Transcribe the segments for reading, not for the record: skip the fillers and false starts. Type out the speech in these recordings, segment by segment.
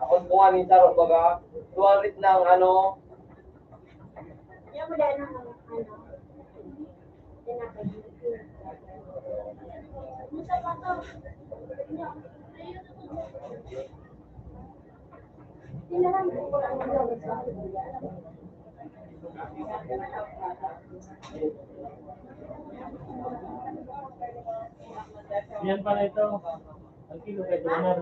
Ako bukan ni Charot baga, tuwarit ng ano, Yan pala ito. Ang kilo kay Donar.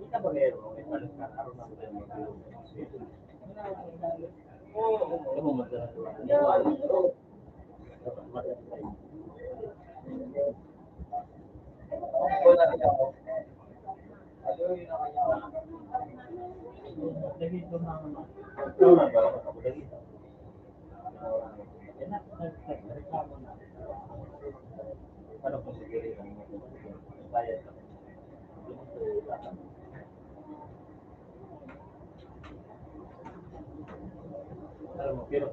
Kita ba meron? May palas ka araw na wala rin ako. Ano yun ang kanya ako? dito na ito na ba ako dito. Reklamo na. Ano kung siguro yung bayad ka? Alam mo, pero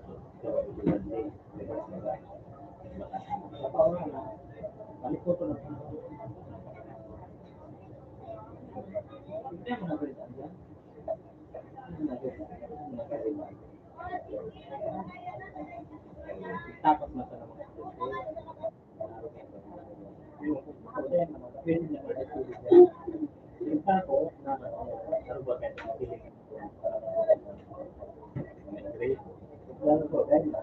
balik ko ito na. Hindi ako nabalitaan dyan. Tapos na sa naman. Pwede naman natulog yan. Yung tako, na ano ba kahit makilig. Great. Lalo po, dahil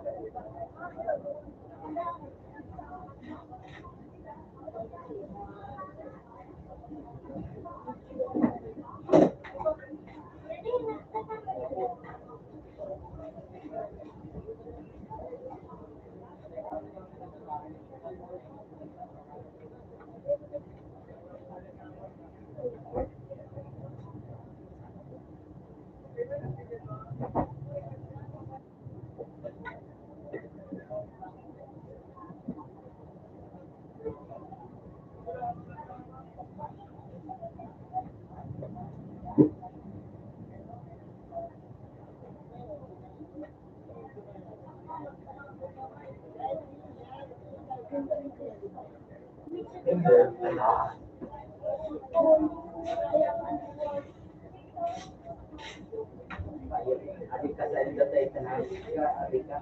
adik ka sa edad ay tanahal ka, adik ka.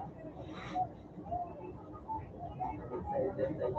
Adik sa edad ay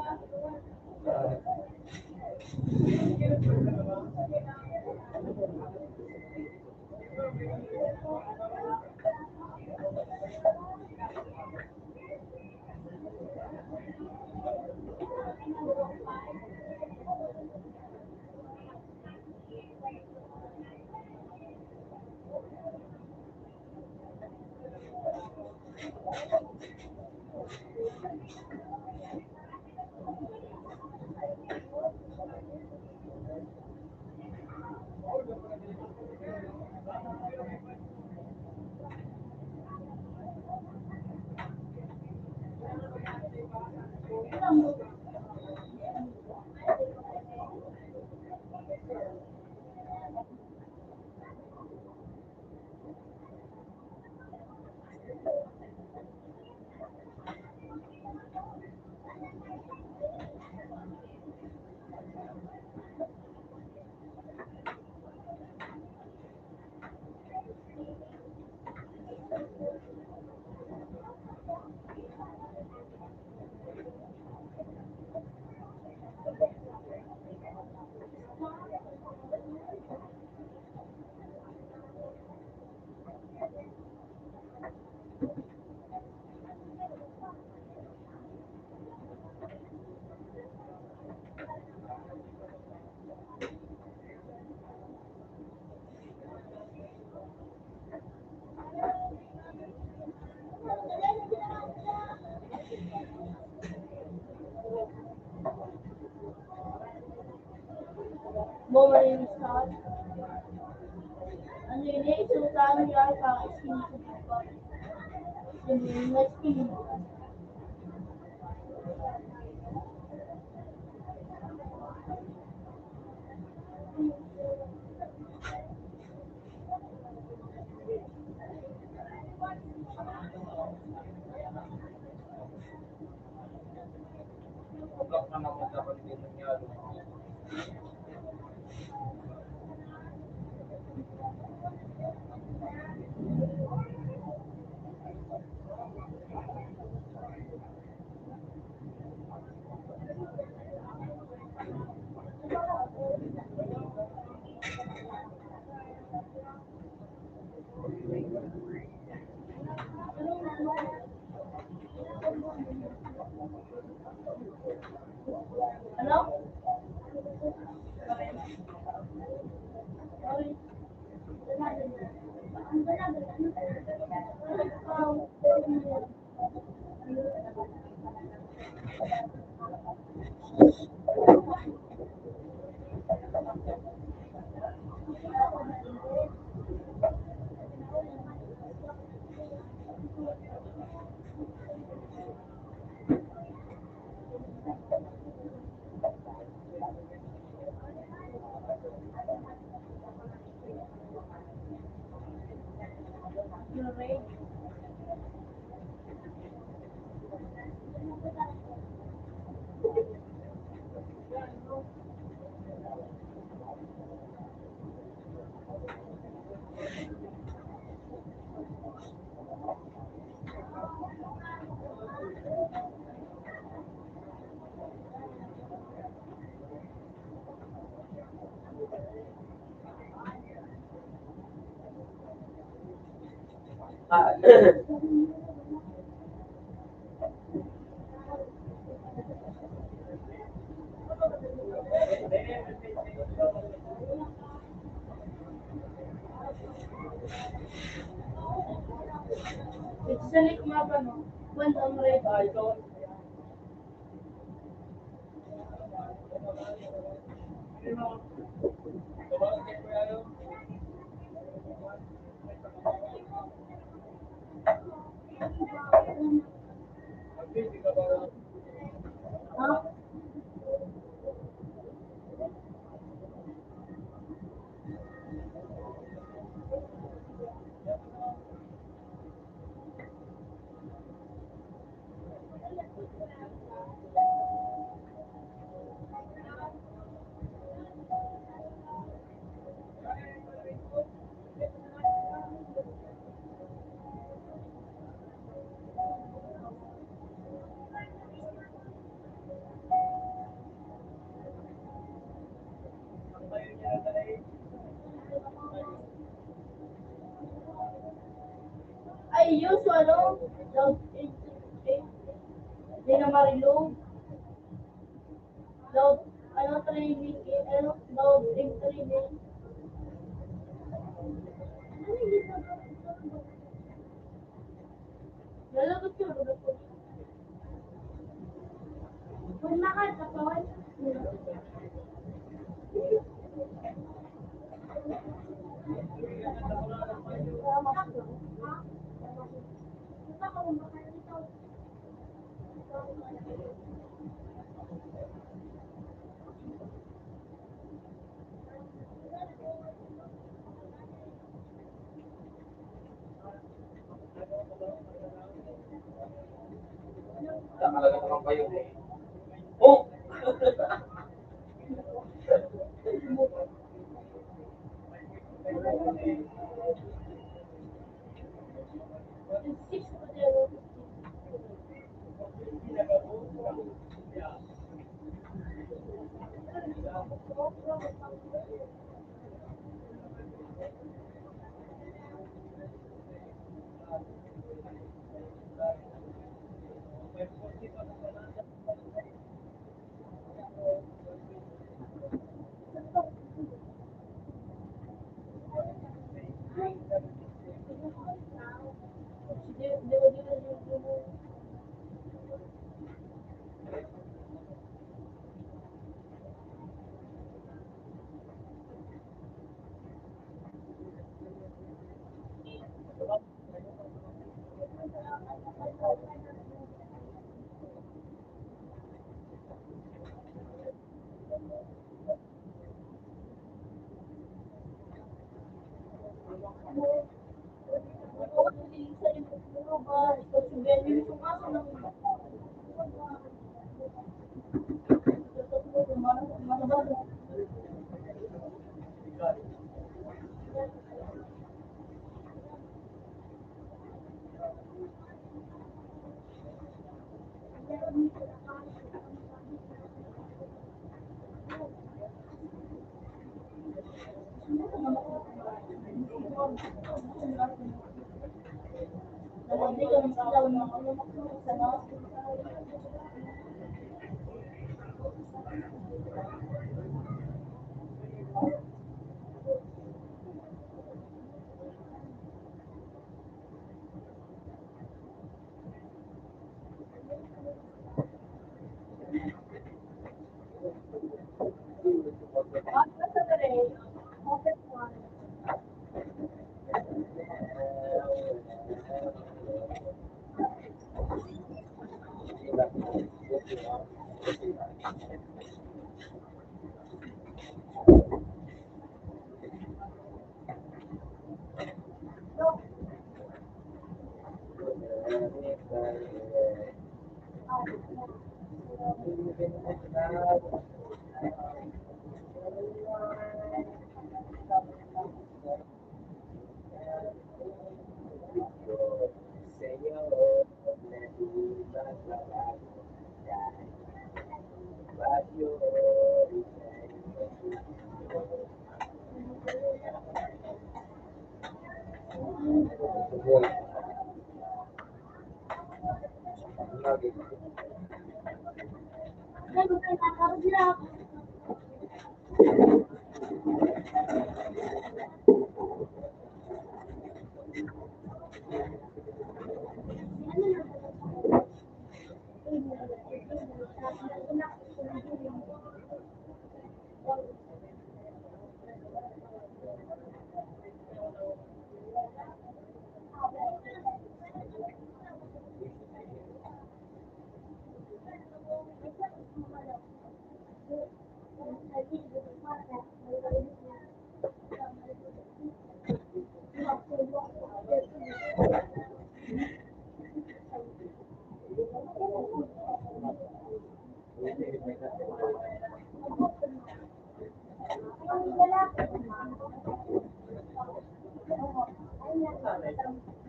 Bowling start. Ano yun eh, isutan nila parang isinisubukan ko. Yung next thing. block na naman dapat din nangyari. Ano? Ah, It's a lick mapa, no? When I'm ready. Huh? I use ano, loud hindi na marilog, loud, ano, training, ano, loud training. Ano yung ginagawa? Lalagot yun, lalagot ko. Kung nakataon, nakalaga naman kayo. Oh! six ko tayo.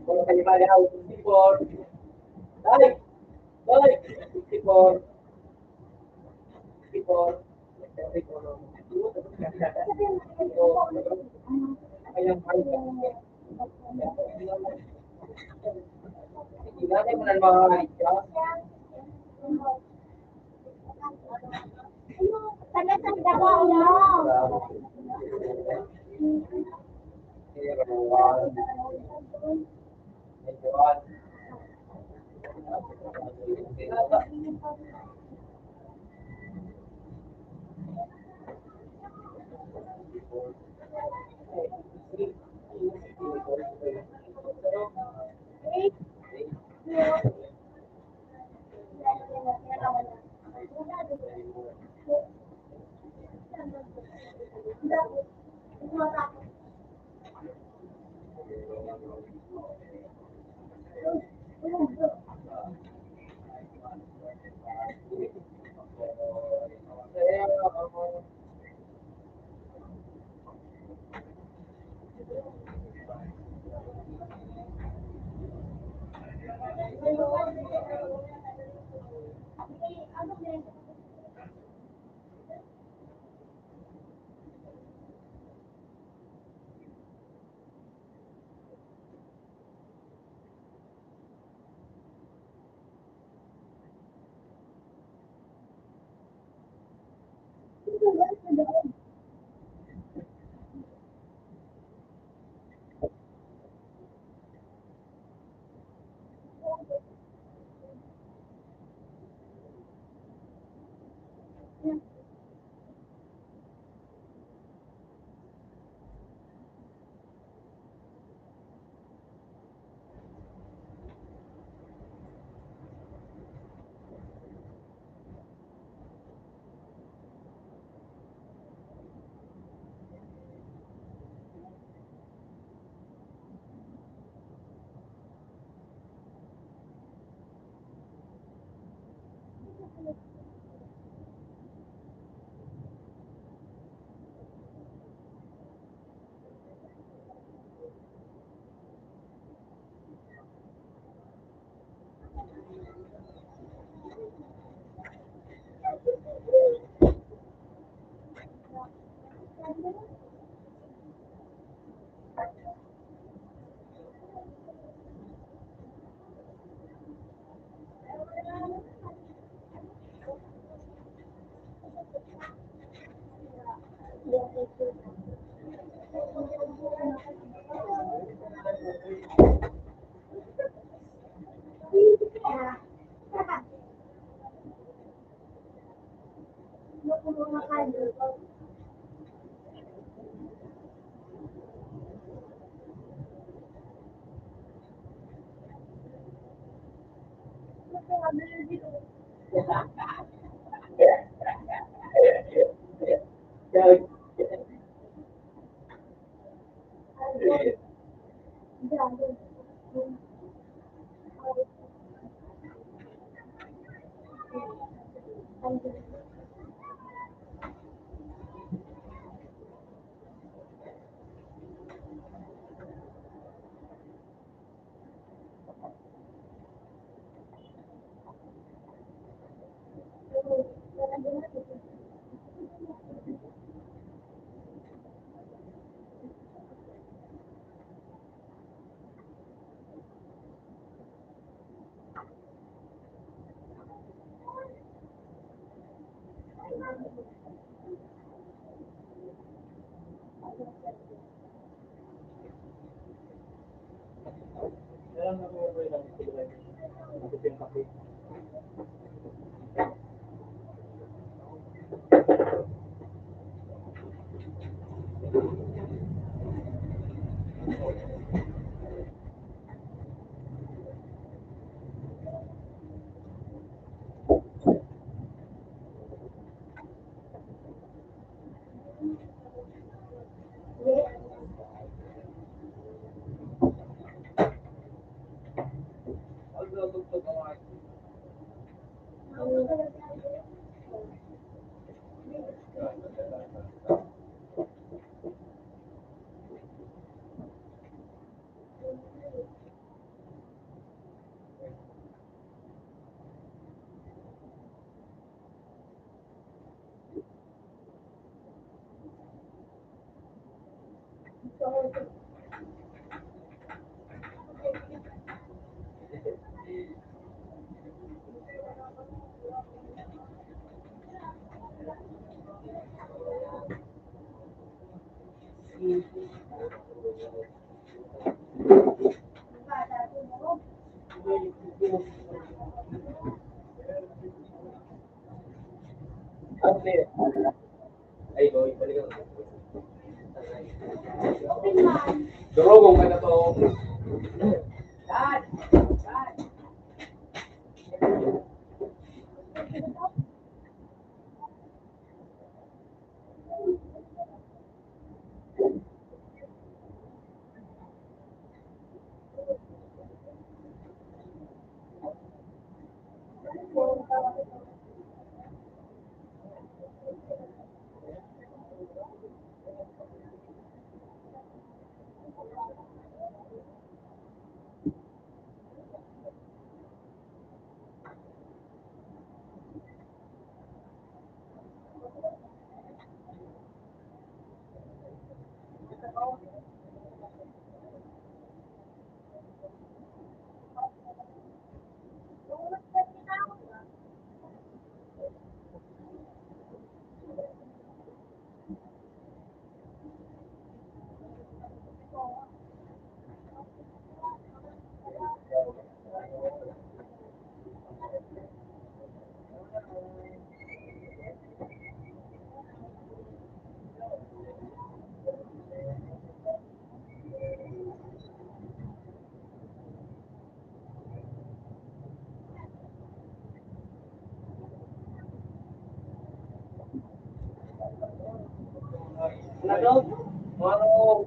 Kalau kayo bali ako 54. Balik! Balik! 54. 54. Ayang hindi natin mo na makakalit ka. Taga-tanda ko na. Kaya lang naman lang siguro yung kape. Ay, boy, balikan mo. Open man. Durugong ka na to. Ano? Ano?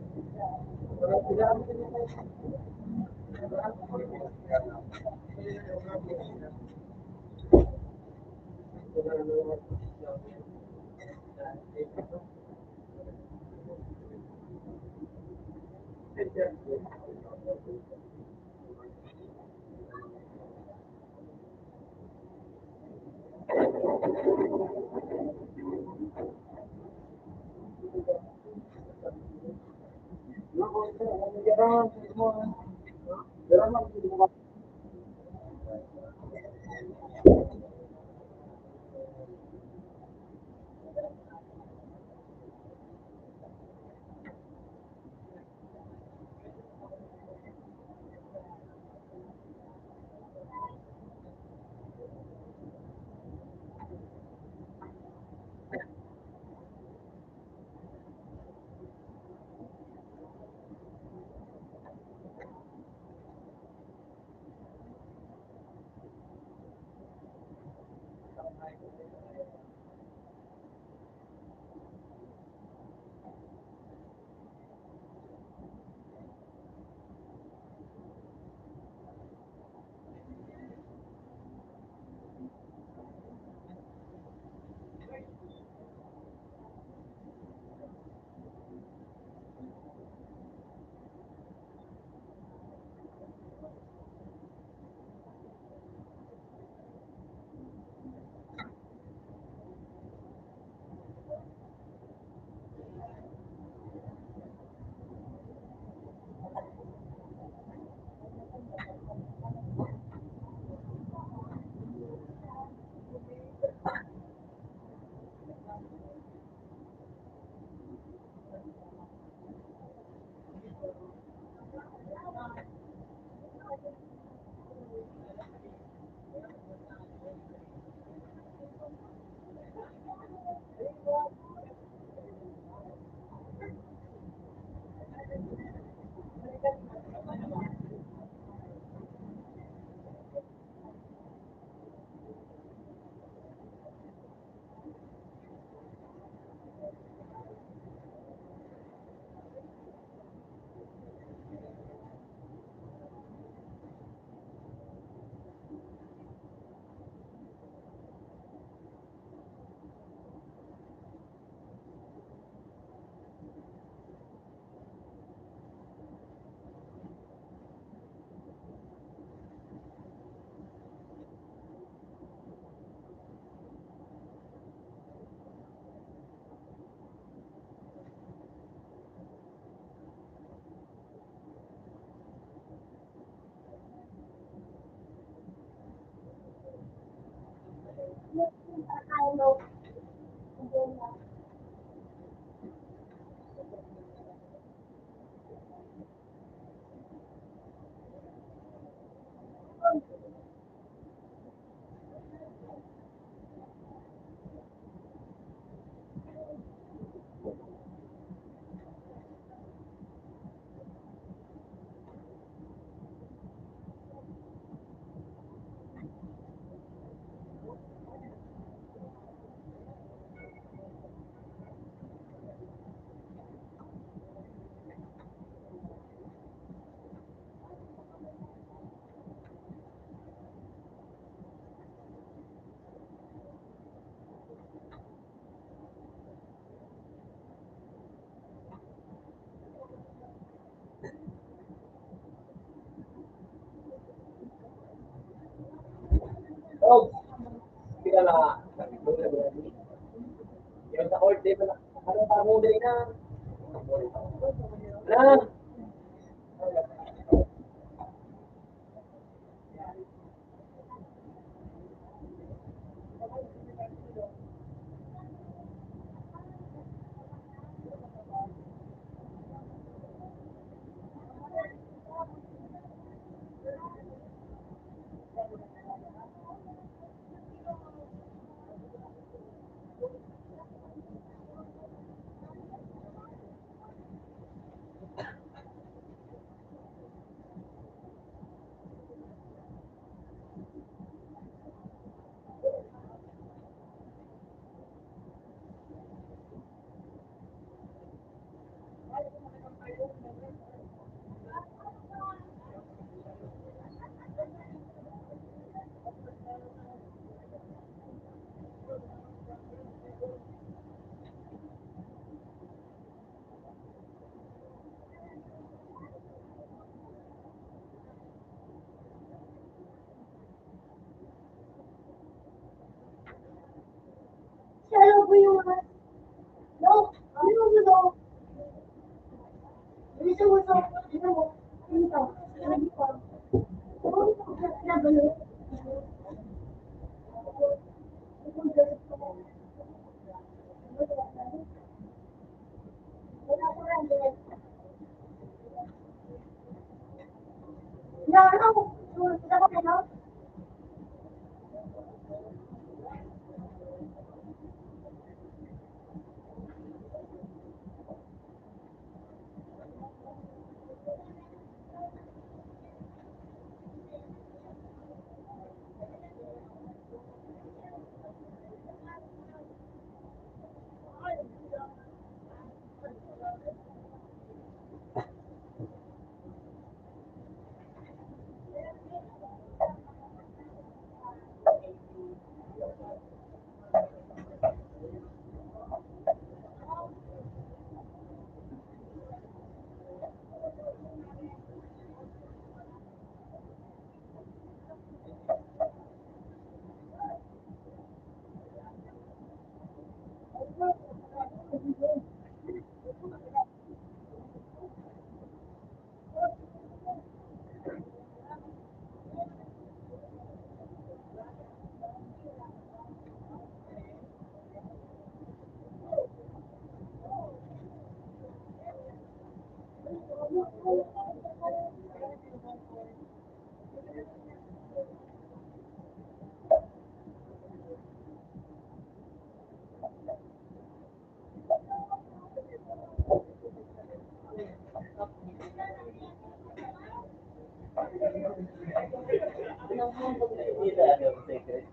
Oh, kita na. Yung sa court, di ba na? Anong pamuli na? Na? Siya po yung no, ano mo no? Gusto mo to, ano mo? Ano to? Ano to? Nabalo. No, no. Dapat ano?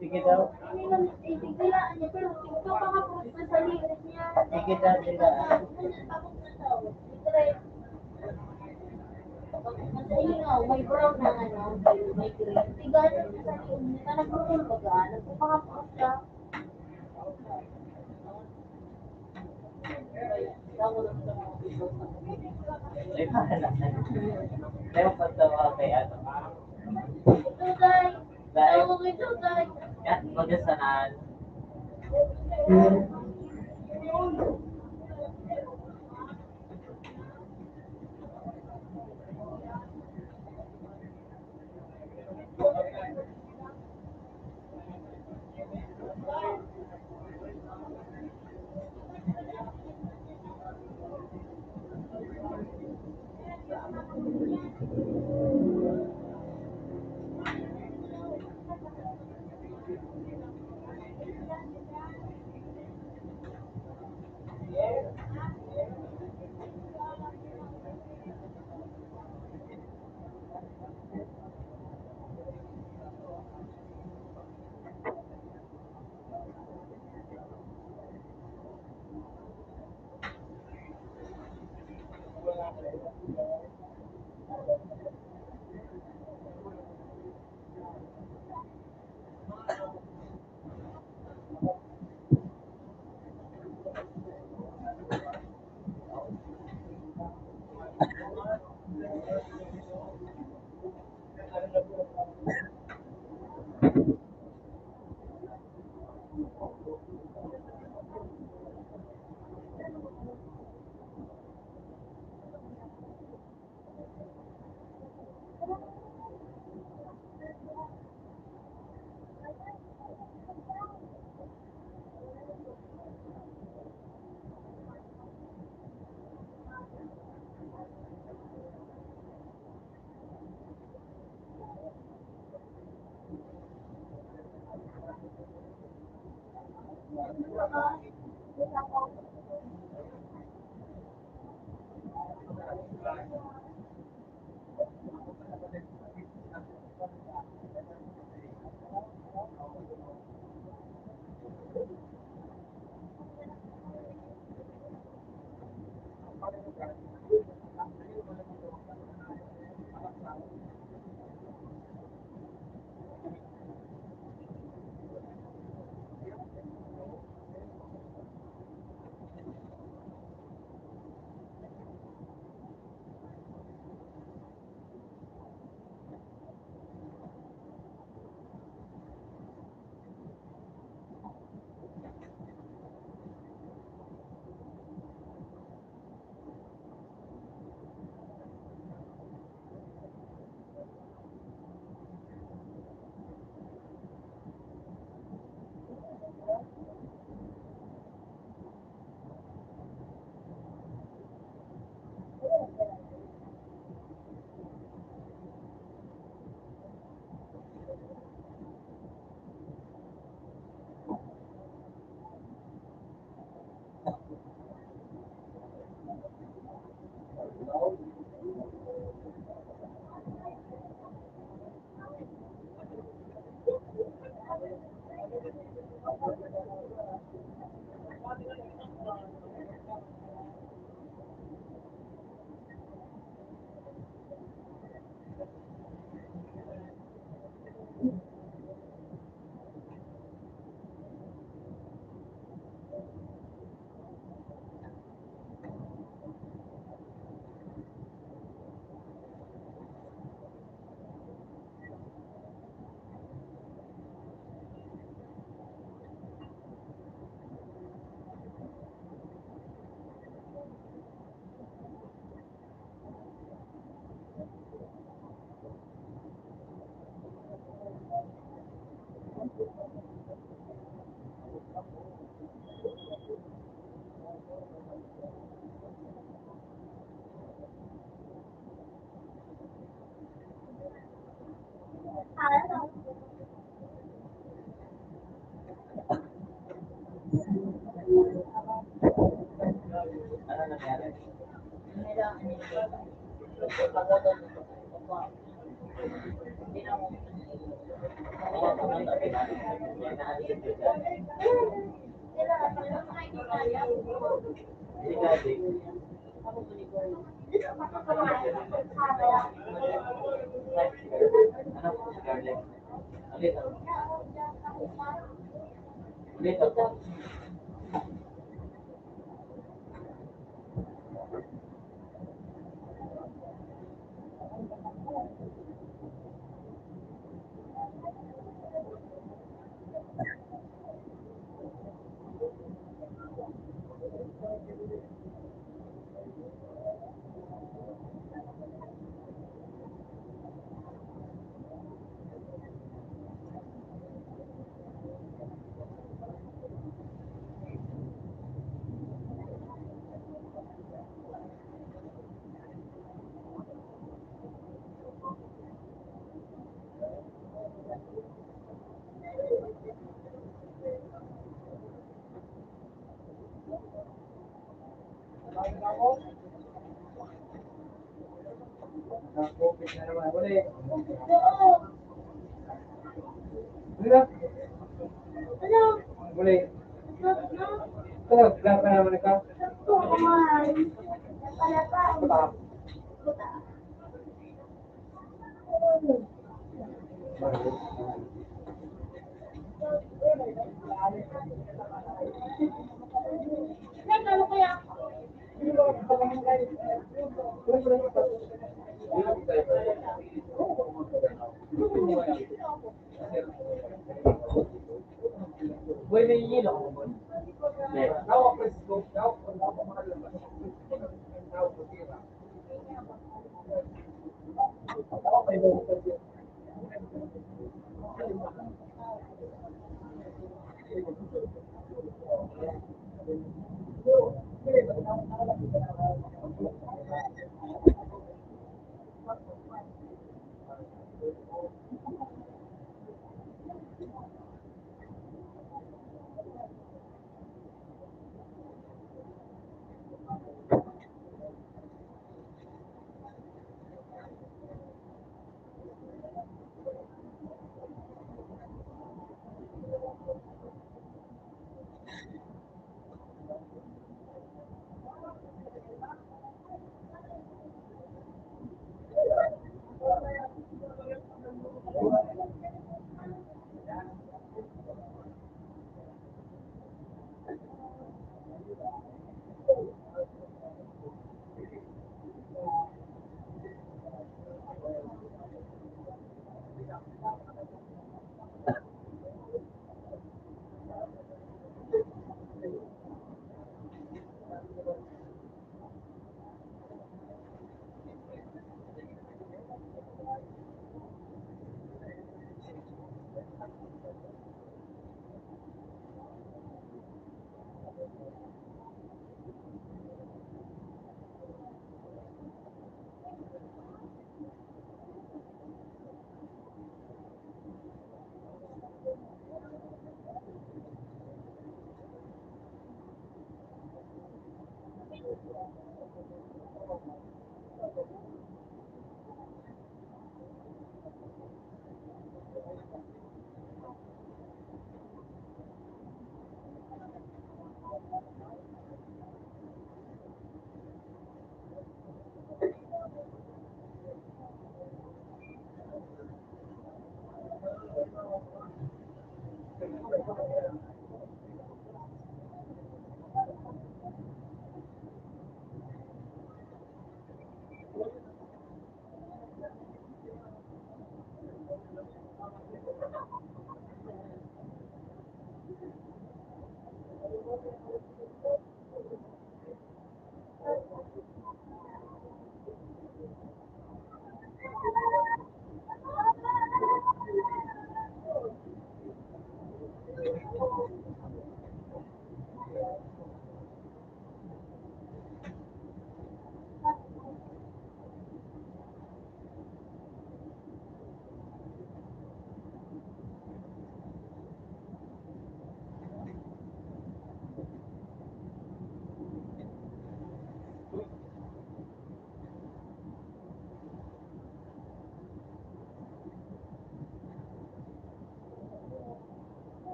Sige daw. Biglaan niya, pero ito pa nga po sa liit niya. Sige daw, sila. Ayun nga, may brown na ano, may green. Tigano sa liit niya, nagpupul baga, nagpupakapos ka. Ay, pahala. Ayaw pa sa mga kay ano. Ito guys, Dahil, tawag ito guys. yan, magasanaan. Ano nangyari? Ulit. Nakakopit na naman. Ulit. Ulit. Ulit. Ito, vlog ka naman ikaw. Puta. Boy, may yelo ako, boy. Tawag ko sa scope. Tawag ko makalabas. Tawag ko sila.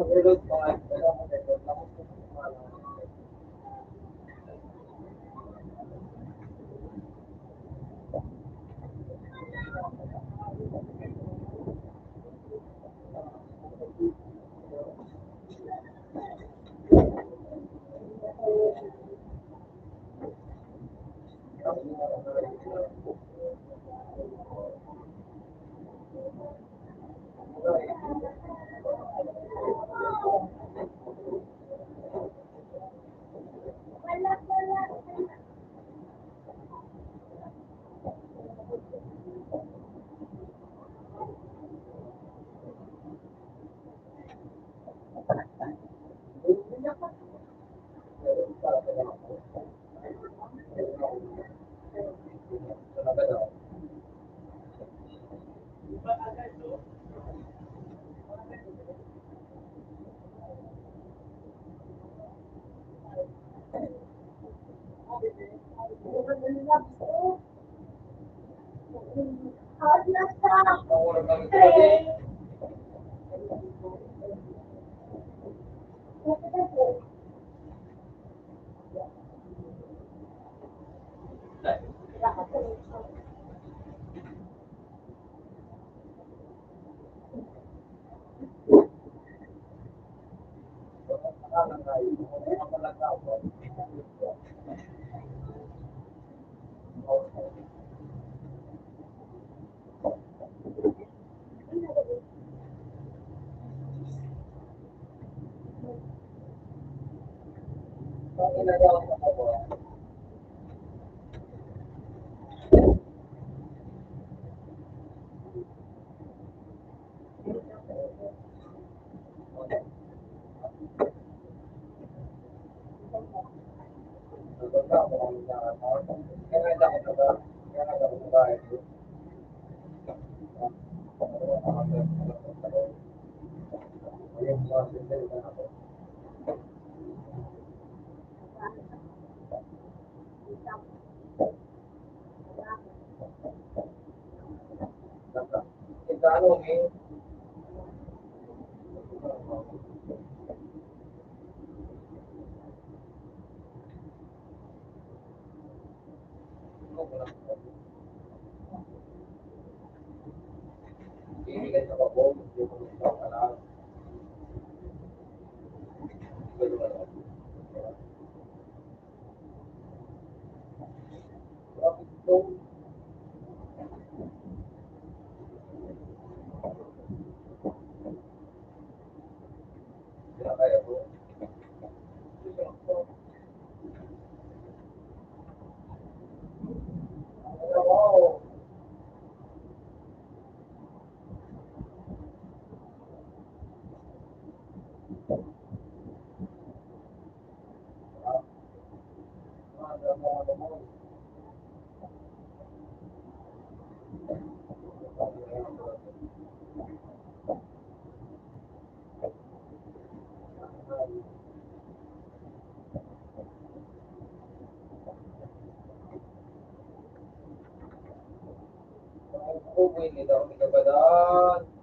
overload mga kailangan mo ito. Tapos kung hindi daw nagabadaan.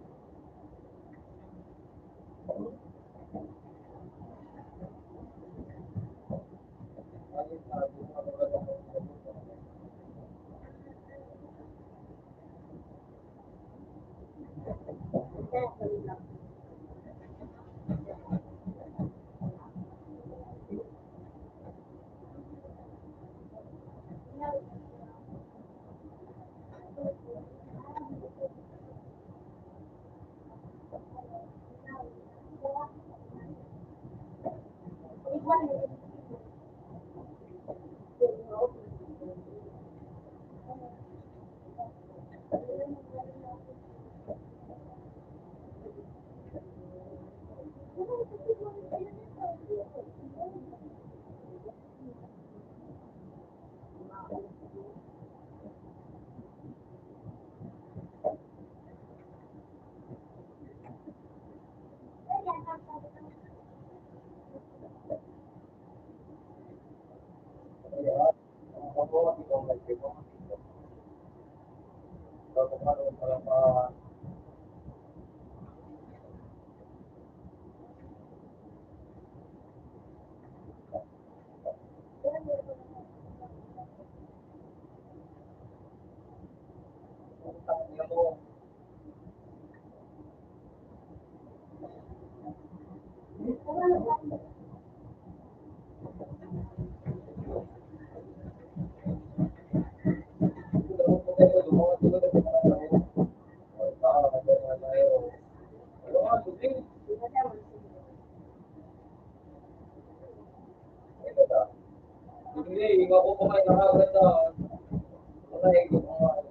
Hindi, ako kumain na agad na. Wala, hindi ko kumain.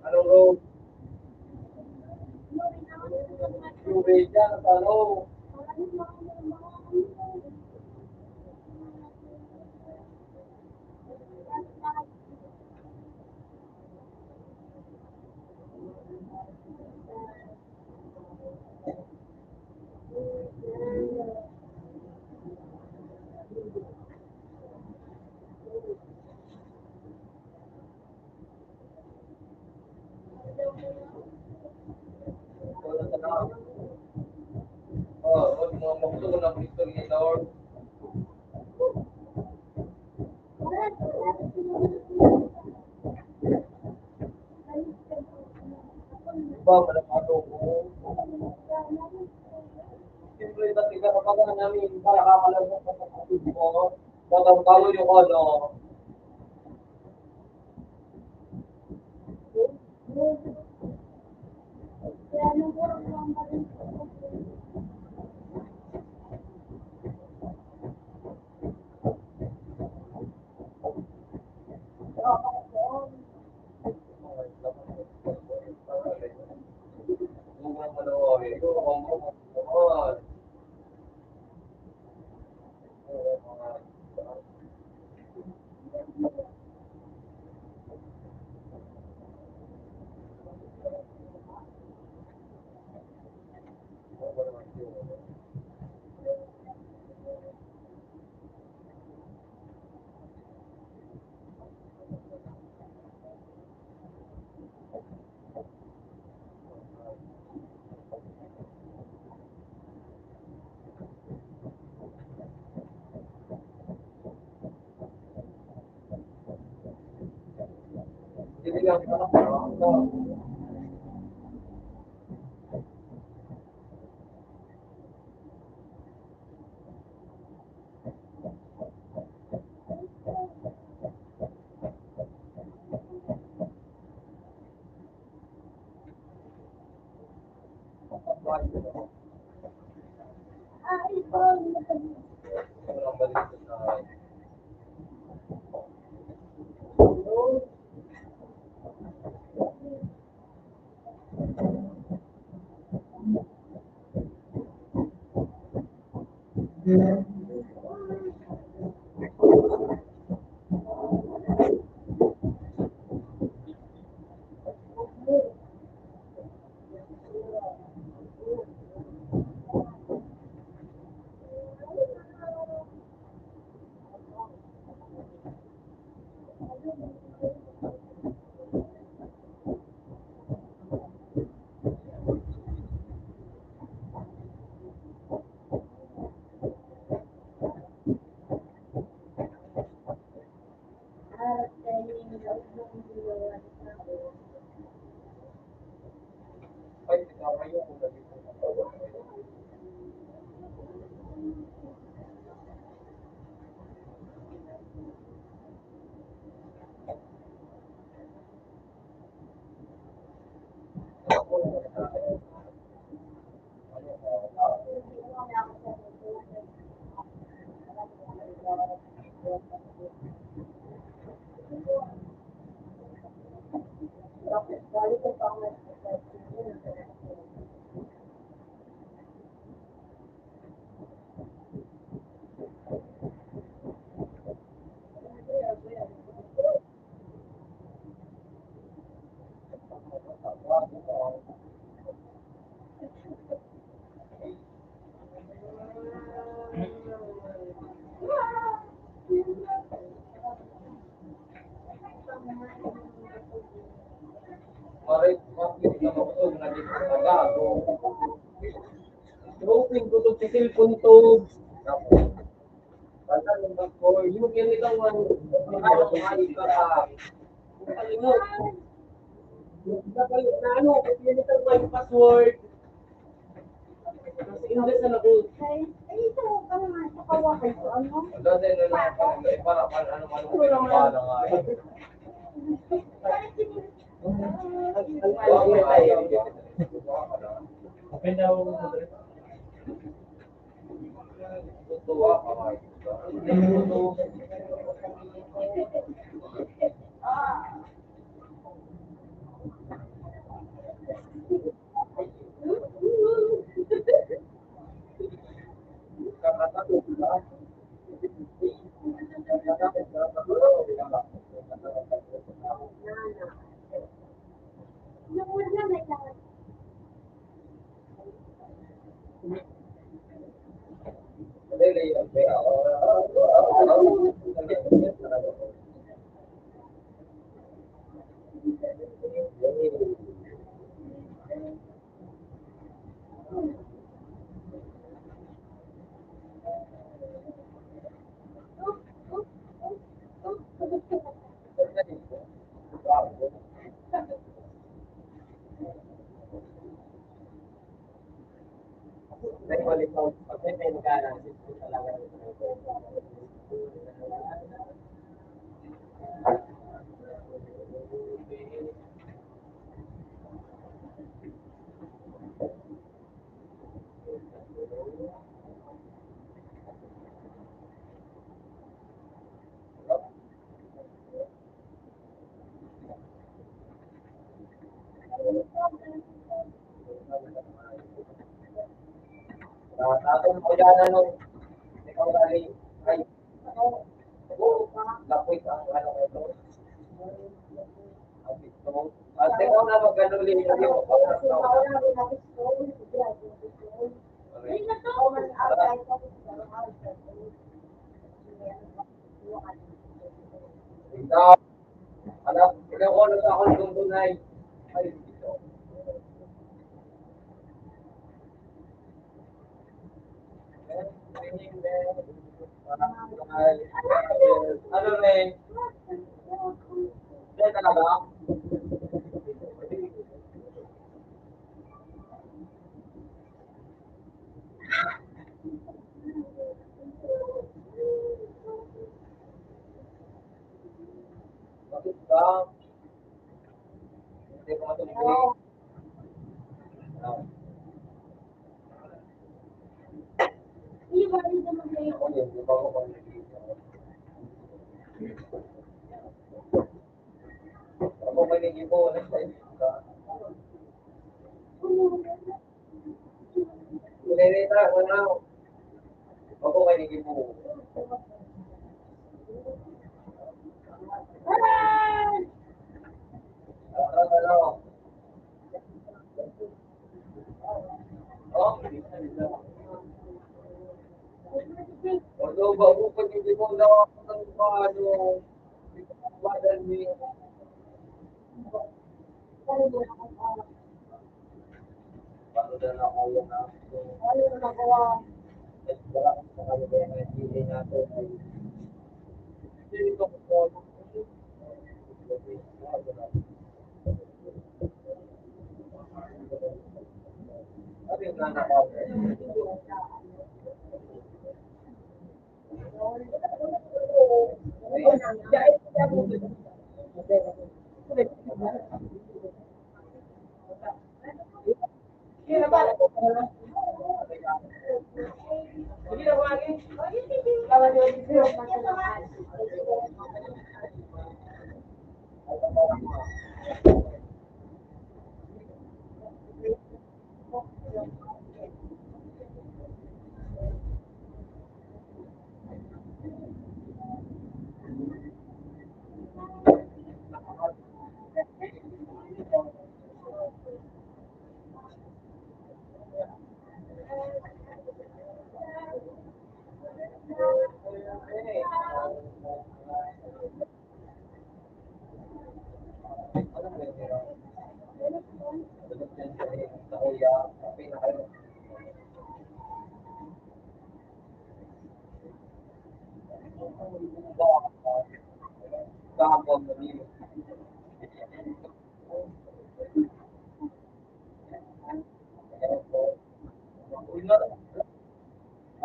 Anong road? Yung way dyan, ano? Wala sa na. Huwag mo magtuon ang gusto ni Lord. Diba, malakado ko. Siyempre, dati ka kapag namin para kakalasok sa kapatid mo, tatang-talo yung ano. Open ko to sa cellphone to. Basta yung bag ko, yung ganito man, makakakalit ka pa. Kalimot. Na ano, kung ganito mo yung password. Kasi English na ako. Ay, ito ka naman. Pakawakay ko. Ano? Open daw. Tatong ko yan, ano, ikaw galing, ay, oo, lapit ang ano ito. Ang ito. At ikaw na mag-ano ulit yung ikaw, alam, ilang oras ako yung tunay. Ay, ito. Ano rin? Hindi talaga? Bakit ba? Hindi ko matuloy. Ako yun, di ba ako ako manigib po, Kunirita, ako na. Ako manigib po. Ano? Oh? Although, bago ko hindi mo na ang paano, madali. Paano na ako yun na? Wala sa kanila yung hindi natin. Hindi ko po. Ano yung nanakaw?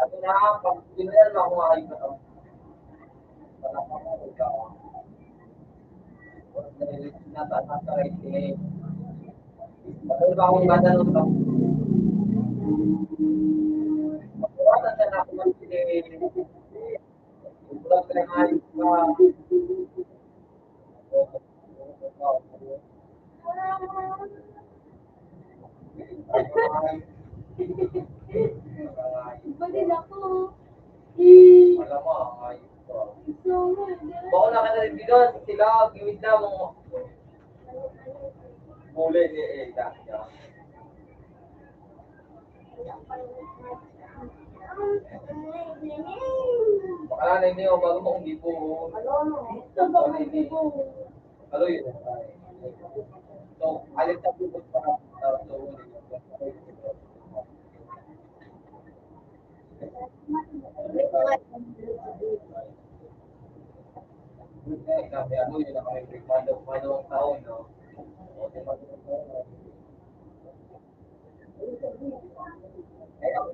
At na, pag pinayal ako makayos na ito. Ano ba akong ganda nung ito? Wala na ako mag-pinay. Sobrang pinangayos Ibalil ako. alam mo, ayos ko. Bako na ka na rin dito, sila, gimit na mo. Muli ni Eda. Baka na niyo, bago mo kung di po. Ano yun? So, alit na po para so, sabi ano yun, nakalimutan paano ang taon, no? O, di ba? Eh, ako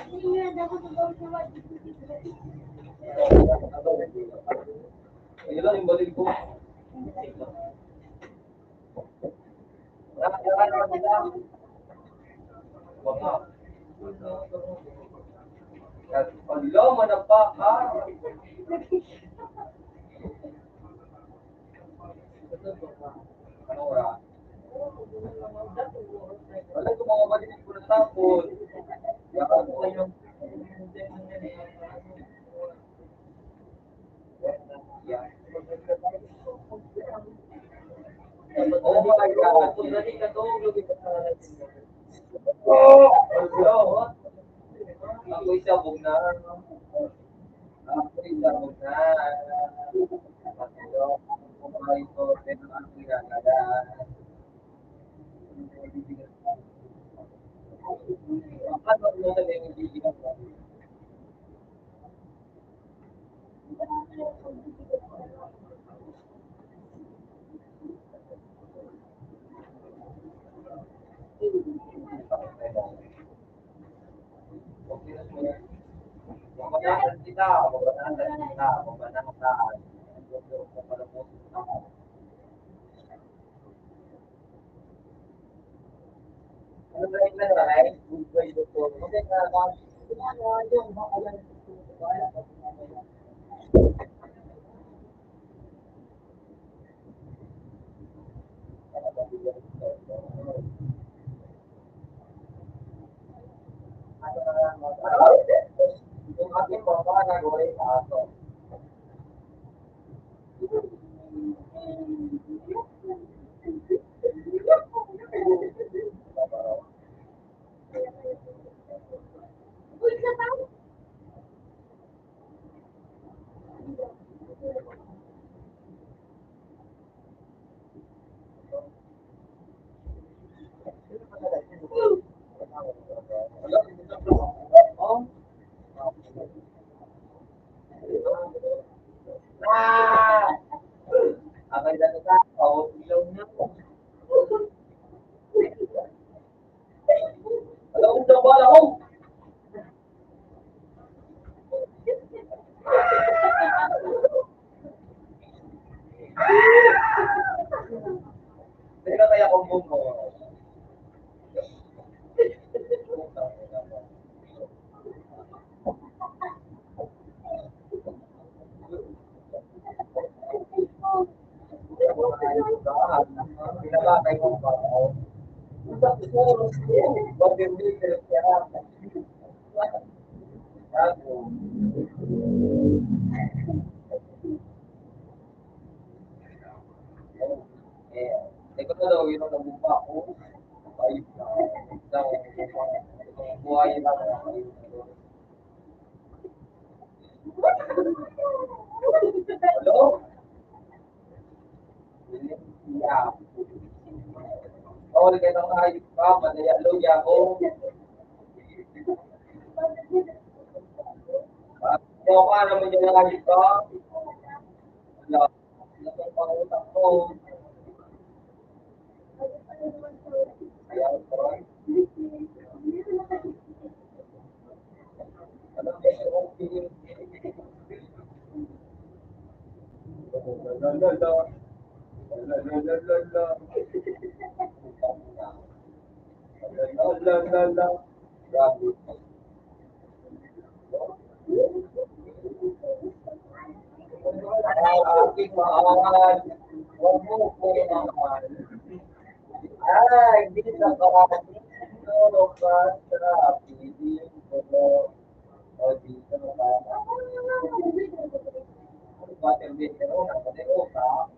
Hindi nga dapat ang gawa. Yung ating baba na gawin aso. Pinabakay ko pa ako. Siguro, mag-ibig kaya. Bago. Ikaw na daw, yun ang nabumpa ko. Ayun na. Daw, buhay na ako. Hello? Yeah. Kawal kayo ng ayos pa, madayalo niya ako. Kaya ka naman yung ayos pa. Wala. Wala kang pangutak ko. Kaya ko. Ano ba yung feeling? Lalalala. Lalalala. Lalalala. Grabe. Aking mahal. Huwag mo ko mahal. Ay, hindi na kakasin. Pero ba sa piling ko o dito ba? Ano ba yung video? Nakadeo ka?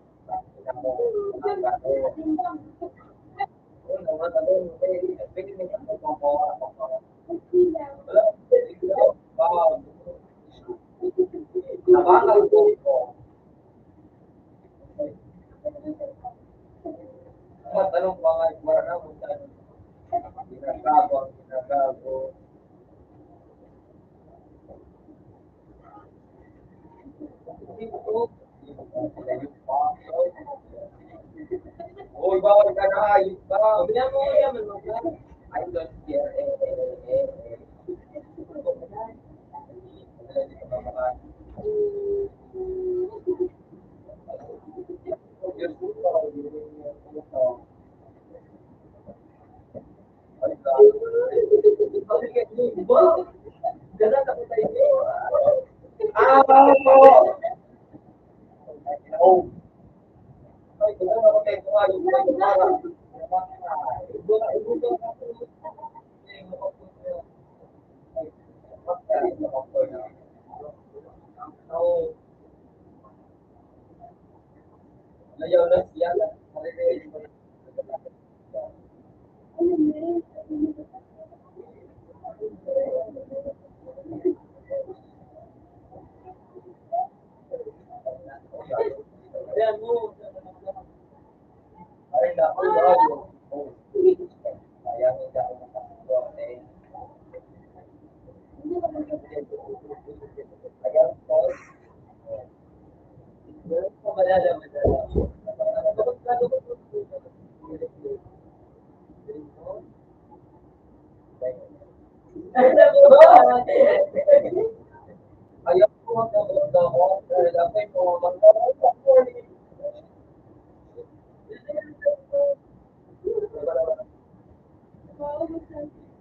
Ako, nakadeo. Oo naman, ano yung pwede mo sa pagkakawa ako. Wala, pwede ko. Wow. Nabangal ko. Matanong pa nga yung marana mo dyan. Ginagago. Dito. Yung paso. Uy, bawal ka na. Ayun ka. Bigyan mo yan. I don't care. Ah, po. Oh. Ay, kung ako kayo ko ayun kayo para. Oh, layaw na siya. Ayan mo. Ay, naku, bago. Oh, sayang hindi ako nakakagawa. Ayan po. Meron pa madala. Ayaw ko magdamot dahil ako'y pumapagdamot.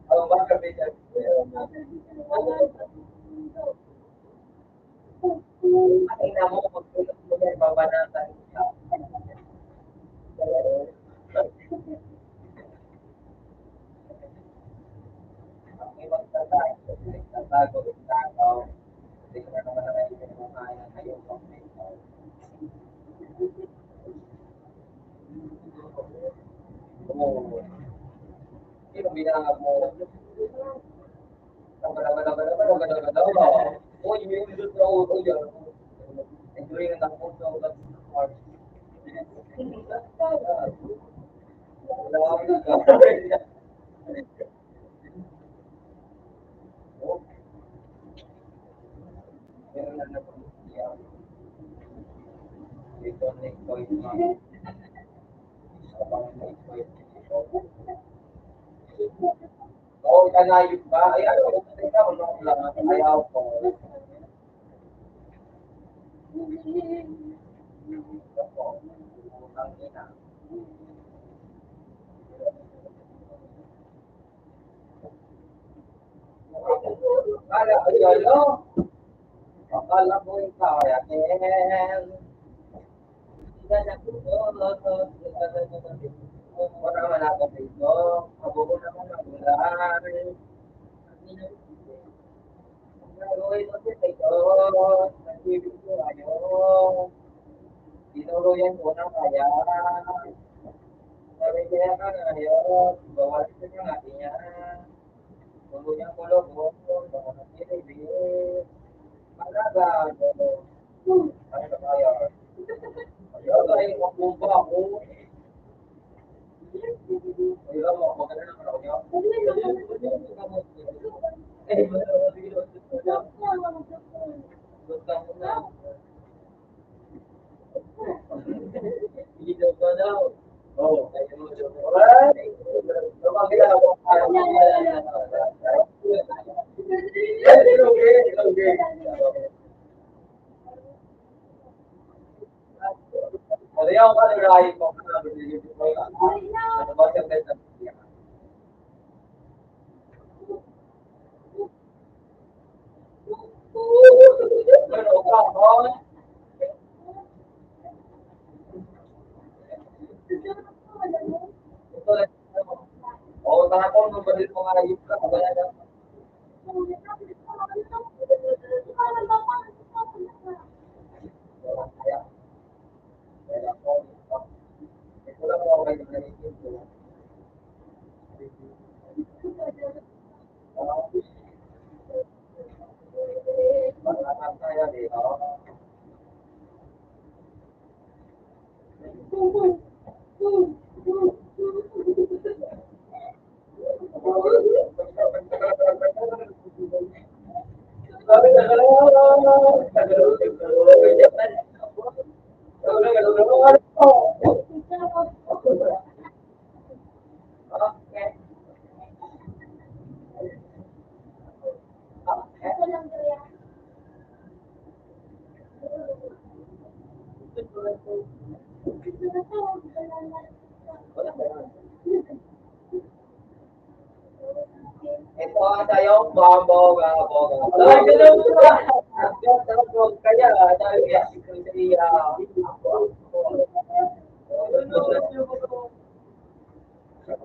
Ang baka bilang ay namo magtulog mo yan, babanatan ka. Ang ibang tatago, tatago. Hindi ko na naman nakaibig mo kaya ngayon. Oo. Sino binangag mo? Oh, yung dito na ulo yan. Enjoy na takot sa ulat. Wala ka. Meron na nakuliya. Dito na ito yung abang na ito yung oo, ikanayos ba? Ay, ano, teka, wala ko lang. Ayaw ko. Ako, utang ina. Kala ko yun, no? Akala ko yung kaya. Wala naman ako dito. Mabuko naman ang ulan. Gagawin mo siya ito. Nag-ibig ko ayaw. Tinuluyan ko na kaya. Sabi kaya ka ngayon. Bawal ko niya nga niya. Tuluyan ko lang mo. Baka nakinig. Malaga. Ano na kaya? Ayaw tayo magpumpa ako. Ayaw mo. Maganda naman ako niya. Eh, gusto mo na. Dito ka daw. Oo. Ay, kapag ako Kaya ako kanirahin ko ano ba siya best na Ano ka, ha? Ito lang. Oo, tapos nung balik mo nga yung ka, wala na. Kaya, kaya ako, ito lang ako kayo narinig ko. Mga kaya, di ba? Ito ang sayong boga. Ay, ganun ba? Kaya, dahil kaya, kaya,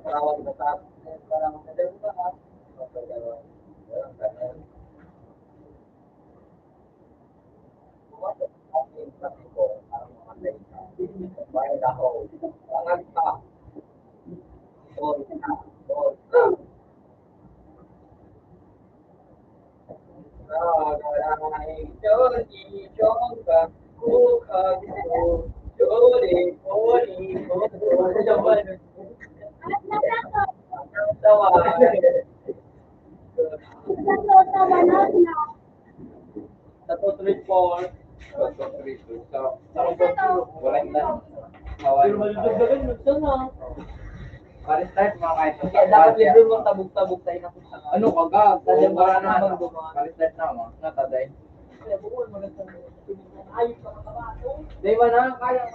tawag na sa parang ganun ba? Bayad ako. Pangat pa. Sorry. Satu tripod. Pero malulog na Pare-start mga kahit dapat libre mo tabog-tabog tayo na kung saan. Ano ka ga? Tayo Wala na na. gumawa. Pare-start na mo. Nataday. Kaya bukod mo lang sa ayos pa mga kabato. Di ba na? Kaya.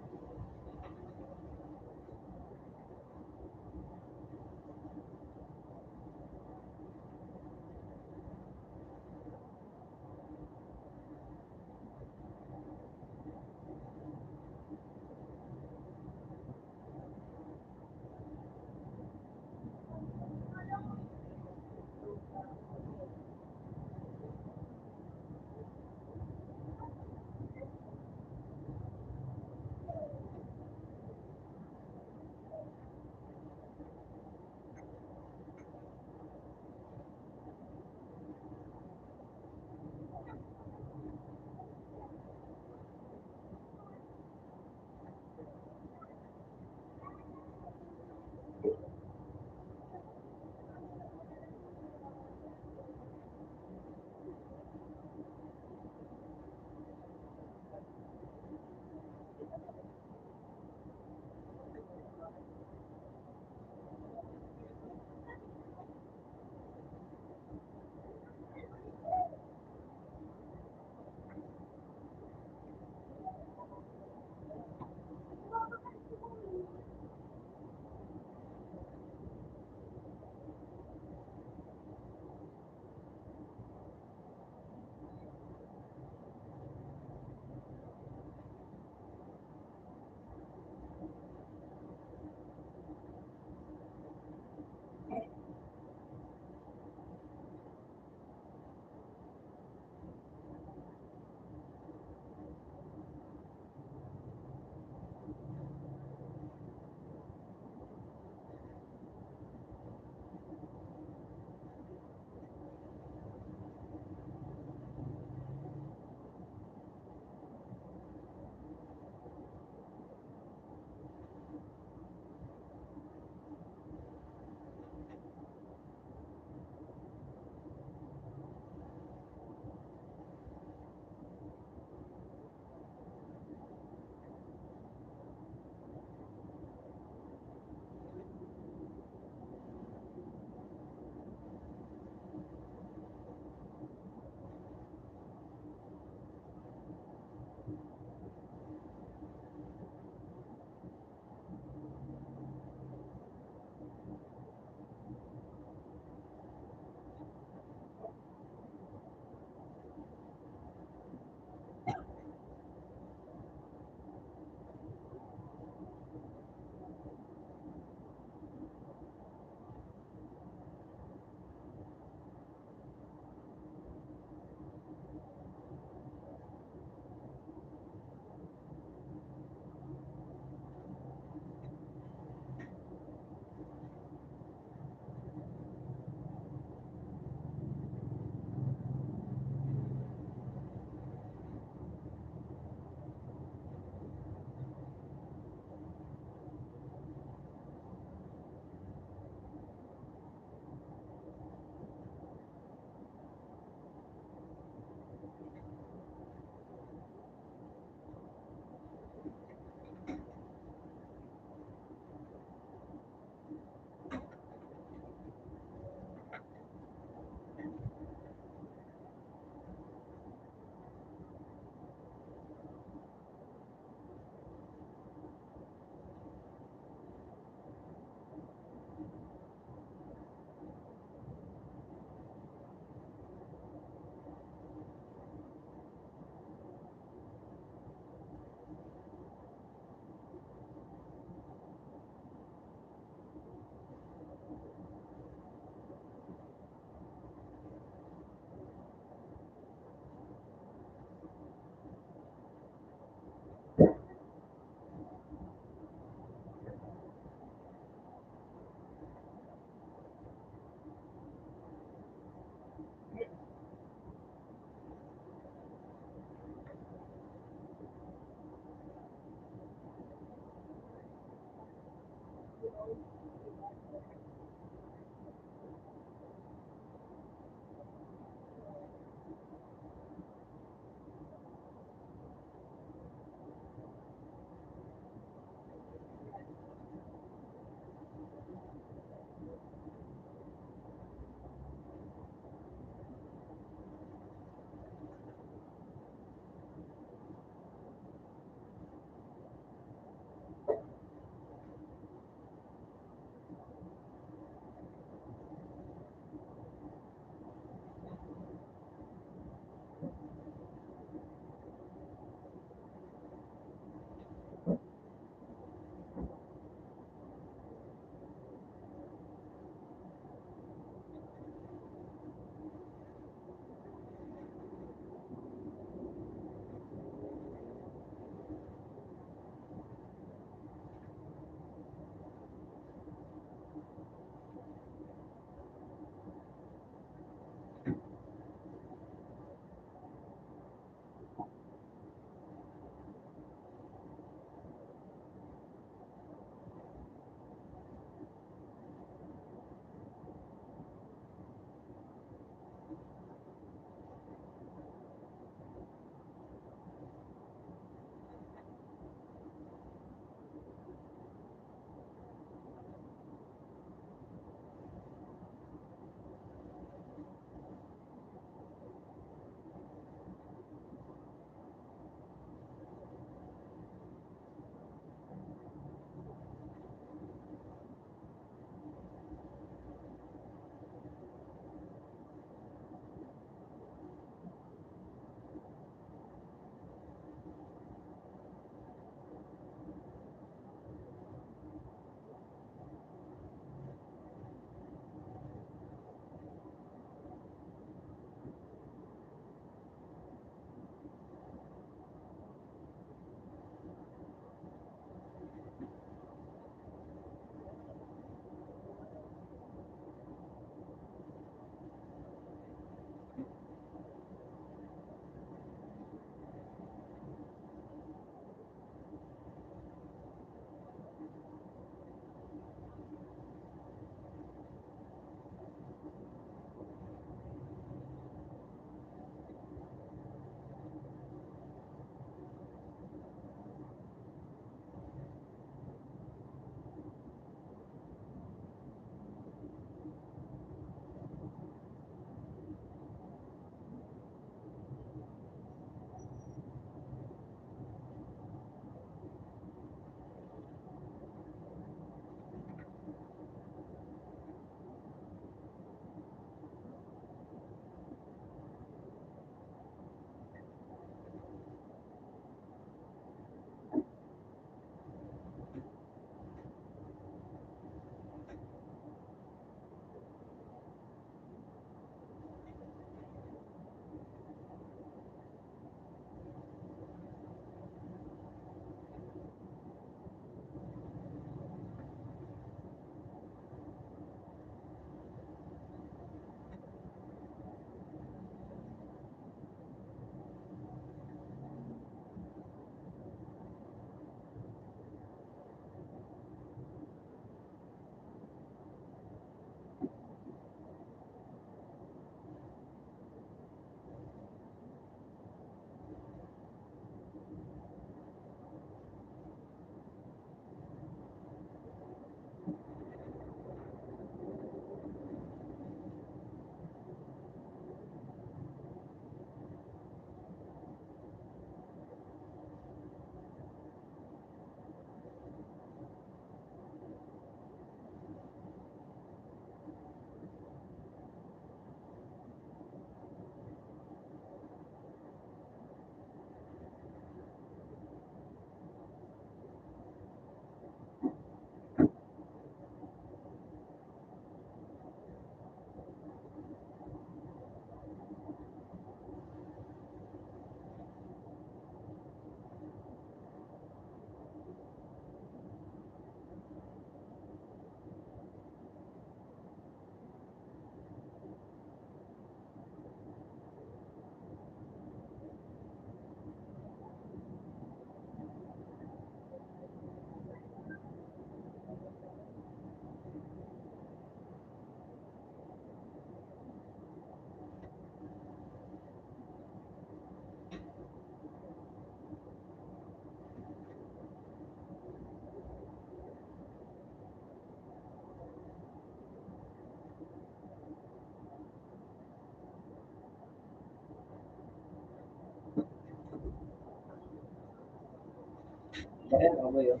Ayan, okay yun.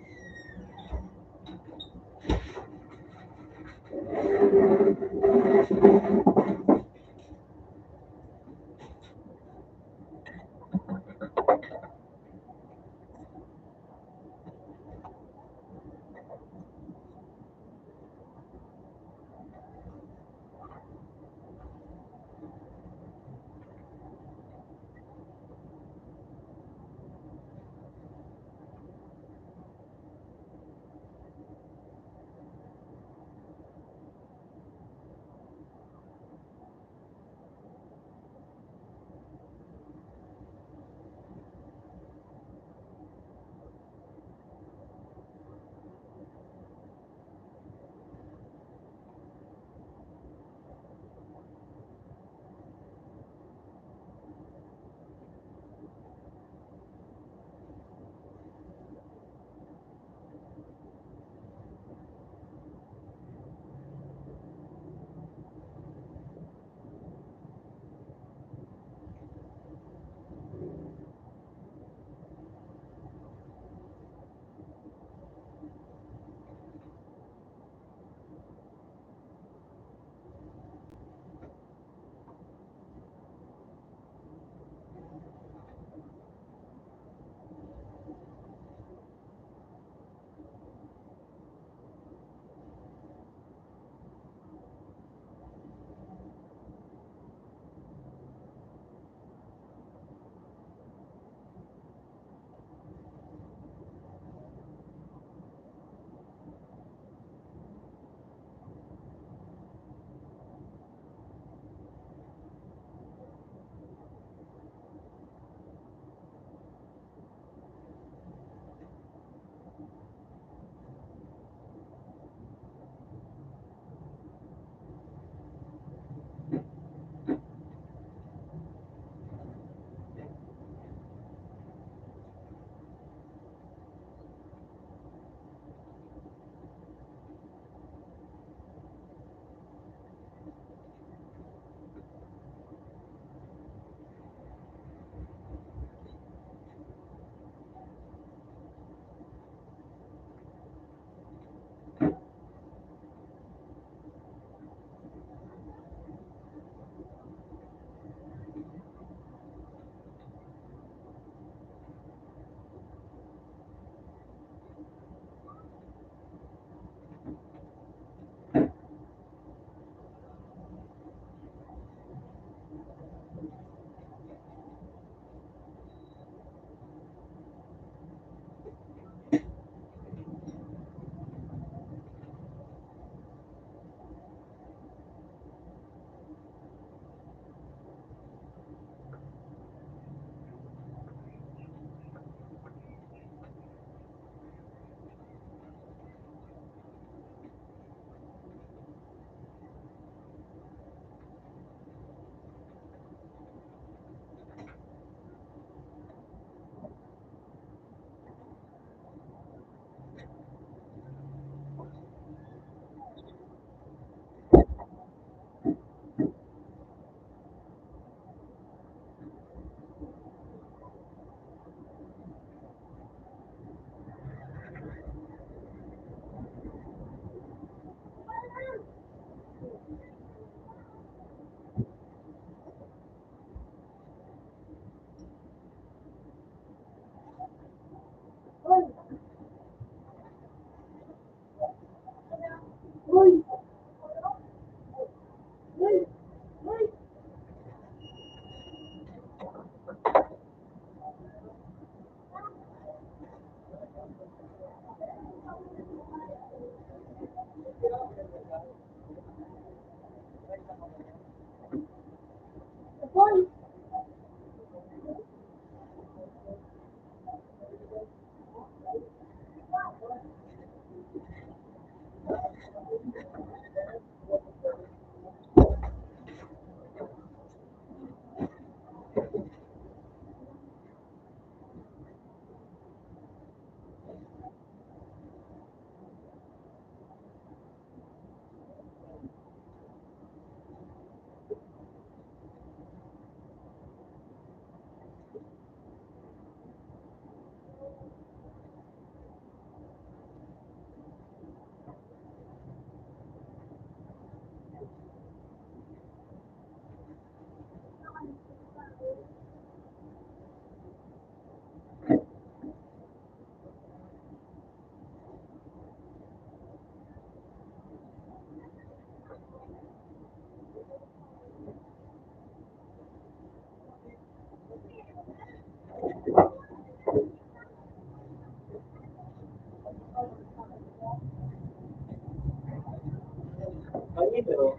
pero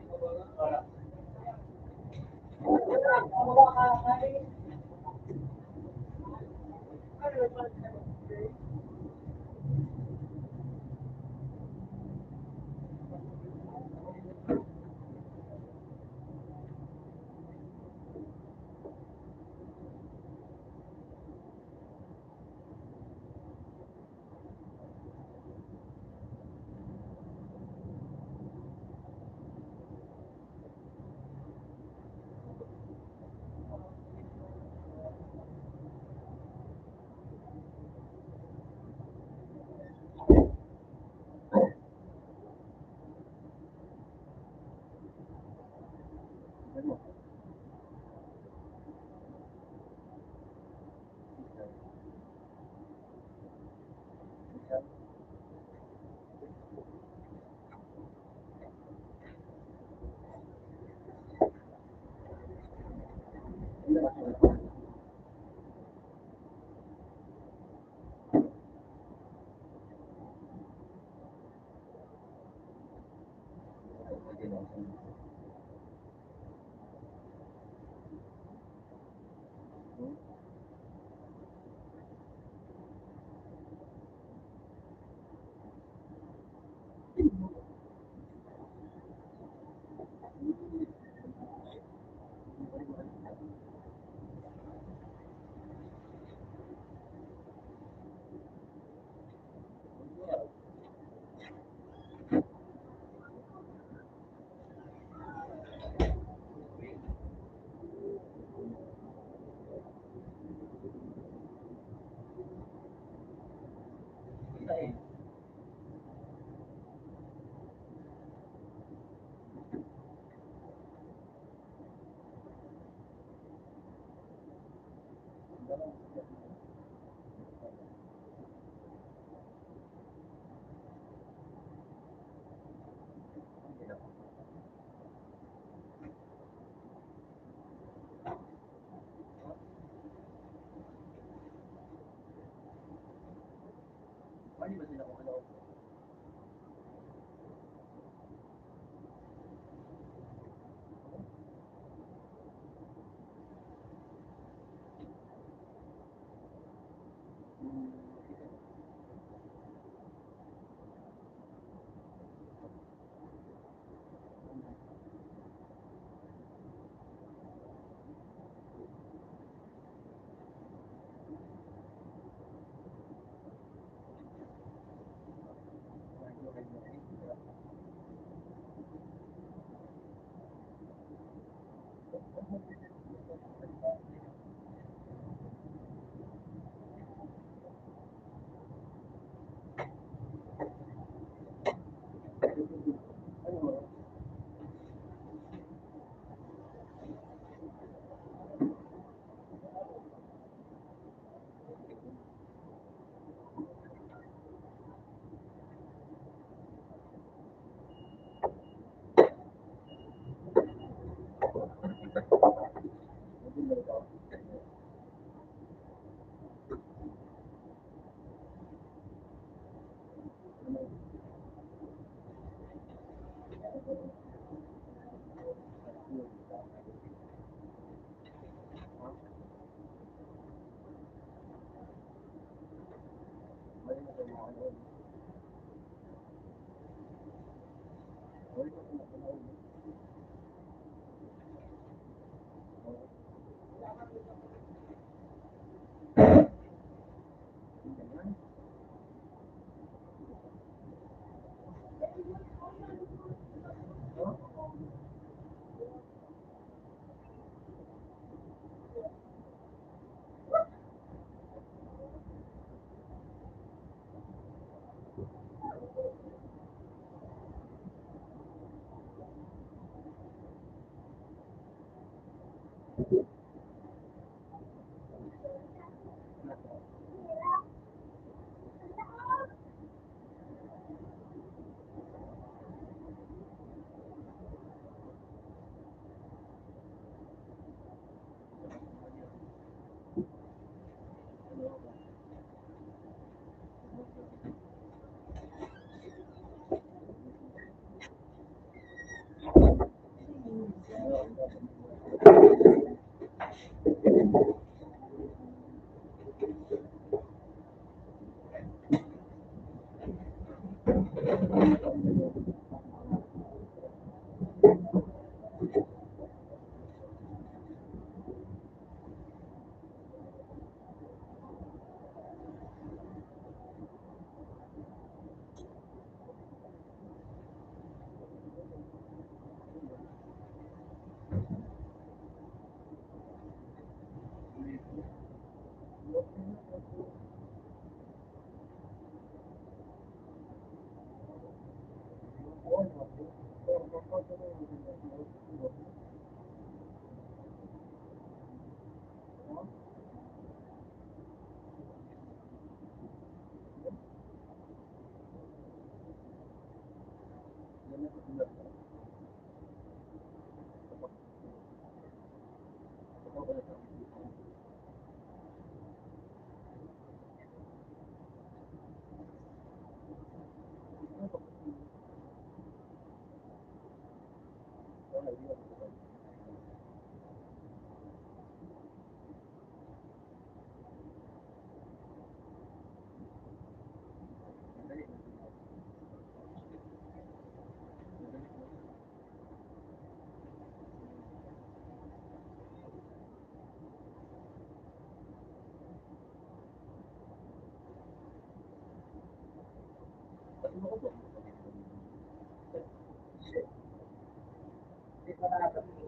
Hindi ko nakakapit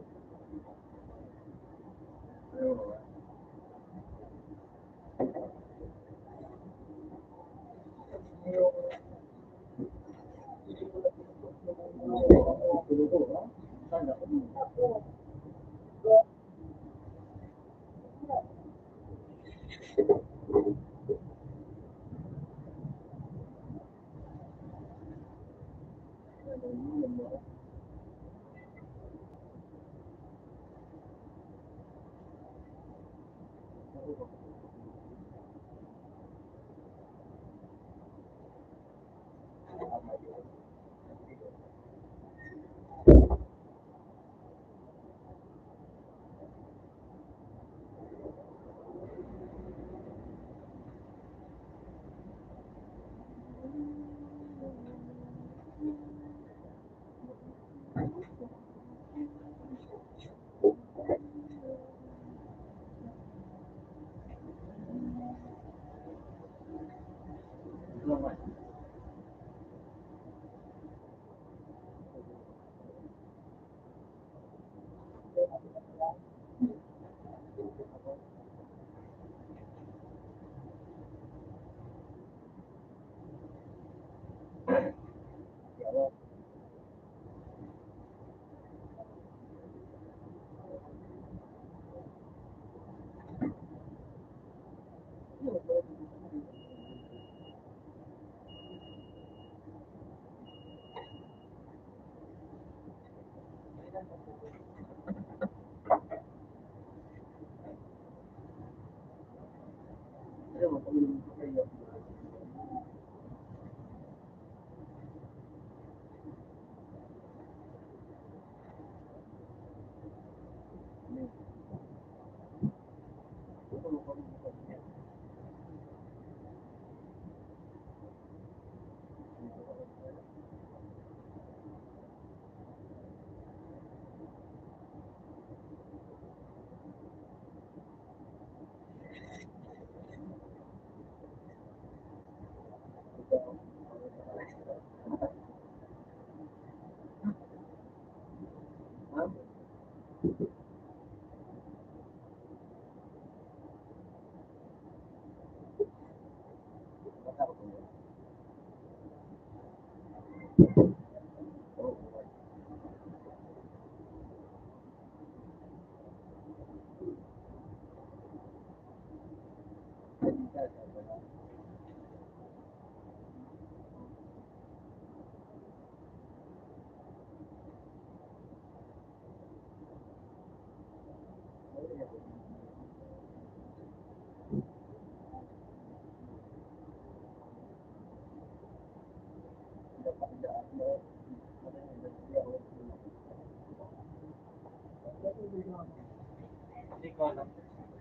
Hindi ko alam.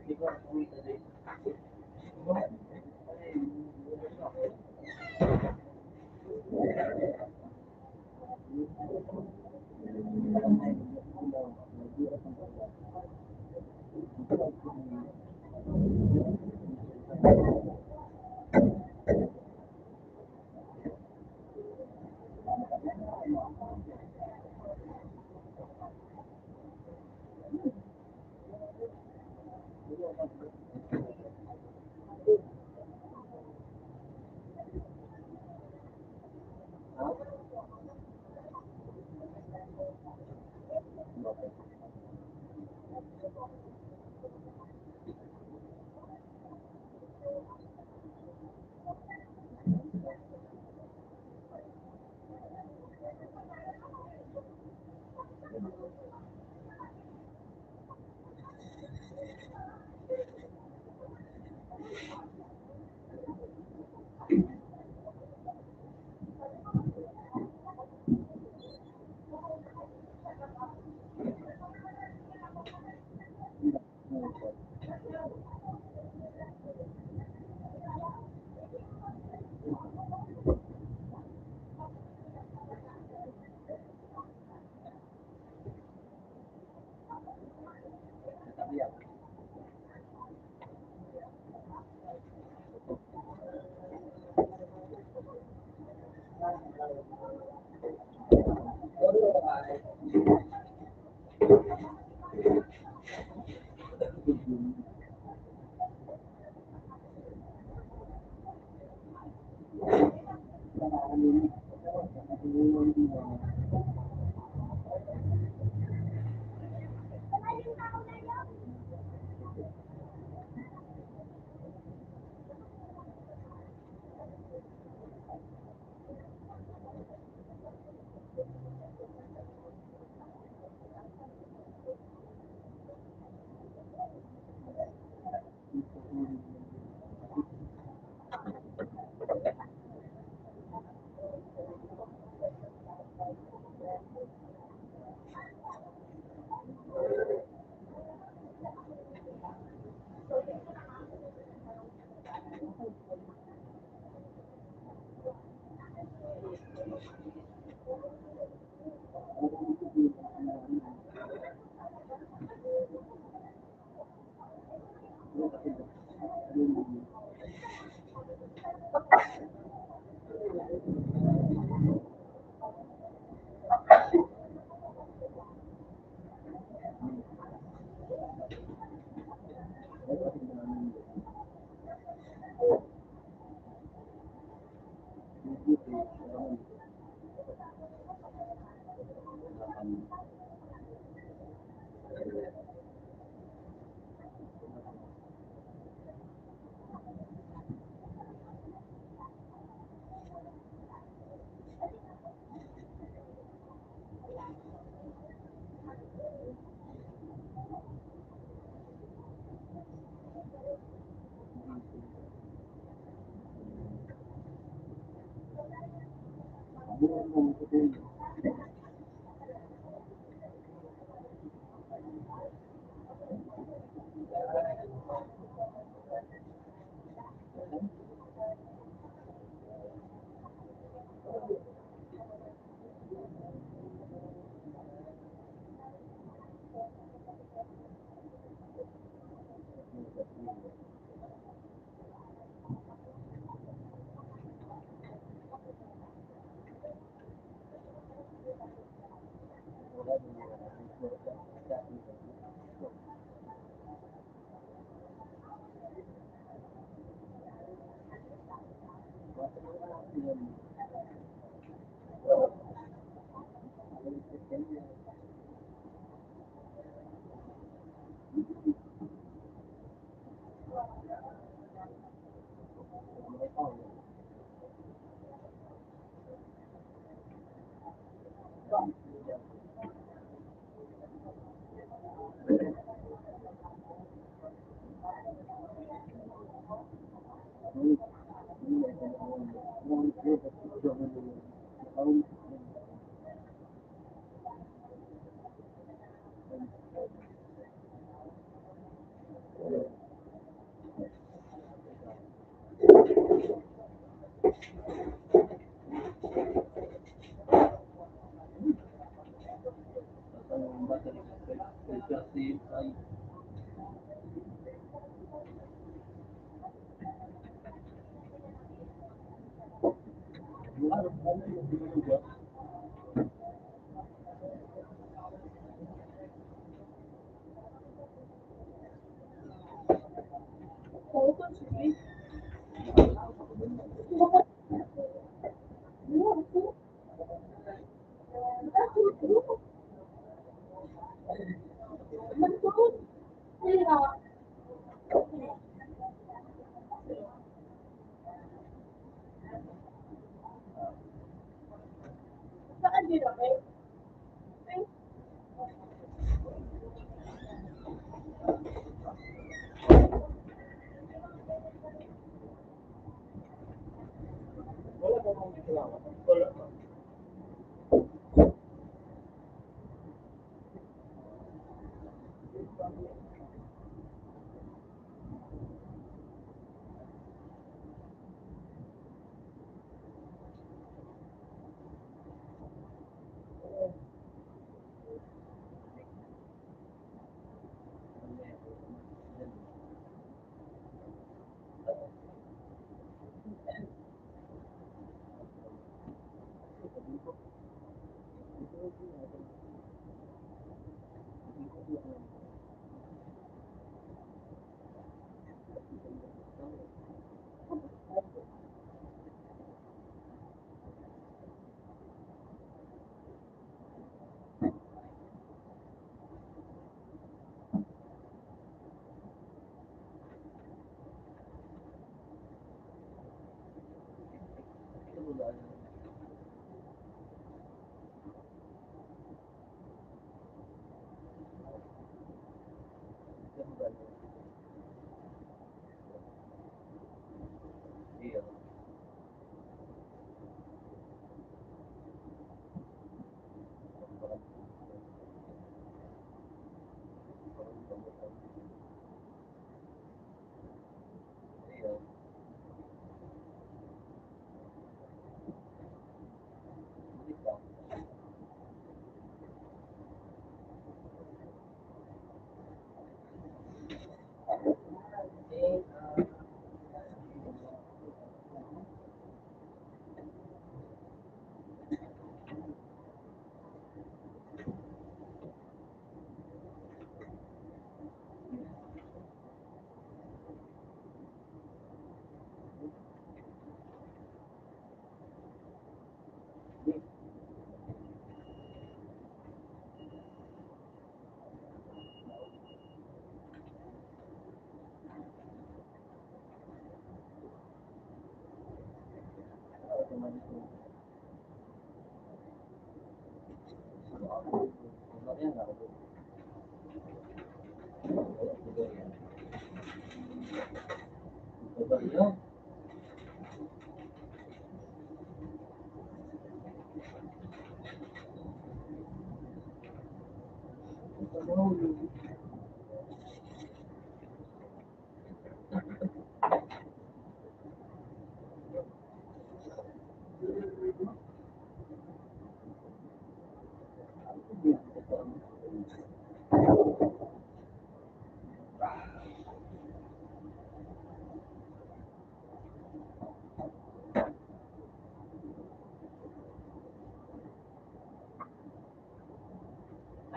Hindi ko alam uwi na din.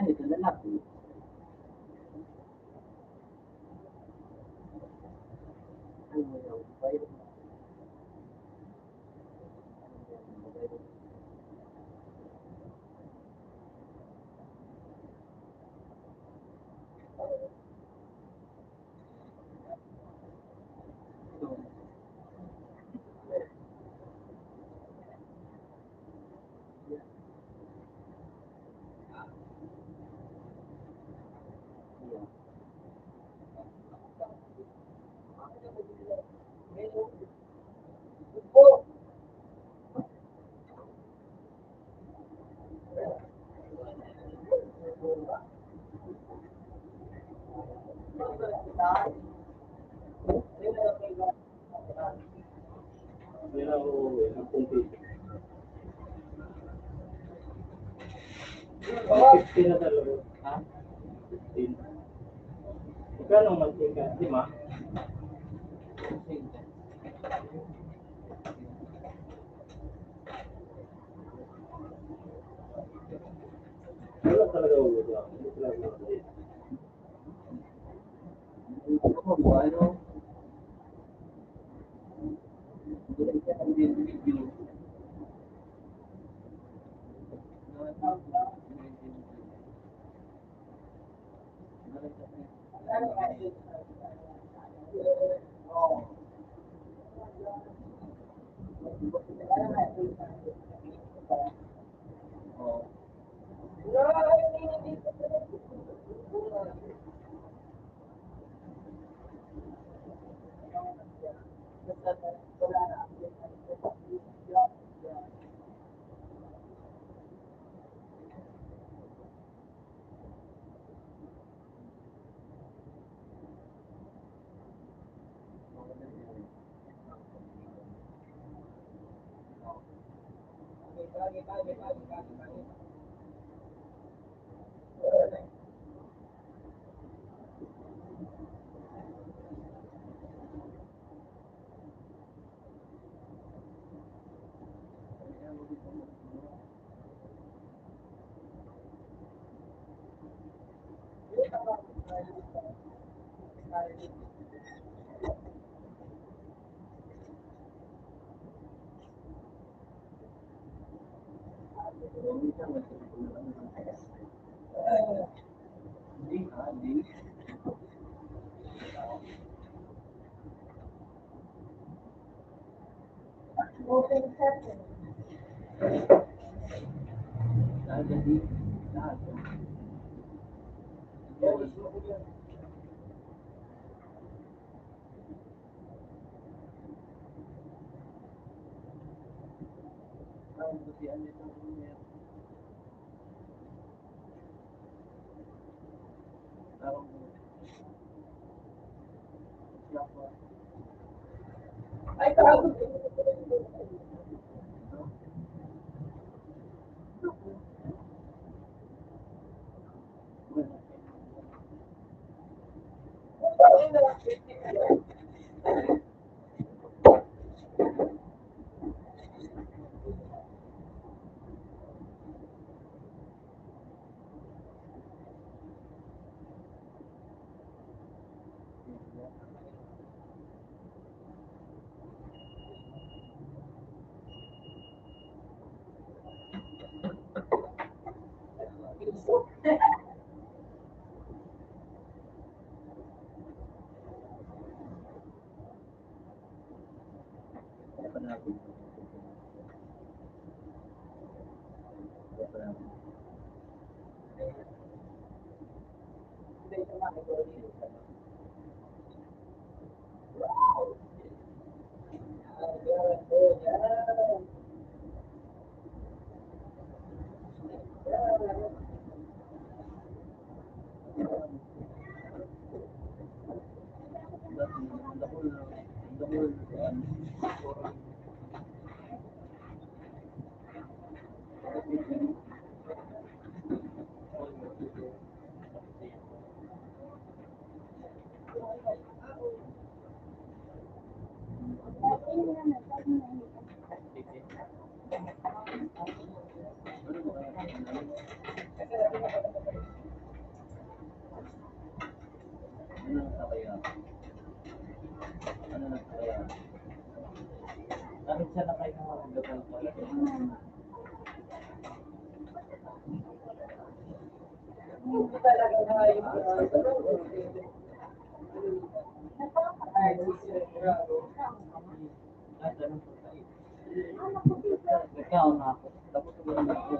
Ay, ito lalaki. Ay, wala. Bayro. Yan ako, ang complete. 15 na talaga. Ha? 15. Magkano ang mantika? 5? Wala talaga ulo lang. Hindi talaga ulo. Ano? Open session. Ay, tago. Ano na kaya? Ano na kaya? Bakit siya nakailangan pala? Hindi talaga na yung ay, ganun po tayo. Ikaw na ako. Tapos tuloy na ako.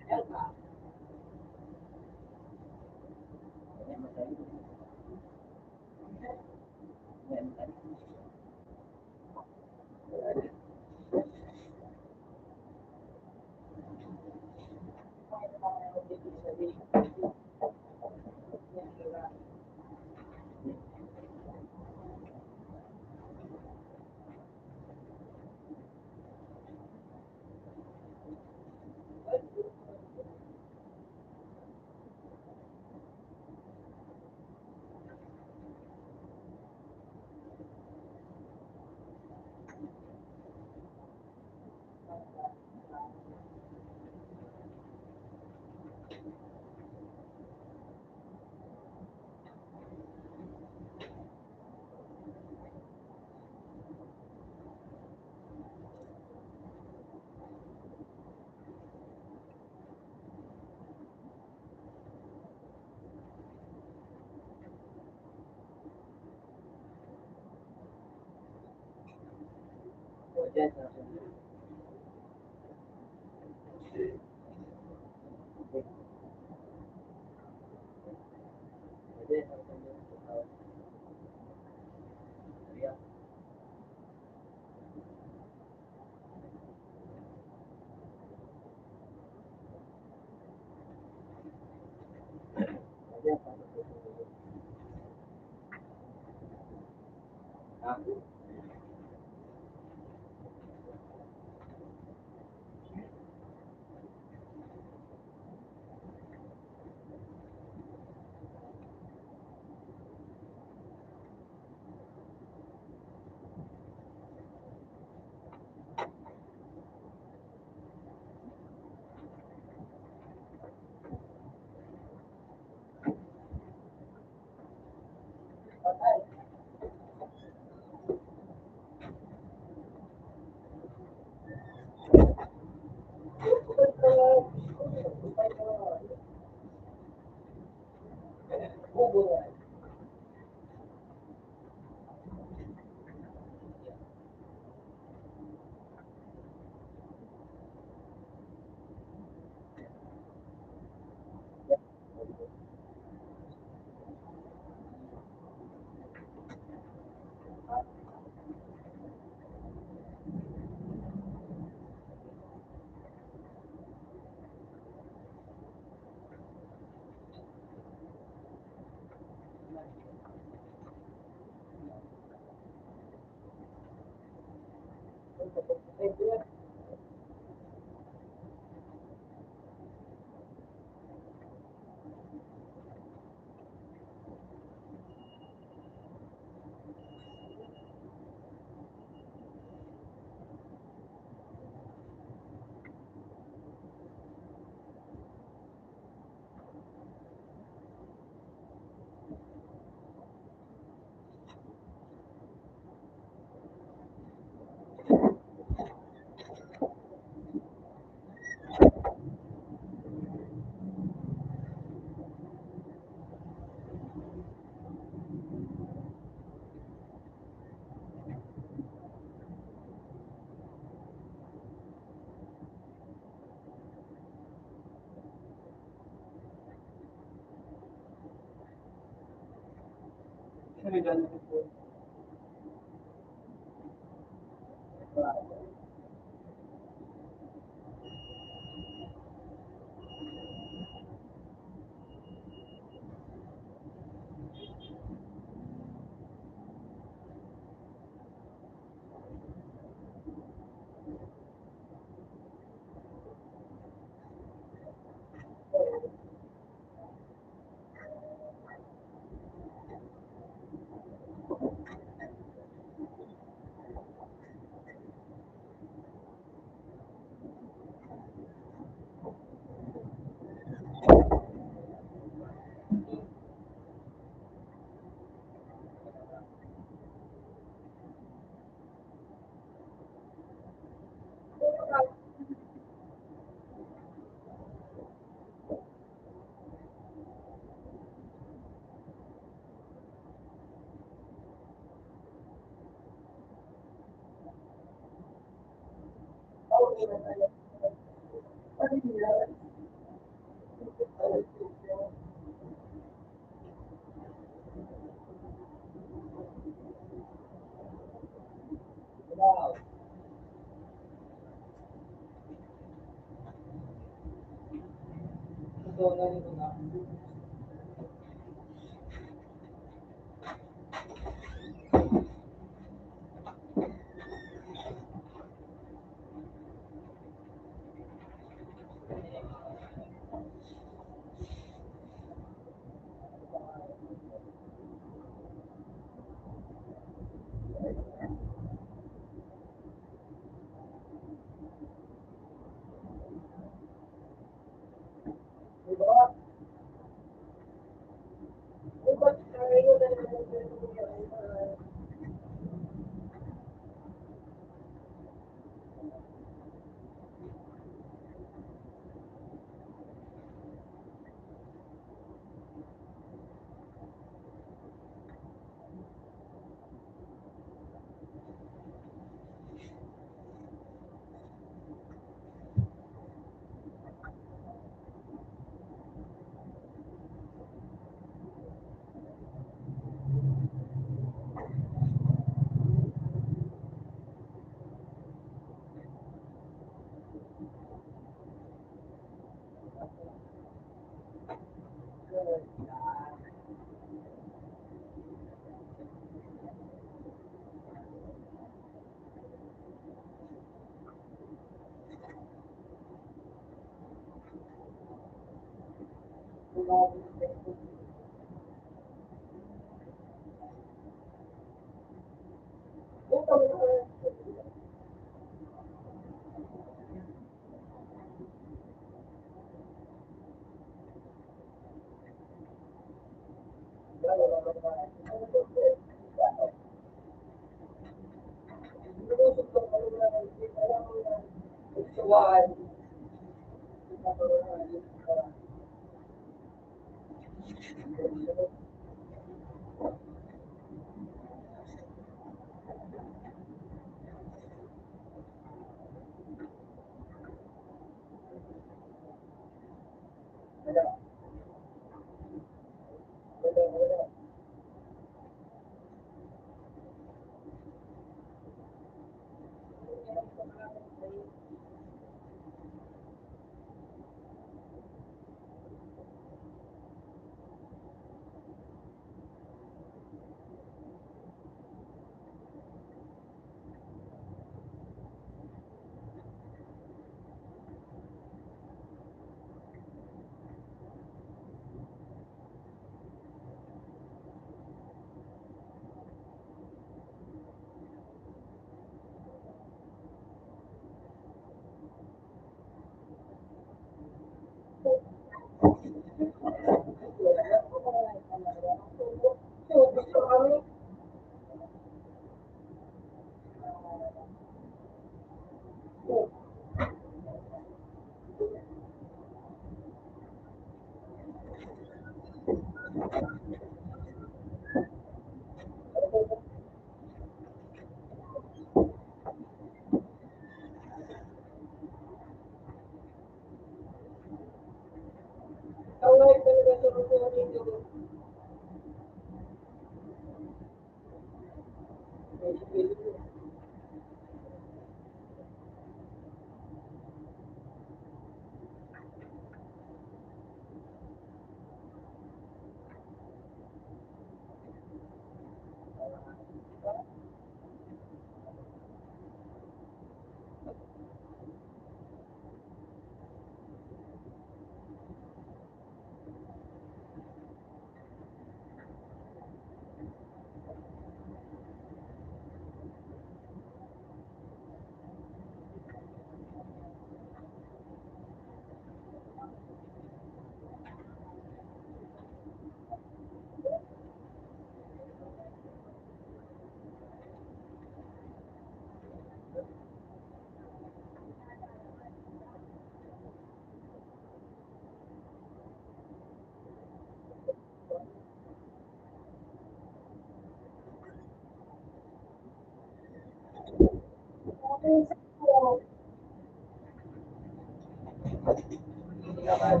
Lakad.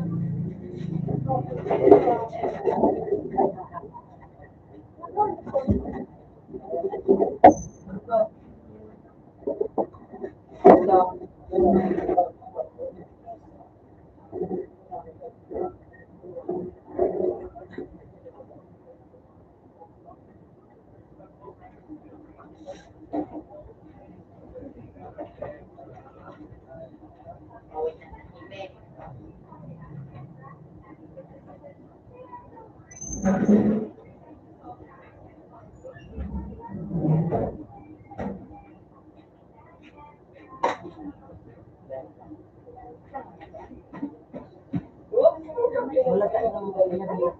Wala tayong pinag-iit.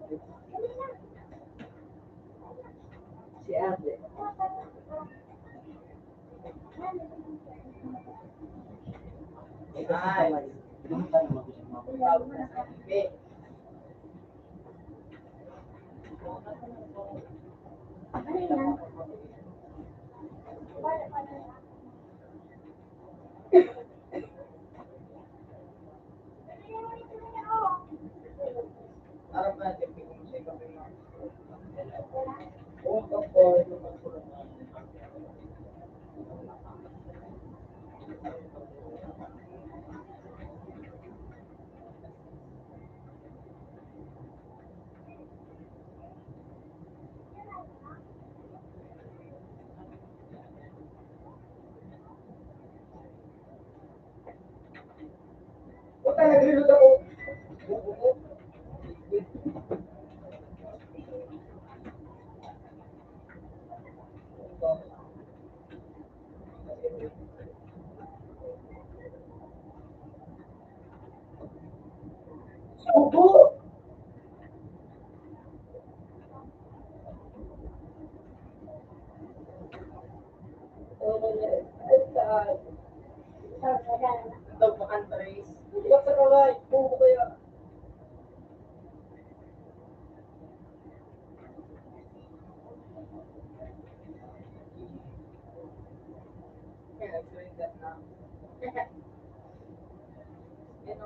Si Ate. Ay. Hindi tayo mag-isip. Ano yan? Harap natin, bigyan siya kape mo. Oo, kape. Puta, nag-reload ako. Subo! Ito, makanta race. Iyak sa kalay. Buko kaya. Kaya, nag-swing that na. Yan o.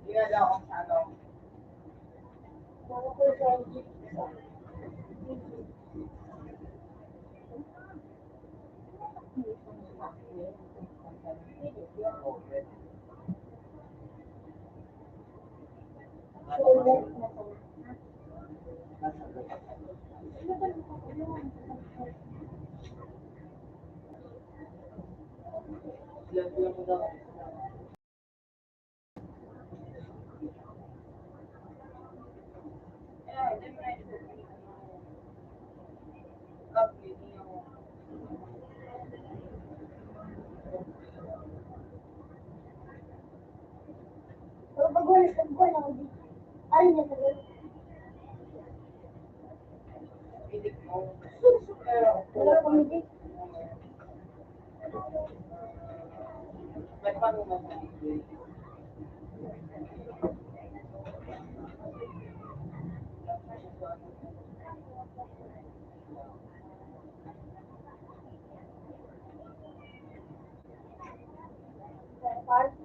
Ginagawa ko sa ano. Lang mo daw. Pero pag wala ako dito. Ano niya sa gano'n? Wala akong hindi. May paano mag-ibig? Park.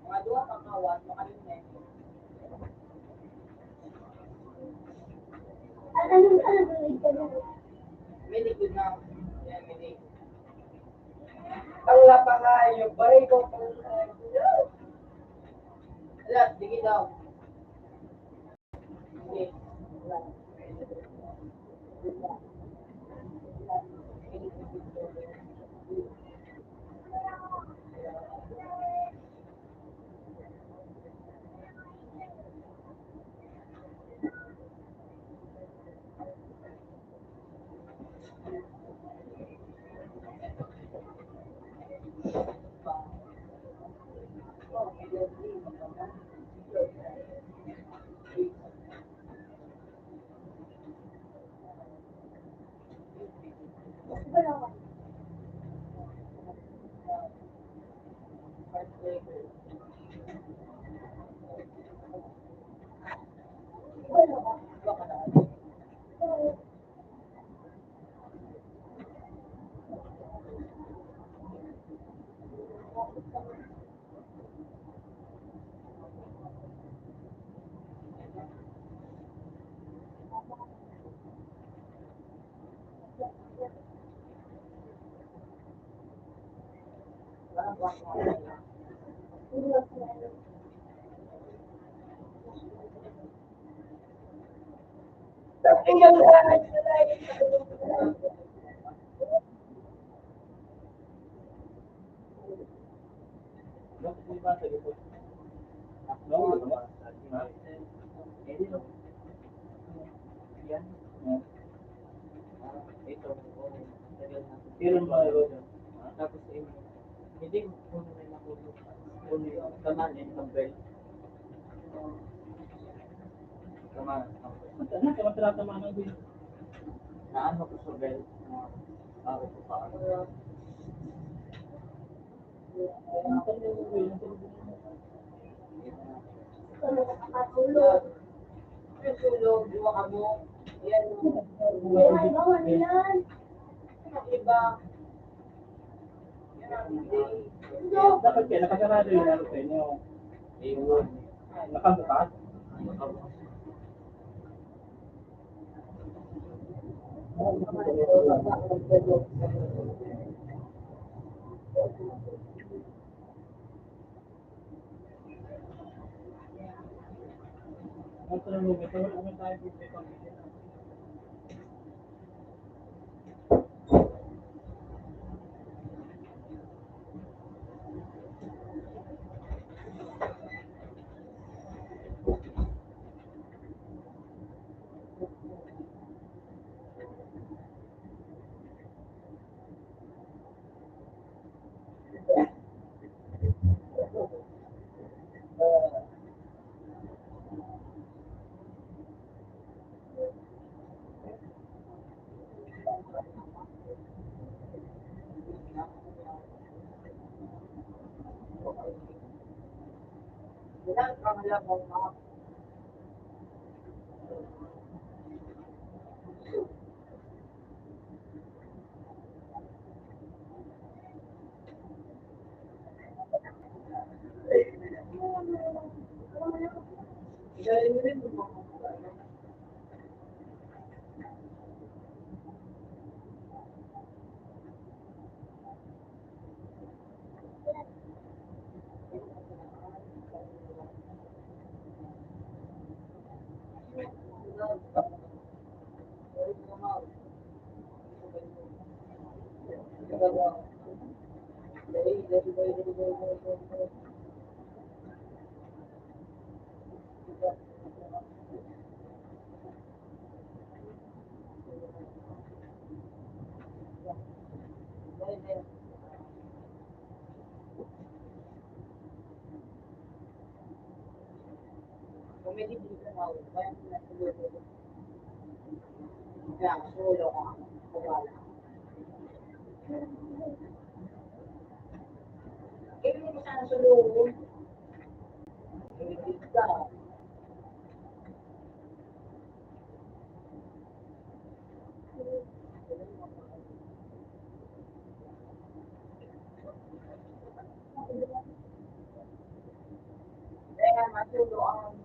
Mga duwa kang kawan, makalimnek. Anong grade ka na? May liquid na. Yan, may liquid. Ang lapangayo, baray ko pang alat, digi daw. Sige. Bakit di ba sa likod? No, no. Hindi no. Yan. Ito. Pero ba yun? Tapos hindi ko na nakuha. Kung kaman and compare. Kaman. Ano ka matratama ng din? Naano ko sa bel. Ako ko pa. Tulog. Tulog, iwa ka mo. Yan. Ay, bawal yan. Ang iba. Yan, hindi. Dapat kaya nakasarado yung ano sa inyo. Ayun. Nakabukas. Ang tanong ito, ano tayo dito? Ilan ang alam mo mga galing mo rin mo. Pumili din ka na, kaya nasulo. Kaya sulo ka. Wala. Kaya mo sana sulo. Pumili ka. Kaya masulo ang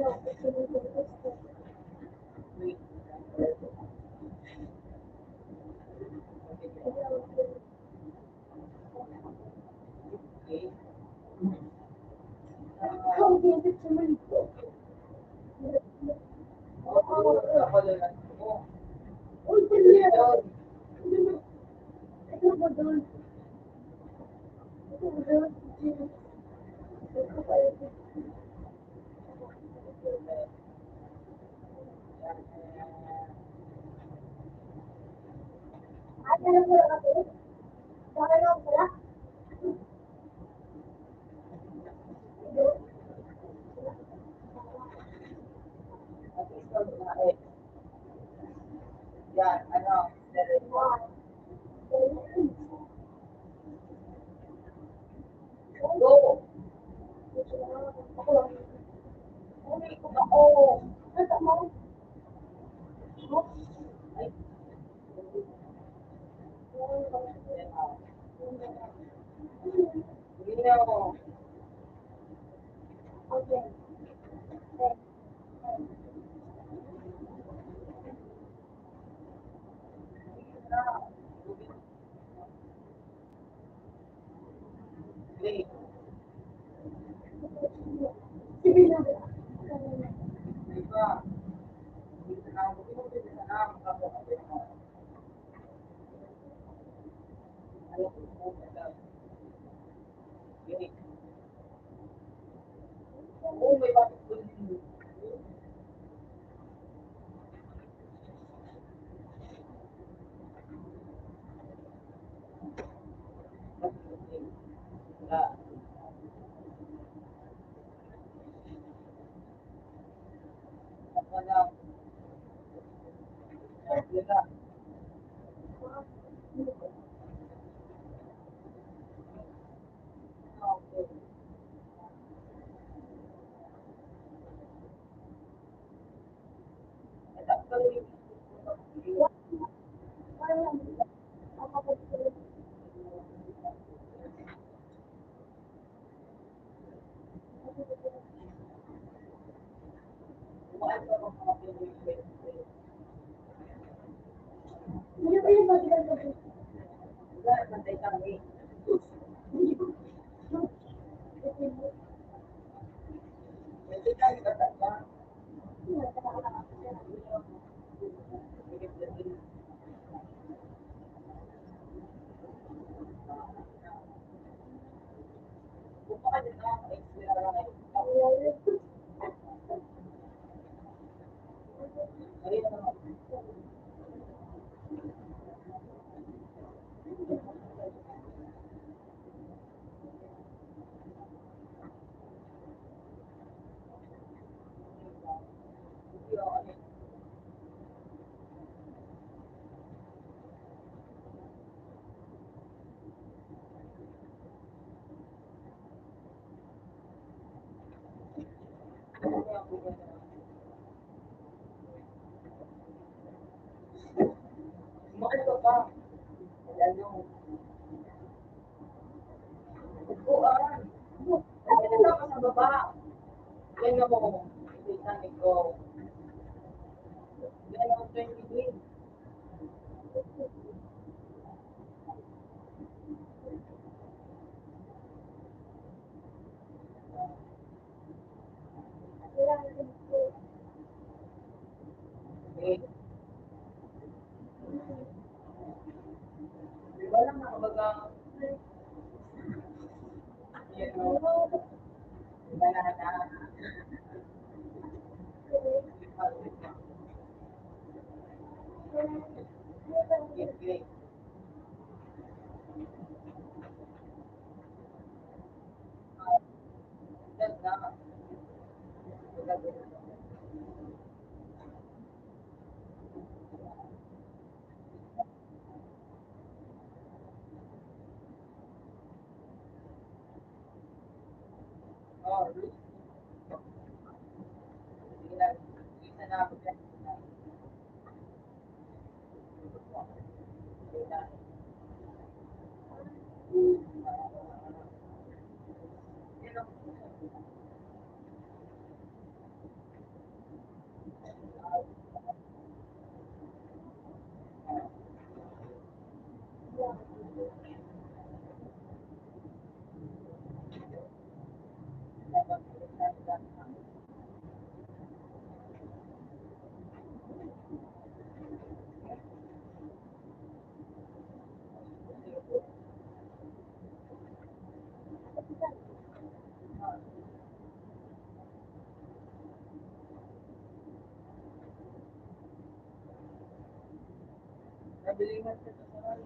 Wait. Okay. Nakakalalan mo. Yun. At least na eh. Yan, ano, go. Uli ko ba? Oo. Ay, hindi na ako. Play. Di ba? Dito na ako. Dito na ako. Ano ko po ba? Gini. Oo, may bakit po din. Wala. Wala. Wala. Okay. Ito, actually, kumain ka ng mga Pinoy. Wala, pantay kami. Pwede ka, ikata ka. Kumain na, expire. Ayun naman. Kumain ka pa. Ayan yung upuan. Ayun na ka sa baba. Yan na mo. Titanic ko. Yan ang 20 days. Eh, di ba lang nakabaga? Yan o. Diba na na? Great. Yan na. Oh, Ruth. Sige lang. Isa na ako dyan. Sige na. Yan o. Kabilingan ka sa sarap.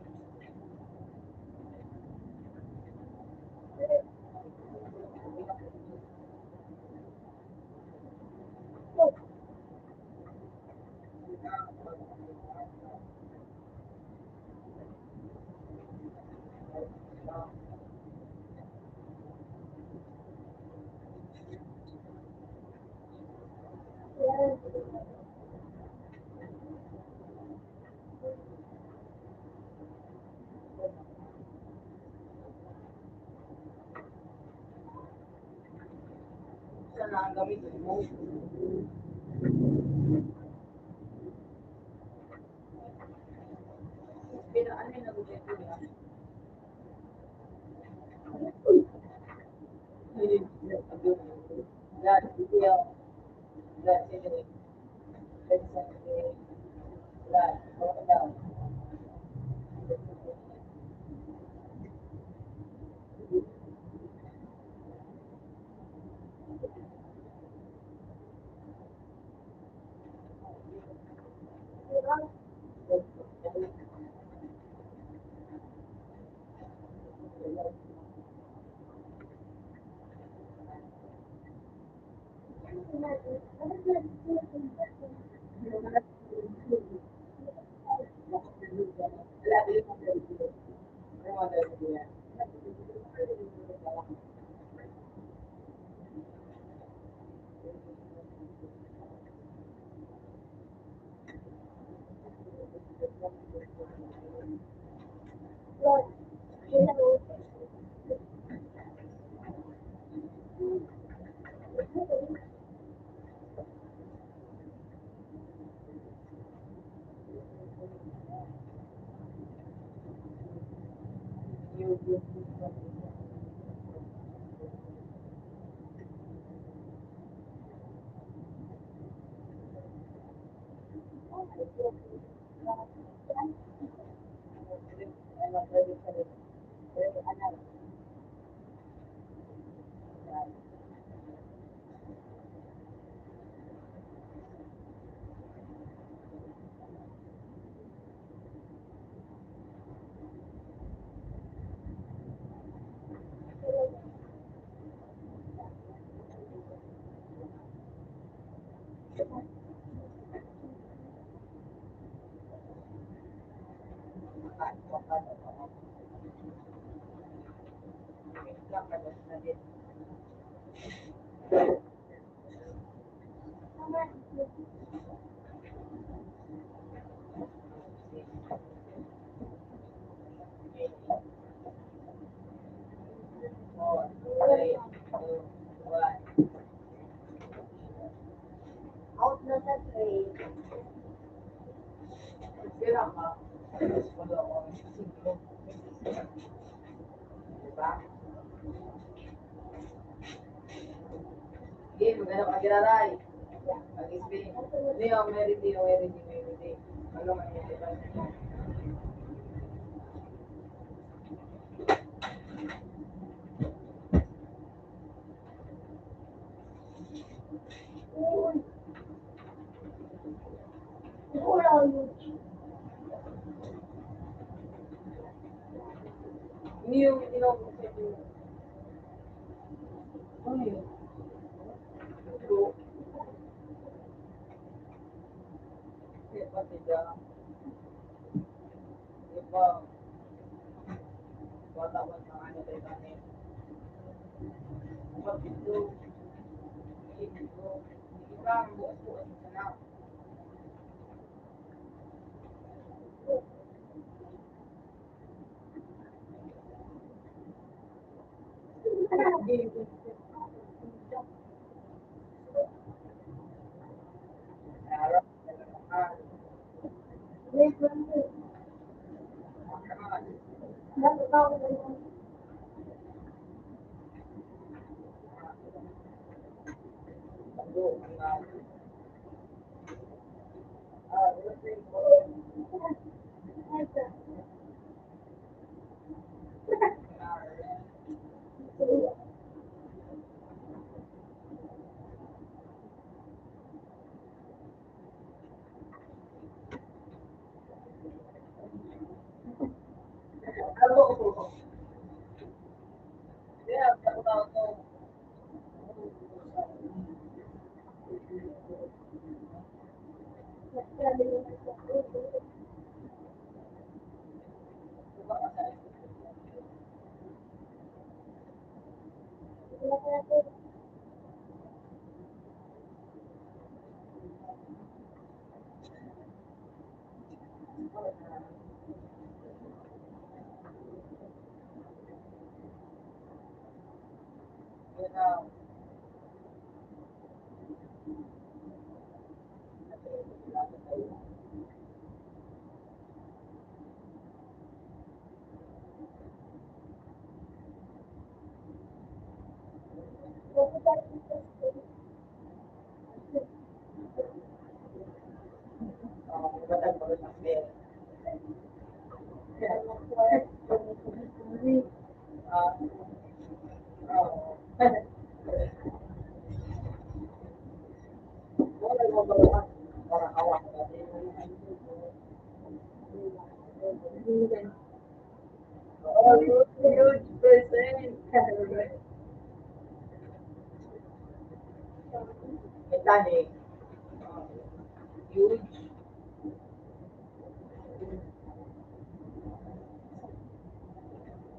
Saan na ang gamit mo? Ano yung nag-ulit ko niya? That video, that video, that's something that going down. Out na sa tray. Kira ka. Wala ko. Diba? Sige, magano ka giraray. Mag-isbing. Leo, merity. Ano man yung diba? Wala yun. Hindi yung tinawag sa iyo. Ano yun? Ito. Kaya pati dyan. Diba? Bata pa sa ano tayo kanin. Mapito. Ito. Iba ang bukas-bukas sa na. Harap. Yeah, ako na ako. Yun na. Batag pa rin ang pera. Ah, oo. Wala mo ba naman? Para hawak natin. Oh, huge percent. Titanic. Huge.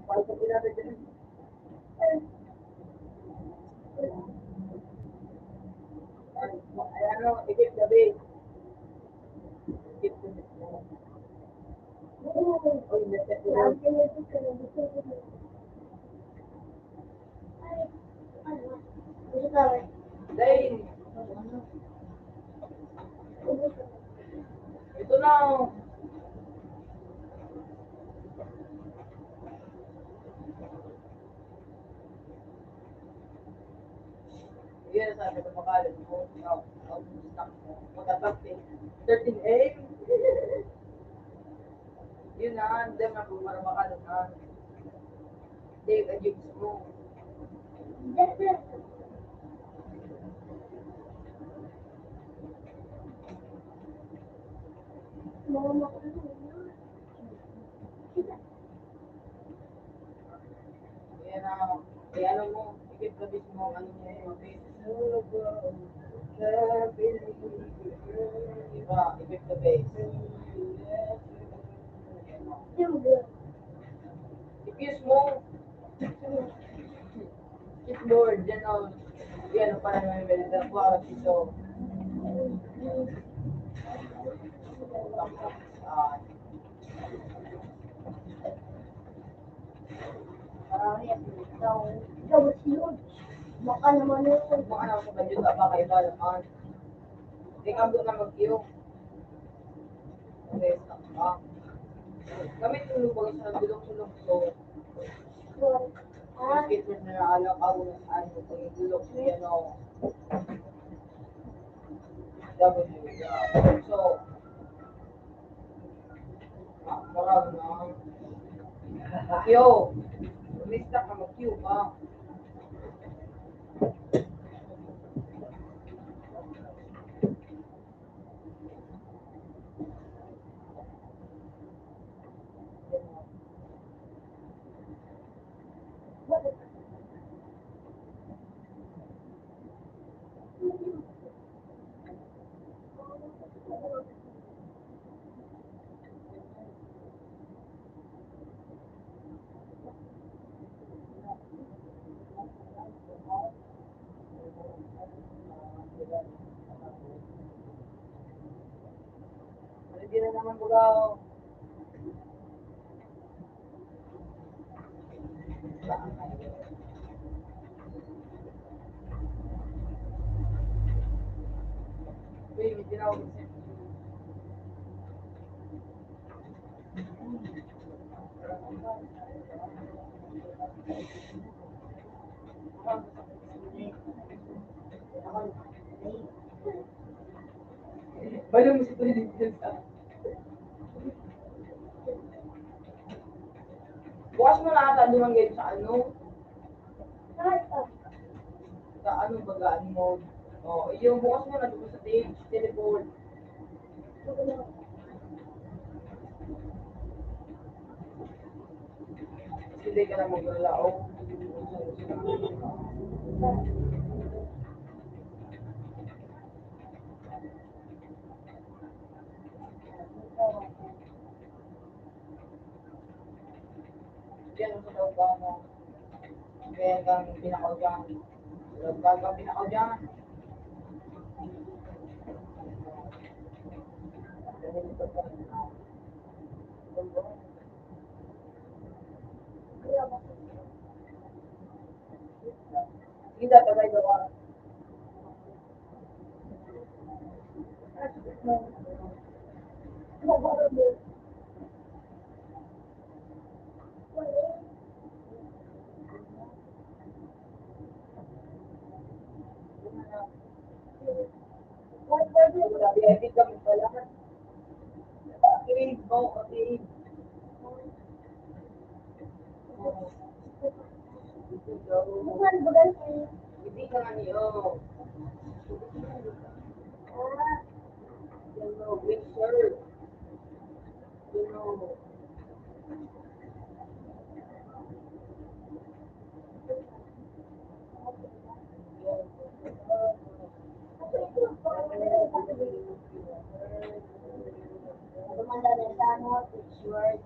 Paano sa pinapit? Ay, ano, ikip gabi. Ikip gabi. Oy, nasa Dahil, ito na. Yan, sabi ko makalit mo. Stock mo. Magkatapin. 13A. Yun na, hindi na po para makalit na. Dave, ajibs mo. Yan na. Kaya ano mo, ikip gabi mo, ano niya yung diba, ikip gabi. Ikis mo. Kickboard, yan o. Yan o, parang may melida. Para dito. Ah, Baka naman yun. Baka na sa budget, baka iba naman. Hindi ka doon na mag-iyo. Okay, stop ka. Gamit yung lubag sa gulong-gulong ko. Ah, Yung kit na alam ako ano, pag yung gulong ko yan o. W. So, marami na. Q. Umista ka, mag-Q ka. Hindi na naman bugaw. Uy, may tinawag siya. Paano mo siya dito sa... Bukas mo na ata lumangay sa ano? Sa ano bagaan mo? Oh, yung bukas mo na doon sa stage, teleport. Hindi ka na maglalaong. Diyan sa daw ka mo. Kaya kang pinakaw dyan. Kaya kang pinakaw dyan. Sige, tatagay daw ka. Edit kami pala. Kinig mo, kinig. Hindi ka nga niyo. You know, make sure. You know. Gumanda na sa ano, picture.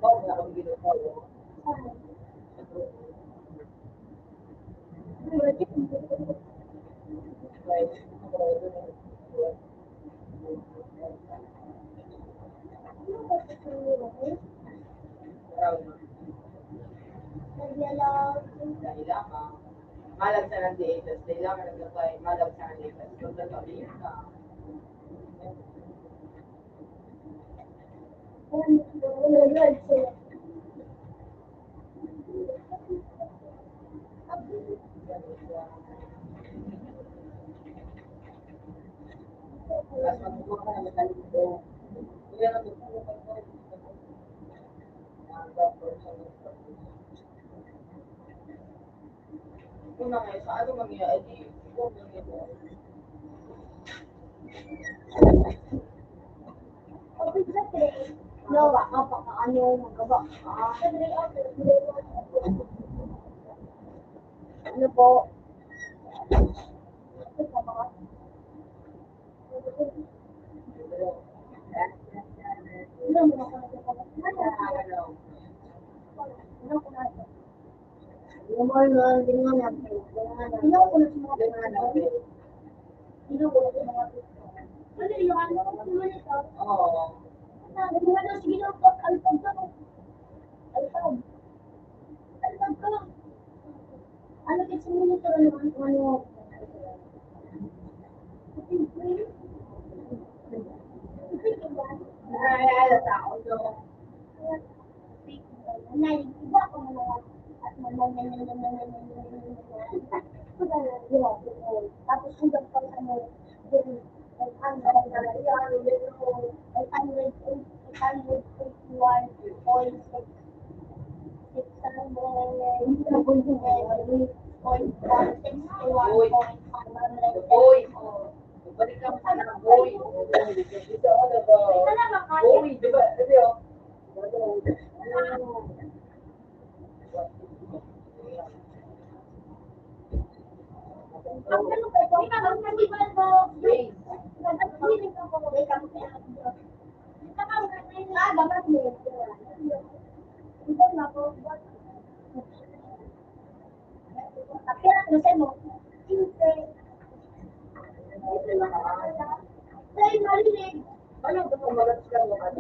Bago na kami ginagawa. Like, kailangan malagsan ng dietas, kailangan naglagay malagsan ng dietas. Kung nagkaliit ka, mas magbubuka ka na matalim ko. Kaya nga magbubuka ka na kung na ngayon, sa ano mangyayari? Kung nangyayari. No, baka ano, magkaba. Ano po? Oo. Ano kasi mo nito ano? Ay, alam tao, no? Iba ko na tapos hanggang pang ano, 861.61. Boy, balik ka pa ng boy. Dito ako nag boy, di ba? Sabi oh. Ano ito kung malas ka mo ka?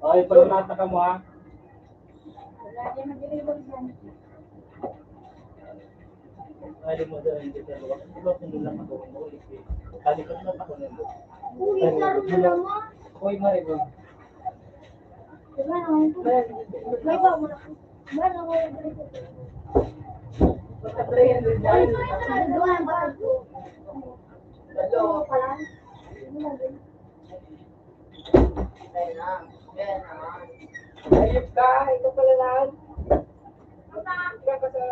Ay, pala ka mo ha. Ay, mo daw hindi ka luwa. Diba kung lang ako mo ulit. Kalipat na ako nito. Hoy, Maribo. Ayun ka, ito pala lang. Ikaw ka sa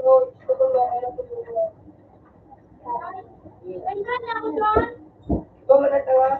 road, tutulong, ano tutulong. Ikaw mo natawa?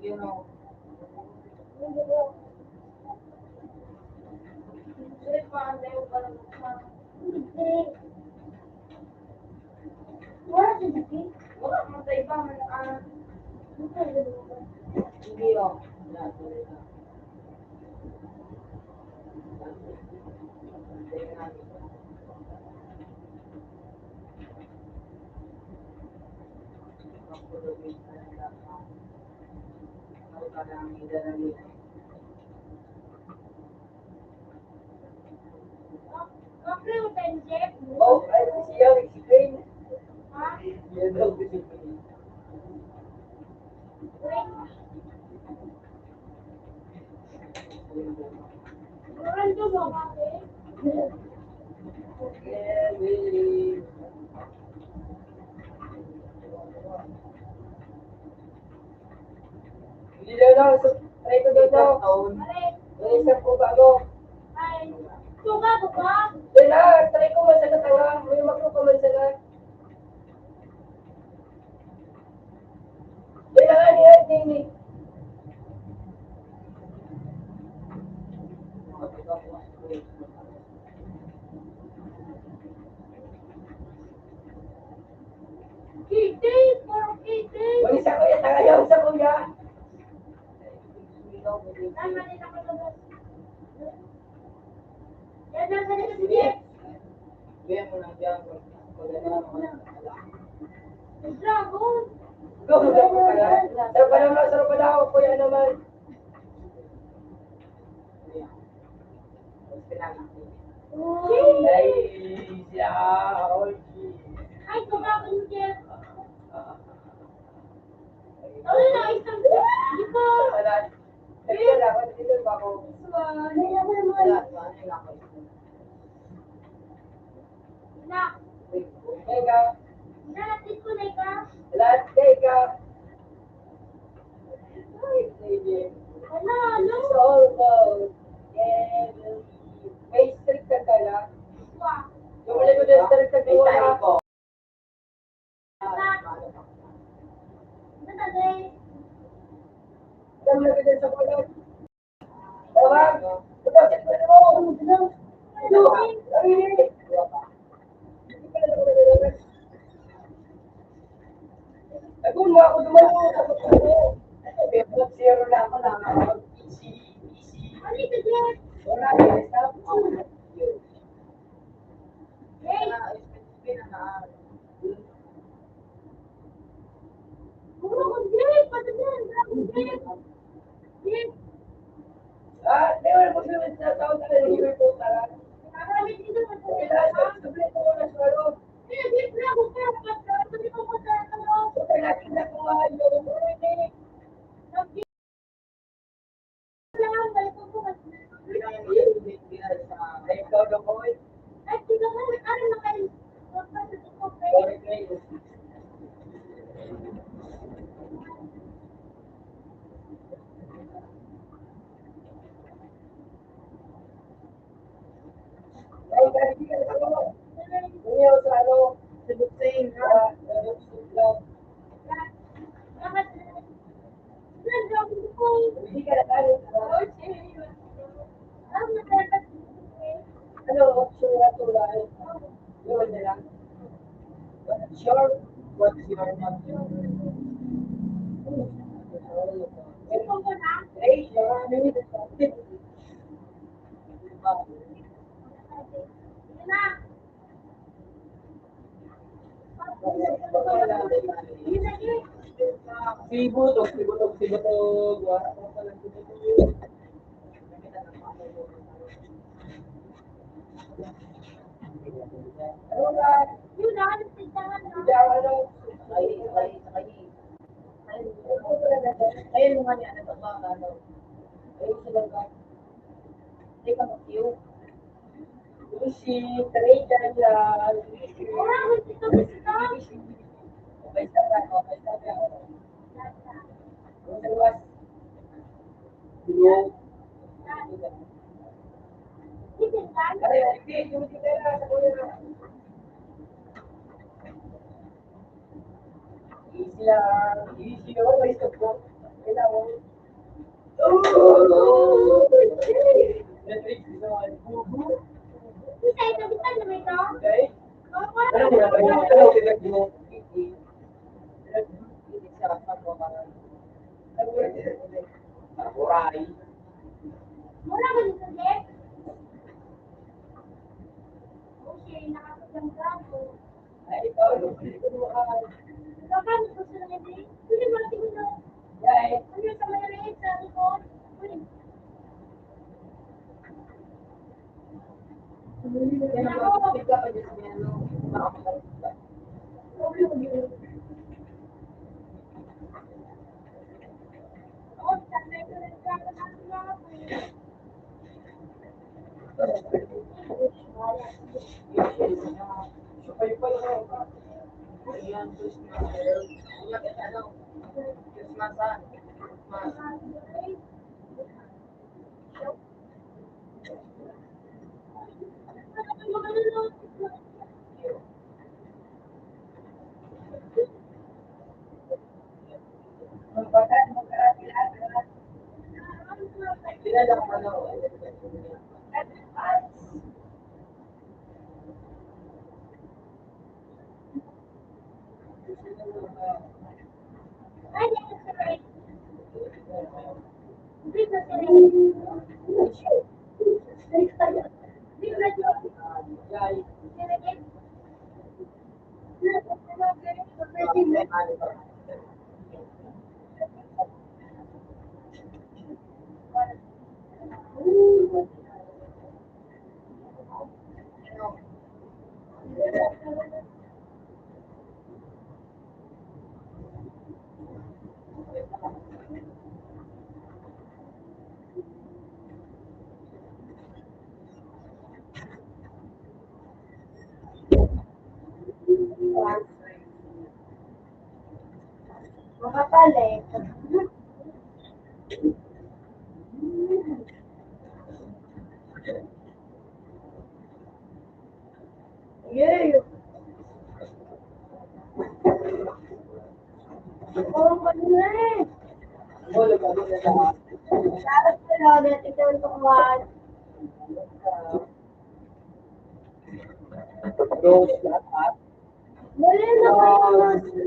You know, Sulit pa ang tayo pa lang sa... Hindi. Wala si Diki. Wala mo tayo ba? hindi oh. Wala, tuloy na. Tuloy na. Pagpulugin sa nila. Ako ka lang idalagin. Okay, mo tayo, Jeff. Oh, ay, siya, explain. Ha? Yan daw, discipline. Wait. Meron to ba kasi? Okay, hindi daw, try ko daw. Pare, Inisip ko bago. ay, suka ko ba? Yan na, try ko man sa katawa. May magkukuman sa lahat. Yan na nga niya, Jamie. Kitty, parang kitty. Wala sa kuya, tagayaw sa kuya. Tama din ako labas. Yan na, ganun si Jeff. Bigyan mo lang dyan. Pag ano mo na. Dragon. Go, sarap pa naman, sarap pa daw. Kuya naman. Ay, siya. Ay, kumakain mo, Jeff. Ano na, isang di ba? Wala. Dito lang, dito ba ako? Ay, ako naman. Na, Teka, natin ko na ka. lahat teka. Ay, sige. Ano, ano? It's all about may strict ka kaya. Wah. Yung ulit ko din strict ka kaya wala ako. Na. Natagay. Alam mo din sa kulot. Tawag. Tupasin ko na mo. Ano? Ay, hindi pala na ko nalalaman. Nagul mo ako dumalo. May blood zero na ako na. Easy, easy. Ano ito, Jeff? Wala, yes, tapos. Hey, puro ko, Jeff. Patagal. Dragon, Jeff. Jeff. Ah, di wala ko sa tao sa liver ko tara. Nakakamit dito sa Okay, patagal. lahat sa sublet ko na sa loob. Kaya, Jeff, dragon ka. Patagal ko pa sa ano. Okay, natin na ko nga yung hindi. Nag-Jeff lang. Balik ko pa. Ay, ikaw na ko eh. Ay, sige nga. Ano na kayo? Pagpasok ko, Sorry, Jeff. Grace. Ay, hindi ka na ako. Hindi ako sa ano. Sibutin, ha? Sibutin. Bakit? Dragon ko. Hindi ka na tayo. Ang natatas. Ano, sure na tulay. Yun na lang. Sure, what's your name? Ito ko na. Hey, sure, maybe the topic. Yun na. Yun na, Jeff. Sibutog. Wala ko pala sibutog. Ano na? Yun na, nagsisahan na. Hindi ako ano. Ayun mga niya, ano ba, ano? Ayun sila ka. Hindi ka mag-queue. Lucy, Trey, Daniel. Orang, gusto gusto. Okay, sabi ako. Yung dalawas. Blue. Hindi ka. Ay, hindi. Yung titera sa kuya. Easy lang. Easy. Ano ba isip ko? Bisa ito, bisa naman ito. Ano mo na ba? Ano pinag mo? Samurai. Mura ba dito, Jeff? Okay, nakakaganda mo. Ay, ikaw, hindi ko makakas. Kapan gusto na hindi? Hindi mo natin gusto. Guys, Ano sa maliliit sa likod? Uy, yan ang mag-speak ka pa dyan sa ano. Nakakasalita. ako, sabi ko rin sa mga Kayo pa yung Ayan, gusto na. ano, Christmasan. Christmas. Kilala ko ano. Ay, hindi ko sa hindi ko sa Guys, Makapalit. Yay! Oh, kanina eh. Bolo ka din na. Dapat ko lang, ito yung tukuhan. Rose lahat. Muli na kayo.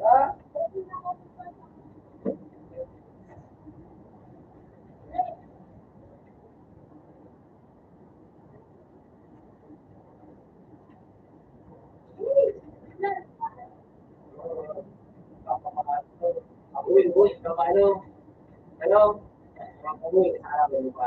Ha? Ako yung boy, ano? Ano? Ako yung sarap ng lupa.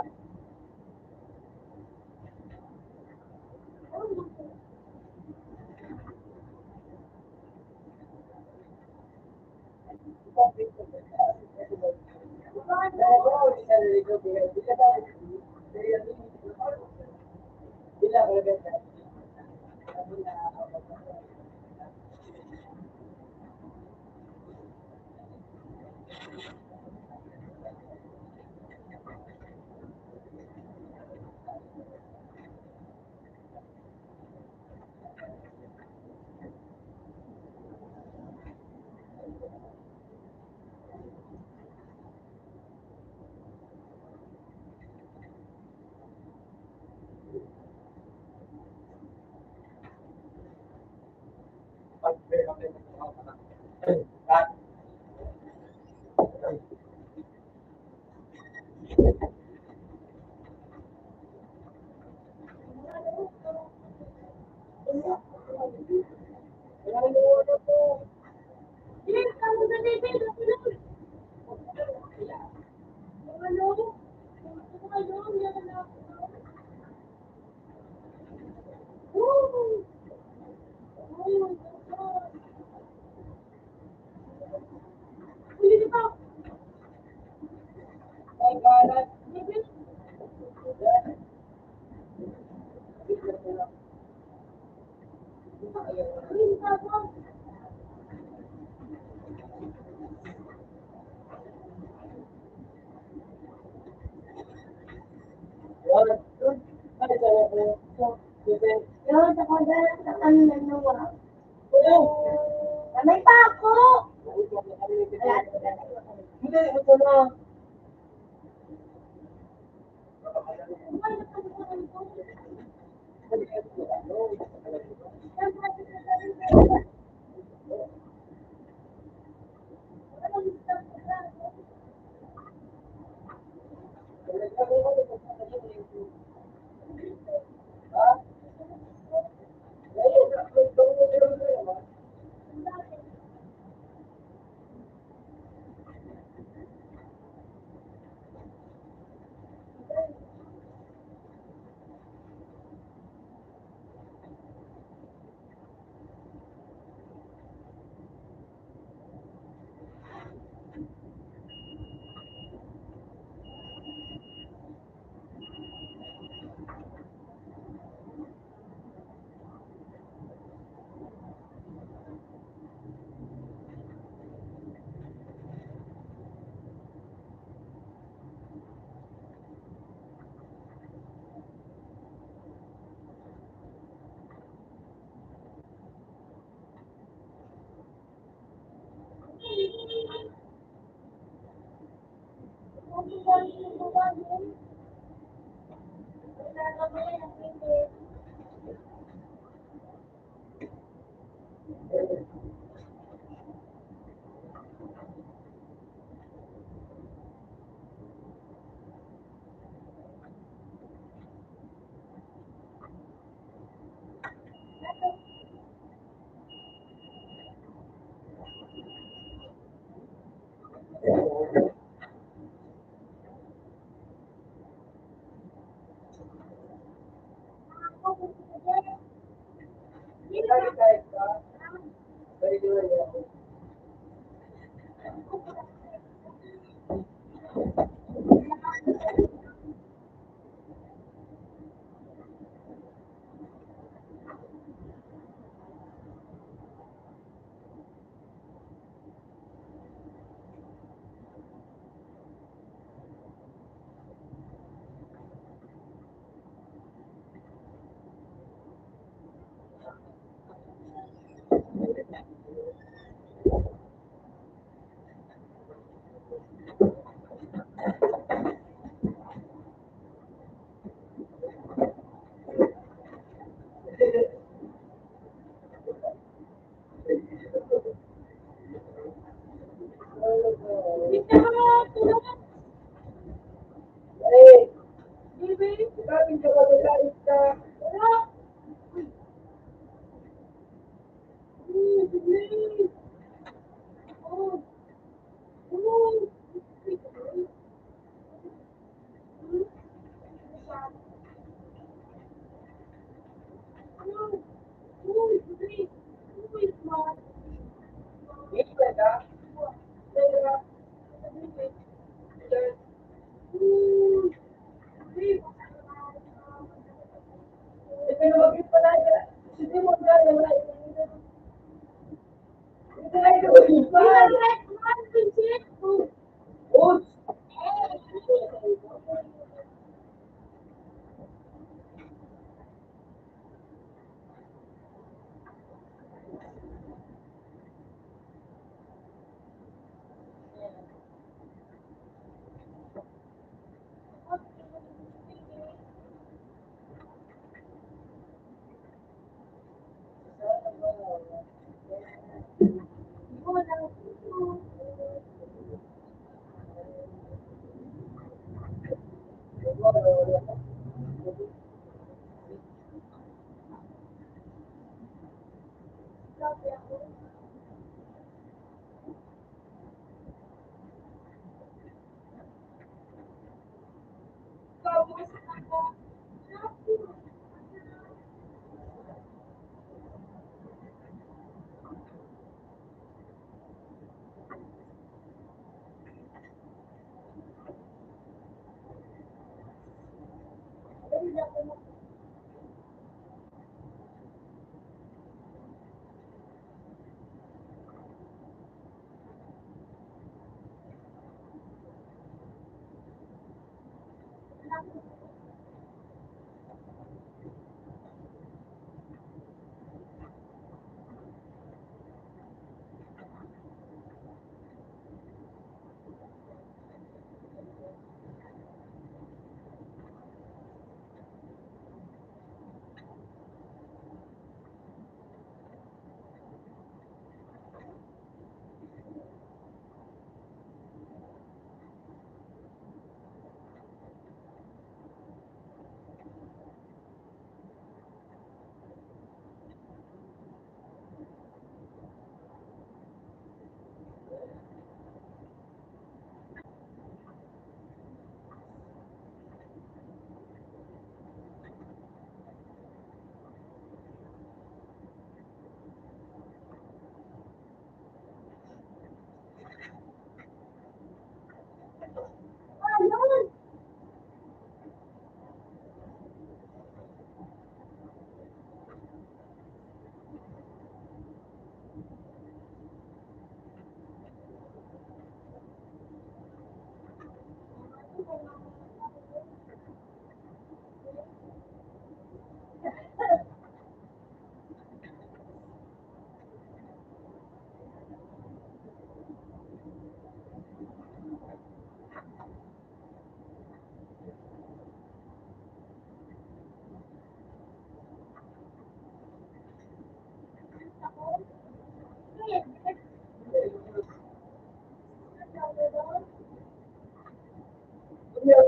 May pa ako. Hindi, ito na.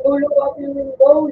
Tulog ako yung window.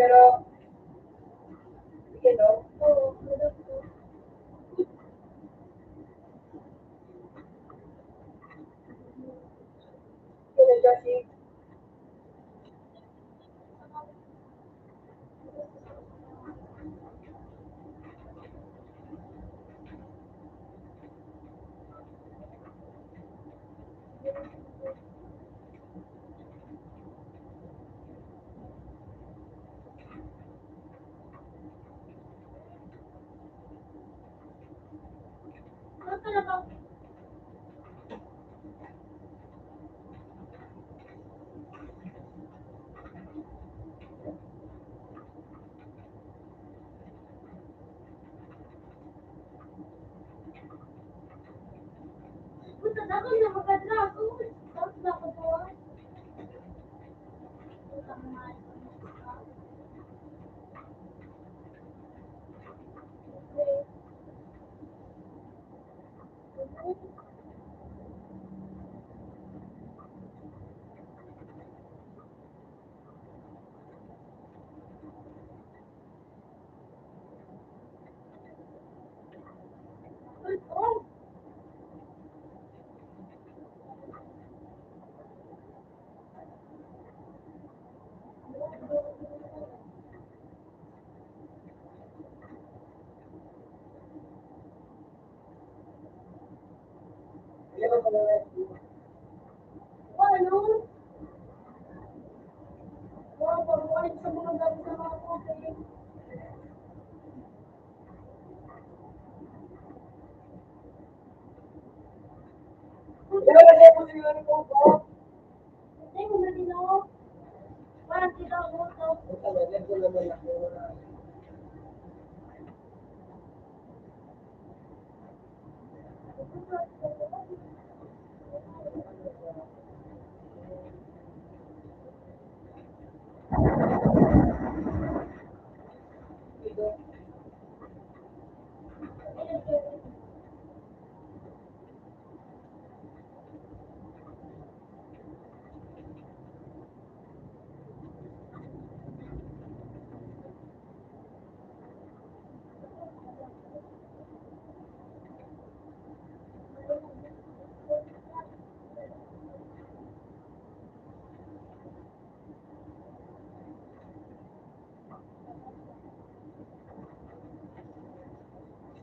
Pero, you know, kasi, Ano talaga? Puta, dapat na magka-drug. Tapos dapat doon. Puta, mahal. Oh, hindi mo pala ano? Wow, pag-ulit sa mga gamit sa mga kote. Hindi mo kasi ako siguro ko po. Hindi mo na din ako. Parang kita ako. Ang talaga, ko naman ako.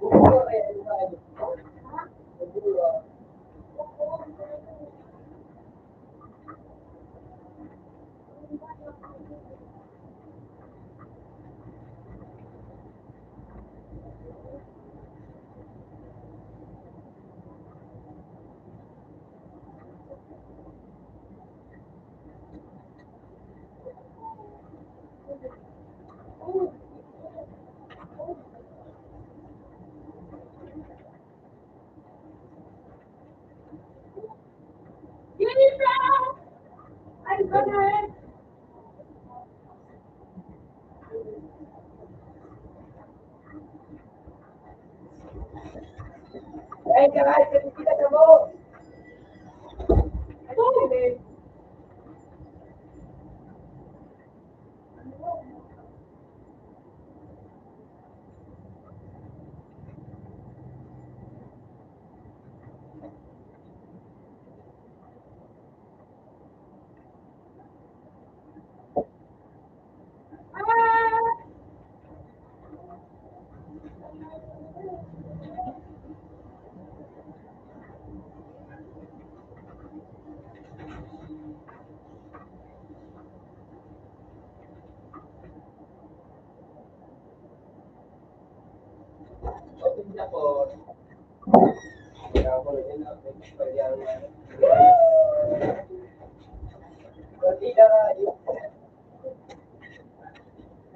Siguro kaya yung sabi ko. Siguro, Unisa! I'm gonna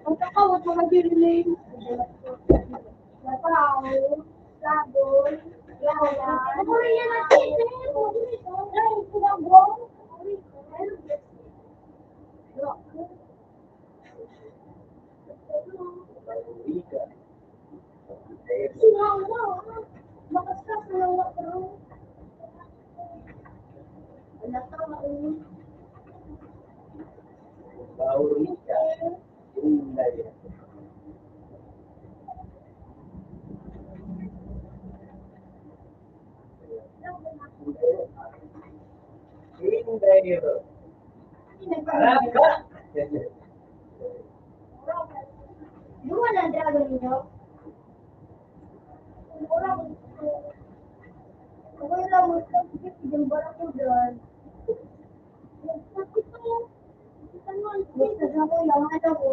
Ang kakawat mga dinilin. Nataw, labon, yalan. Ano rin yan natin? Ay, kumabong. Singawa. Bakas ka, singawa ko. Anak ka, mauni. Baurika. Inday. Inday. Harap ka. Dua na dragon ninyo. Orang wala mo ito. Yung barak ko doon. Gusto na ko yung ano ko.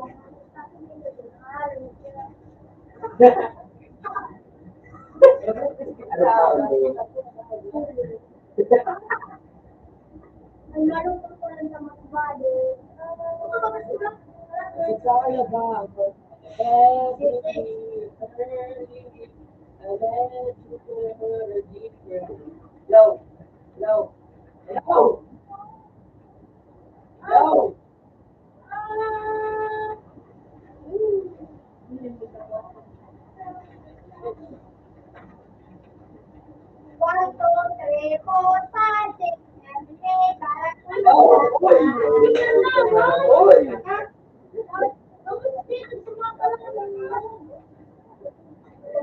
Ay, marunong ko lang sa mga bado. It's all about everything, low, low, low, low. One, two, three, four, five, six, seven, eight,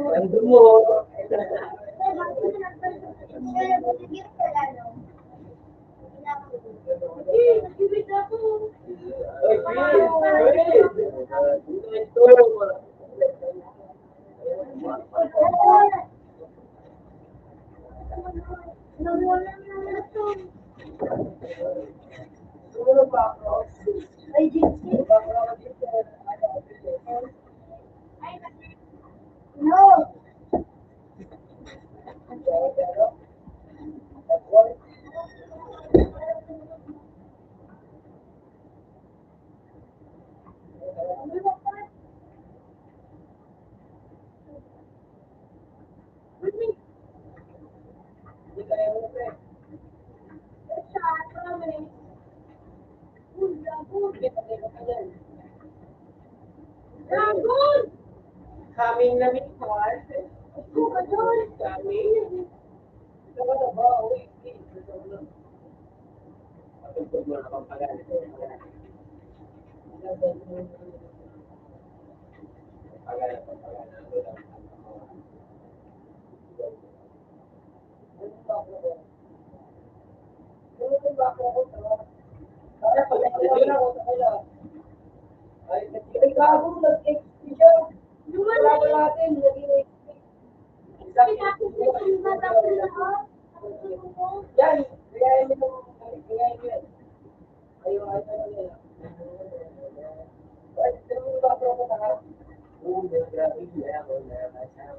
Nandun mo. Oy, no. Coming na minsan. Coming. Ito ba na ba? Uy, yan, kaya mo yan. Ayaw,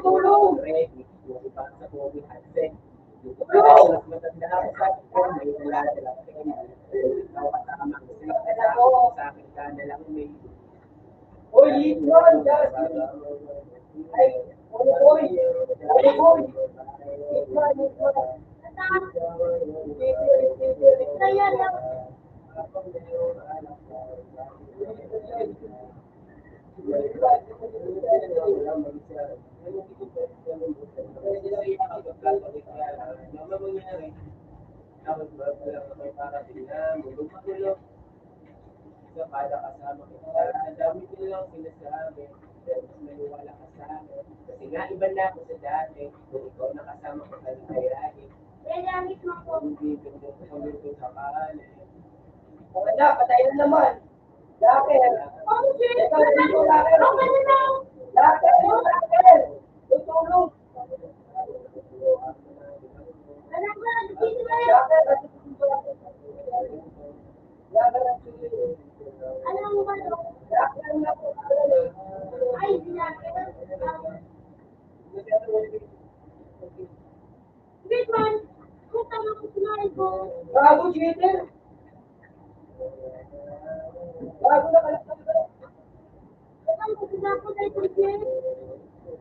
Tulong! Oy, yun! Ay, oy! Oy, Kaya lang, Kada kasama kita, ang dami ko lang sinasabi, pero mas naniwala ka sa akin. Kasi nga, iba na ako sa dati, kung ikaw nakasama ko sa lagi, kaya langit mo ko. hindi ko kami sa kanan. Mga na, patayin na naman. Laker. Oh, shit! Ikaw, ikaw, laker. Okay na lang! Laker, laker. Tutulong. Alam ko, dito na yun. Laker, laker. Alam mo ba, no? Laker na po. Ay, sinabi. Wait, man. Kung tama ko sinabi ko. Bago, cheater. Bago na kalap na. Alam ko sinabi ko dahil ko siya.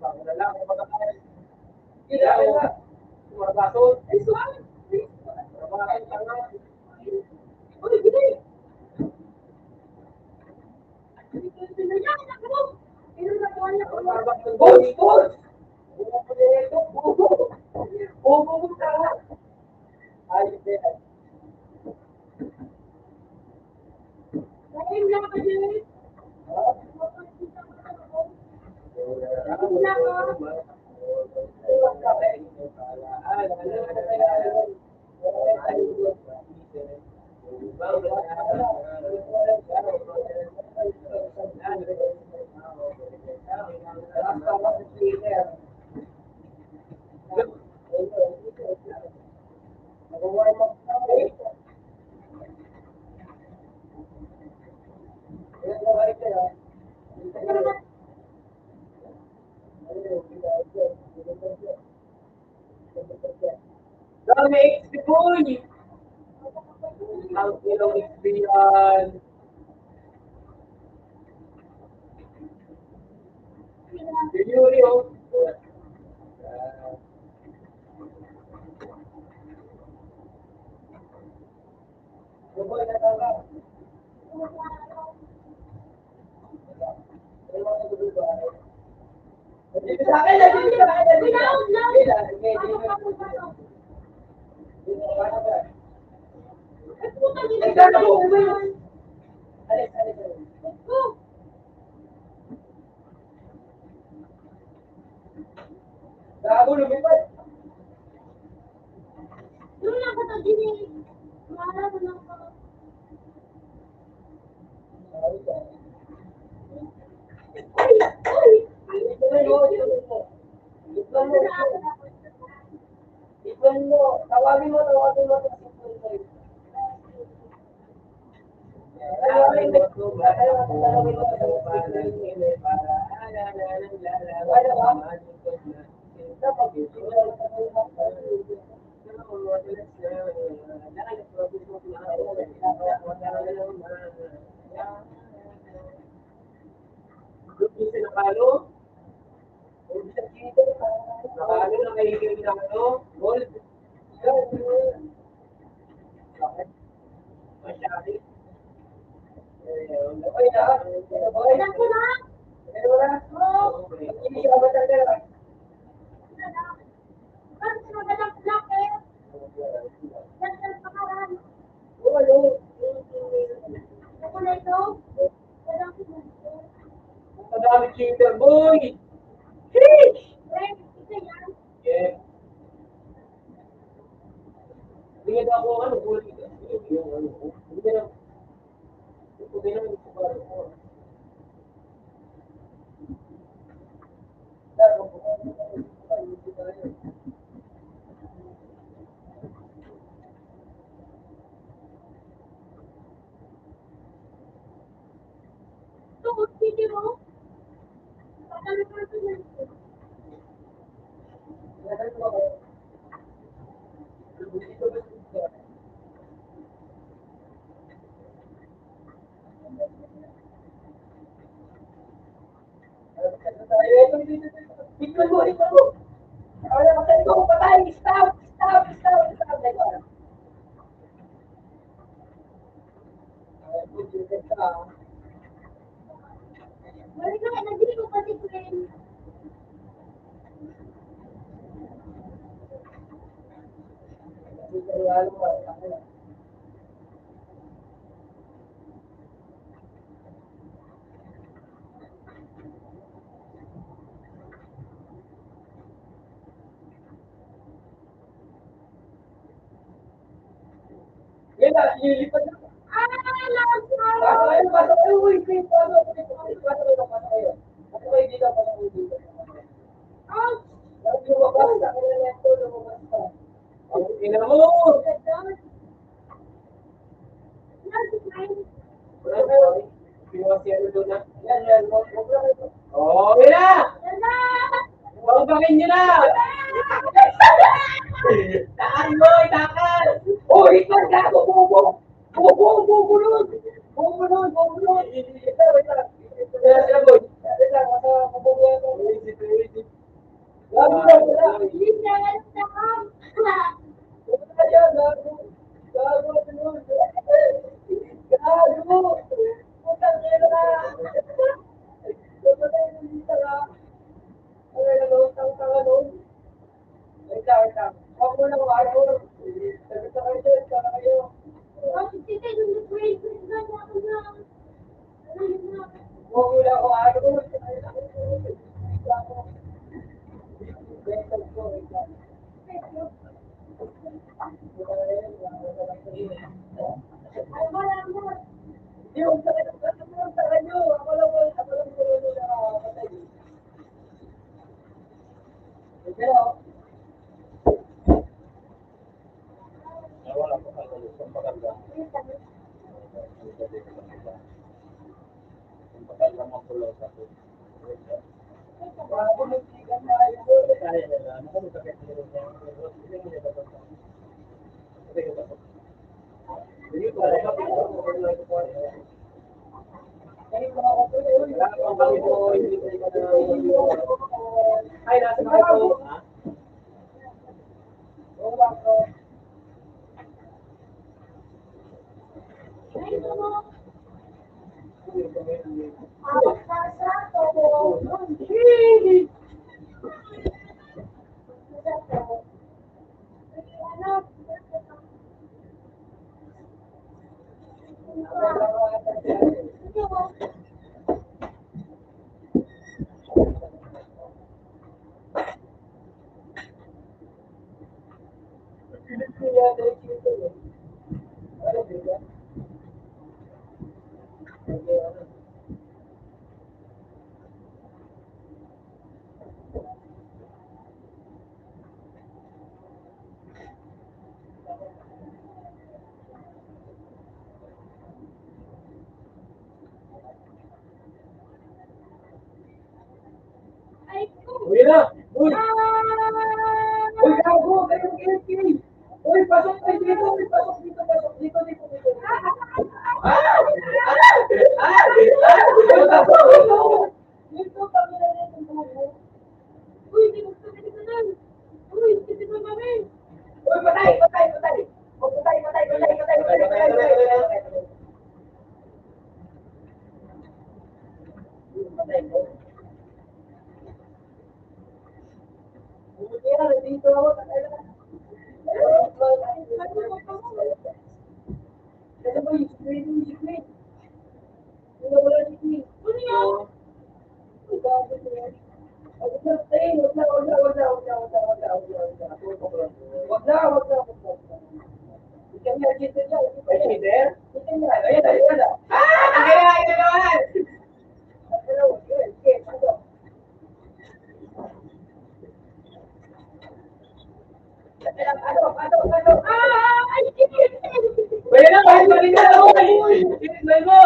Bago na lang. Kila na. Sumabaso. Ay, sorry. Trabahan ka na. Uy, gini. Yan, ako. Pero nakuha na ko. Boss, boss. Bumo ko nito. Bumo. Bumo mo ka. Ayos na yan. Dahil lang ka dyan. Dahil lang ka. Dami XP boy! Ang ilang XP yan. Yuri oh. Buboy na tama. Dito sa akin, dito sa akin, dito sa akin. Ay, puta, gini. Nagkano mo? Alis, alis, alis. Oh, Gago, lumipad. doon lang ka to, gini. Mahala mo lang ka. Ay, ay. Ito na yun, ito mo. Ito mo. Ito mo. Tawagin mo, tawagin mo. Tawagin Nakalo na kayo ginagawa, gold. Masyari. Okay na. Alam ko na. Pero wala. Oo. Hindi ka ba talaga? Bakit ka magalang black eh? Ganda ang pangalan. Wala. Ako na ito. Walang pinunto. Madami cheater, boy! Sheesh! Eh, ito yan. Yeah. Hindi na ako, ano, huli ka. Yung ano, hindi na. Hindi na yung kubaro ko. Ito, hindi mo. Pakalo ka ito yan. Iklan mo, iklan mo. Wala ka sa ito, patay! Stop! Stop! Stop! Stop! Balik na, nandito ko pati friend. Yan na, ililipat na. Ah, last Pasok kayo, uy, please, pasok kayo. Pasok kayo dito, pasok kayo dito. Ouch! Lumabas ka, lumabas ka. Ang ina mo! Yan, wag na kayo. Oh, yun na! Babangin nyo na! Takan mo, takan! Oh, ikaw, gago, bobo! Bubulod! Wait lang. Wait lang, mabubuhay ako. Gago lang, wala. Please, jangan sakam. Gago na yan, gago. Gago, sunod. Gago! Putang ina na. Kapatay mo dito na. Tanga nun. Wait lang. Huwag mo na ako. Sabi sa kayo, sana kayo. Huwag mo na ako ako. Yung sa kanyo, ako lang nakakapatay. Pero, Ay, nasa mga ito. Uy na! Uy! Uy, gago! Kayo killing! Uy, pasok kayo dito! Uy, pasok dito! Dito kami na rin ang bubo. Uy, patay! Oh, patay! Patay mo. Buti yan, dito ako. Ano ba yung screen? Ano ba yung screen? Ano yan? Wag na. Ikan niya, cheater siya. Cheater? Ikan niya. Ayan na. Ay, na naman! Uy na! Uy, balik ka na! Uy! Ikman mo!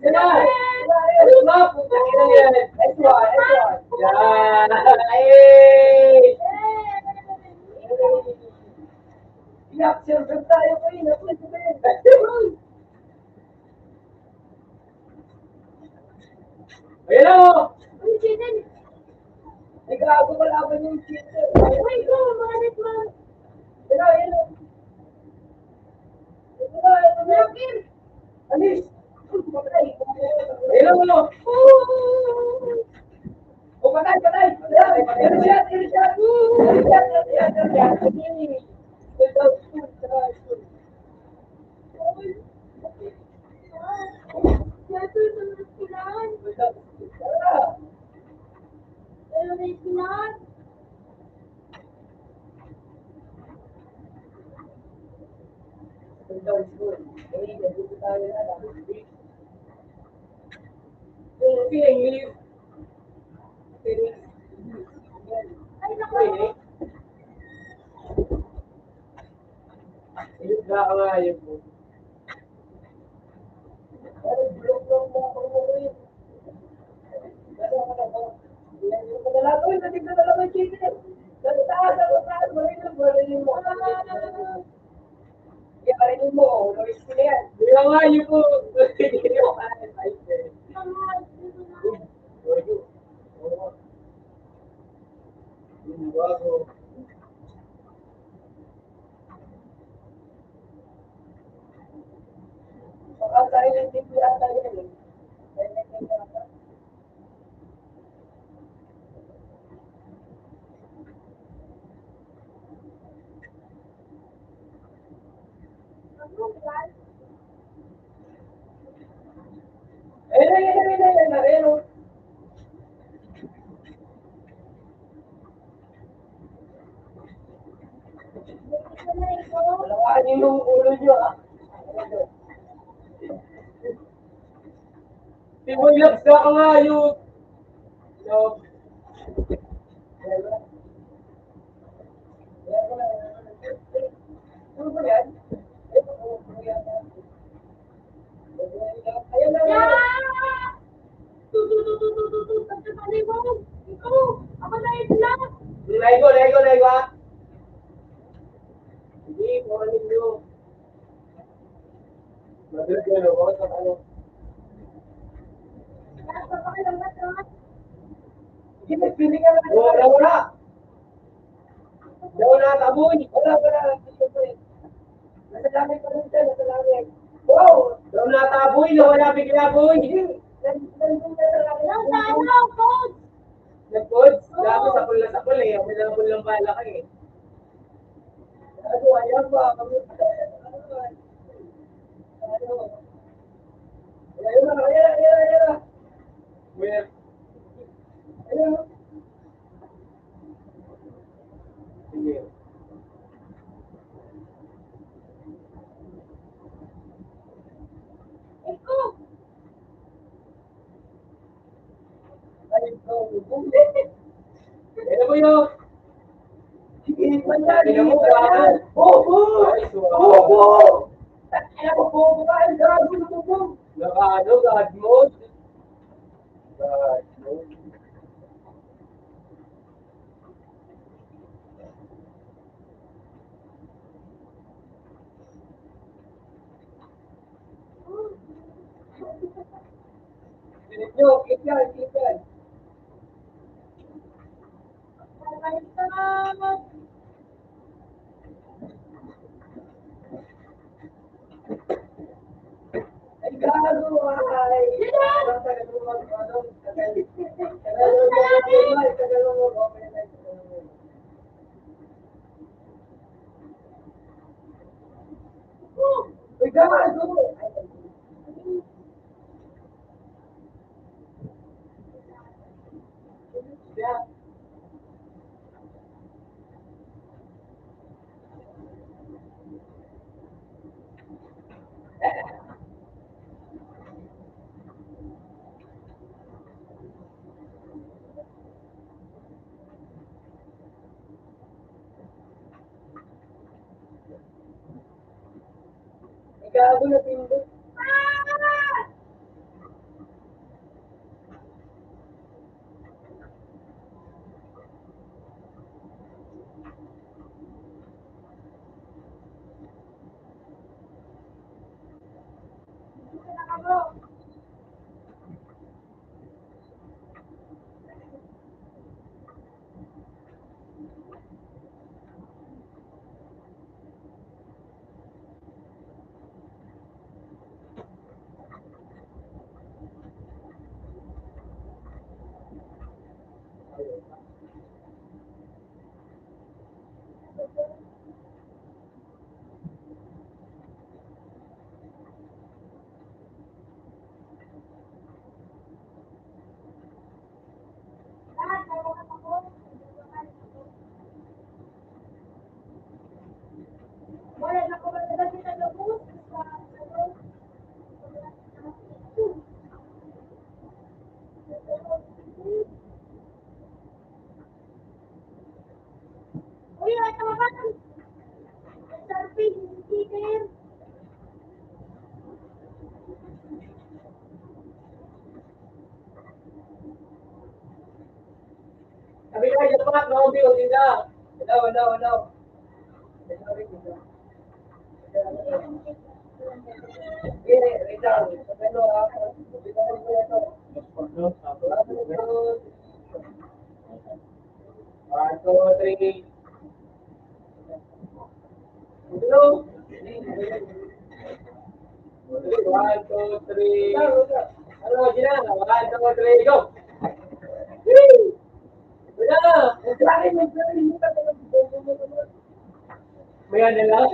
Sila! Ano ba? Putang ina yan! Yan! Ay! I-observe tayo ko yun. Ayun na! Ay, gago kalaban yung cheater. Uy, go, bakit mo? Yan. Ito na. Nakir! Alis. Patay. Ayun mo. O, patay. Ayun siya. Gato, ito na silaan. Pero na silaan. Ay, naku. Mahal, ito na. Ano, mahal? Ito na ito. Yung ulo nyo, ah. Simulat ka nga yung... Ano ba yan? Ayan na. Yeah! Tutututututut. Pagkatali mo. Ikaw. Ako na ito lang. Naigo. Hindi, kumanin nyo. Madalag yan, o. Bakit ano? Nasa pa kayo ba ito? Hindi, pili ka na. Wala. Wala, taboy. Wala. Nasa langit pa rin siya, nasa langit. Wow! Wala taboy, nawala bigla, boy. Nandun na sa langit. Nasa ano, coach? Nag-coach? Dami sa pula eh. Ako na lang bala ka eh. Ano, ayan ba? Kami Ayun na. Where? Ayun. Sige. Ikaw. Ayun ko. Ayun mo yun. Sige, ayun mo. Bobo! Ayun mo, bobo ka. Ayun, gago na bobo. God mode. God mode. Silip nyo, click yan. Baliktad. Ay, gago ay. Ay, gago. Yeah. Ay, gago na pindot. Ah! Ako. Surface sticker. Sabi ka, jamak, no, Bill, tidak. Hello, hello, hello. One, two, three. Hello. One, two, three. Hello, Gina. One, two, three, go. Woo! Wala. May ano lang.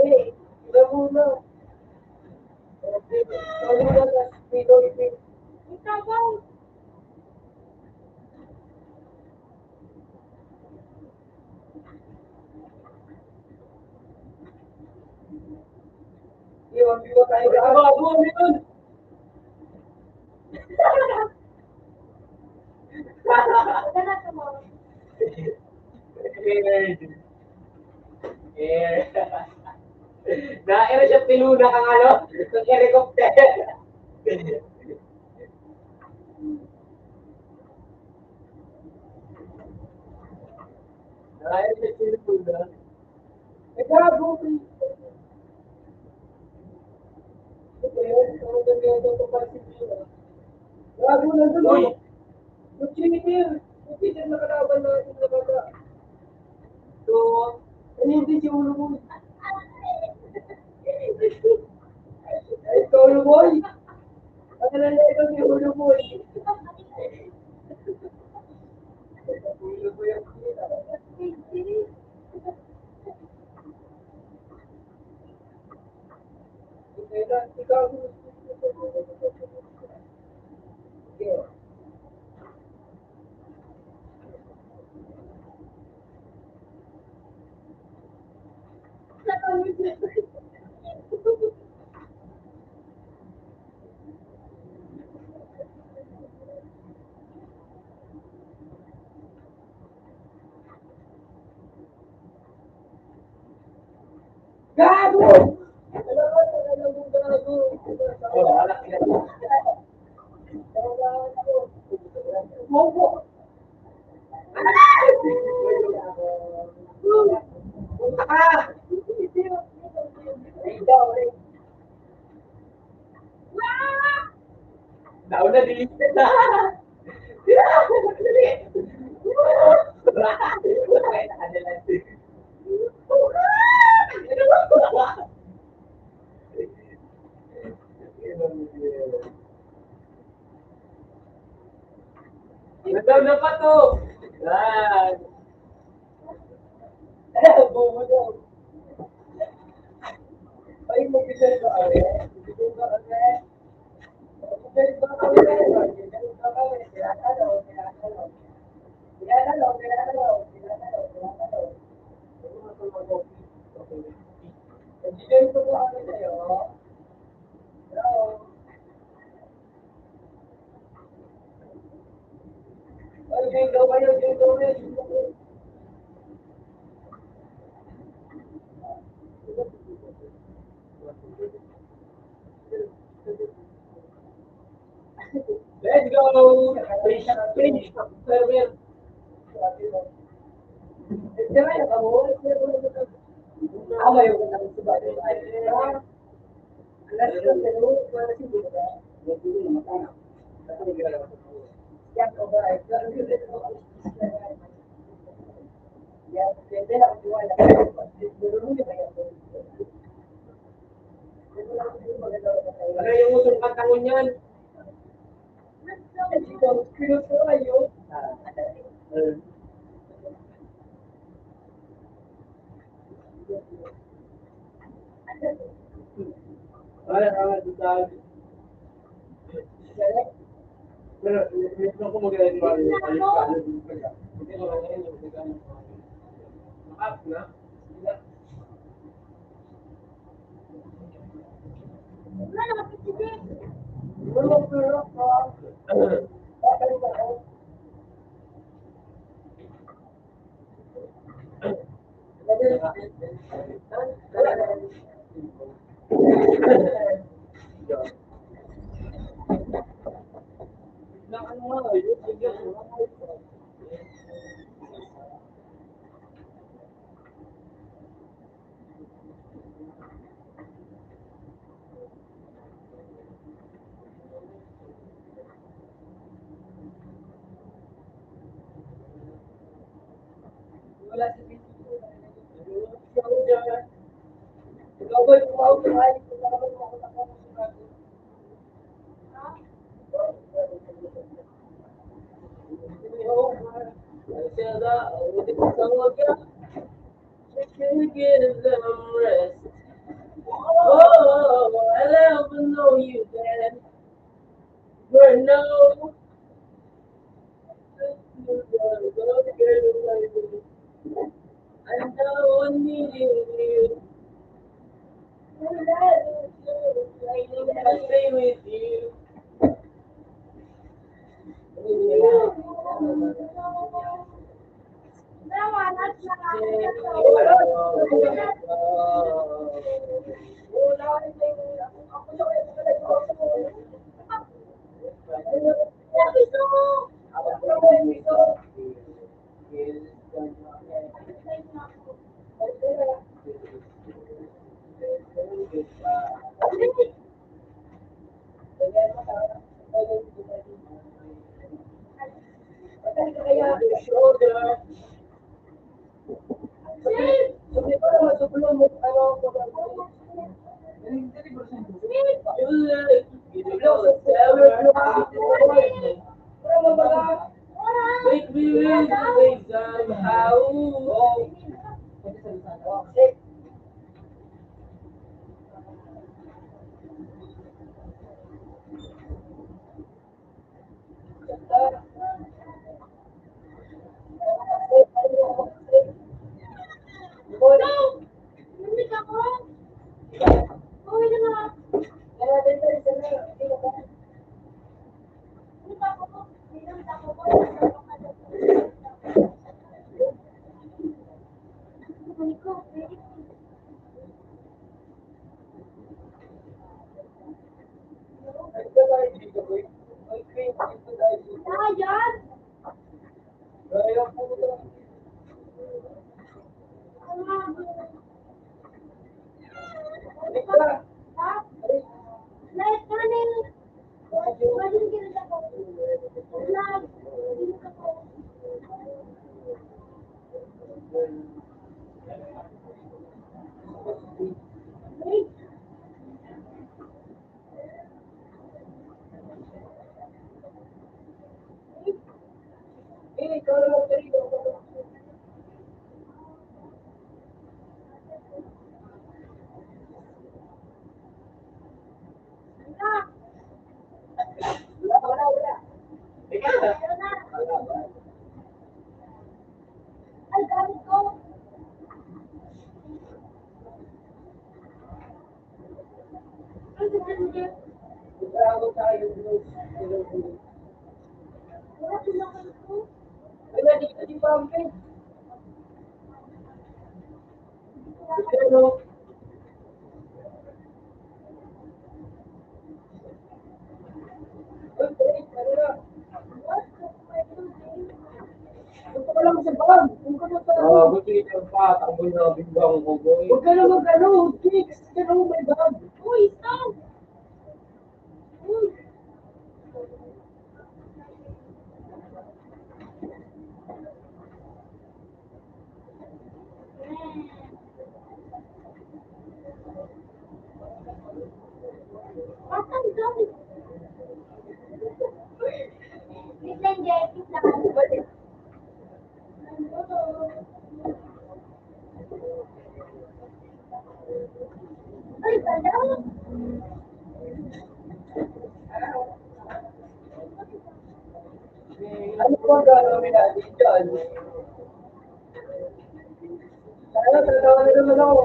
Eh, wala muna. Wala muna. Ikaw ba? Iwan tayo. Ako, yun. Wala na tumawag. Air. Na-air siya pinuna kang ano, ng helicopter. Na-air siya pinuna. Eh, gago. Gago na doon. Uy! Mag-cheater! Mag-cheater na kalaban natin na bata. So, hindi si Ulo Boy. Ay, Ulo Boy! Ano na ito si Ulo Boy? Ulo Boy ang kita. Ikaw, okay. Gago! Oh, wala ka. Bobo! Ah! Daw na delete na. Daw na pa to. Yan. Bobo daw. Ay, mag-isip ka, are. Mag-isip ka, are. Mag-isip ka, are. Mag-isip ka, are. Tinatalaw, tinatalaw. Tinatalaw, tinatalaw. Tinatalaw, tinatalaw. Mag-isip ko po kami sa'yo. Hello. Ay, bingo kayo, bingo rin. Let's go! Finish server. Kaya ka mo? Ako yung lang sa bahay. Alas ko sa loob, wala si Buda. Hindi na matana. Yan ko ba? Yan, pwede lang wala. Ano yung usong katangon yan? Na ano nga, yun, bigyan mo nga. Wala si Pinto. Ako dyan. Ikaw ba'y tumawag ng ayos kung naman mo ako nakapag sa bago? Give them rest. Oh, I never know you then. But no, I know I needed you. I need to stay with you. Shoulder. Sabi ko naman, subulan mo, ano, You look, you know, ever make me really think somehow. Buti ka pa, takbo na biglang hugoy. Huwag ka na mag-ano, kicks, ka na may bag. Uy, stop! Uy! Asan daw? Listen, Jackie, lang. Ay, bala! Ano po ang gagawin natin dyan? Sana talaga na naman ako.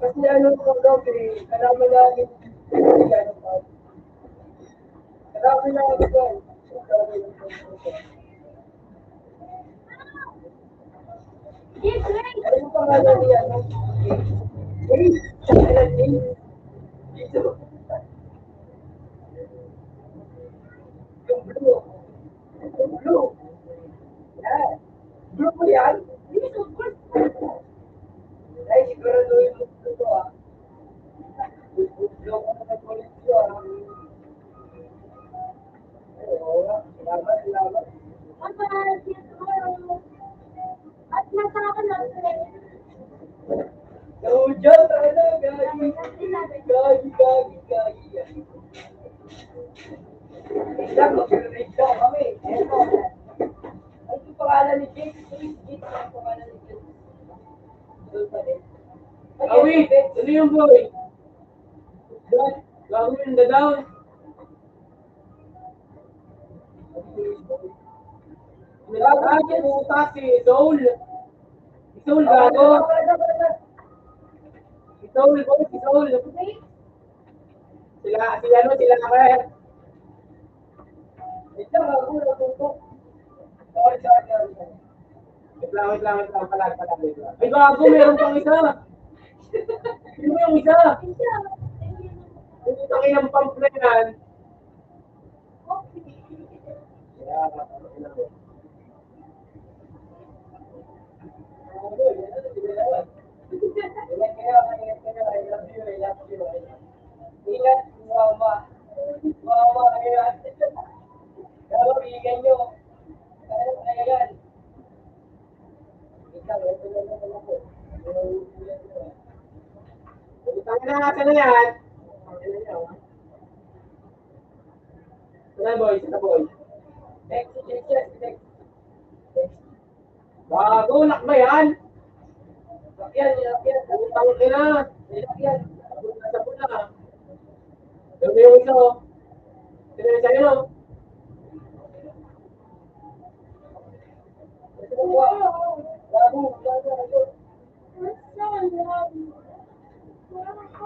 Kasi ano po gagawin, kailangan natin kailangan natin dyan. Yes, right! Ano yung pangalan niya? Hey, kailan din? Dito. Yung blue. Laban, laban. Bye-bye. See you tomorrow. At nasa ako lang ulit. Naujan tayo, gagi. Gagi. Exam, mag-exam kami. Eto. Ano yung pangalan ni Jake? Jake, ano yung pangalan ni Jake? Doon pa din. Wait! Ano yung boy? Gagawin na down. Nagkakagin mo si Soul. Si Soul gago. Si Soul boy, si Soul. Sila Kamer. Exam, ako natutok. Sorry. Wait lang. Palag. Ay gago, meron pang isa. Sino yung isa? Kung ito ng pump na yan. Ingat, mama. Mama, ingat. Pero bigyan nyo. Kaya yan. Ikaw, ito na naman ako. Utang na natin na yan. Sana boy. Next. Gago, lakba yan. Lakyan. Utang ina. Lakyan. Abot na sa pula. Yung isa oh. Sino yung sa'yo no?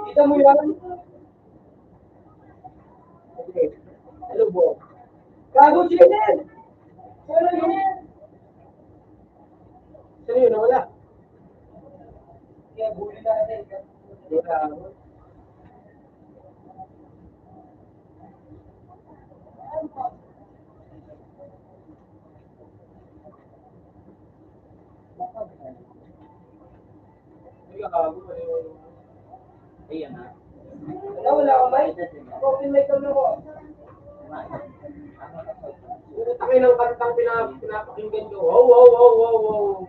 Kita mo yan? Okay. Hello bo. Gago, Jinen! Sino yun? Sino yun? Wala. Kaya bully natin. Wala. Ayan na. Wala ka may? Ako, pinmake up na ko. Utangin ng kantang pinapakinggan ko. Wow.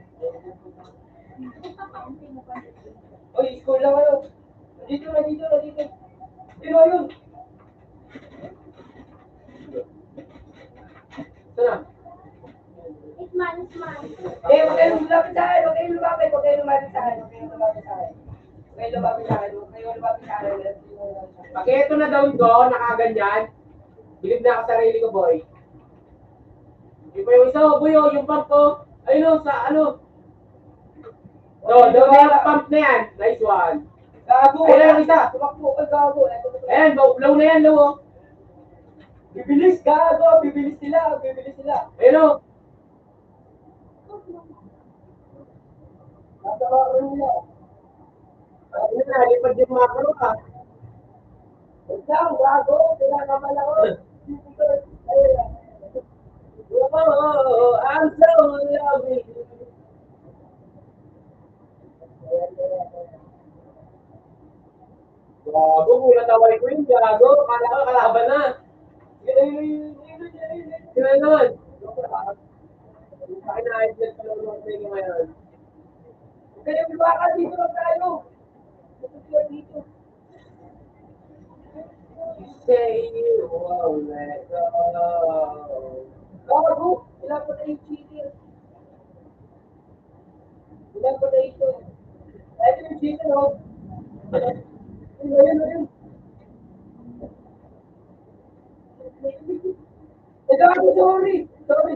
Oy, school lang kayo. Nandito. Sino yun? Sana? Isman. Huwag kayong lumapit sa akin. Huwag kayong lumapit sa akin. Pag ito na down ko, nakaganyan, bilib na ako sa sarili ko, boy. Hindi pa yung isa, boy, yung pump ko. Ayun, sa ano. Doon na yung pump na yan. Nice one. Gago! Ayun na yung isa. Tumakbo ka, gago. Ayan, low na yan, low. Bibilis, gago! Bibilis sila. Ayun, oh. Nasa karoon nila. Ayun na, lipad yung mga karo, ha. Isang, gago! Sila naman ako. Oh, I'm so loving you. Gago, mula taway ko yun, gago. Kala ko kalaban na. Sino yun? Akin na, i-vlog pa lang mga tayo ngayon. Kaya bibakan dito lang tayo. Dito. You say you won't let go. Gago! Ilan pa tayo cheater? Ilan pa tayo ito? Ito yung cheater, oh. Ayun. Gago, sorry. Sorry.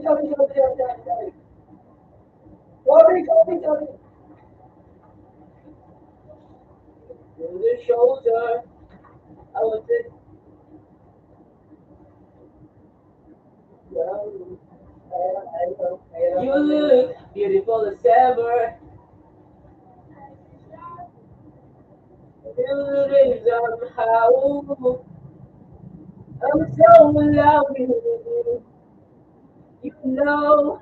To the shoulder, I was just you look beautiful as ever. Feeling somehow. I'm so in love with you. You know.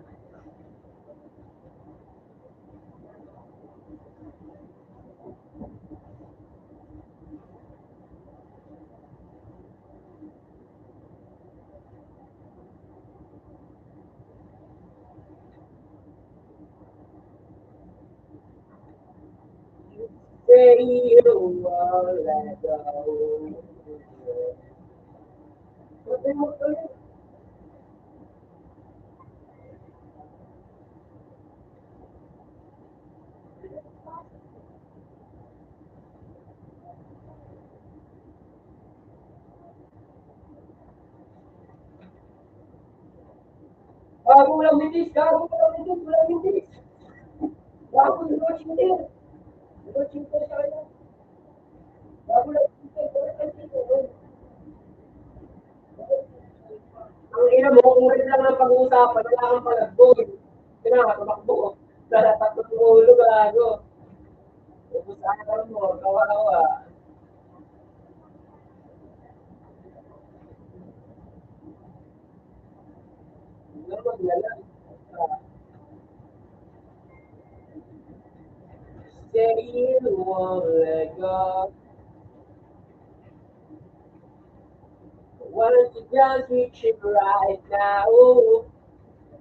say you won't let go. Ulang mintis, gago, ulang mintis. Gago, lord shooter. Lord shooter sa kanya. Gago, lord shooter, lord shooter. Ang ina mo, kung rin lang ng pag-uusapan, wala kang palagboy. Kailangan tumakbo. Tatlo ng ulo, gago. Usapan mo, kawawa. Naman, wala. Say you won't let go. Why don't you just reach it right now?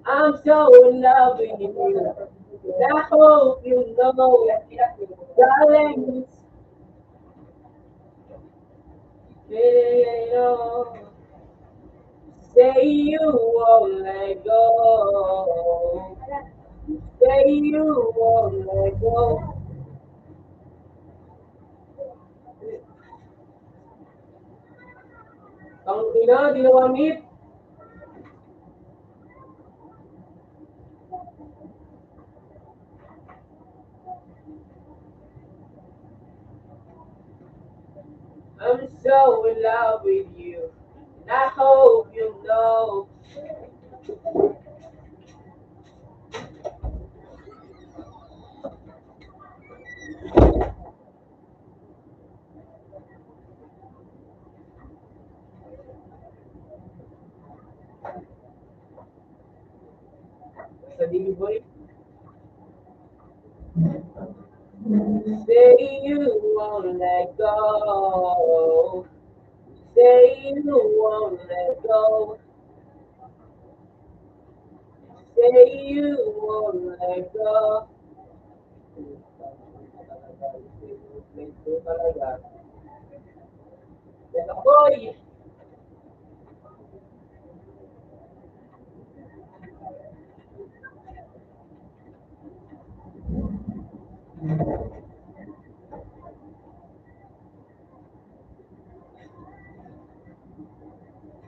I'm so in love with you. And I hope you know, darling, you know, say you won't let go. Say you won't let go. Ang ina, di naman meet. I'm so in love with you. And I hope you know. Sa Boy. Say you won't let go. Say you won't let go. Say you won't let go. Boy!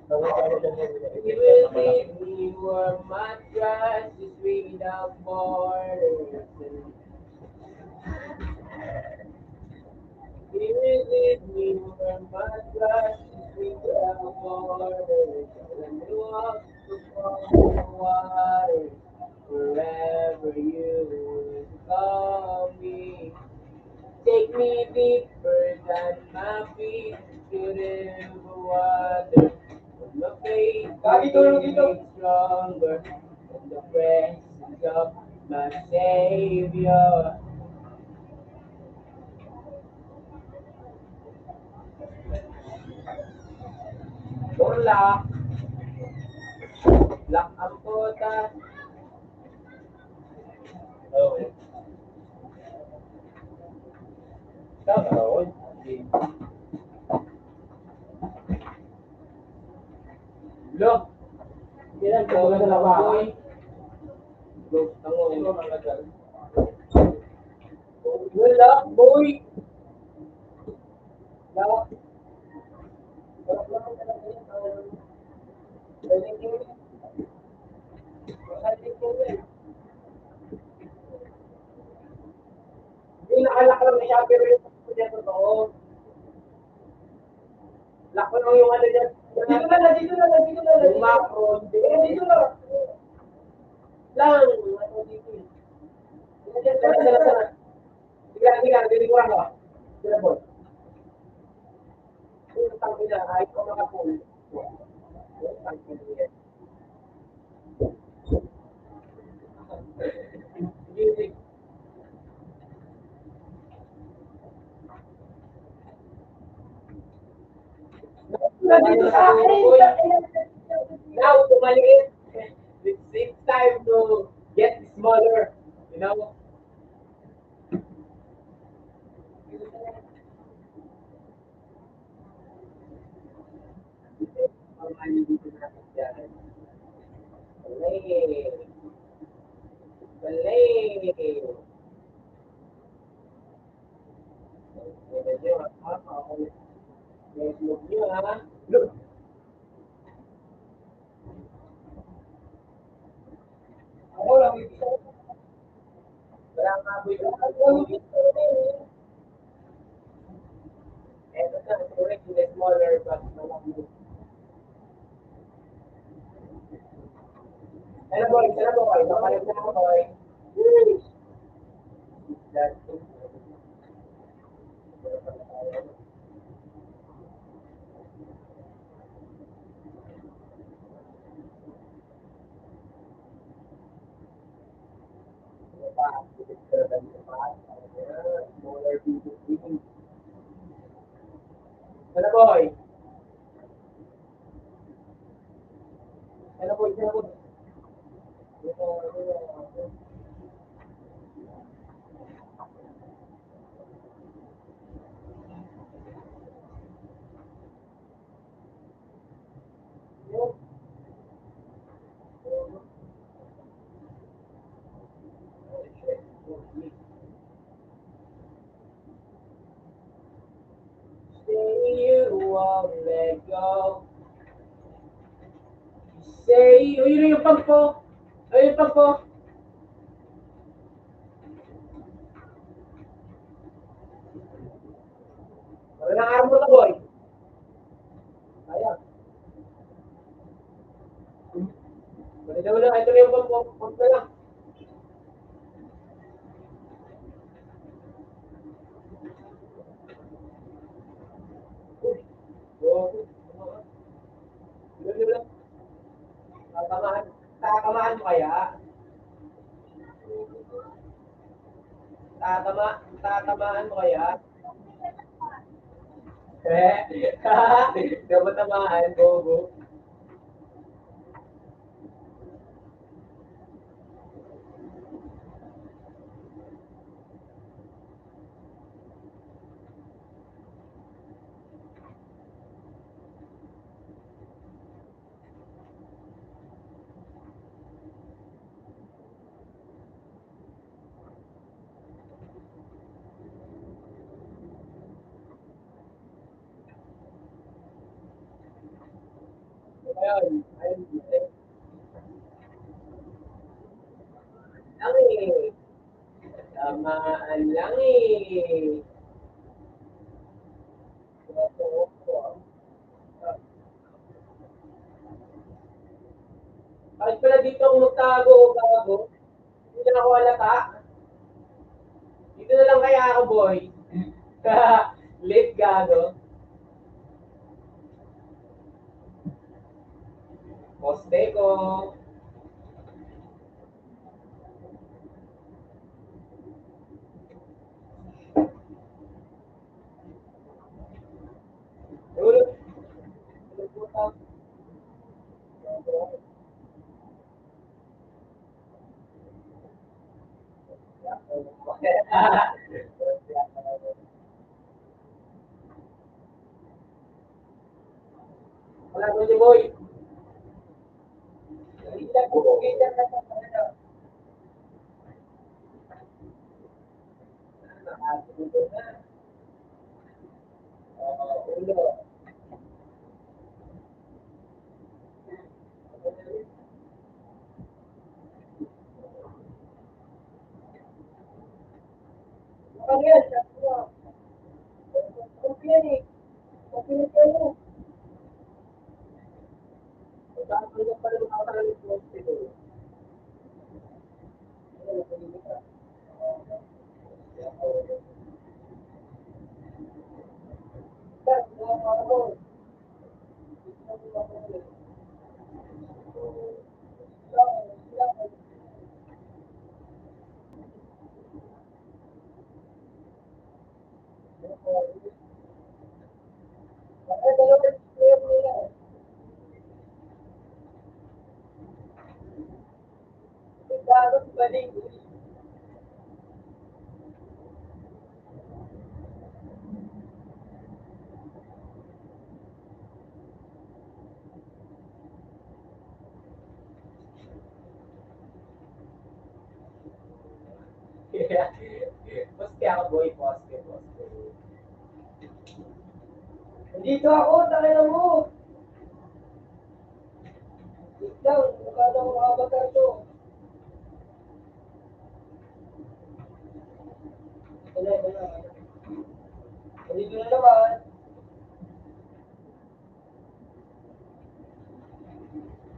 You will leave me where my trust is without borders. You will leave me where my trust is without borders. Let me walk upon the water wherever you call me. Take me deeper than my feet could ever wander. My faith will be stronger in the presence of my Savior. Lock, lock ang kota. Okay. Tama, okay. Lock. Kailan ka ba na ba? Lock, tango. Wala, boy. Lock. Hindi nakalak lang siya, pero yung niya totoo. Lock ko lang yung ano dyan. Dito na, dito na, dito na. Yung macro. Dito na. Lang. Ano dito eh. Sana. Tiga, tiniguan ko. Sila boy. Yung tangki na, kahit ko makapull. Yung tangki na yan. Music. Nandito sa akin. Now, tumaliit. It's time to get smaller. You know? Mali. Mali. Medyo, medyo nyo, ha? Look. Ako lang, ibig sabihin. Wala nga po yung ito na, correct in the smaller but malaki. Ano boy? Makalit na ako boy. That's it. Smaller people. Ano boy? Ano boy? Ano boy? Say you won't let go. Say, oh, yun yung pagpo. Ayun yung pagpo. Wala nang armor na boy. Sayang. Wala, ito na yung pagpo na lang. Wala. Tatamaan mo kaya? Tatamaan mo kaya? Hindi mo tamaan, bobo. Ayun. Lang eh. Tamaan lang eh. Kahit pala dito ako magtago o gago, hindi na ako halata. Dito na lang kaya ako, boy. Late gago. Poste ko. Ulo. Wala ko niyo, boy. Hindi lang bubugin lang na sa kanila. Nakatuto na. Ulo. Ano yan? Okay yan eh. Okay na kayo. Tapos na pala makakaroon ng poste ko. Poste ako, boy. Poste, poste. Nandito ako, takina mo. Wait lang, mukha daw ang avatar to. Wala, wala. Nandito na naman.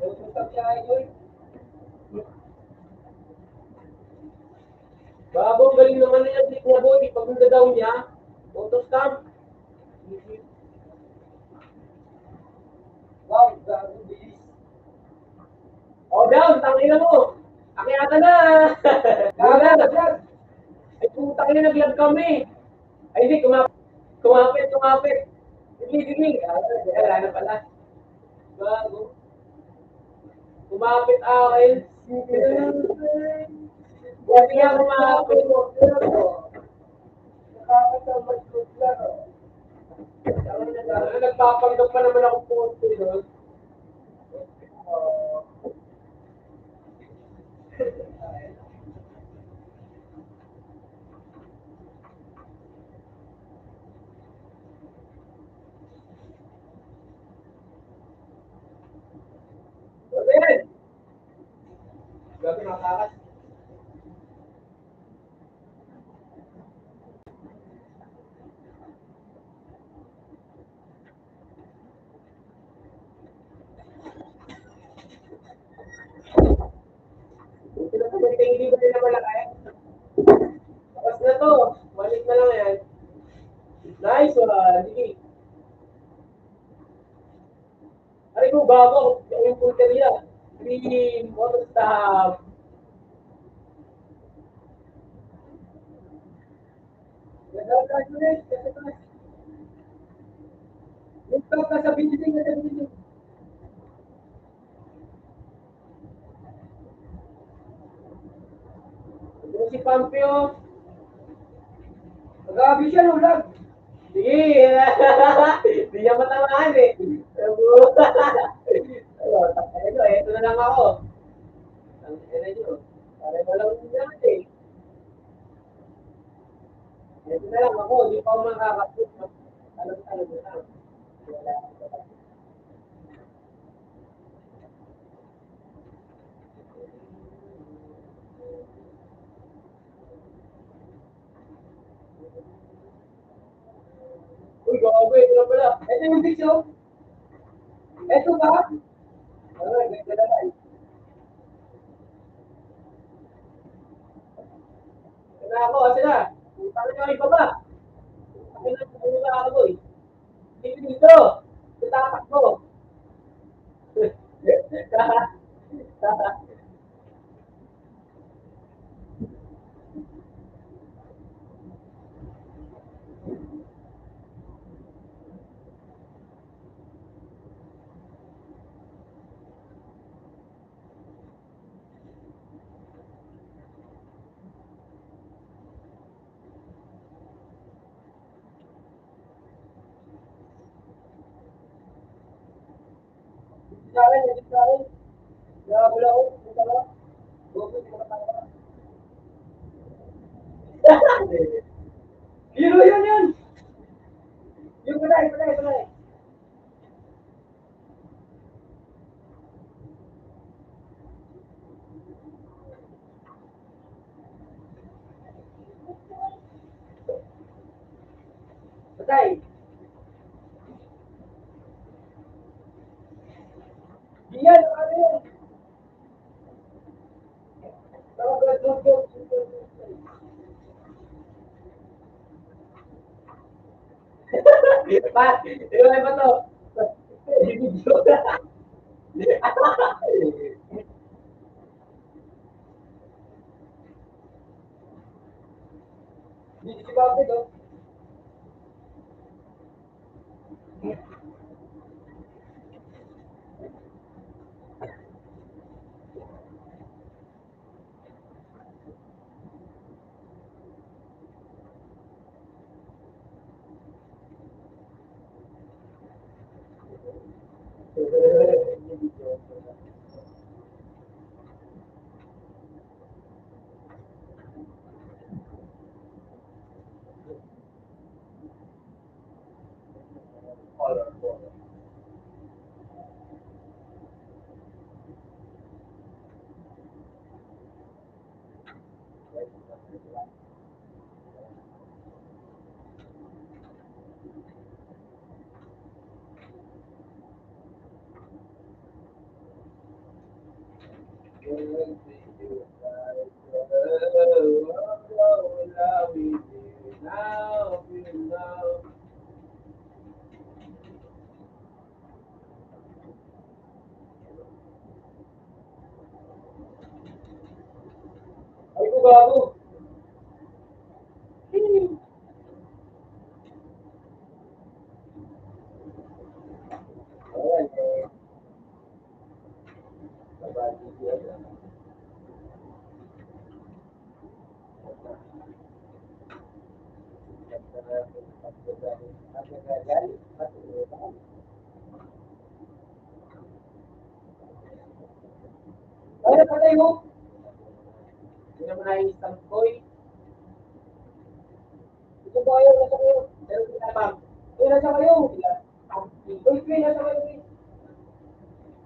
Nagpunta siya, idol. Babo, galing naman na yung niya, boy. Pagpunta daw niya, auto stamp. Wow, gago, bilis. Oh, down, tangina mo. Akyata na. Gago, Gago. vlog. Ay, puta kayo, nag-vlog kami. Ay, hindi, kumapit. Sige. Wala na pala. Gago. Kumapit akin. Buti nga kumapit. Nakakatamad ko vlog, oh. Nagpapanggap pa naman ako poste doon. Sabihin! Gabi nakakakas. Hindi ba nila malaki? Tapos na to. Balik na lang yan. Nice one. Sige. Aray ko, bago. Yung punteria. Green, water stop. Nagagalit mo rin, kasi taas. Yung top ka sa building, nasa building. Yung si Pampio. Nagabi siya, no, vlog. Sige. Hindi niya matamaan eh. Ito na lang ako. Ang ina nyo. Pare mo lang naman eh. Ito na lang ako. Hindi pa ako makakapit. Alam mo lang. Wala. Uy, gago. Ito na pala. Ito yung picture. Ito ba? Ay, ganda naman. Ito na ako. Kasi na. Putang na iba ba? Kasi na, pumunta ako boy. Dito. Tatapak mo. Sa akin, ito sa akin. Nagabula ko, punta ka. Gogo, hindi ka matama. Hero yun! Yung patay. Patay. Yan, ano yun? Tawag, go. Pat, iwan ba to? Video. Hindi si Bakit, oh. Ay ko gago. Ayan, eh. Nabati siya. Ay, patay mo. Hindi naman na-instant ko eh. Ito po kayo, nasa kayo. Pero pinapam. Uy, nasa kayo. Uy, Queen, nasa kayo, Queen.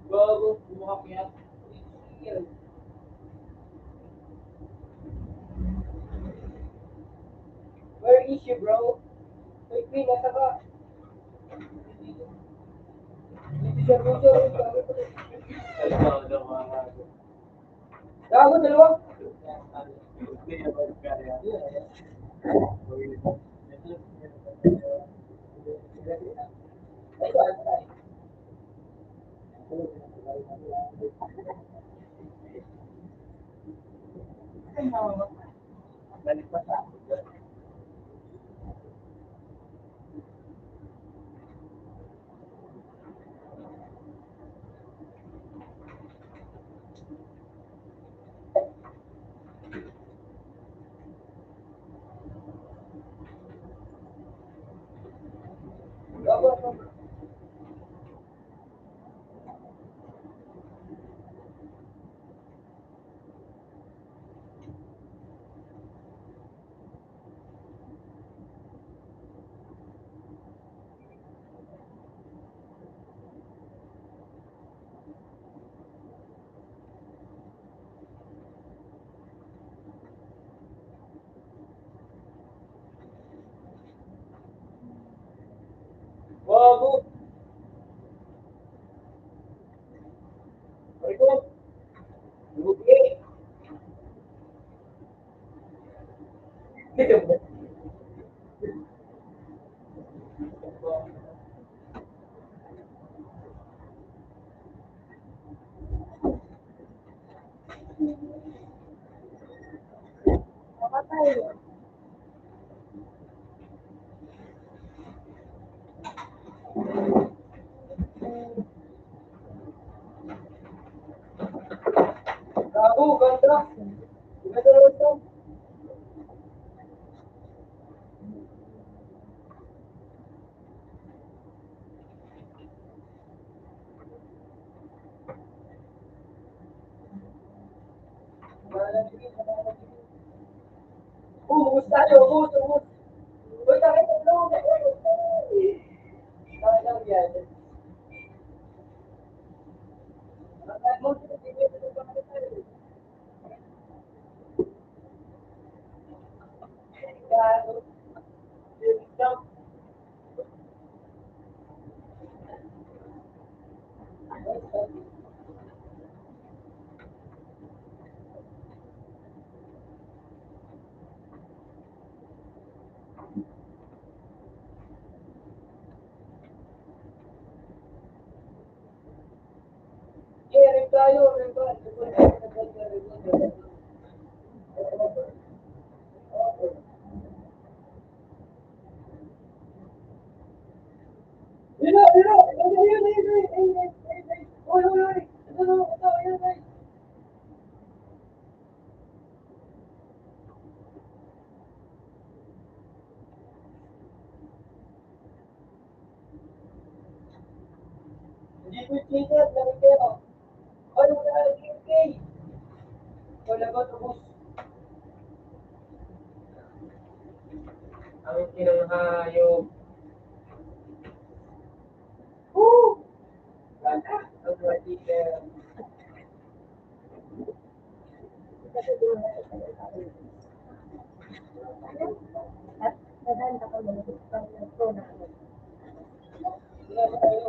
Gago, bumuhak yan. Where is you, bro? Uy, Queen, nasa ka. Hindi siya puso. Ay, no, mga gago. Gago, dalawa. Hindi naman kaya. Balik pa sa ako. Gago, Gago. Ay ko. Lugi. Nakatay. gago, ganda. Ganda naman ito. Ubus tayo, ubus. Uy, takit ang loob. Takit lang yan. Takit mo, tinitibig mo sa mga tayo. Gago. Jump. Yeah, rin tayo, rin ba? Yun na, yun na. Uy, uy, uy. Ito, yun, uy. Hindi ko cheated, lagi kayo. Ay, wala, okay. Wala ba, tapos? Ang kinang hayop. Woo! Ganda. Ang mga teacher. At nadanda ko ng pro na ano. Wala ba tayo?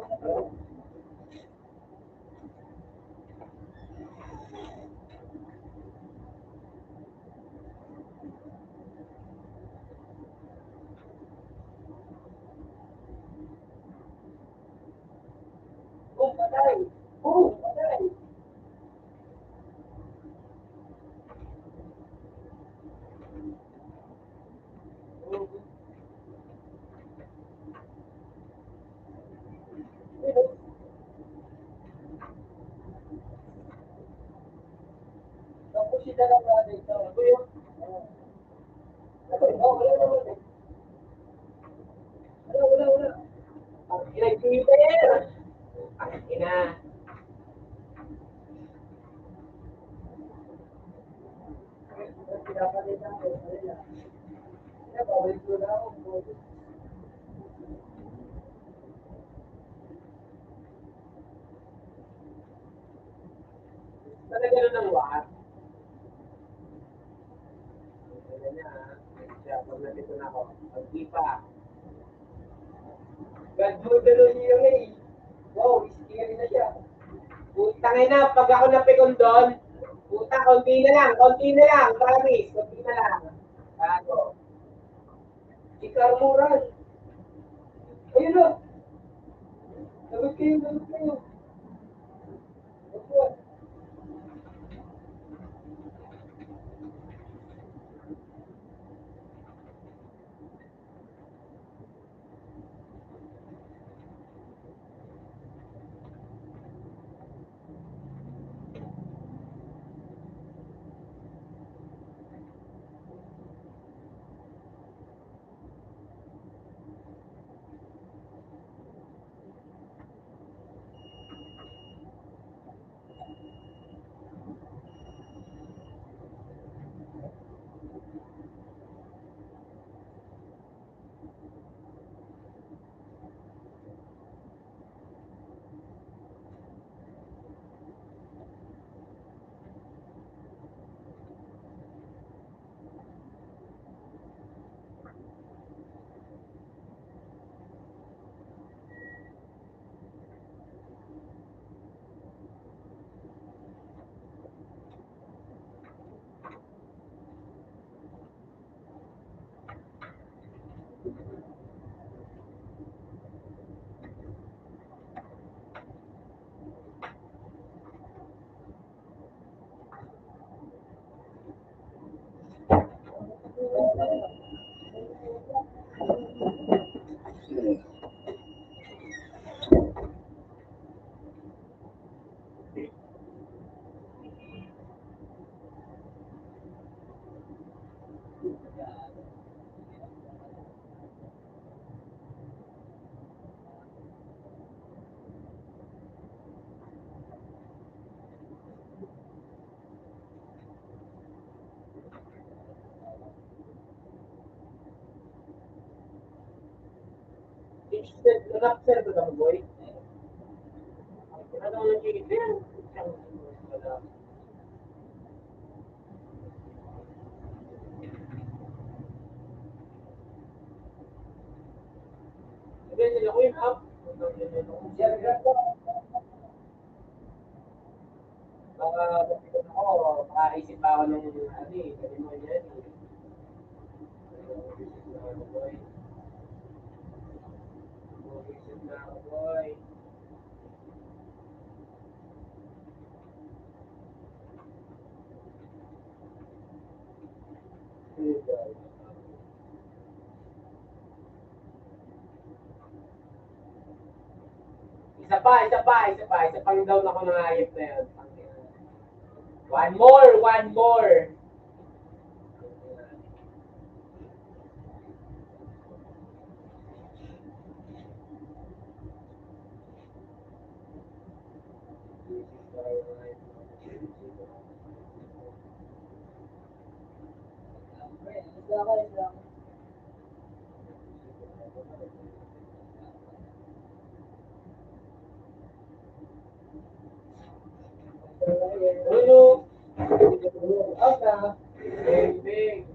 patay. Oo, patay. Tapos siya lang natin ito. Ito yun. Wala naman eh. Wala. Ang pinag-Twitter! Ang ina. Pinapalitan ko. Kaya bawal ko na ako. Talaga na ng wat. Talaga na. Siya, pag nandito na ako. Pag-di pa. God mo dalawin niya eh. Wow, scary na siya. Putangin na, pag ako napikon doon, puta, konti na lang, promise, konti na lang. Ano? Si Carmuran. Ayun o. Lagot kayo. Opo. Nag-observe ka mo, boy? Ano ang nag-Twitter? Sabi nila ko yung up. Diagram ko. Baka napikon ako, makaisip pa ako ng ano eh, sabi mo yan eh. Isip na ako, boy. Isa pang down ako ng ayip na yun. One more. Isla. Uno. Asa. Big.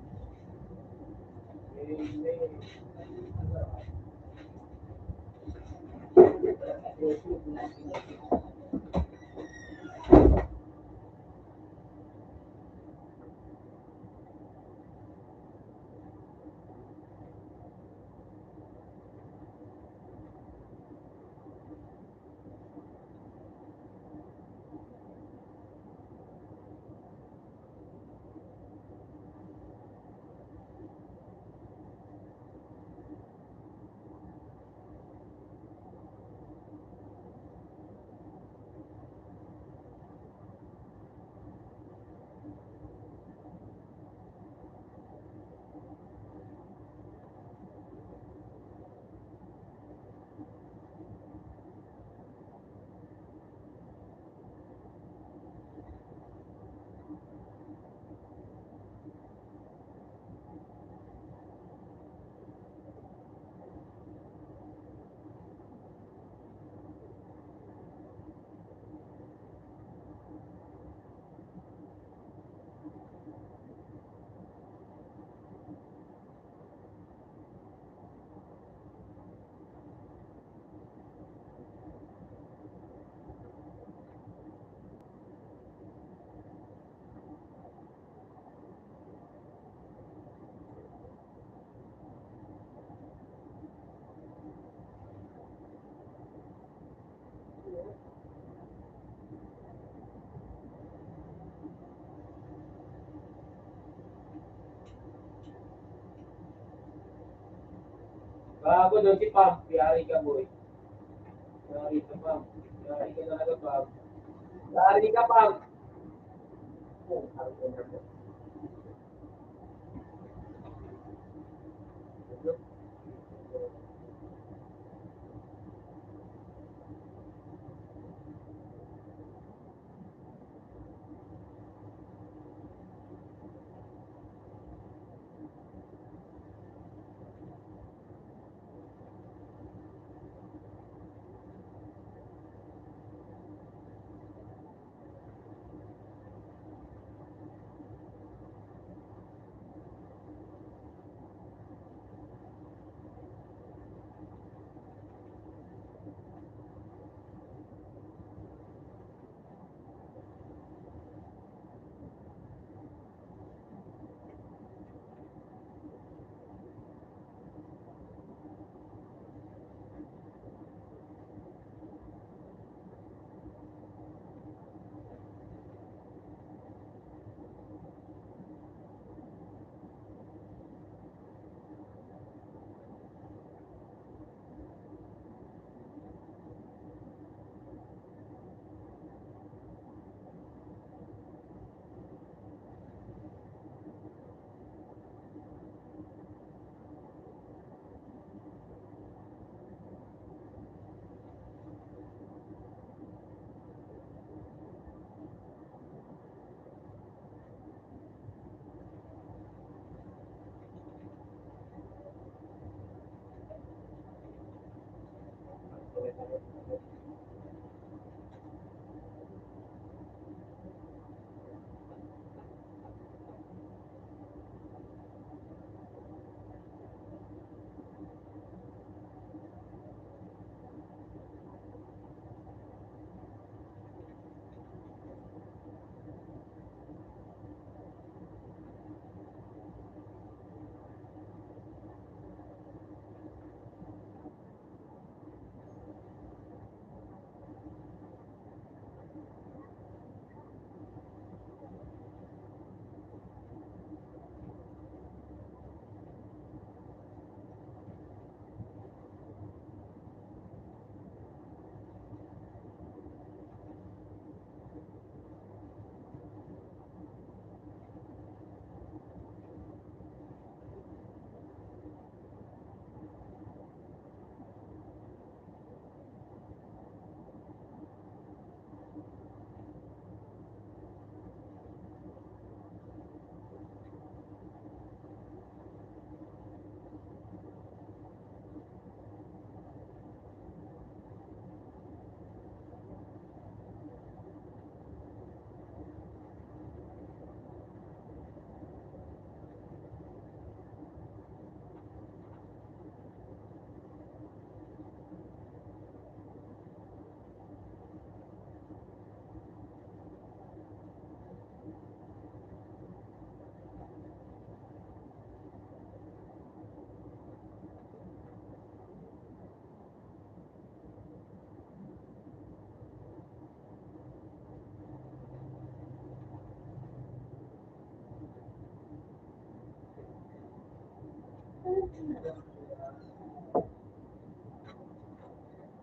Bago doon si Pam. Yari ka, boy. Yari ka, Pam. Yari ka talaga, Pam. Yari ka, Pam.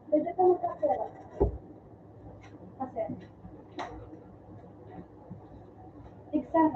Pwede ka magkakera. Kasi, exam.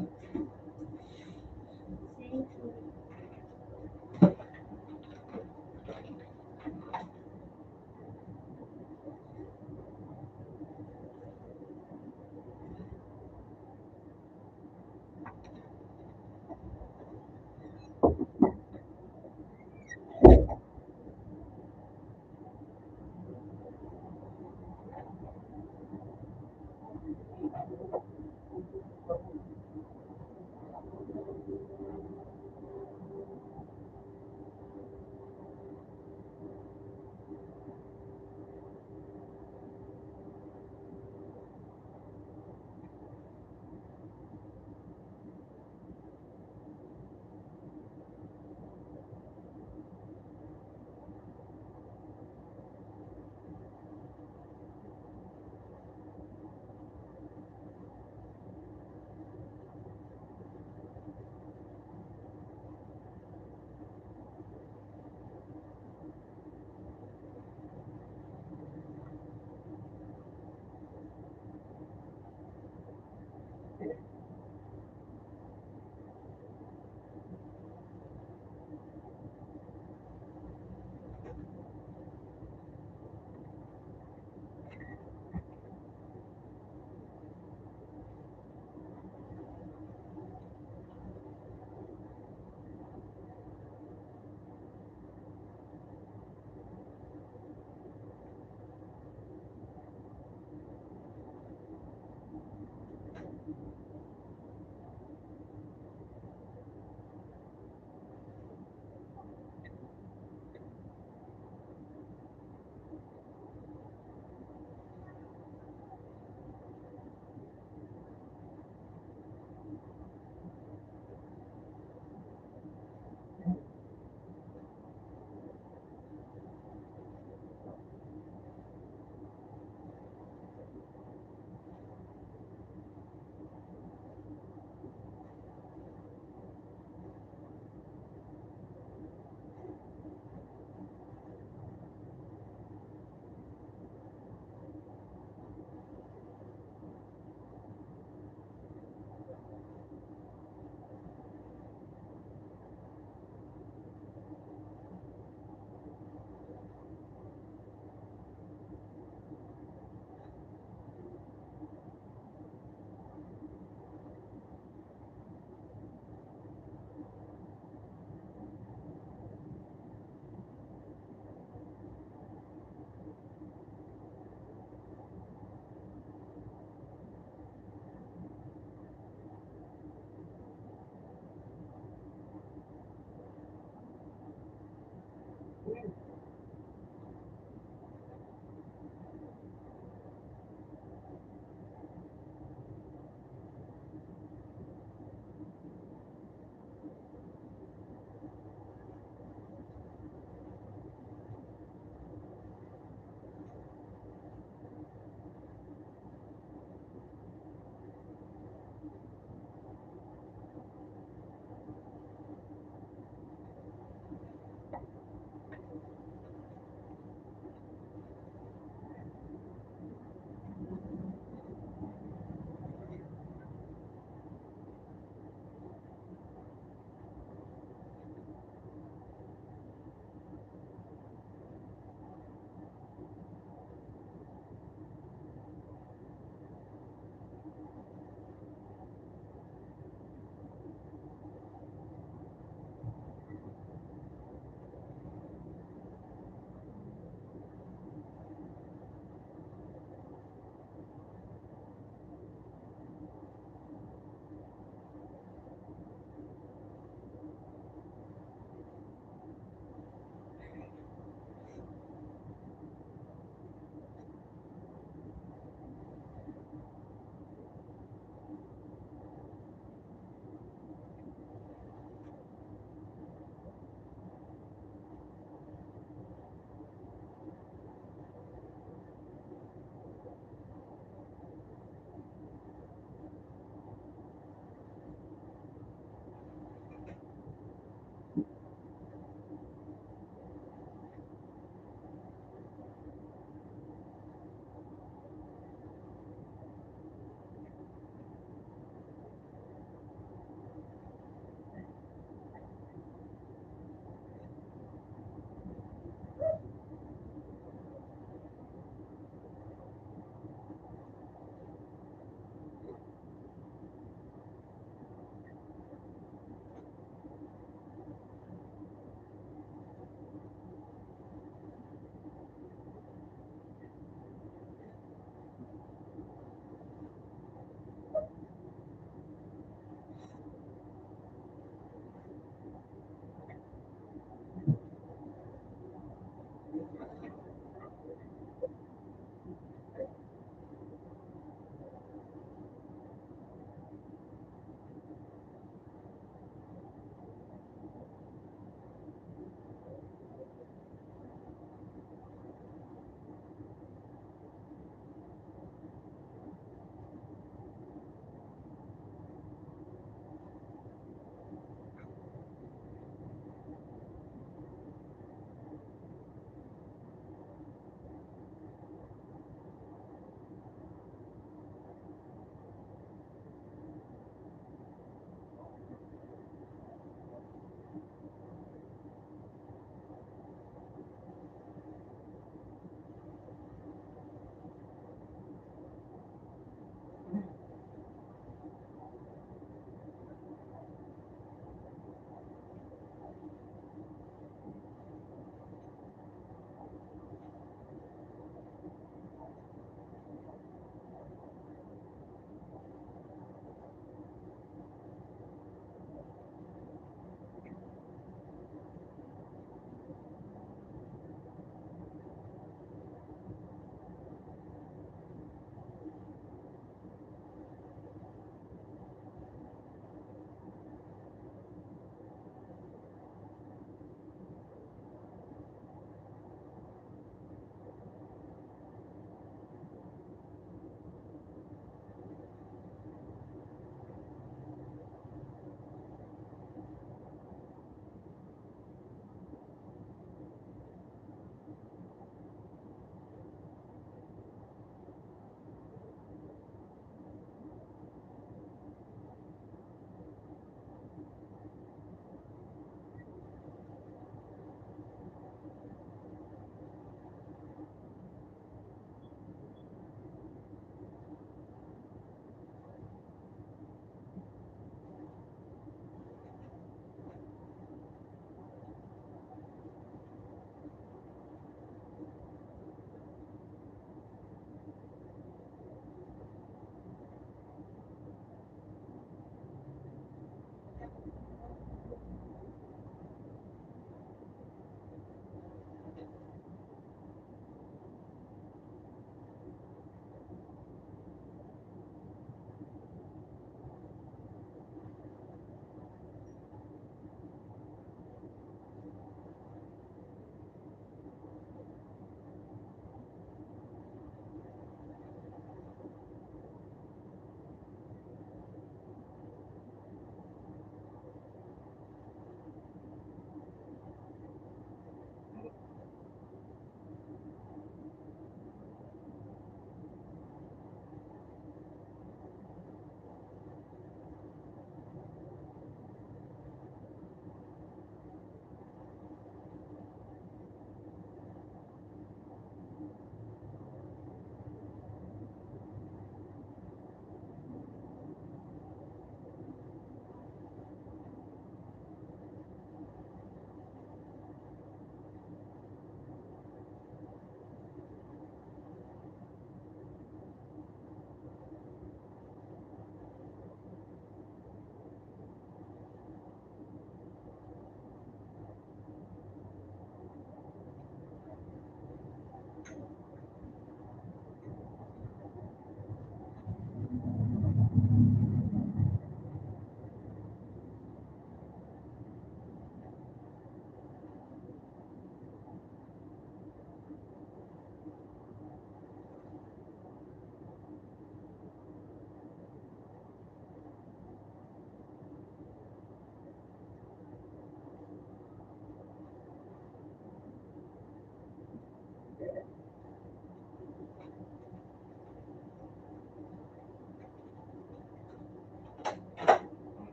Thank you.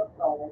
doktor.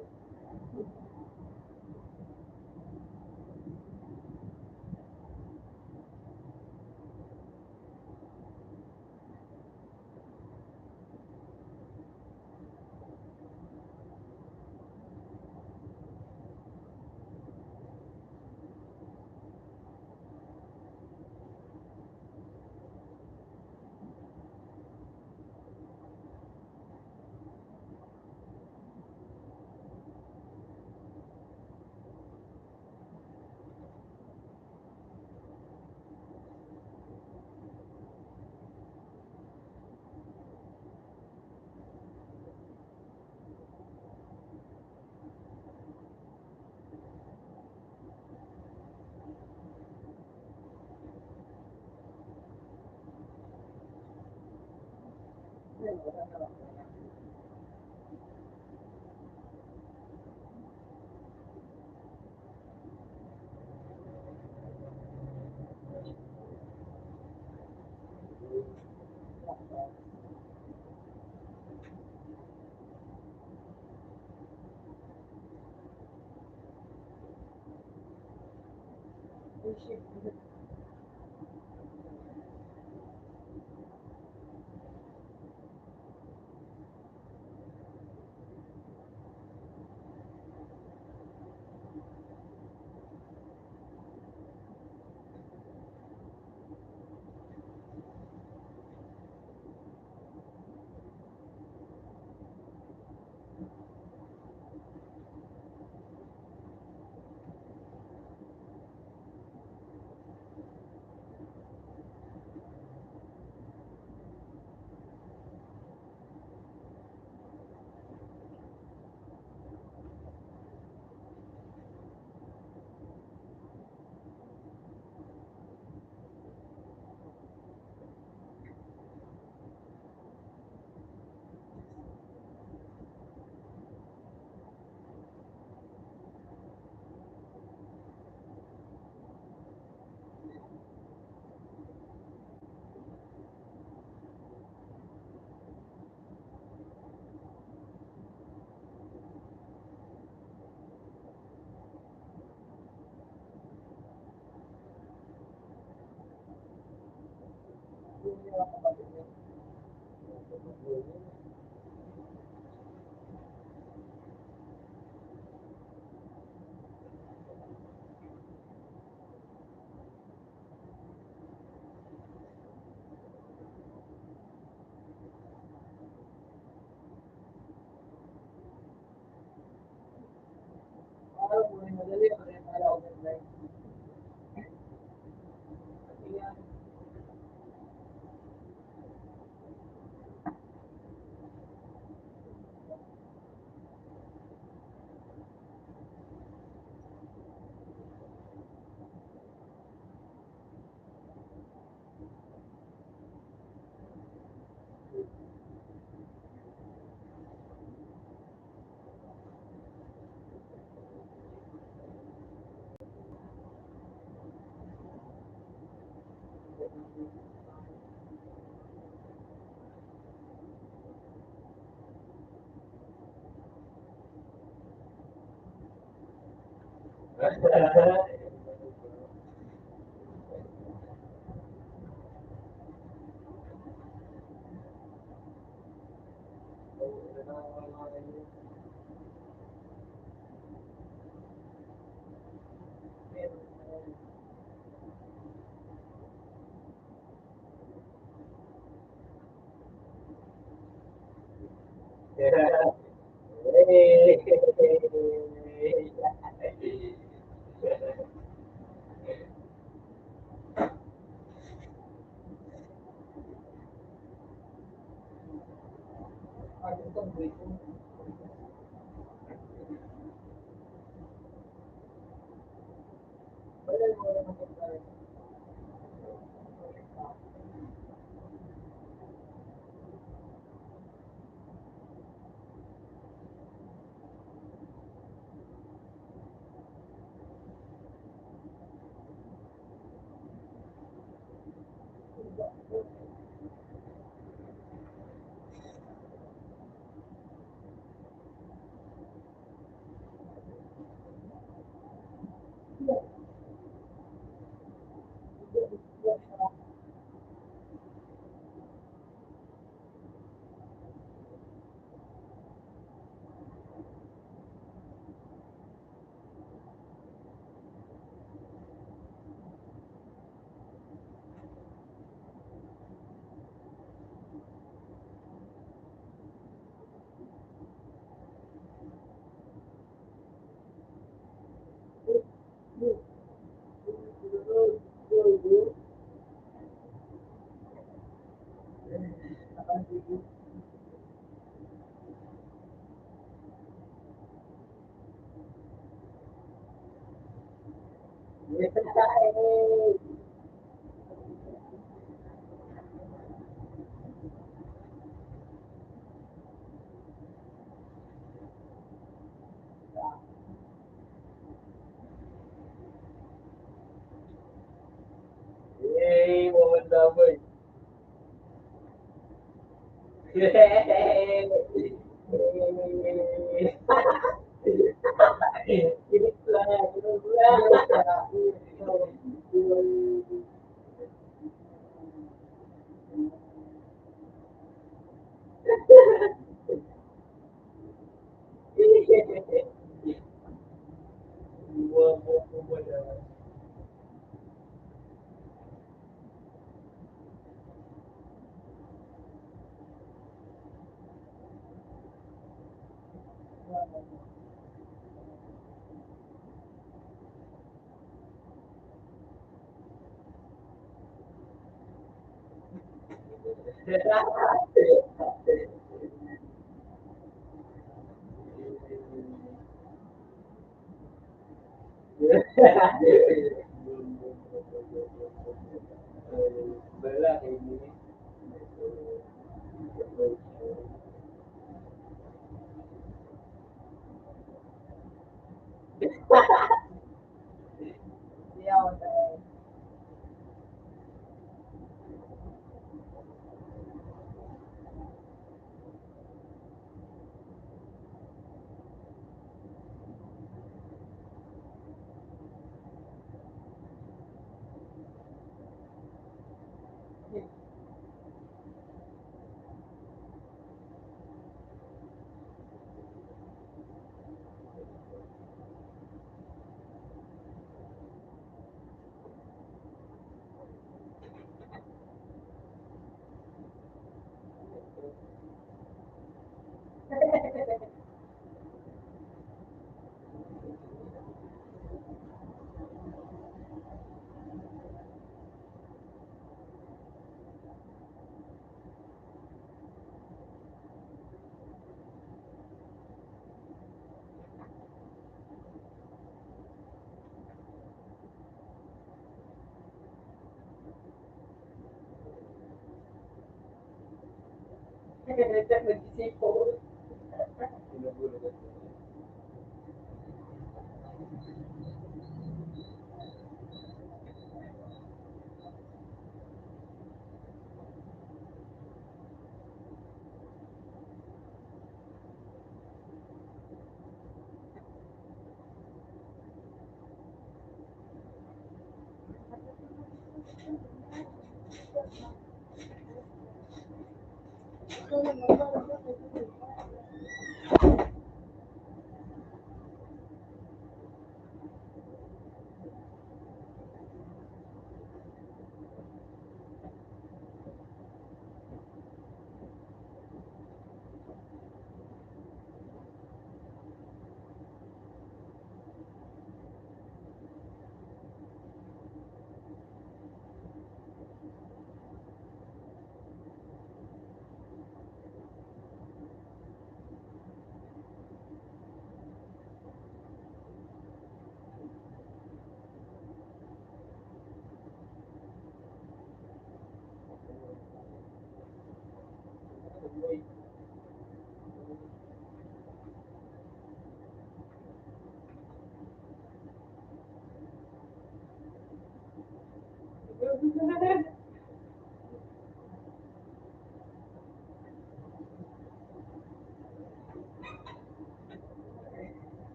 Madali, para overnight. Yan. baboy. Kinis lang, kinis lang. Wala, ini. Nagsisipon.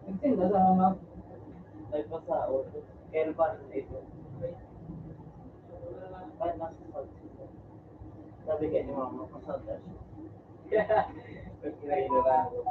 Nagtinda sa mga ay pasao. Elban ito. Kahit nasa sabi kayo ni mama, pasada siya. Pagkirain na lang ako.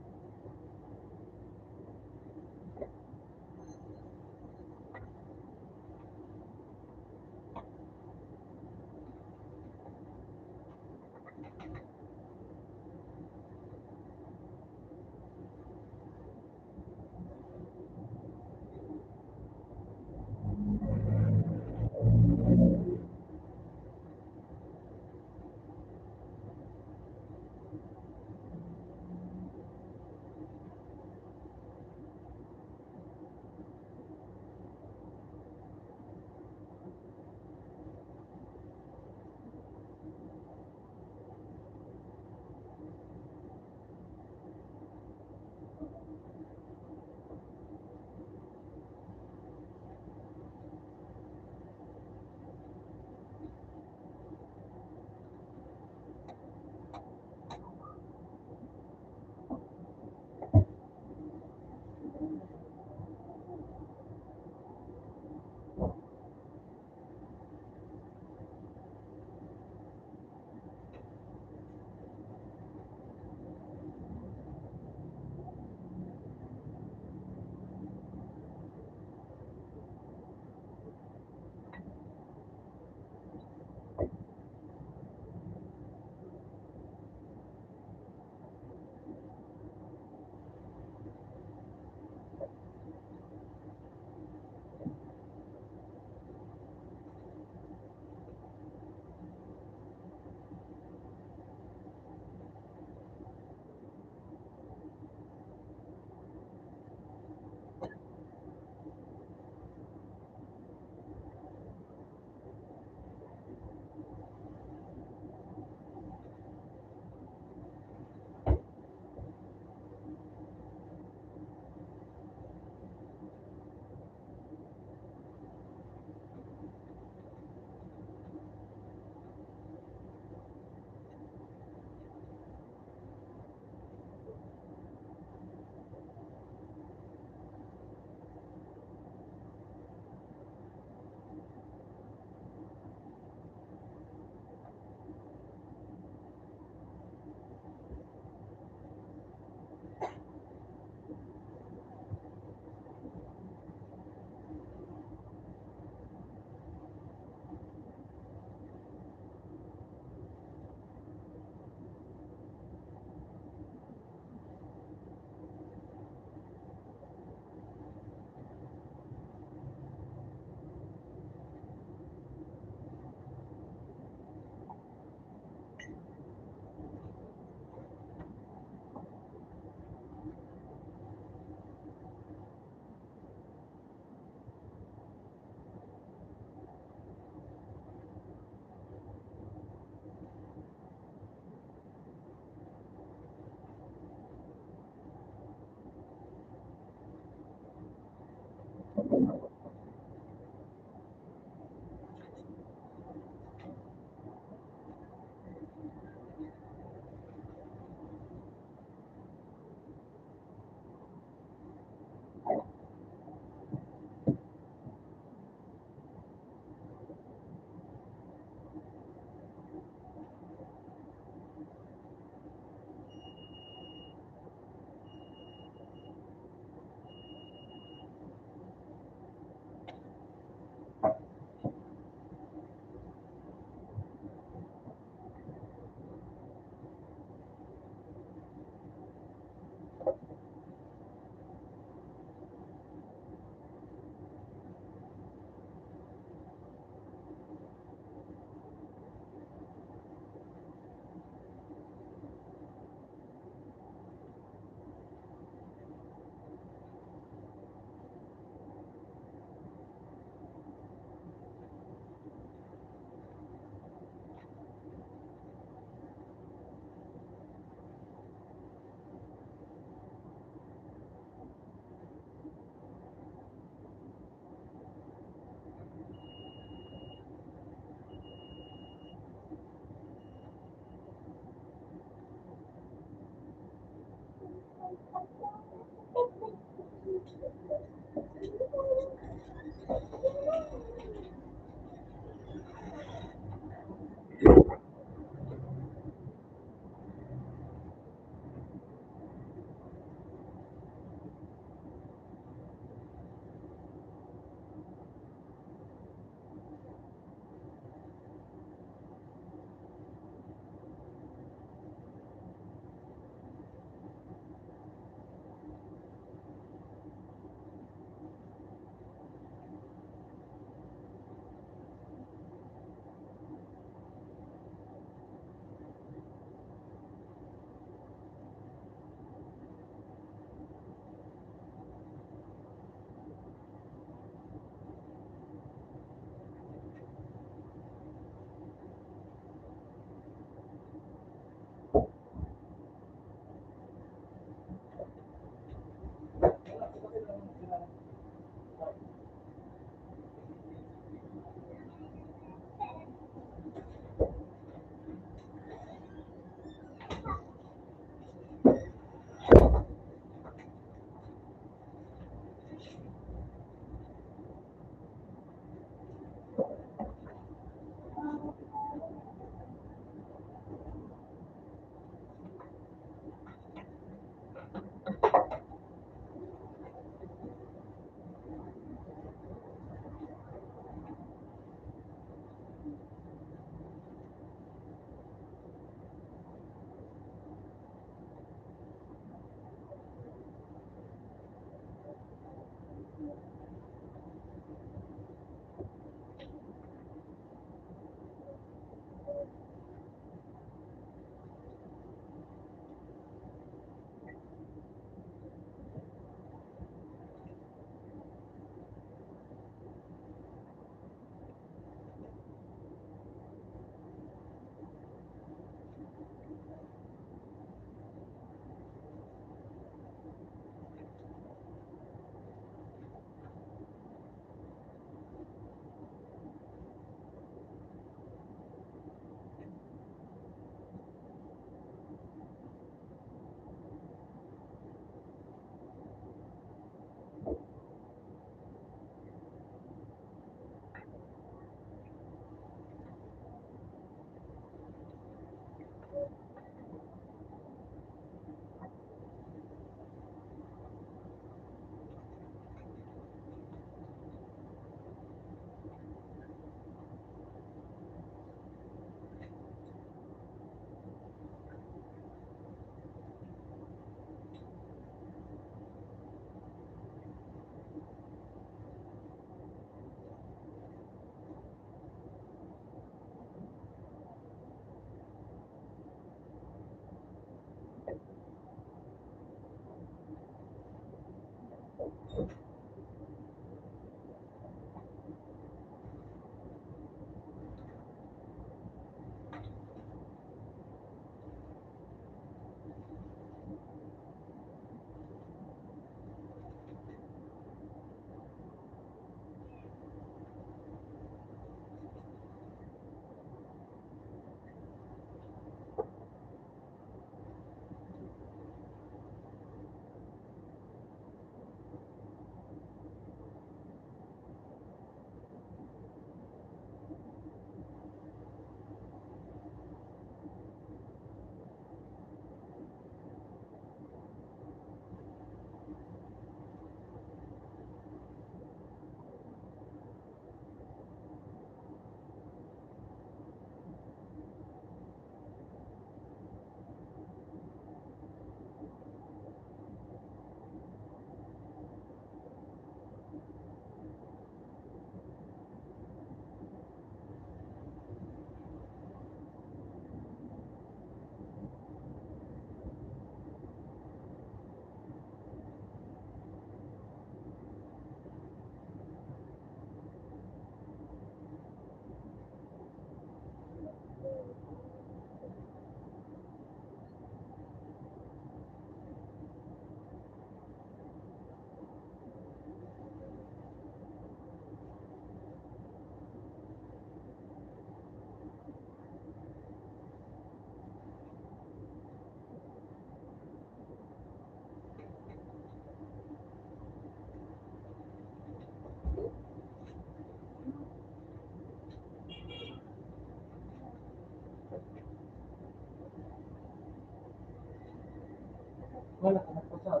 Wala ka nagpasal.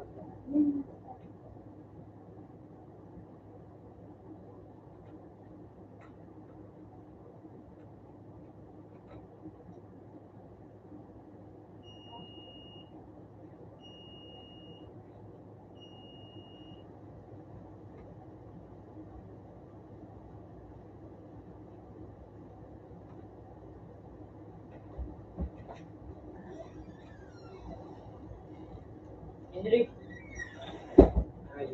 Hendrik. Ay.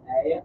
Ayaw.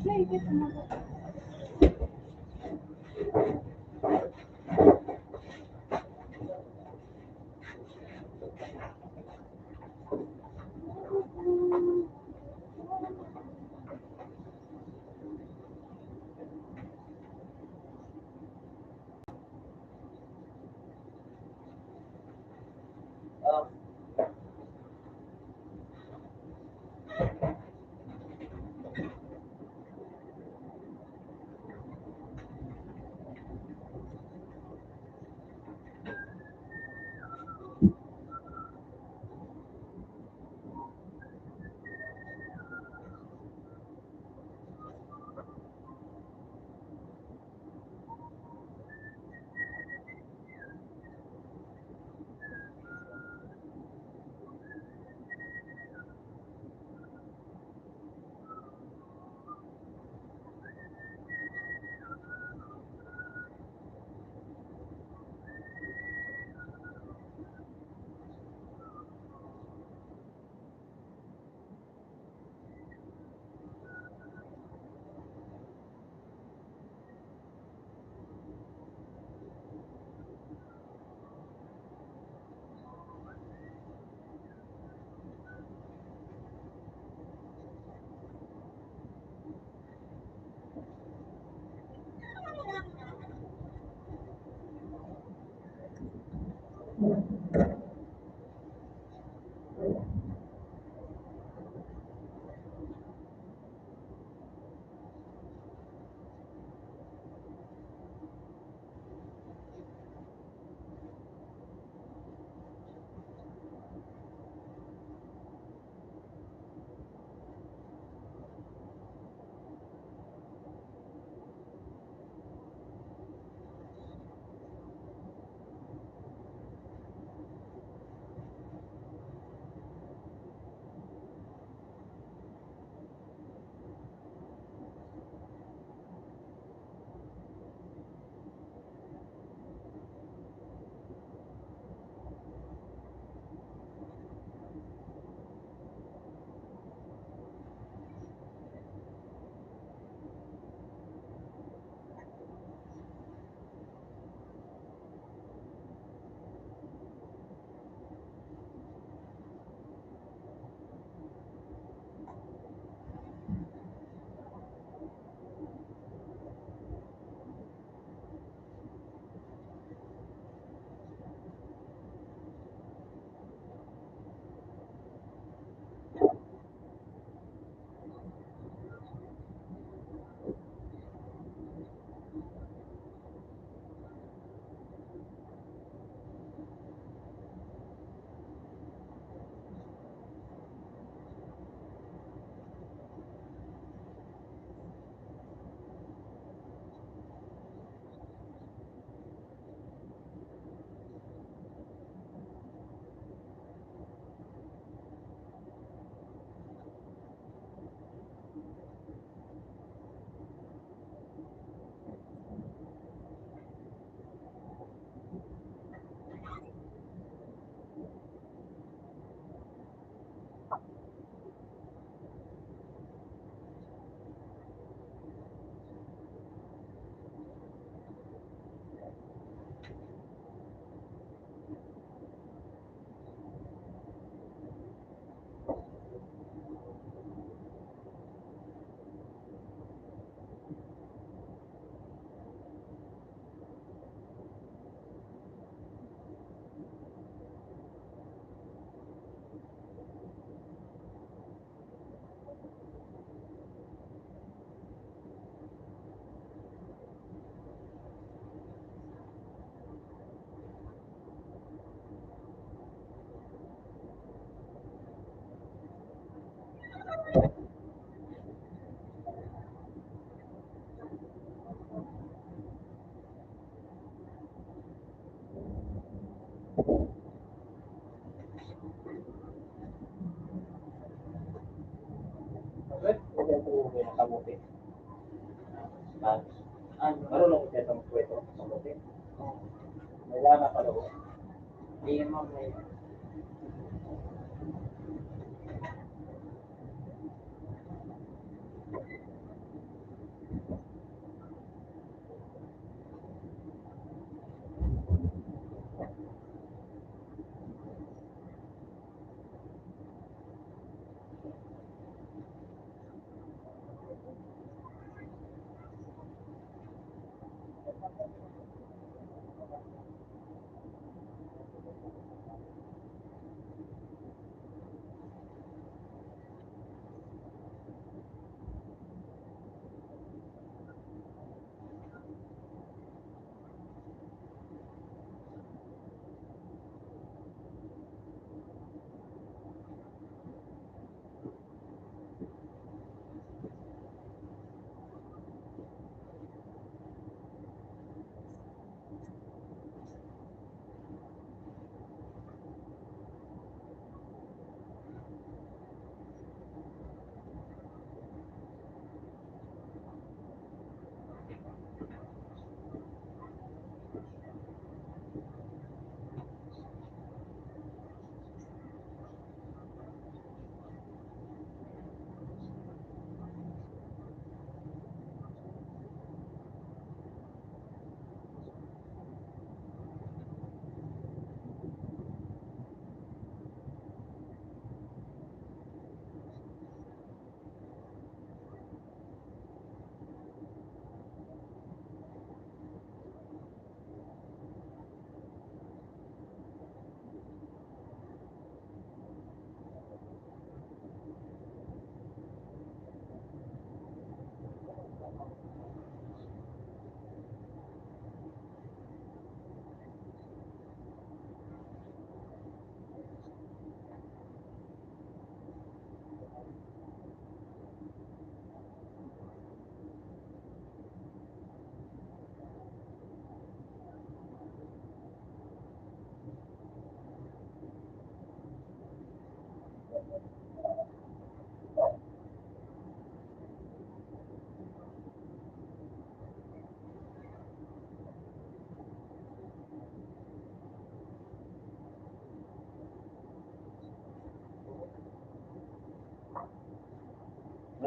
Play, kita mo. Kasi ito yung kamuti. Marunong siya sa kwento sa kamuti. May lana pa daw. Hindi naman may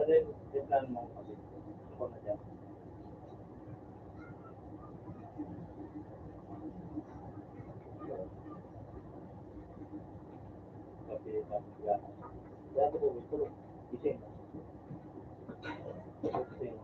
rin, yung plan mo kasi. Ako na dyan. Tapi, ya. Ya, aku itu bising. Bising.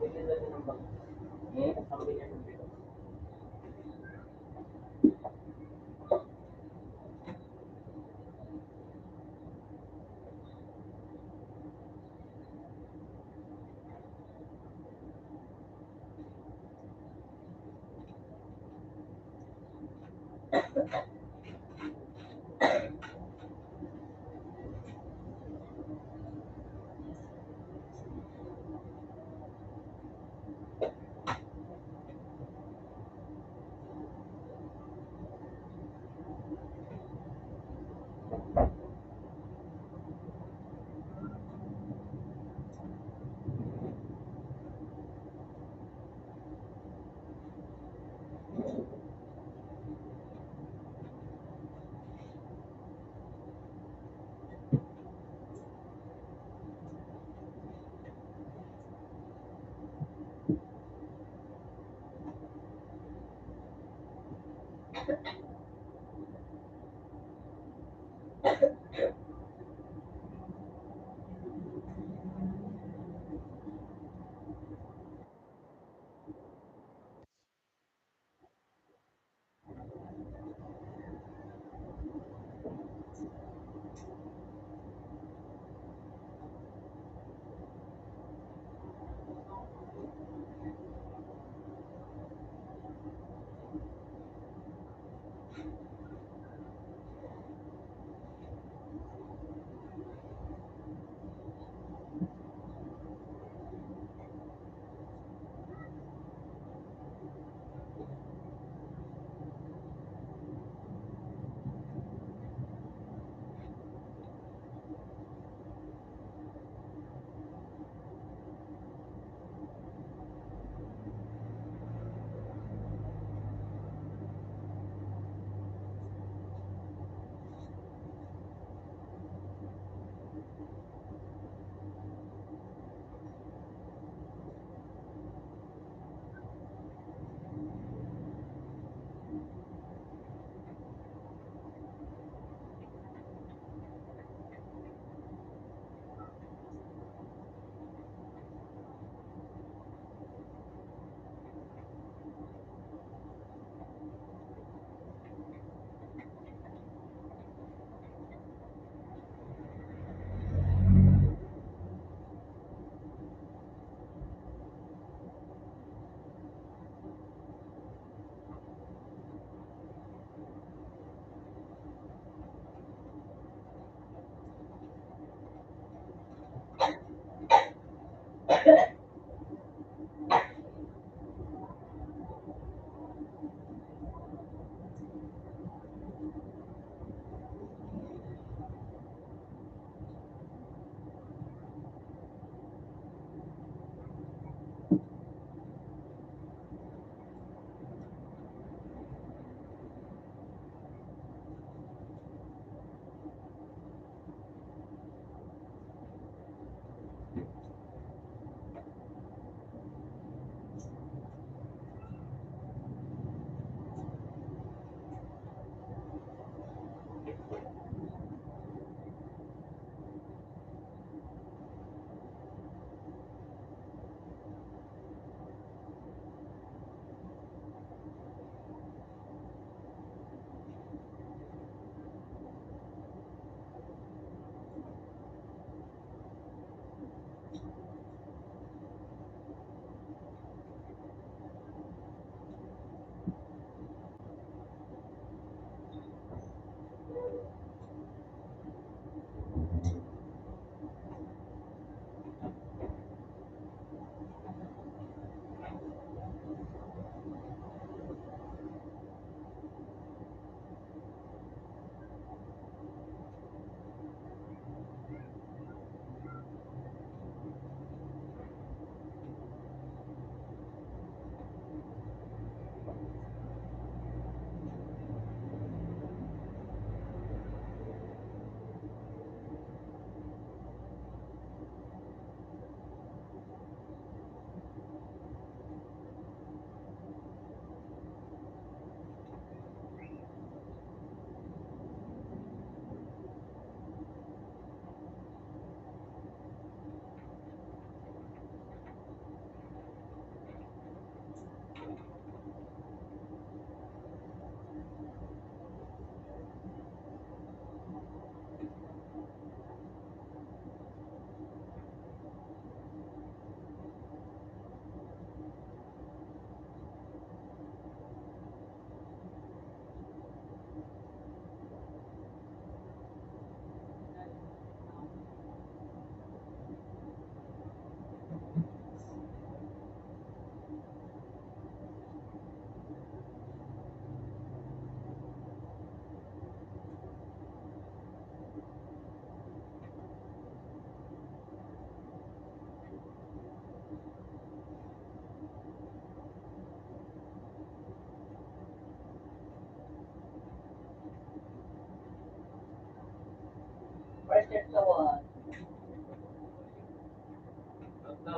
Pabili na din ng bag. Hmm? Pabili na ng bag.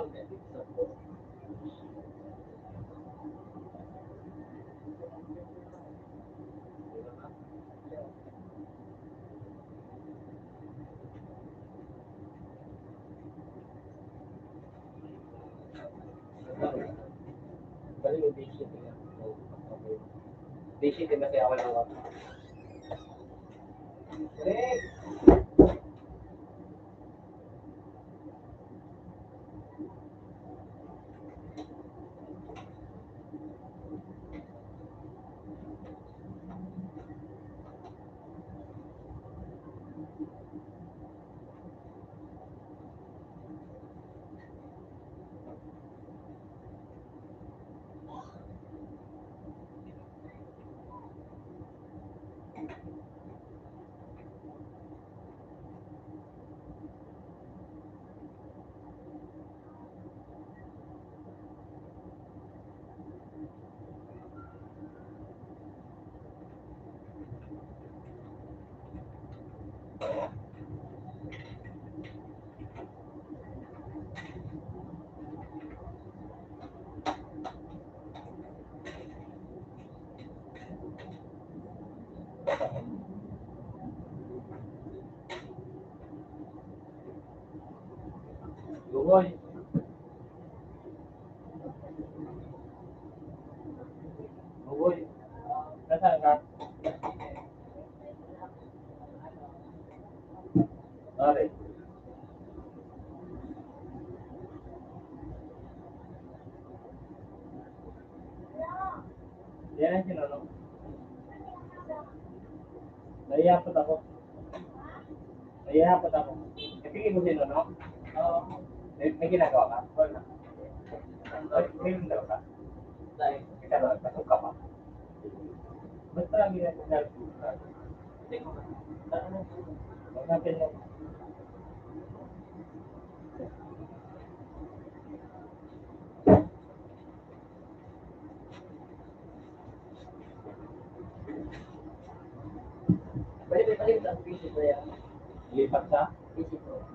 Bali yung day shift nila. Day shift din kasi ako lang ako. Lugoy. Lugoy. Nasaan ka? Okay. Yan ang sinunod. Naiyapot ako. Naiyapot ako. Kasi mo sinunod? Oo. May ginagawa ka? Wala. May ginagawa ka? Dahil. May ginagawa ka? Pasok ka pa? Basta ang ginagawa ka? Hindi ko ka. Huwag natin mo. Balik ang visit ko yan. Lipat sa? Visit ko.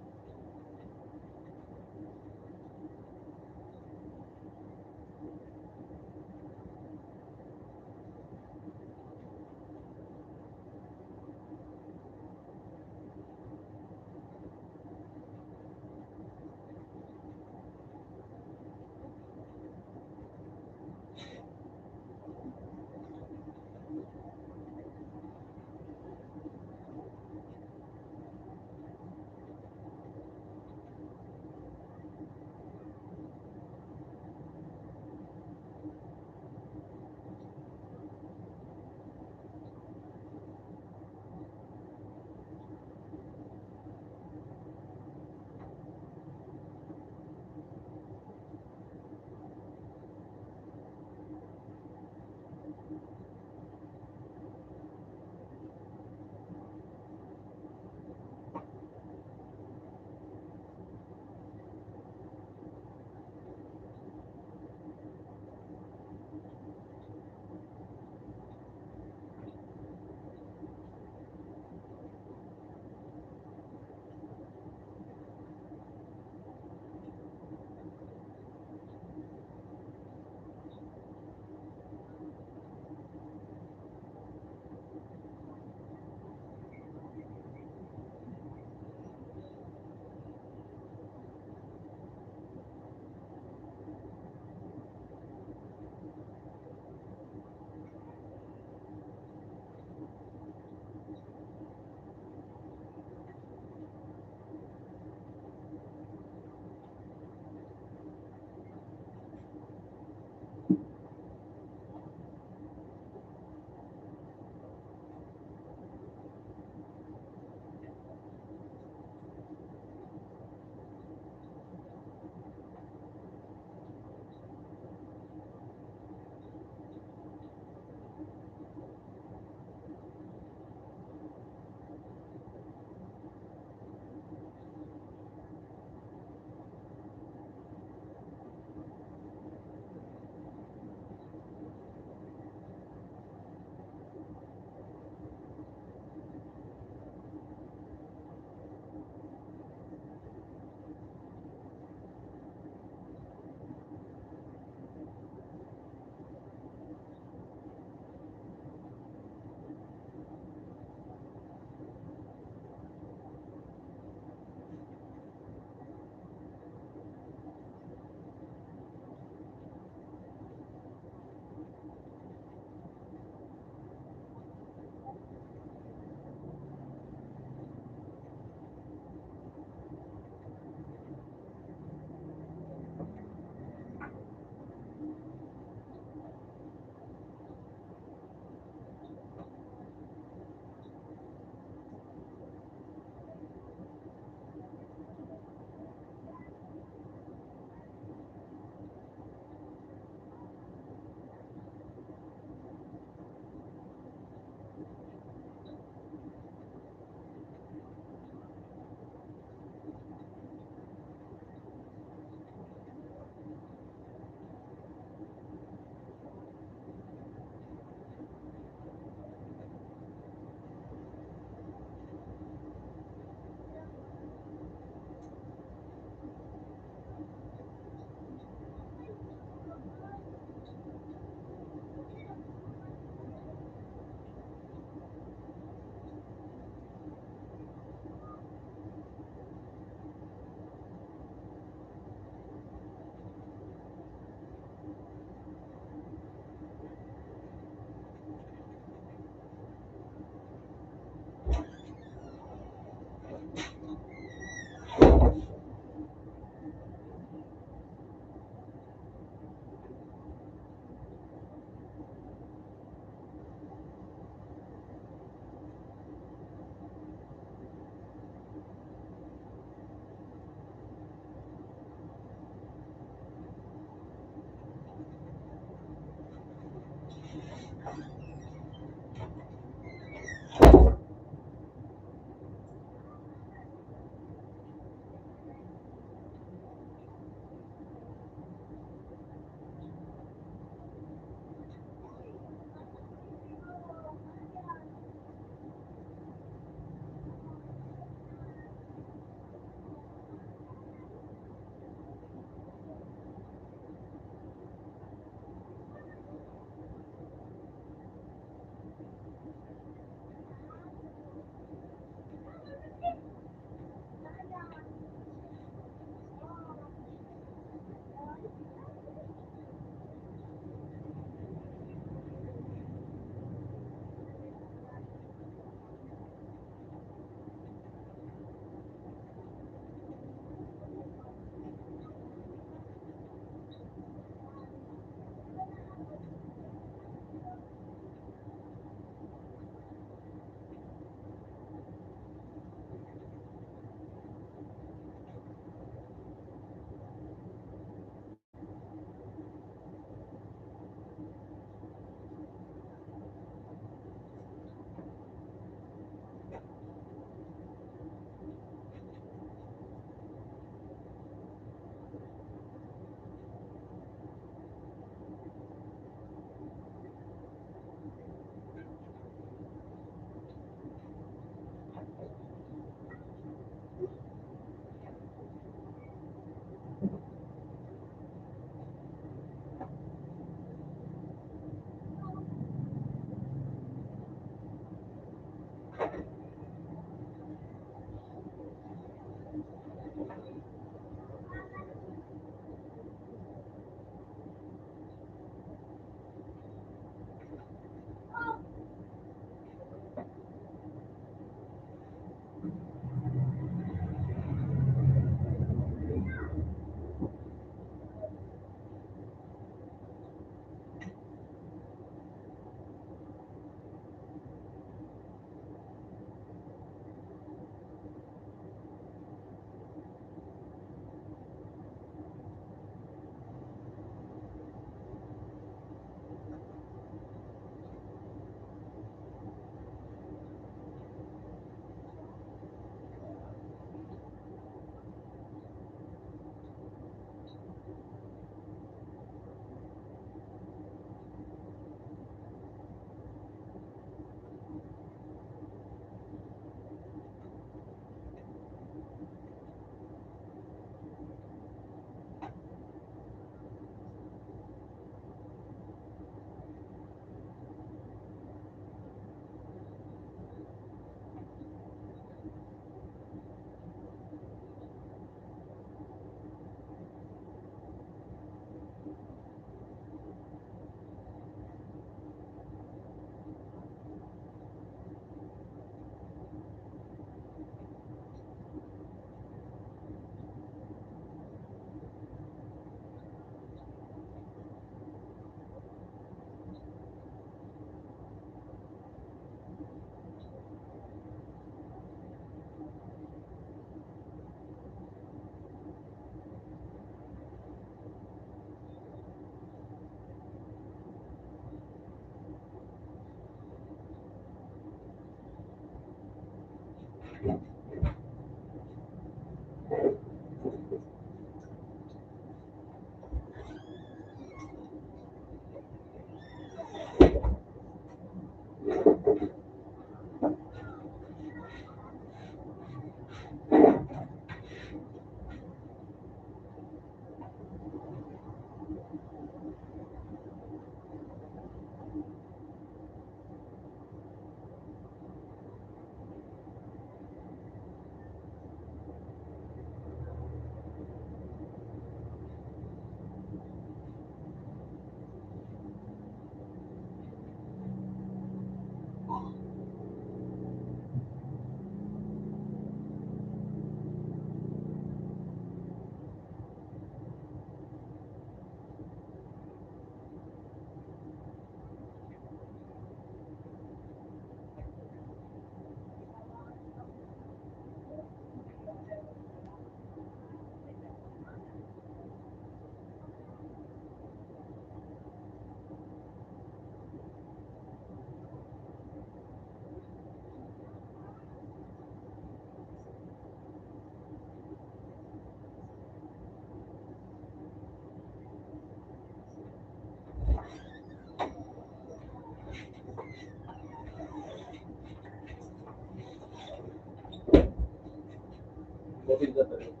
Maganda talaga.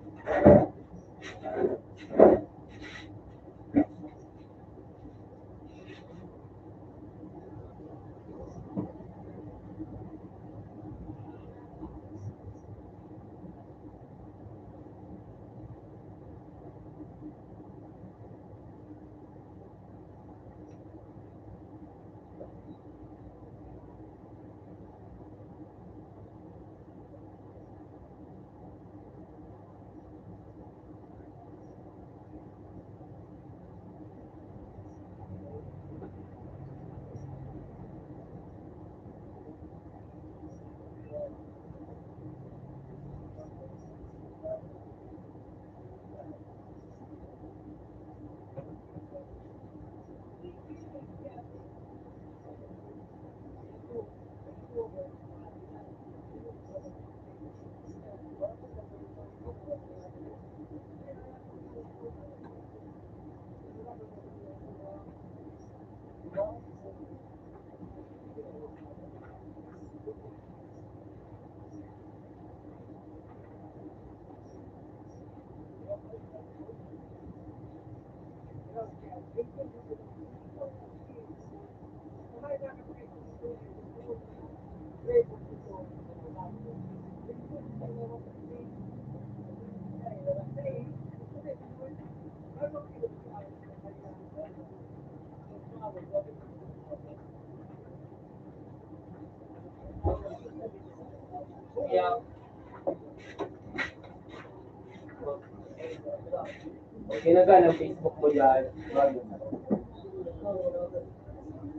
Yeah. Ginagaan ang Facebook mo dyan.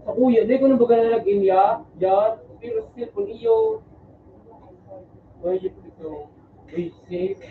Sa kuya, di ko na baga nalagin ya. Dyan. Pero sa cellphone iyo. Ay, ito. Wait, safe.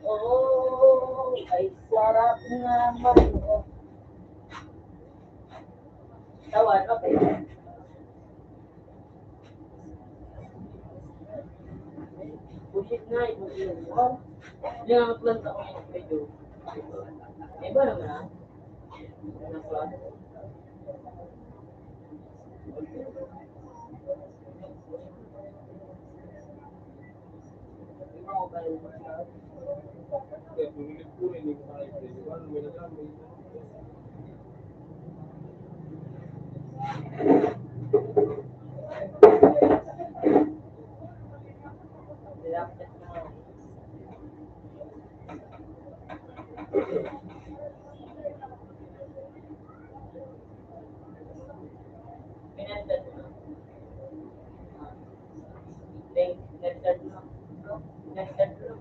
Oh, ay sarap naman. Oh. Tawan, okay. Bullshit nga eh, bullshit. Wow. Hindi nga planta ko medyo. Iba naman ah. Nasa Pinagdad mo. Pinagdad mo. Pinagdad mo.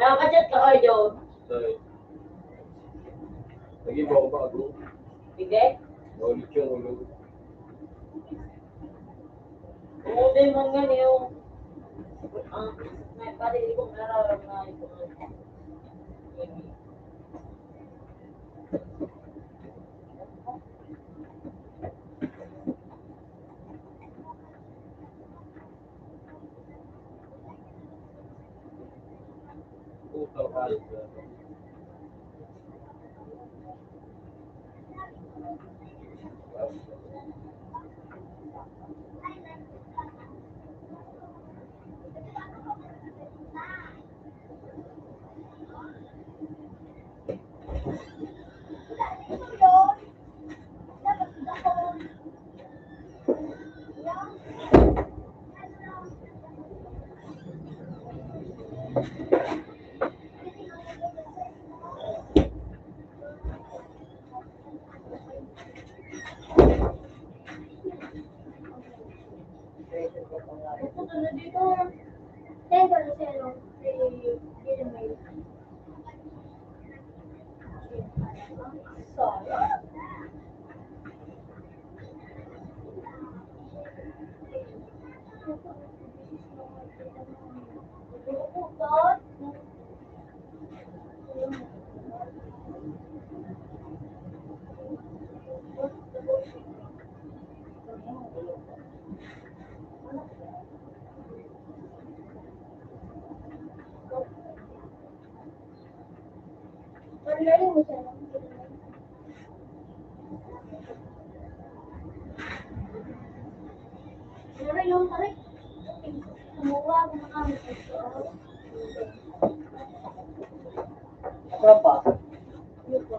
Nakaka-chat ka kayo, Joe? Sorry. Lagi mo ako bago. Hindi? Naulit yung ulo. Umutin mo nga yung may pati kong nararamdaman ko. Utang kalit na. Pupunta na dito. Teka na siya, no? Dito may... Sorry. Online mo siya, no? Pero yung tarik, kumuha ko na kami ito. Berapa? Yun po.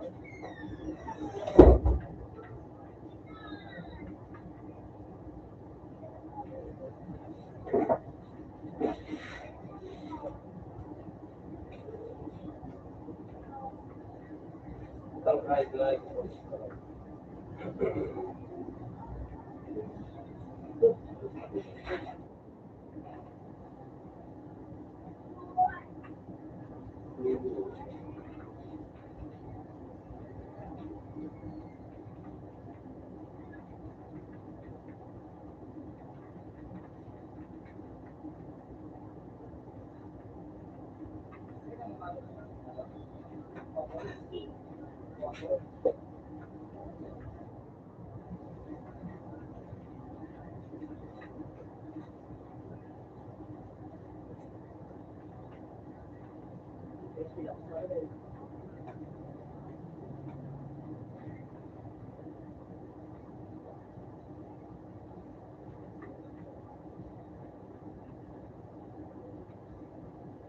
Utang kalit na.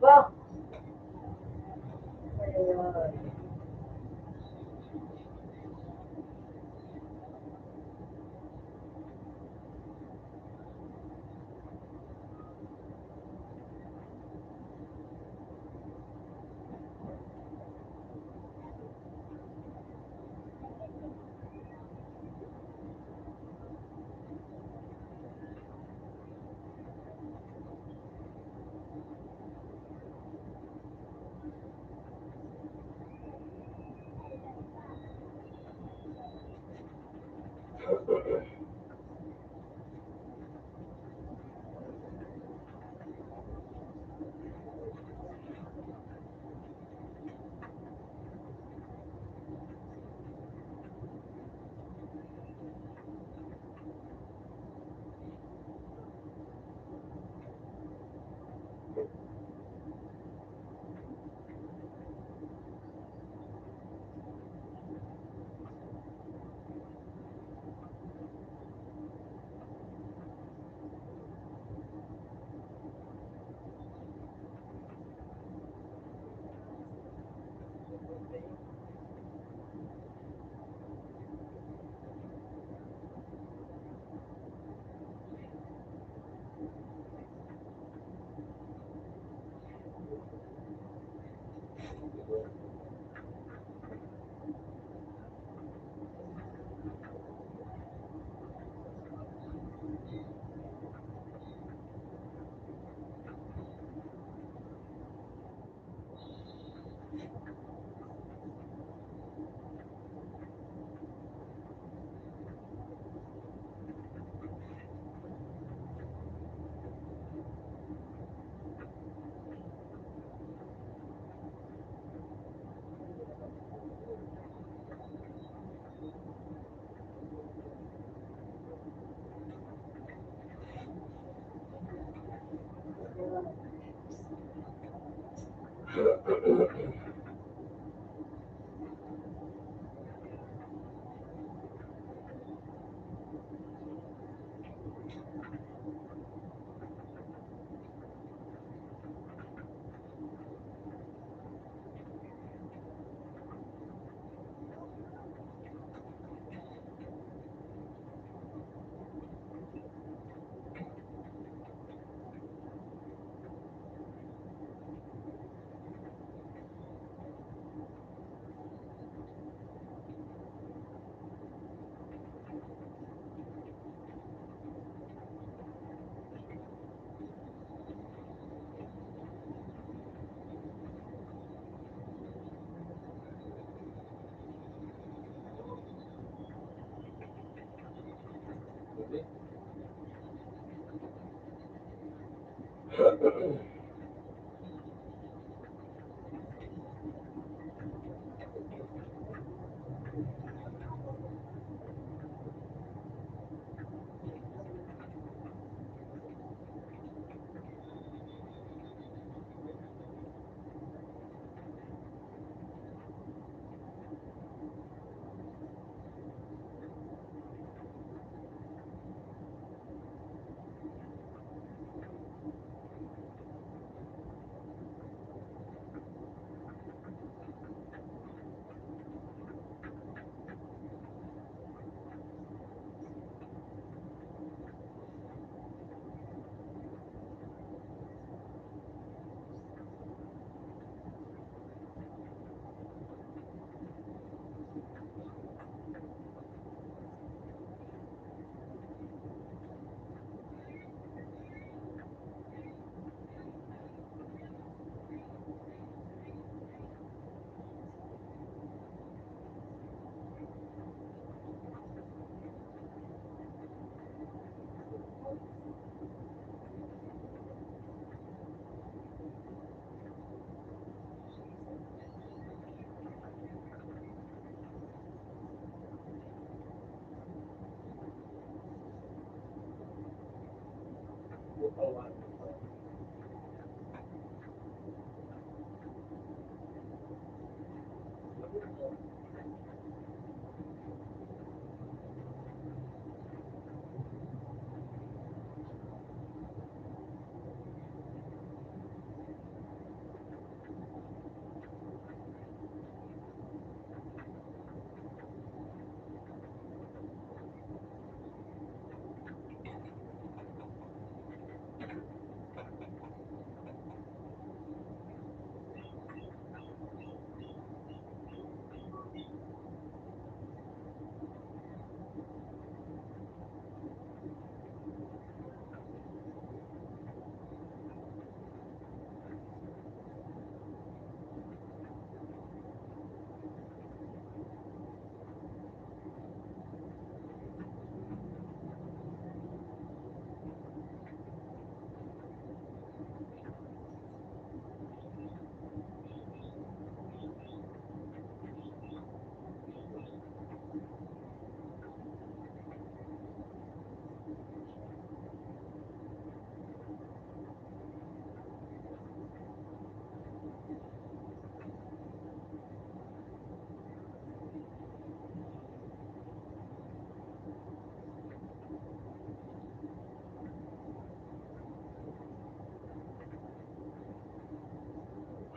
Ba? Ayun.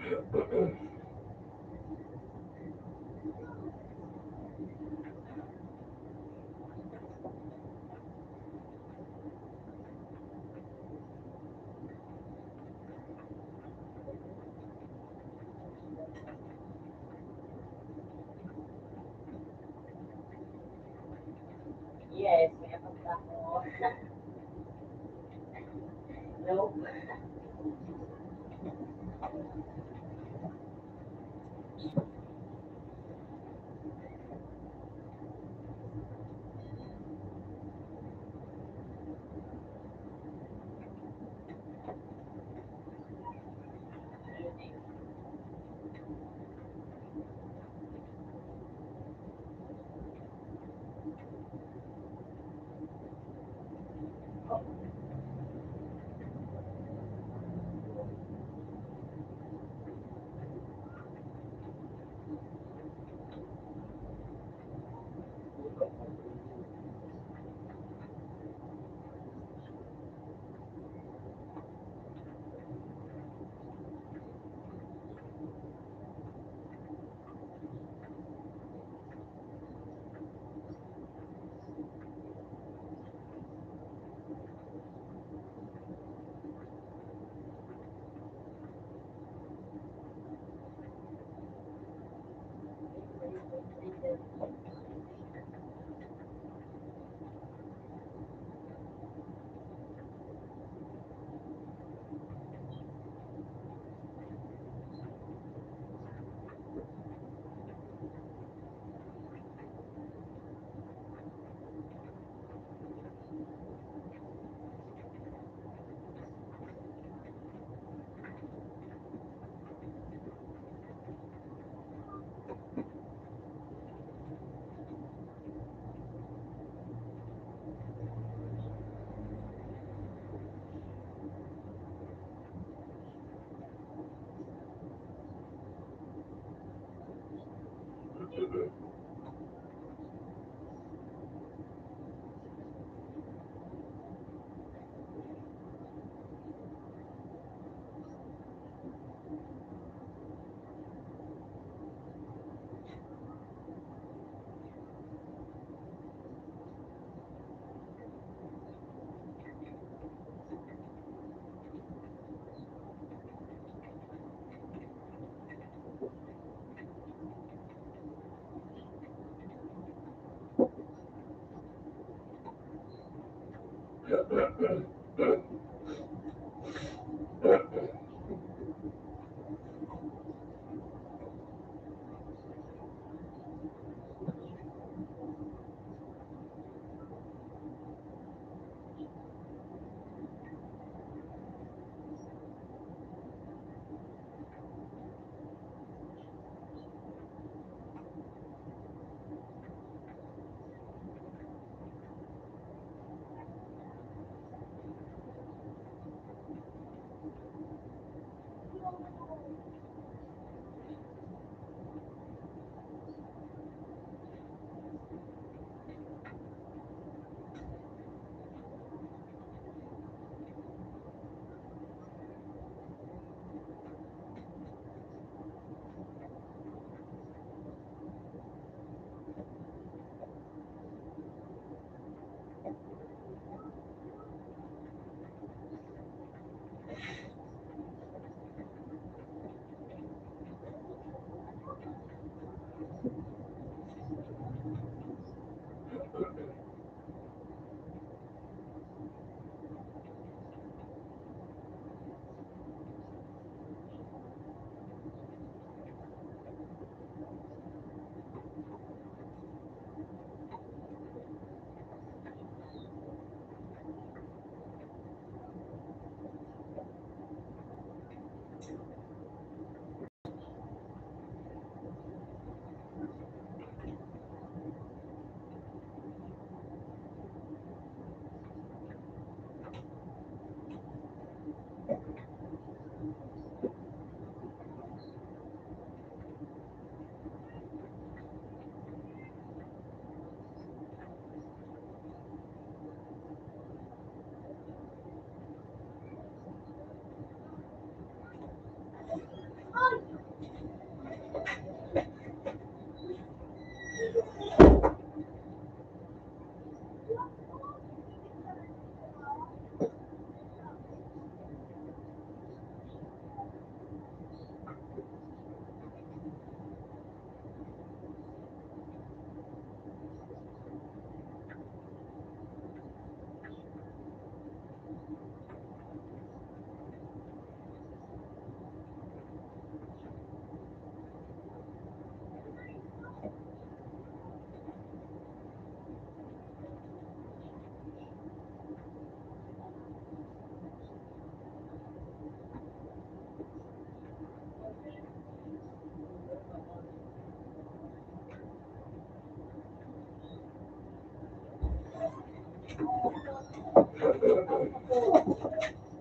Yes, may ako. Nope.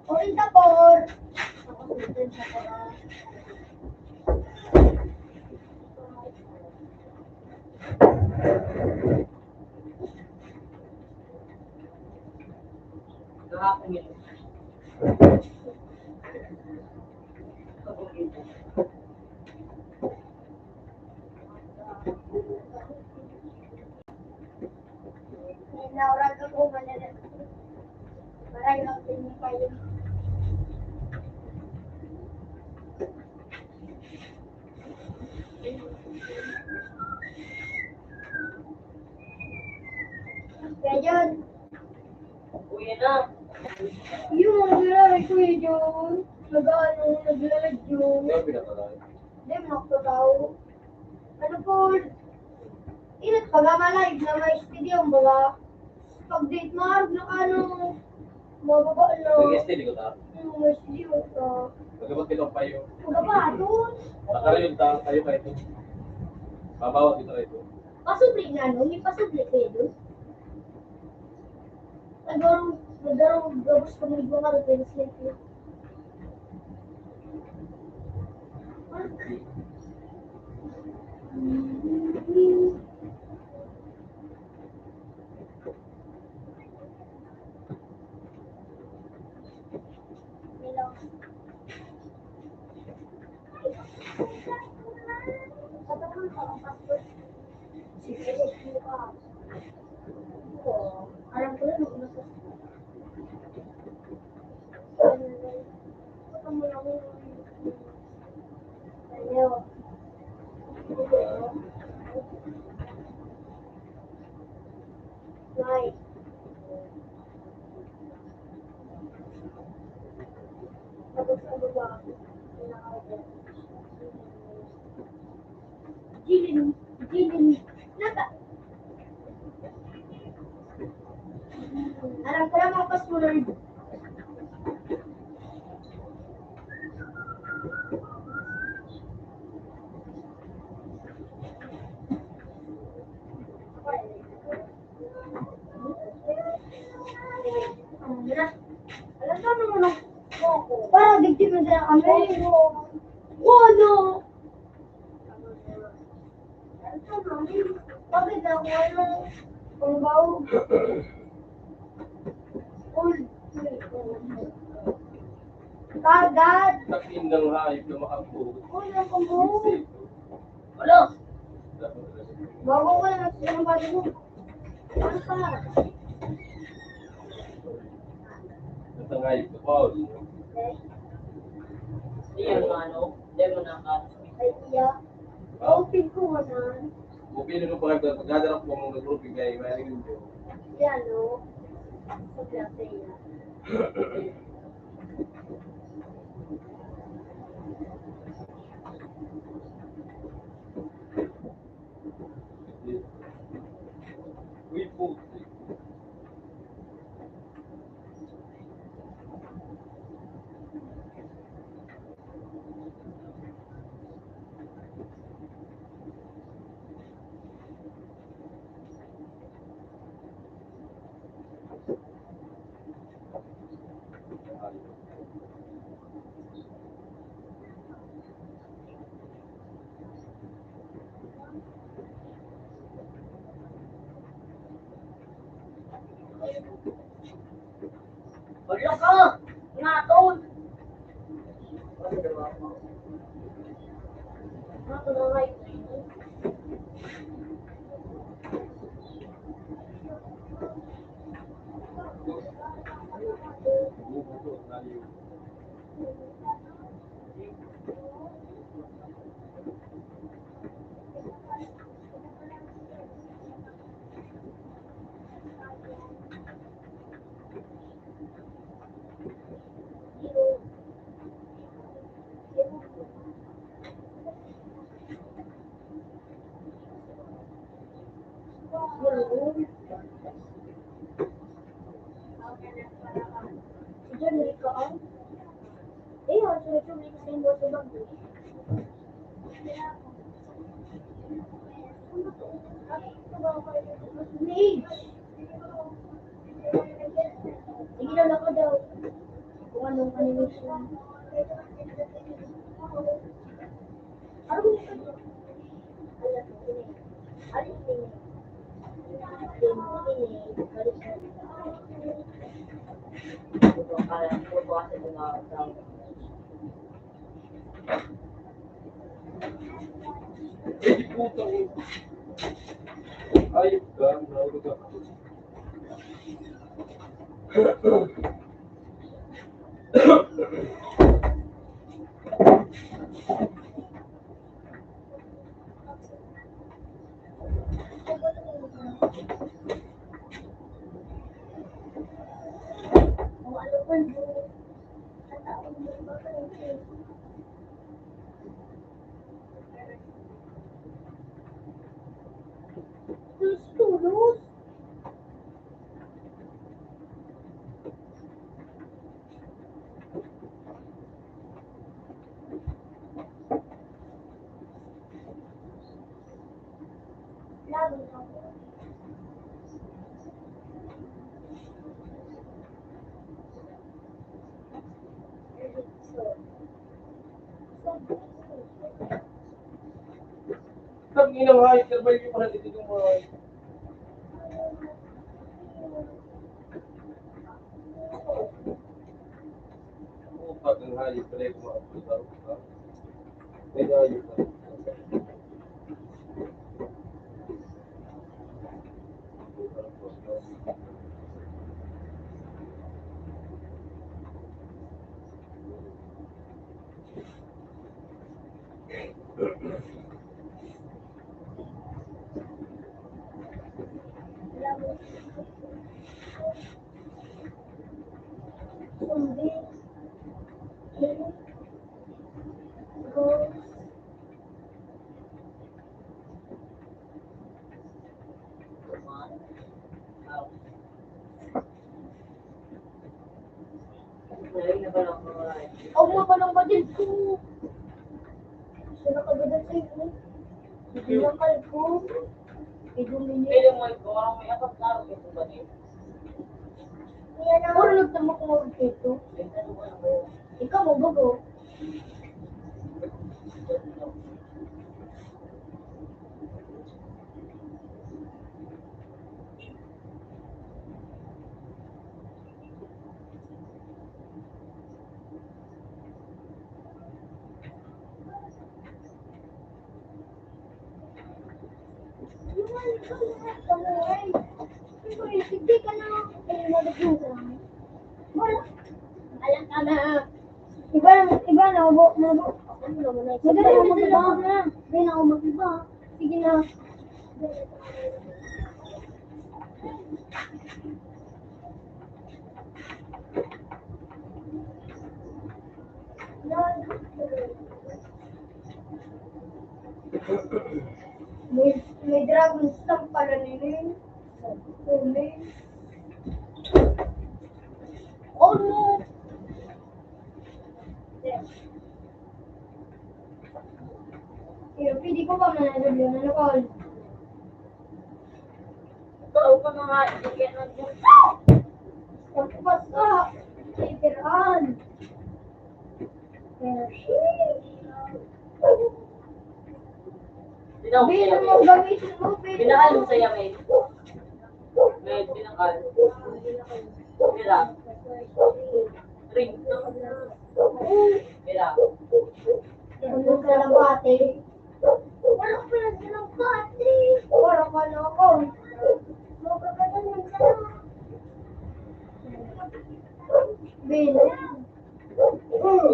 Orin ka por. Ako susunod sa pala. Kahapon yun. Naurag ako manila. Maray lang din kayo. Kaya dyan, Uwi na. yung mga nilalay ko yun yun. Naglalad yun. Hindi ako pinapalaki. Hindi, makataw. Ano po, inat pag live na may studio, mga pag-date mark na ano, mababa na. Nag-STD ko ta. May studio ka. Pagkabat pinapayo. Magaba, doon. Nakara yung tayo pa ito. Babawat ito ito. Pasubli na, no? May pasubli kayo doon. Nagdarong gabos kami mga pero slip yun. Alam ko na nung nasa Right. Tapos ano ba? Jilin. Naka. Alam ko lang mga password. Alam ka naman ang para digdig mo sila kami. Wala. Bakit na ako ano? Kung bawo. Kagad. Takindang hayop na makabuo. Wala kang bawo. Wala. Bago ko na ng body mo. Ano ka? Basta hayop na pause. Hindi yung ano. Hindi mo naka. Ay, iya. Open ko man. Bupili ko pagkadarap ko mong nag-group kay Maring Lindo. Yan, no? Sa klase yan. Uy, puti. Wala ka. Naton. Ako na nga ito. Bubukot na yun. Diyan, ka ang? Eh, ang sunod-sunod kasi yung boto bag. Mage. Kilala ko daw kung anong animation. Ano ba yun? Putang ina. Ayop ka, nahulog ako. Tulus. Lago na ako. Pag inang hayop, sabay ko pala dito yung mga hayop. Pag ang hayop pala yung mga hayop. May hayop pa. Hindi. Go. Huwag mo pa lang ba din ko? Sino ka ba dito sa'yo? Hindi lang kayo ko. Idumini. Puro nagtama ko mag dito. Ikaw mo bago. Hindi ka na. Nalagyan ka lang. Wala. Alam ka na. Iba na. Madali ako na. Hindi na ako mag-iba. Sige na. May dragon stamp pala nila. Oh no! Pwede ko ba mananod yun? Ano call? Ikaw pa mga ibigyan ng Diyos. Pagpasa! Literal! Bilang mo gamitin mo, Binakal mo sa yamin. May binakal. Mira. Ring. Mira. Ano ka lang bate? Wala ko lang silang bate! Wala ka na ako! Magkakalangan ka na! Bilang!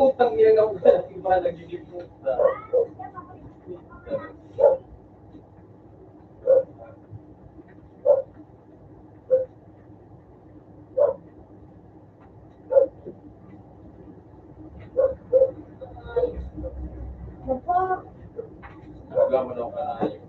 Utang niya na wala. Iba nagiging puta. Bapa! Naglaman ako ka na hayop.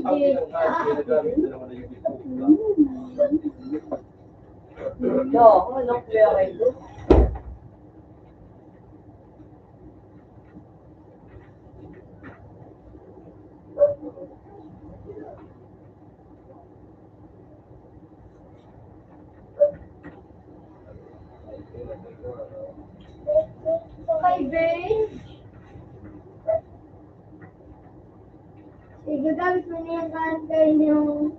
Sige. No, anong kuya kayo? Okay, babe. Sige, gamit mo na yung kantay yung...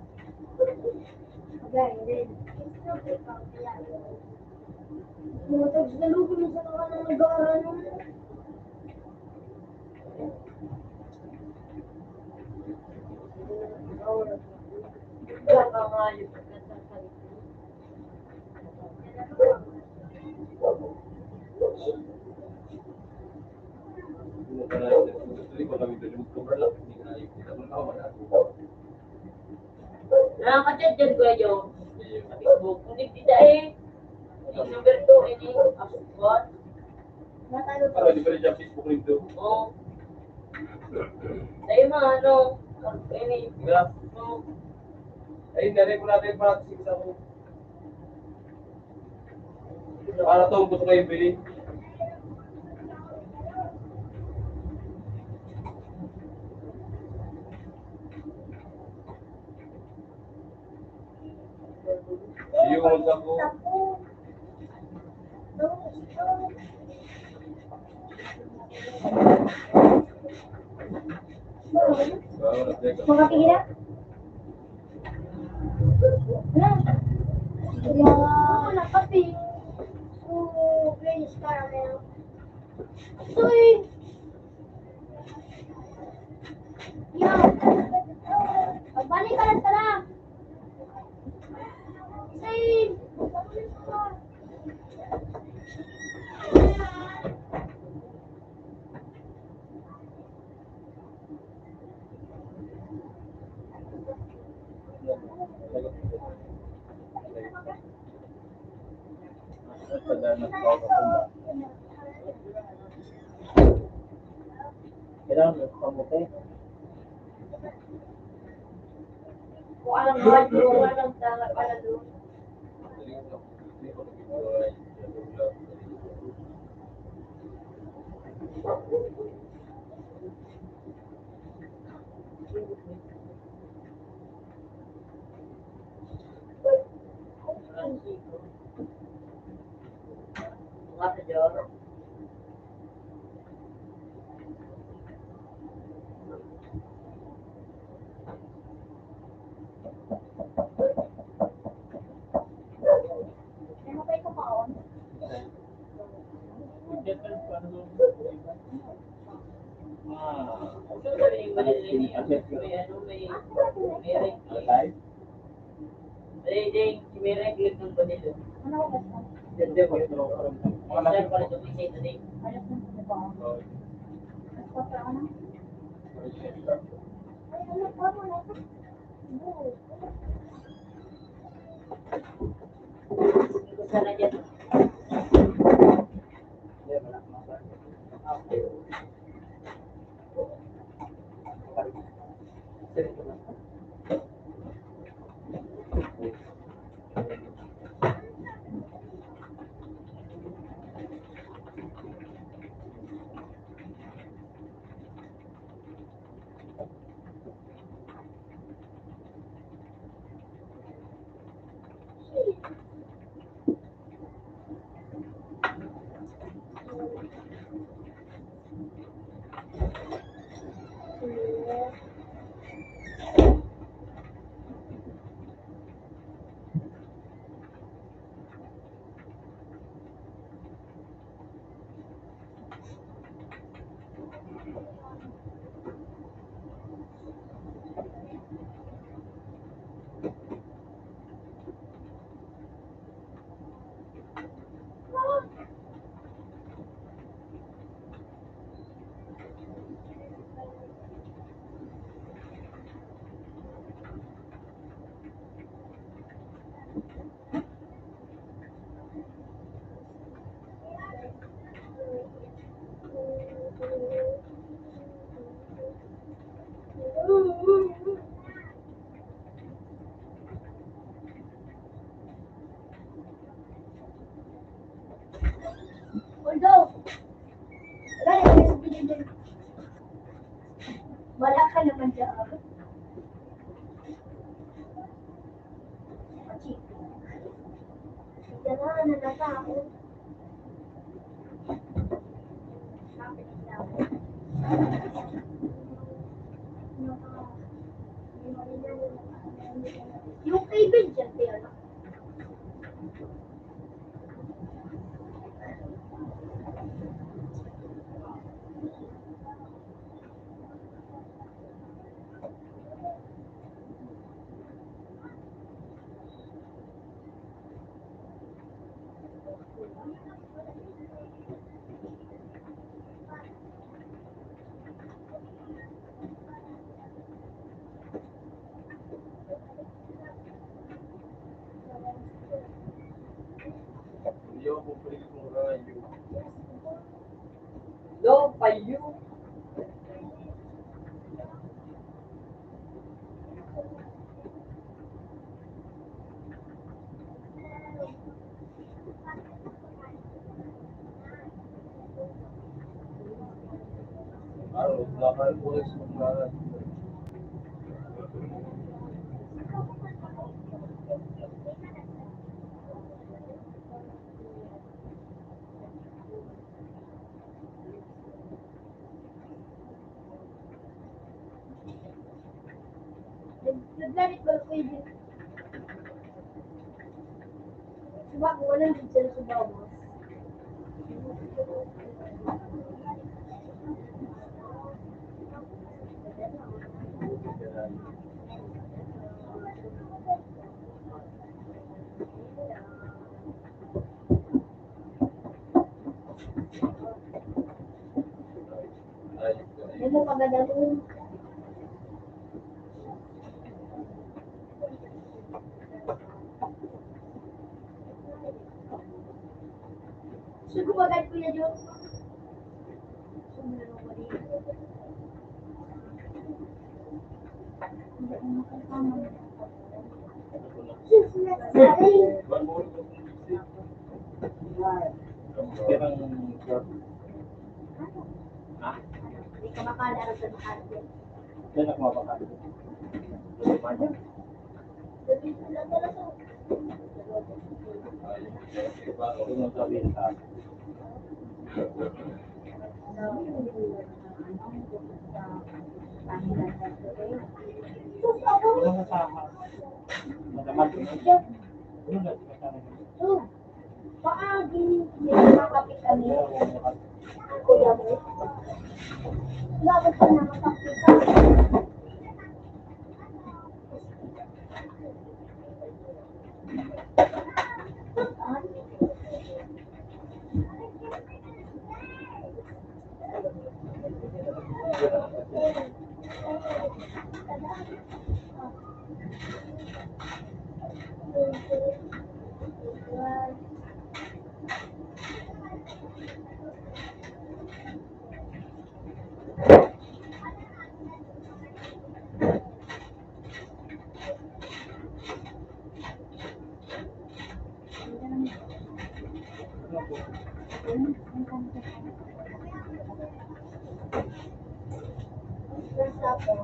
Okay, hindi. Matag sa lupa mo sa kanang nag-aaral. Wala ka nga yung pagkasasalit. Nakaka-chat dyan kuya Jo. Sa Facebook. Hindi kita eh. Yung number 2 ini. What? Natalo pa. Para di ba rin siya Facebook nito? Oo. Tayo mga ano. Ini. Nga. Oo. Ayun, nalay ko natin practice sa ako. Para to, gusto kayo bili. Yung ako. Makapihira? Ano? Nakapi. French caramel. Sweet! Yo! Magbalik ka lang tala! Sweet! Kailangan mo kamuti. Kung alam mo, kung alam tanga pala doon. Mga sa Diyos. Ano kayo kumaon? Ano sabi yung malilinig? May ano, may ring. Live? Ding, si Mereng, clip ng panilo. Ano ko basta? Hindi ko ito. Saan pala ito may na din? Alas na sa ba? Mas patra ka na? Ay, ano pa mo na ito? Hindi ko sana dyan. Wala ka naman dyan. Diyan na, nalata ako. Yung kay Ben dyan, pero. Hindi ako pupulit mo nga yun. Low pa you. Ano, lakal po sa mga Naglalit ba ko yun? Diba ko walang dyan sa bawah. Hindi mo pagdadalhin. Sugo ba kahit Kuya Jo? Hindi ka makalaro sa mahal. Yan ako mapakali. Sabi ko lang talaga. Ito nung sabihin sa akin. Walang kasama. Malaman ko. Ano na, di kasama mo. Oh, baka makakapit kami. Kuya mo. Bakit ka na makakapit kami? Basta po.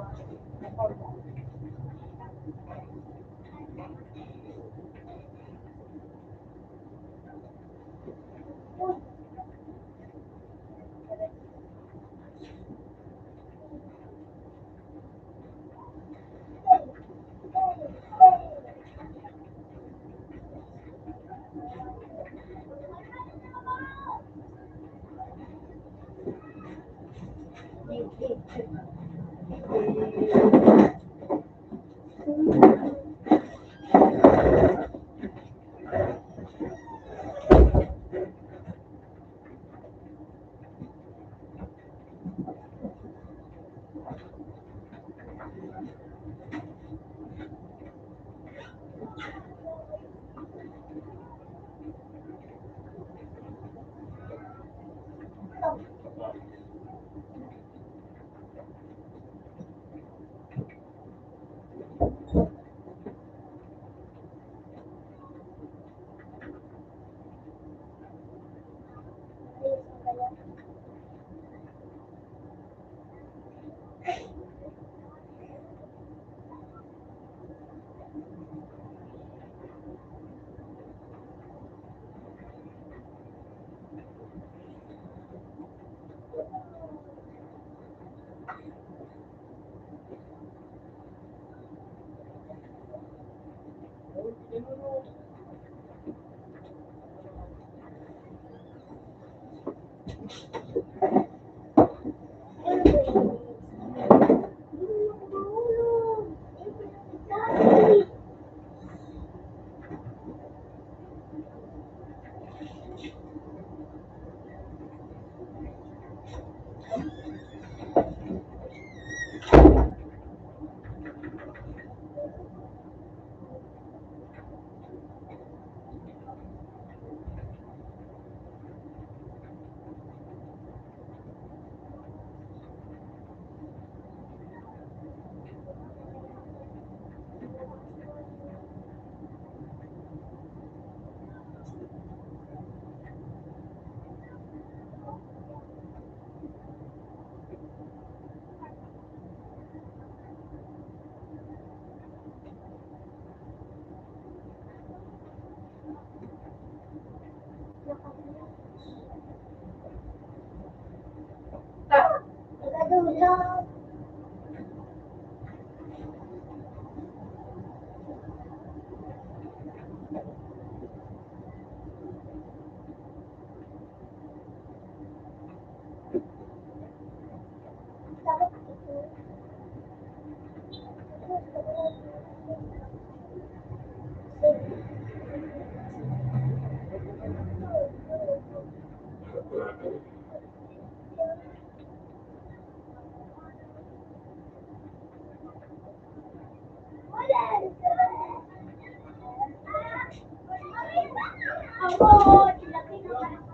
mo. Laki na pala.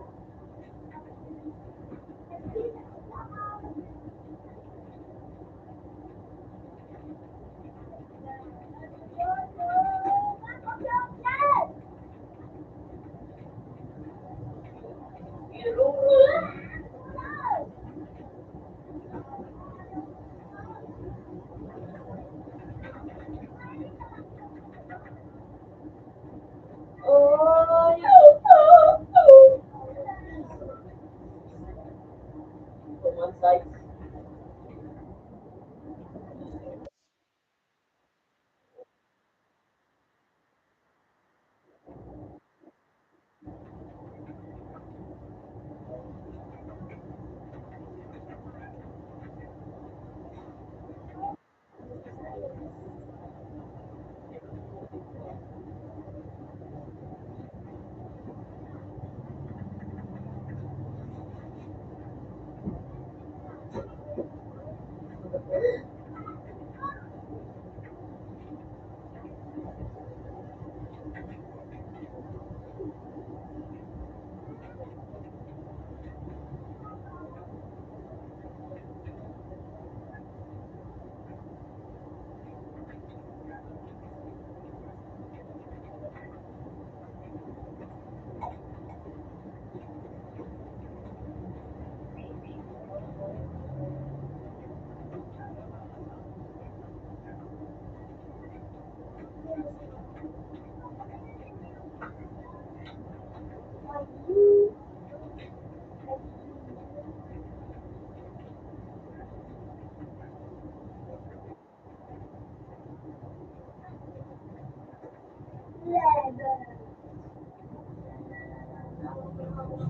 One side.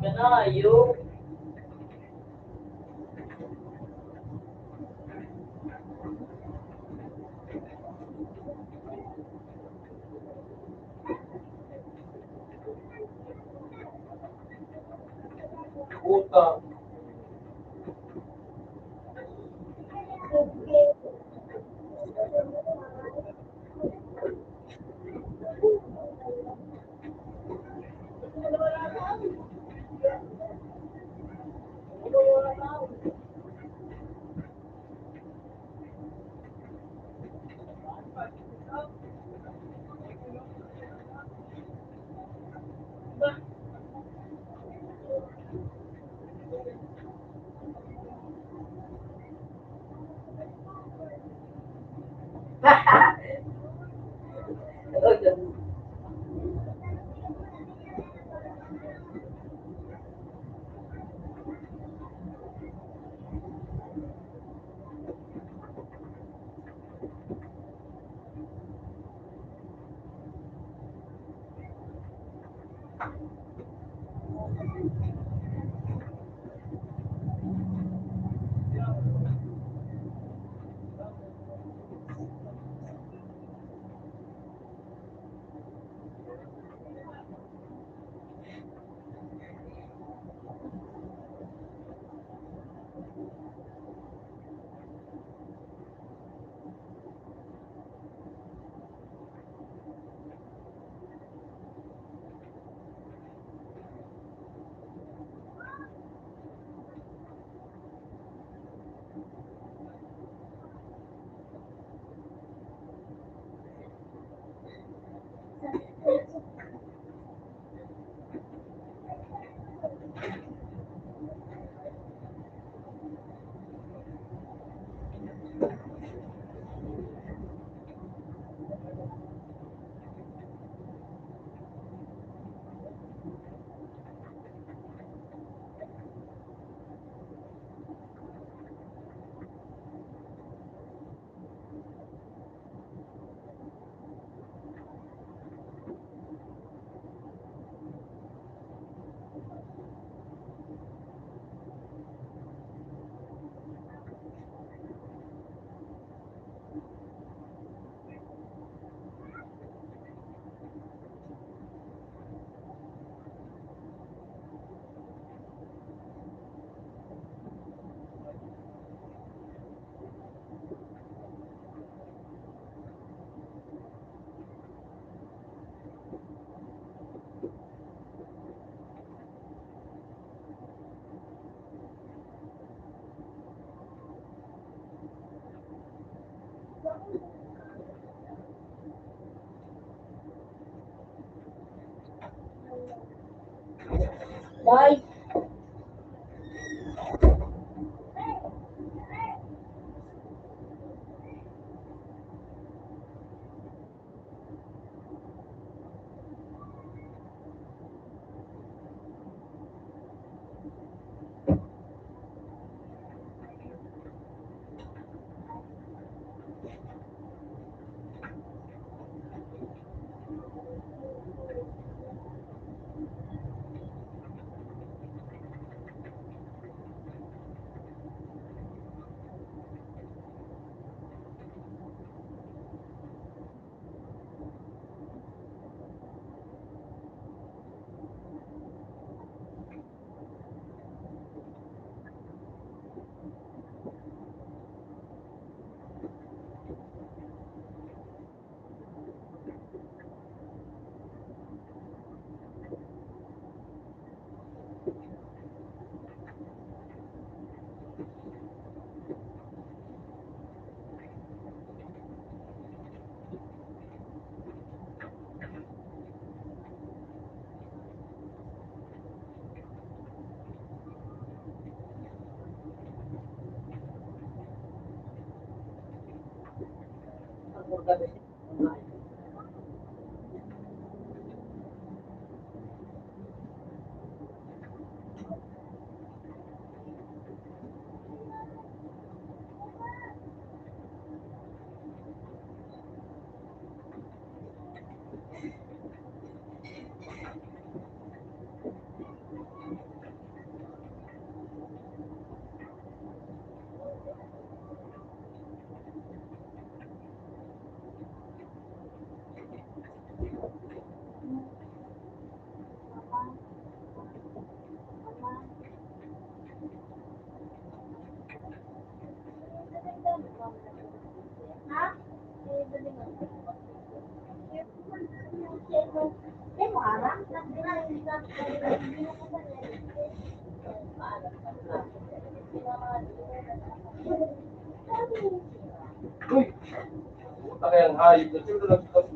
Ka na, yung utang. Guys, Uy! Puta kayang hayop na sila nagkasuot.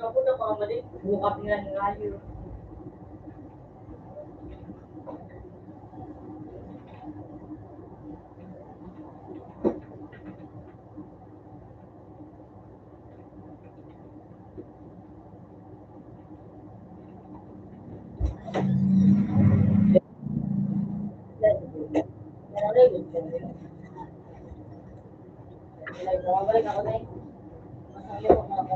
Ako na kamali, bukat nga nga yun. Balik ako na eh. Masaya ko na ako.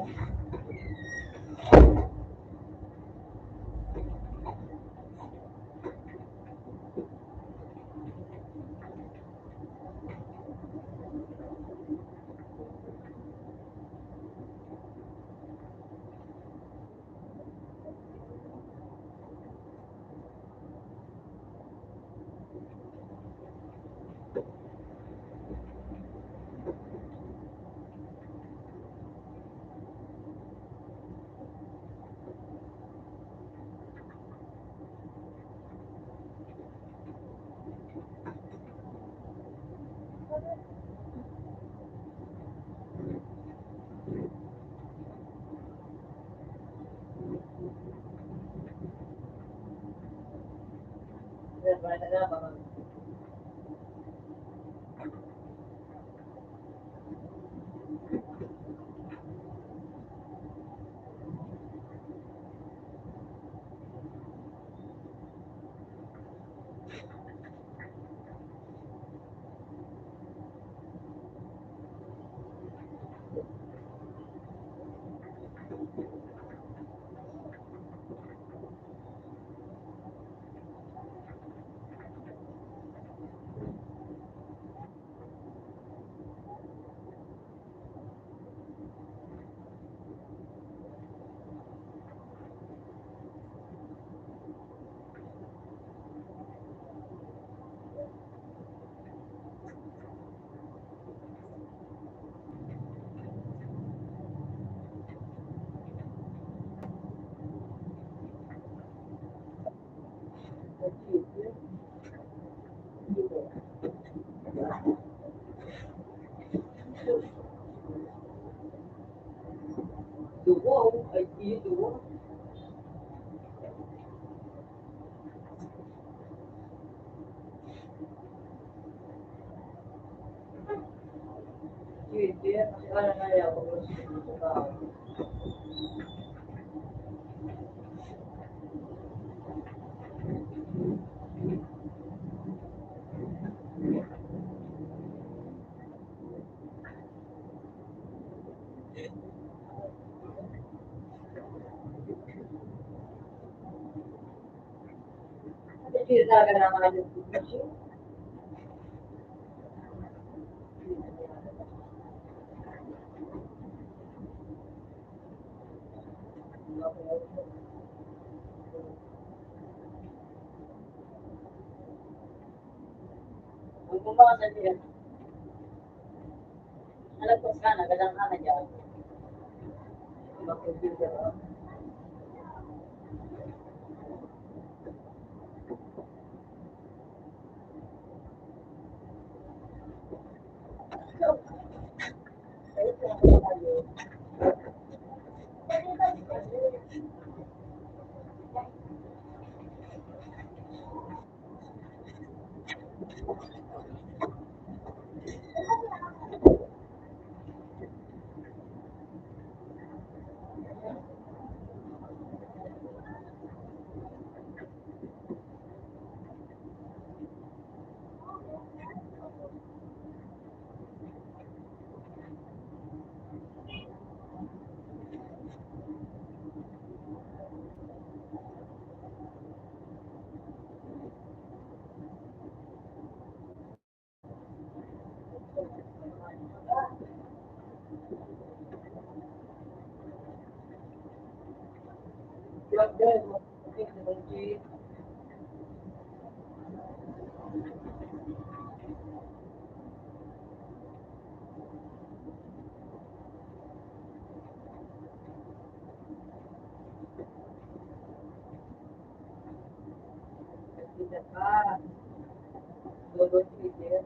Dugo, ay iyo dugo. Hindi, kasi ano na yan, ako sa Hindi talaga naman yung machine. Ang kumbaga sa siya, nalagpas ka na, gadang ka na dyan. Mag-computer ka. Yung din, mag-computer. Kita ka. Dodo Twitter.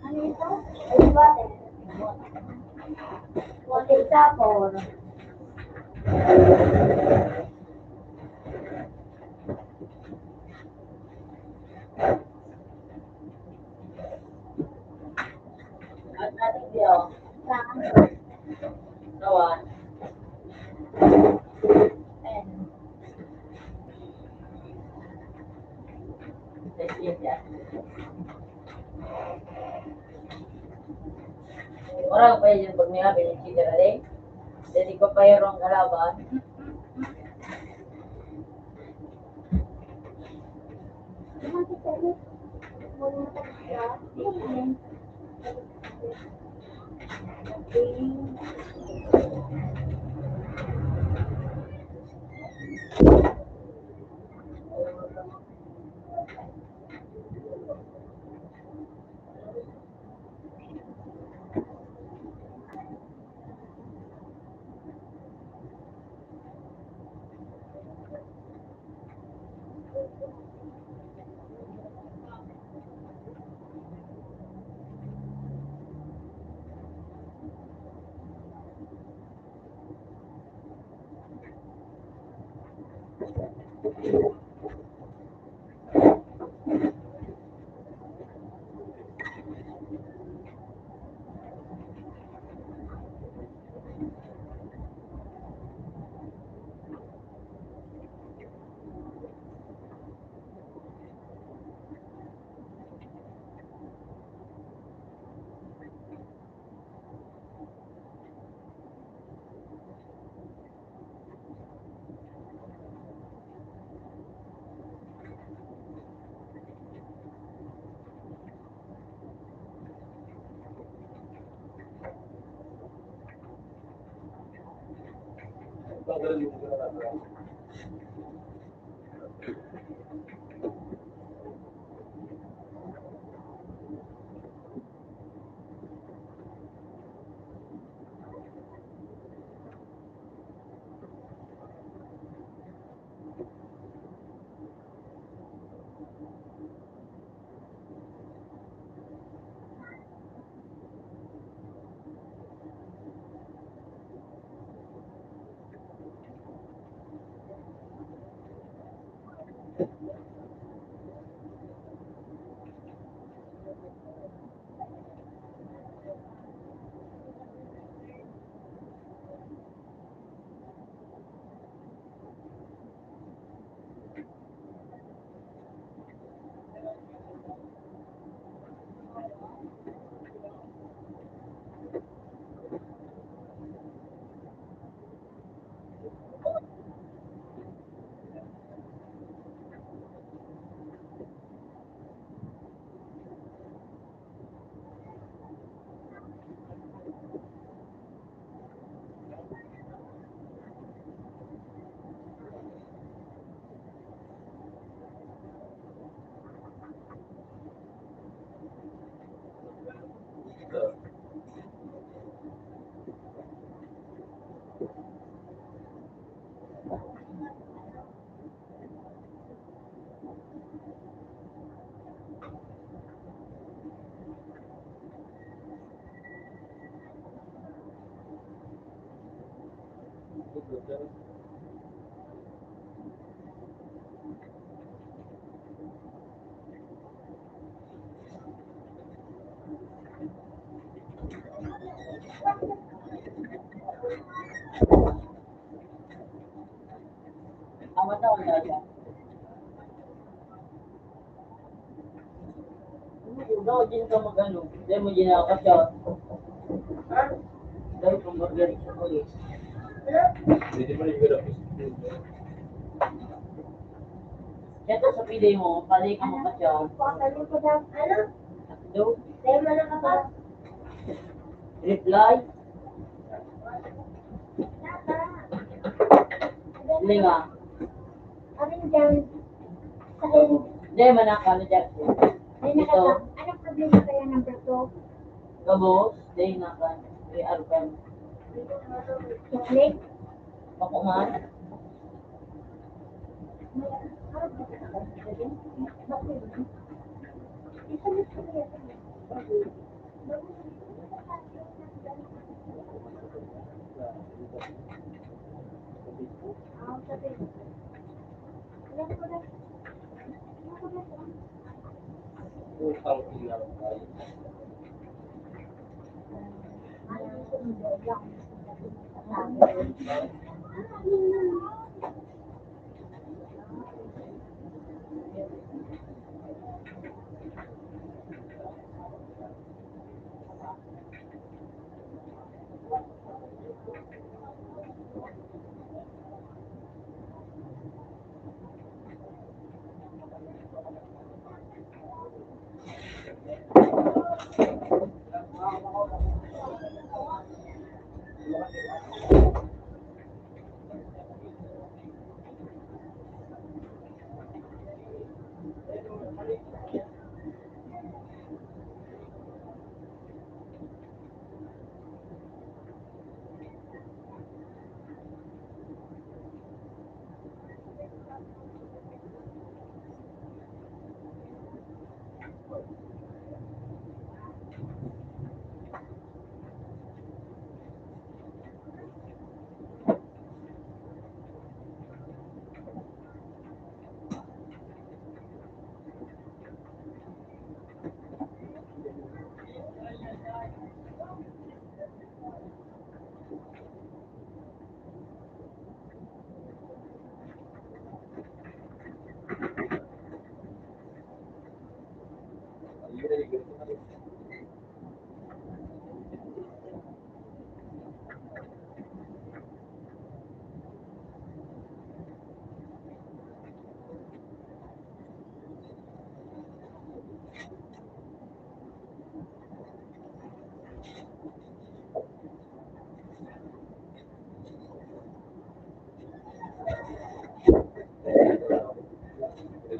Ano ito? Ice water. Water tapon. At natin diyo, Saan? kawan, Pen. testing ya. Orang pa yun pag niya binigyan na rin. Jadi ko pa yung kalaban. Bakit tayo? Wala na tayo. Tanggalin mo na lang. Amat na wala dyan. No, dyan ka mag-ano. Dahil mo dyan nakakasya. Ha? Dahil kung magaling sa polis. Ano? Hindi pa rin gano'n. Siyempre sa pili mo, pali ka makasya. Pakasalim ko daw. Ano? Takdo, Dahil mo lang ka ba? reply, hindi nga. Amin dyan. Sa akin. Hindi, manakano dyan. Ay, Ito, anong problema kaya number 2? gabos, hindi nga ka. Arpan. Chocolate? Ako man. Utang ina tayo.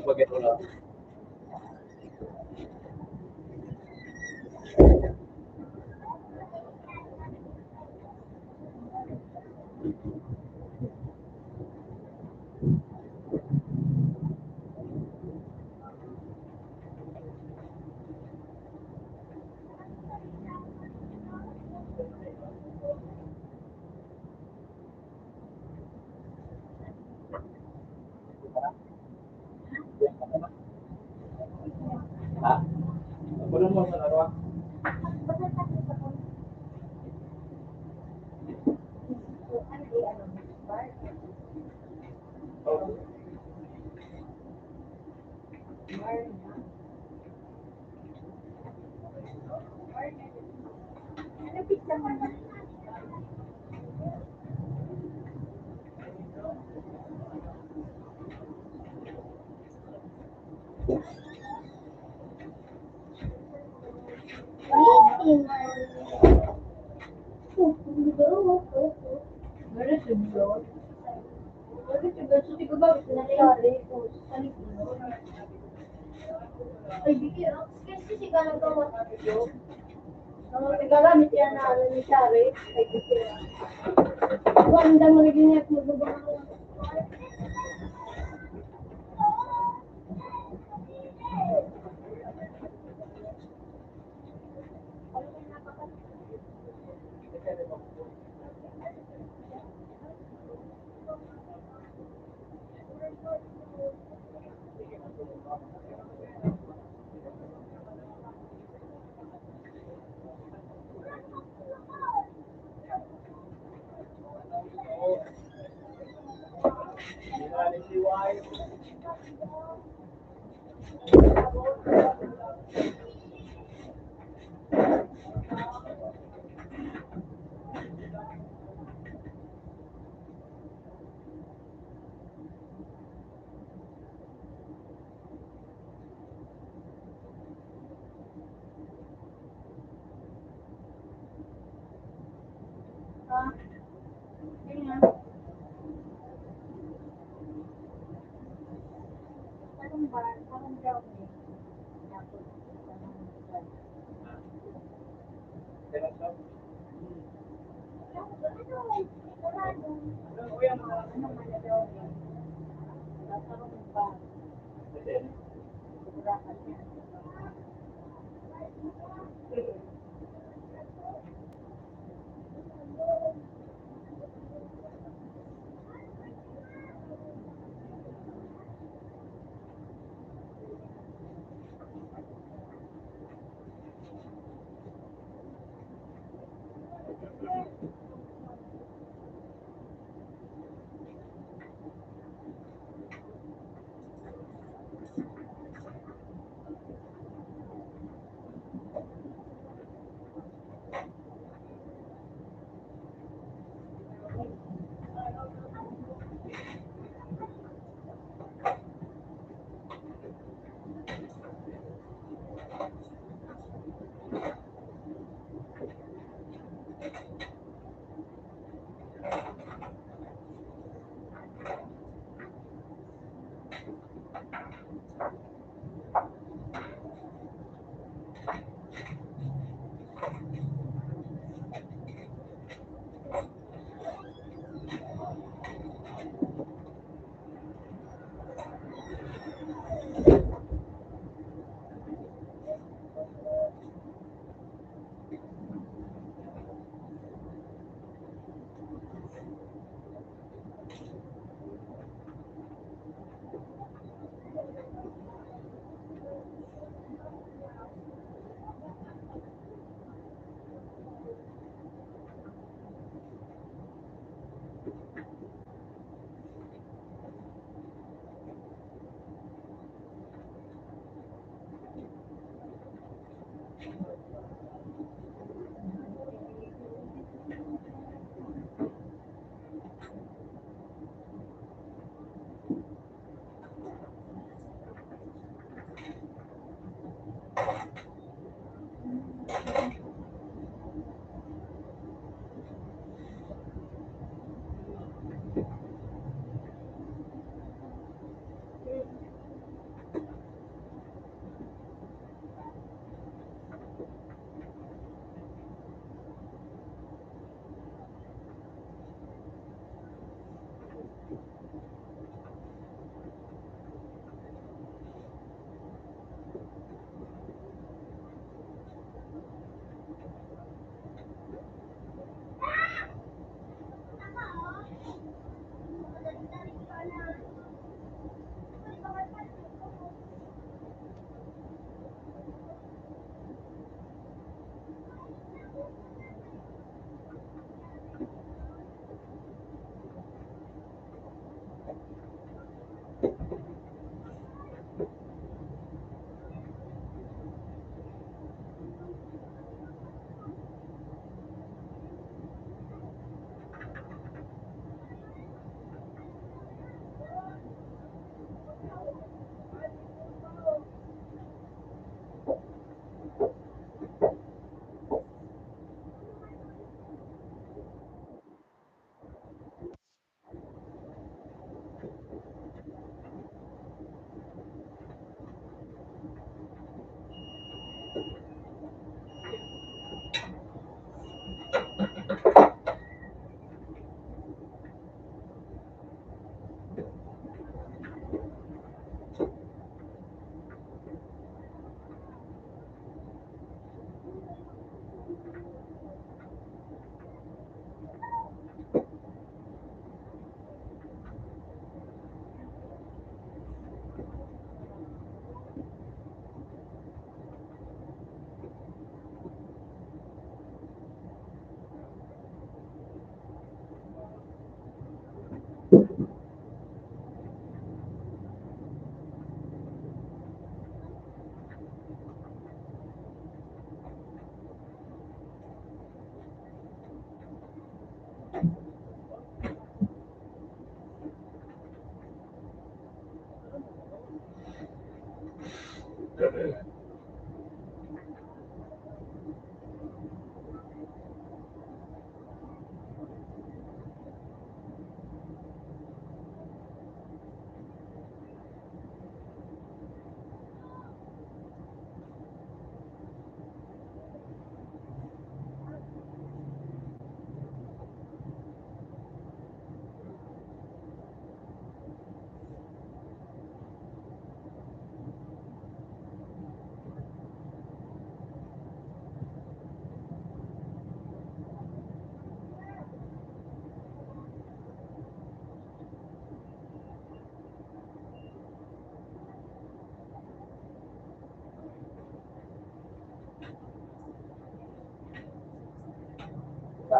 Nagbaget mo na. Ha? Ako mo sa laro. Oh. Ay, bigyan. Kasi siya nagawa. Gagamit yan na ano ni Shari. Ay, bigyan. Ganda mo rin niya kung magbabago. Parang brownie. Tapos, ano malalaw yun? Nagkaroon ba? Sobrahan yan.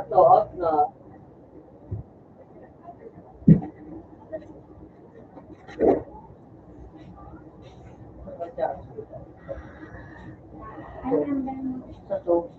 suot na. Ano number mo? Sa to.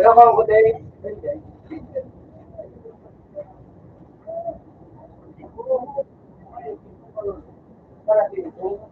Pero kalau ko din, para dito,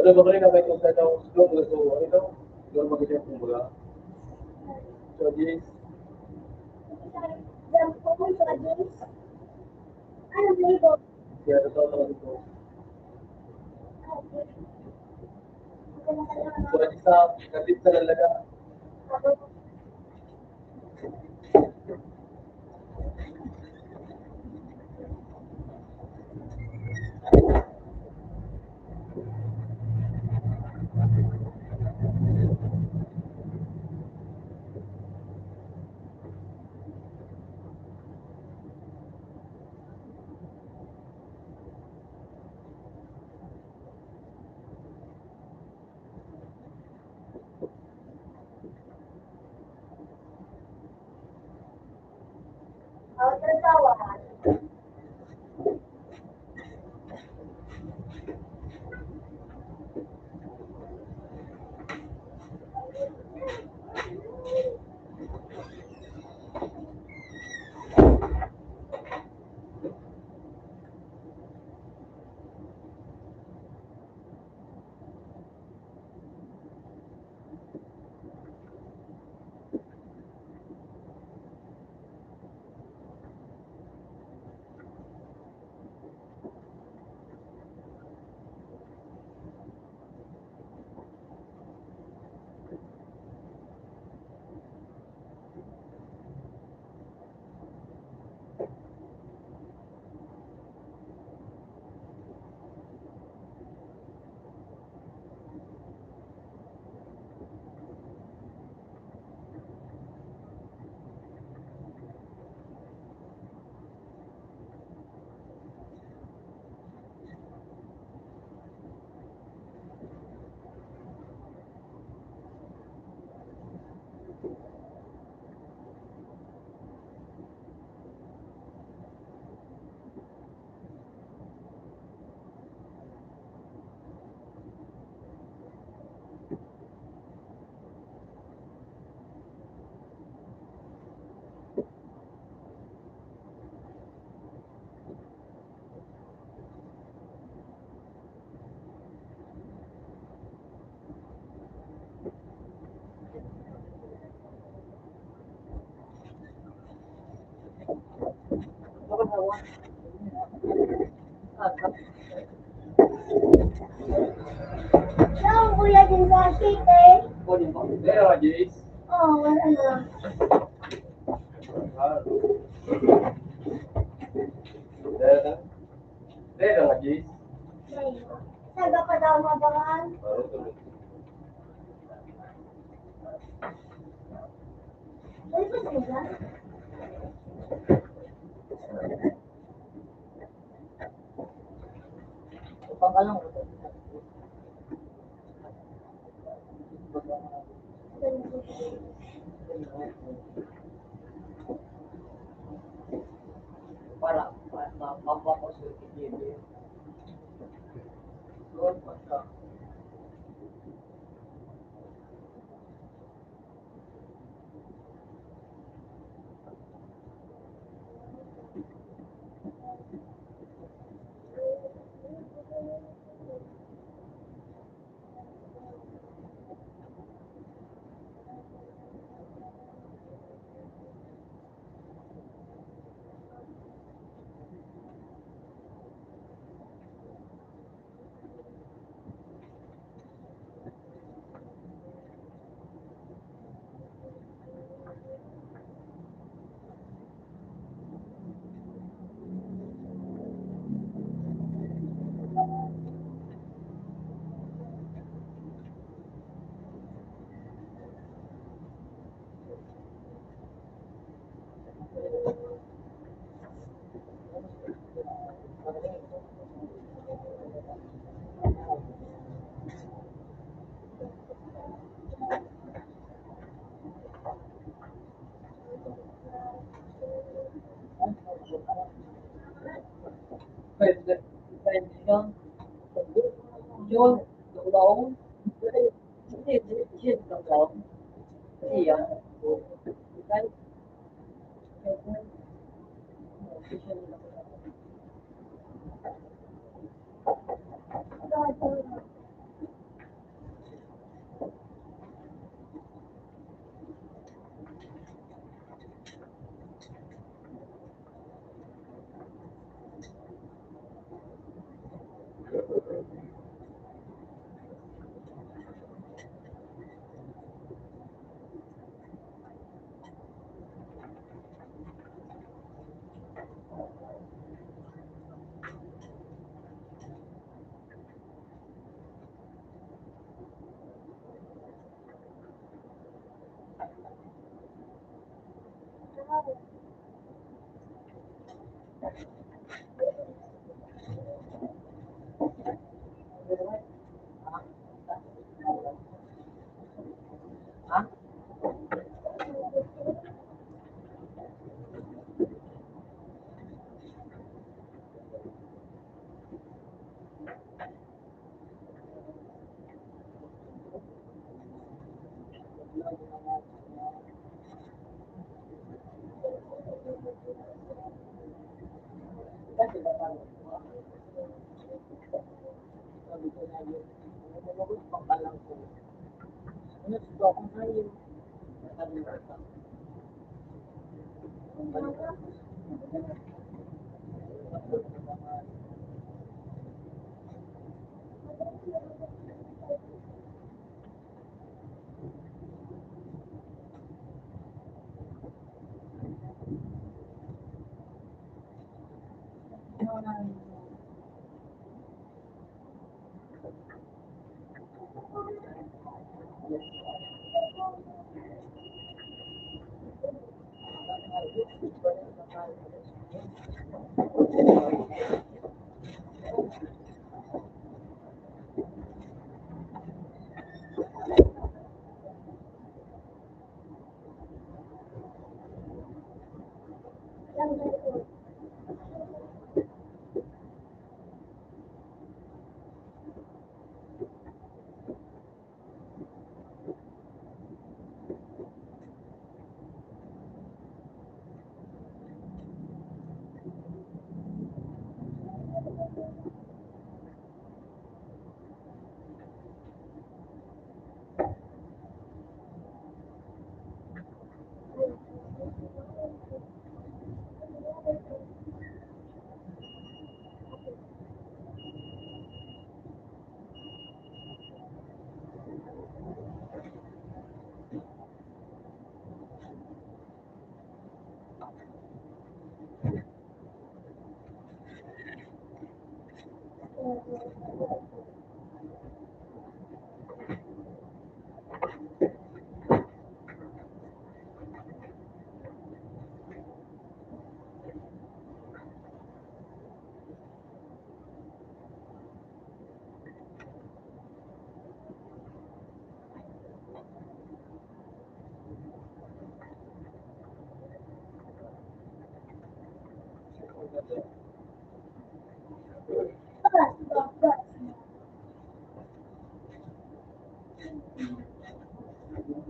Ano ba kanina may kung saan ako slow mo so ano ito? Doon mag-isip mo ba? So, yes. Kaya totoo naman ito. Kung isa, kapit sa lalaga. Siya ang kuya din sa city. Meron ka, Jace? Oo, wala na. Meron ka? Meron ka, Jace? Saga pa daw mabangan. Meron tuloy. Ay, ba sila?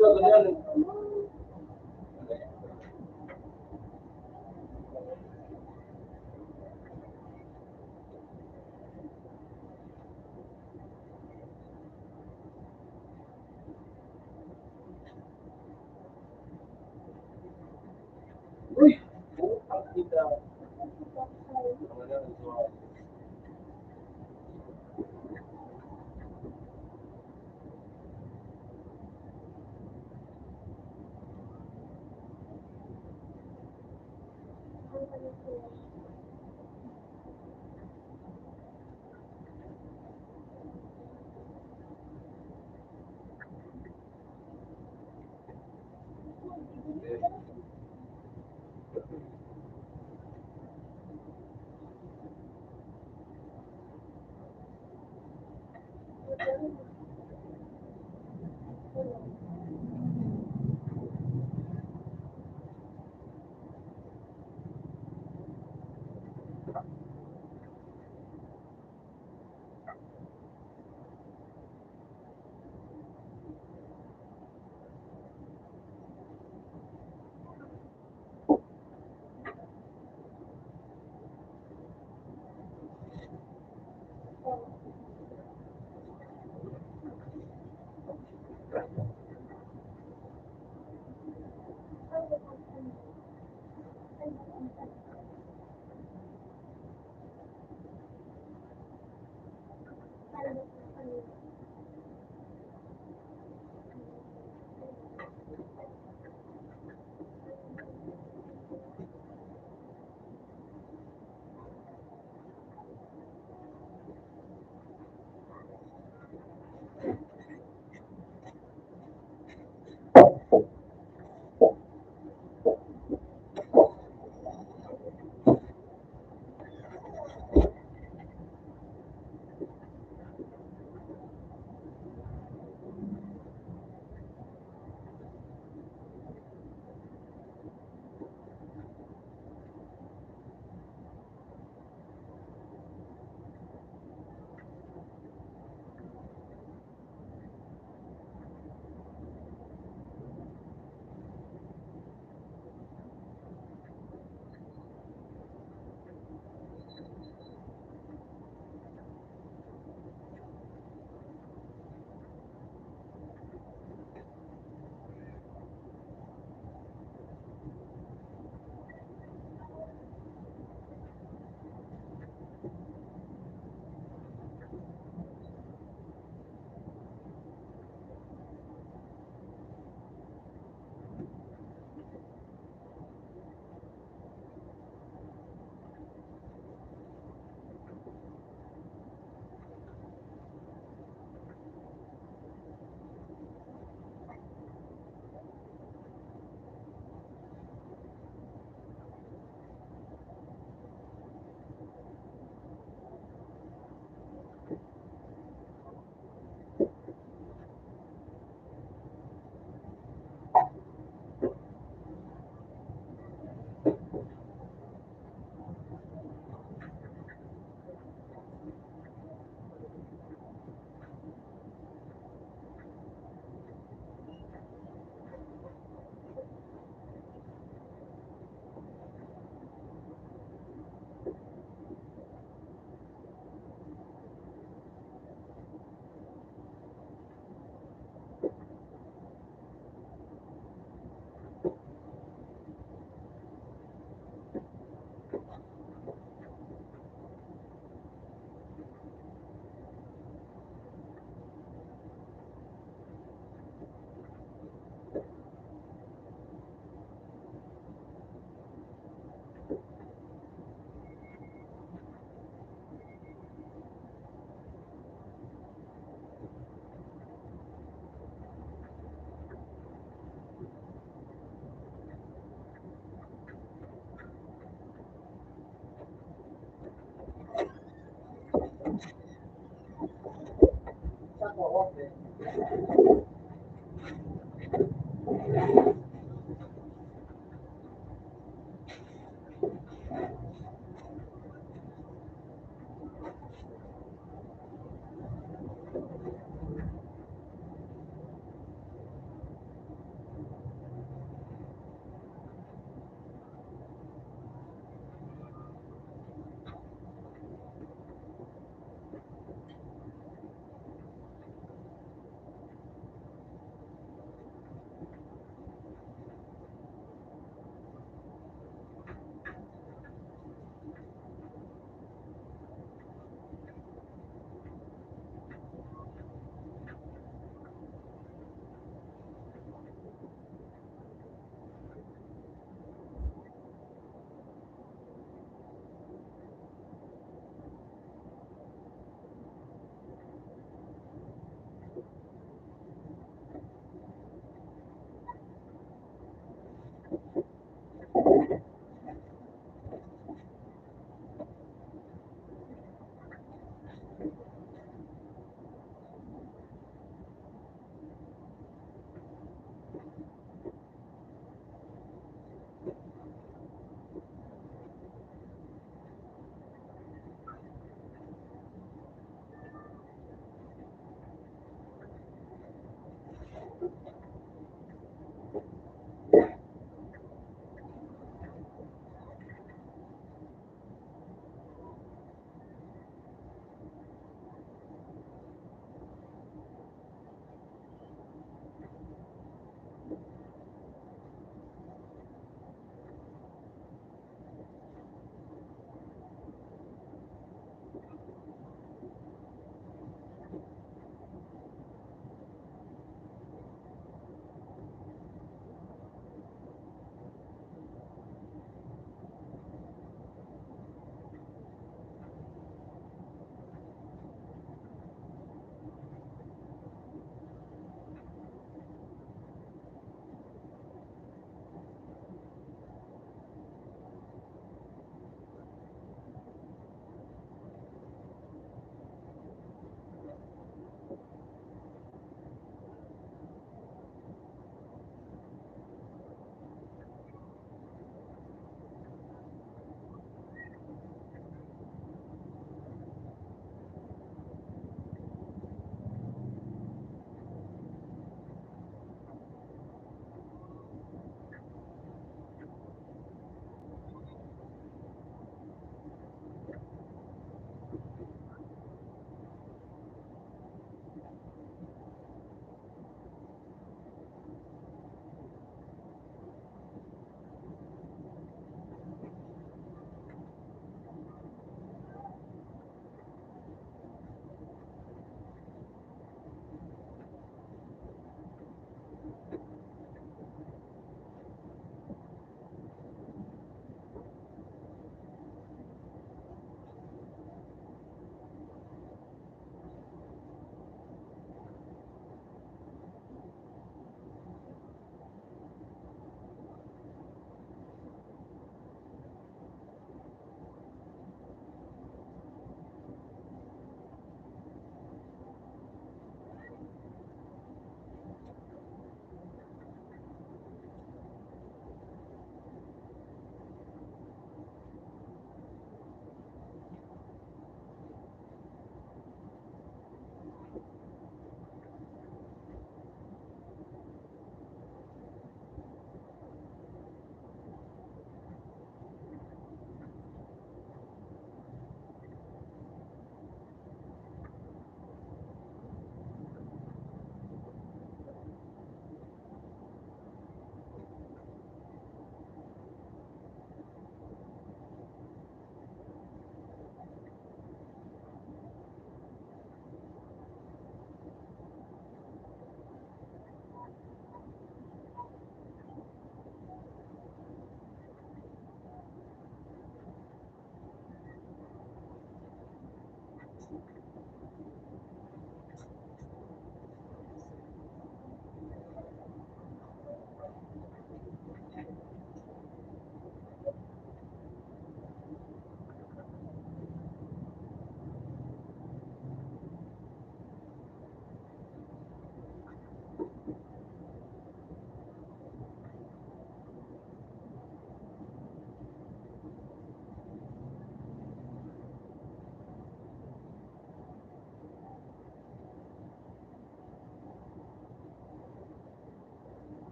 Ito, ganyan. Uy! Ang kita. Ang ano, ito.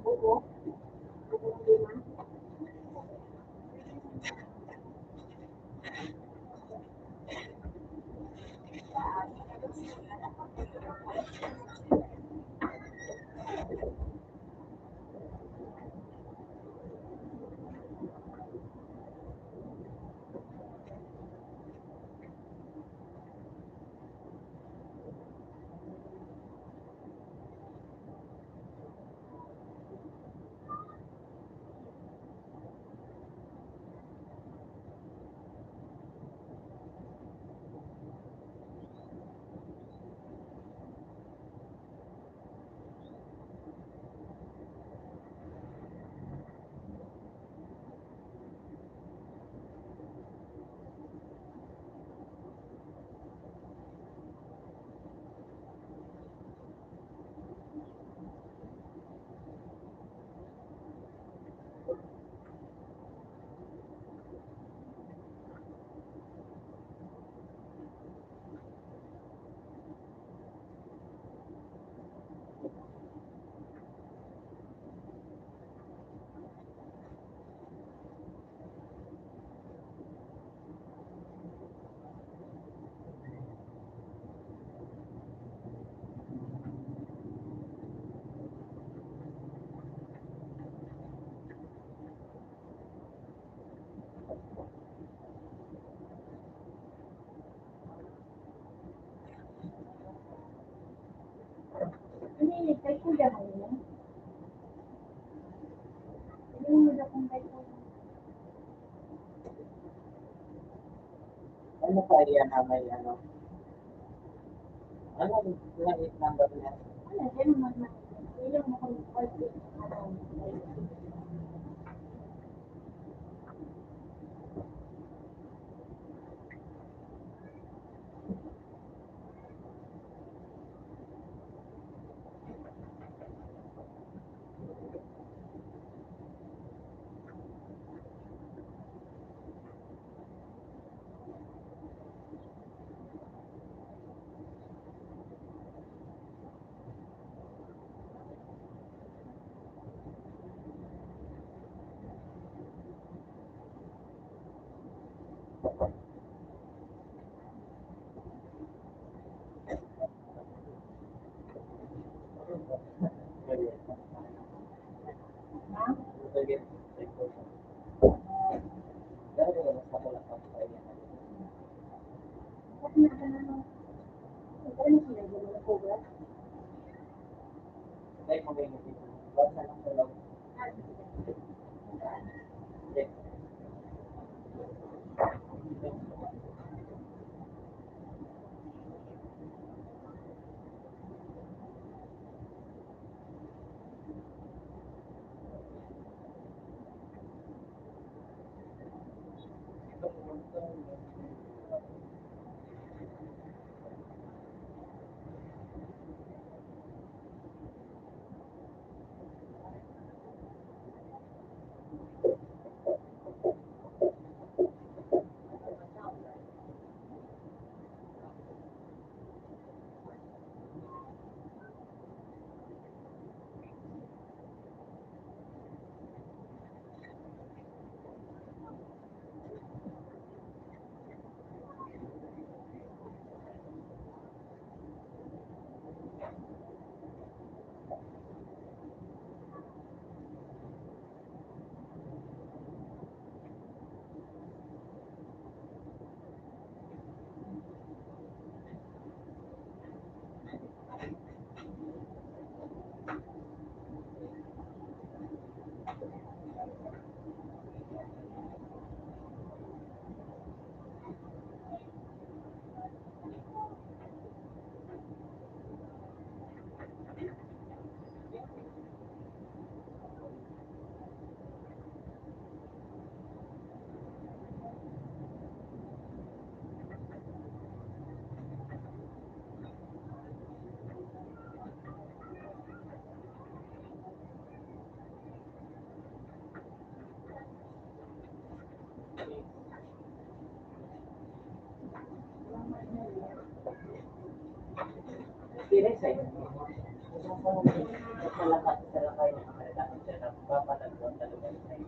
buko. Buko ng lima. Ano yung nag-type ko dyan kanina? Hindi mo na kung type ko. Ano kaya na may ano? Ano langit number niya? Ano, dyan mo naman. Ilang mo kung type. Ano, ha? Sige. Pero sa wala pa kaya. Kasi na ano, ano sila, hindi mo na cobra. Dahil mo may nito. Basta lang sa loob. Yes. Sila sa inyo. Malakas sa lakay. Ayun.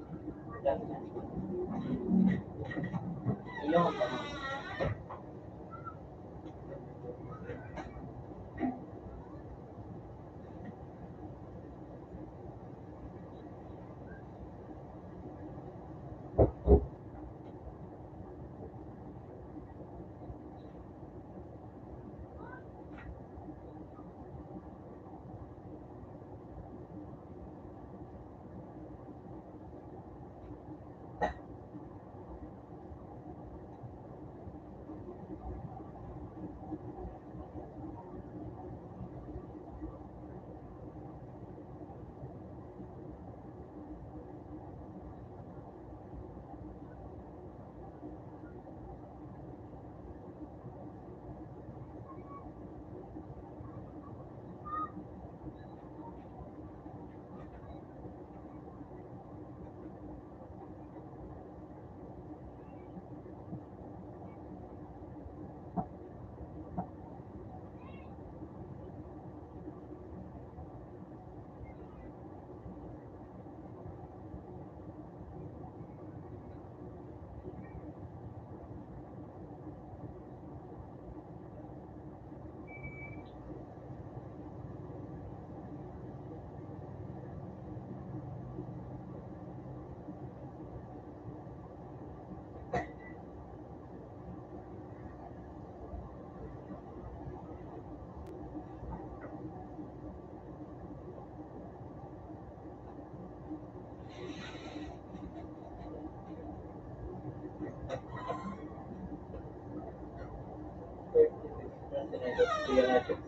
President of the United States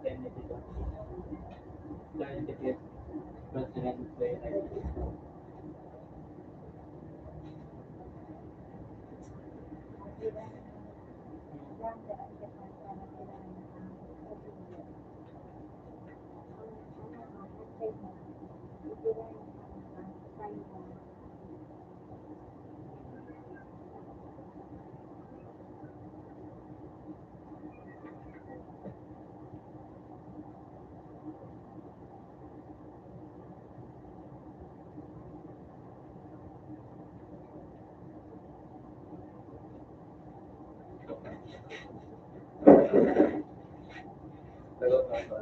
Kennedy, 25th President of the United States. Tagot na ba?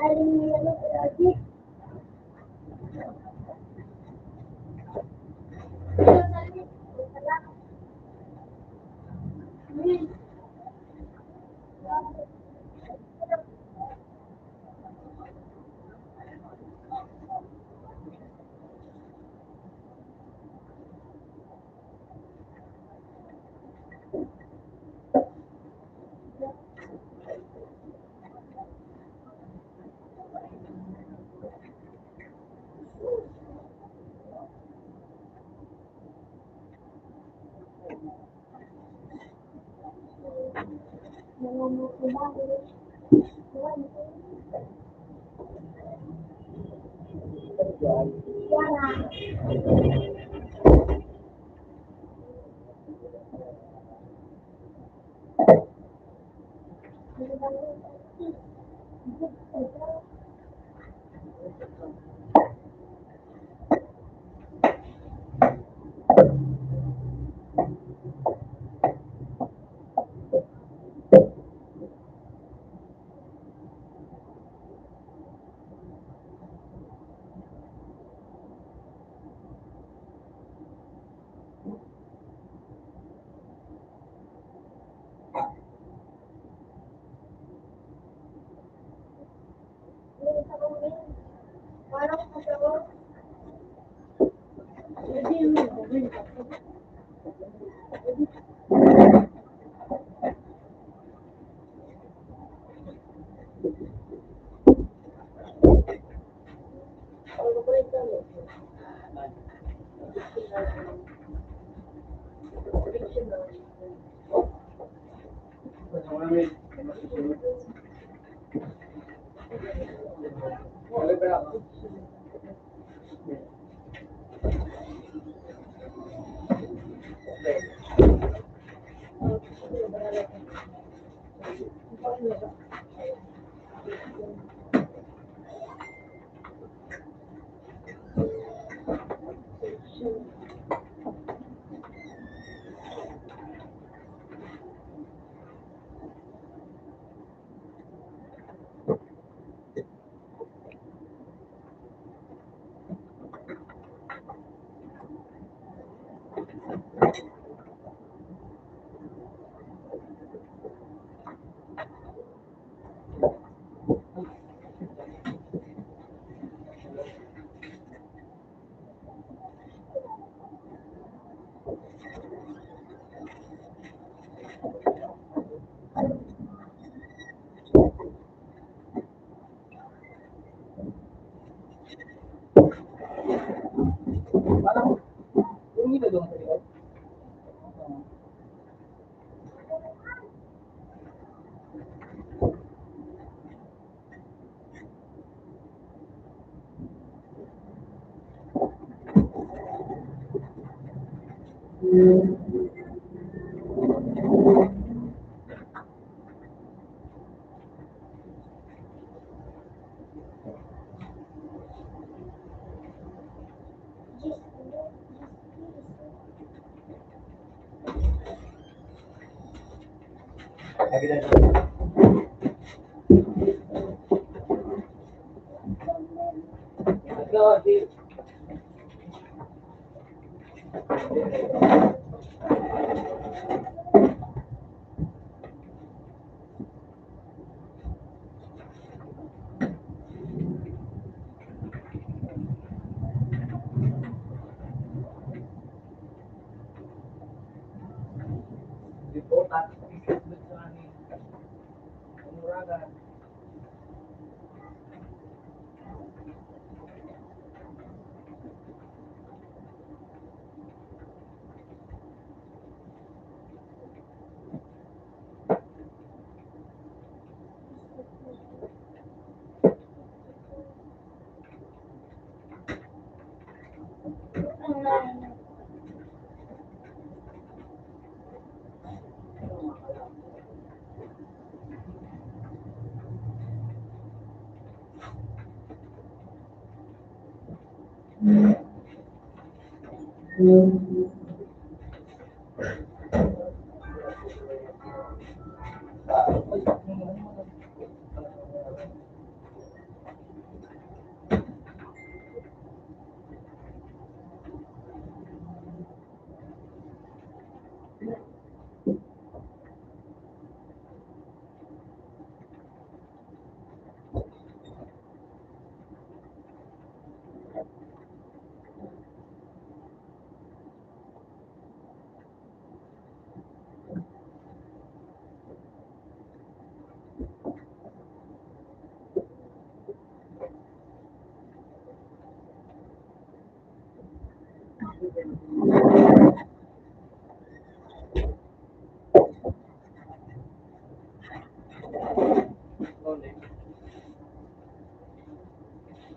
Galing niya lagi. Lagi na. Let's go, G. Liputan. Umuragan.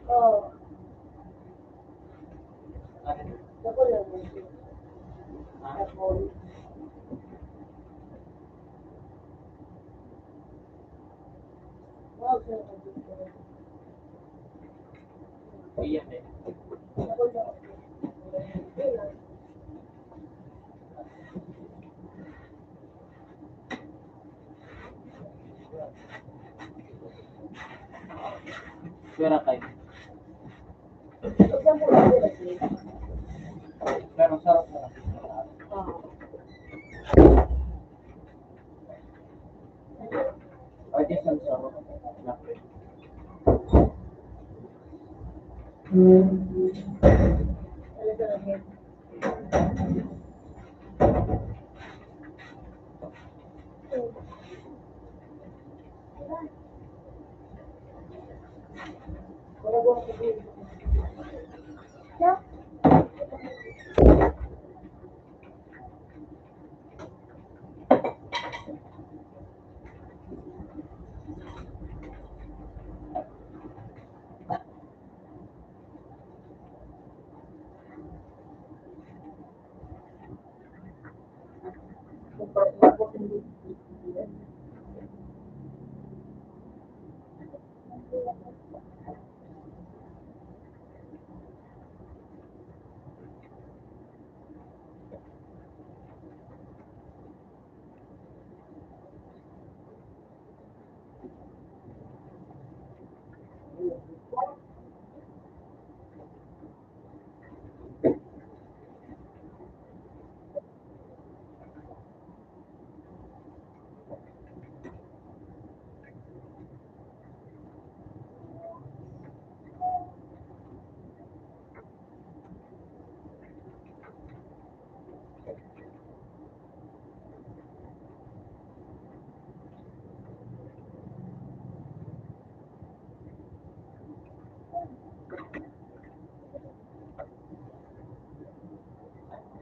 Oh. Ako lang. Ako. Wow, sir. Iyan eh. Ako lang. Pera kayo. Isang po lang lagi. Pero sarap na. Ay, di sarap. Nakre. Talaga lang. Wala ko ang sabihin. Yeah.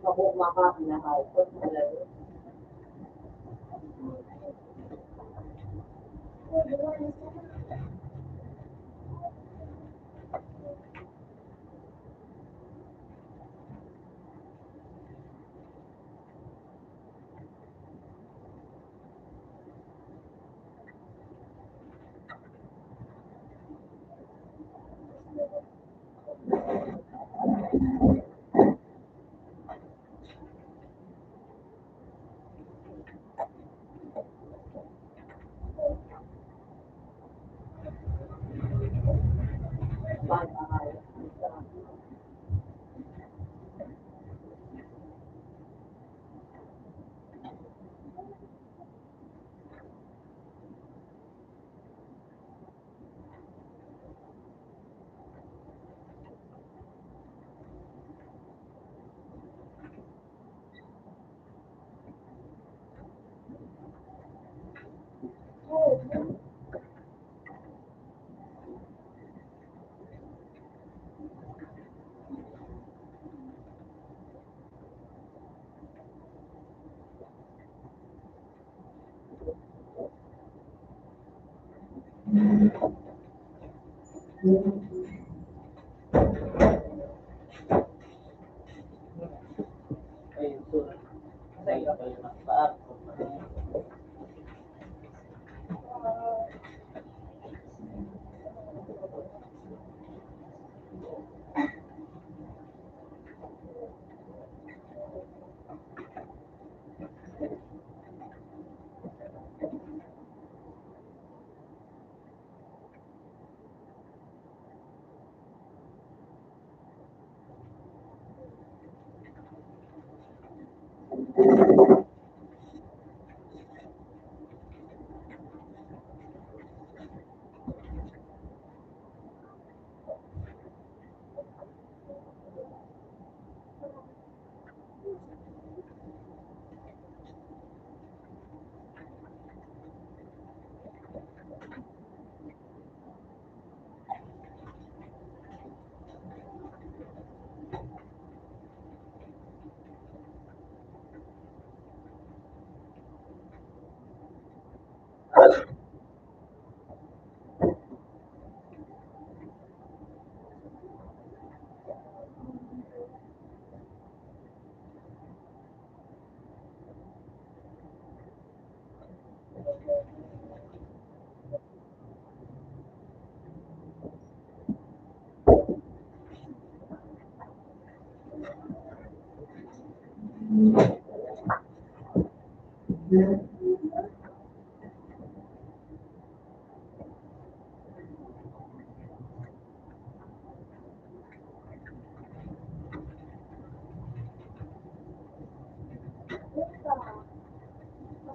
Ako makakinahay. Ayun, so, saya apa yang manfaat?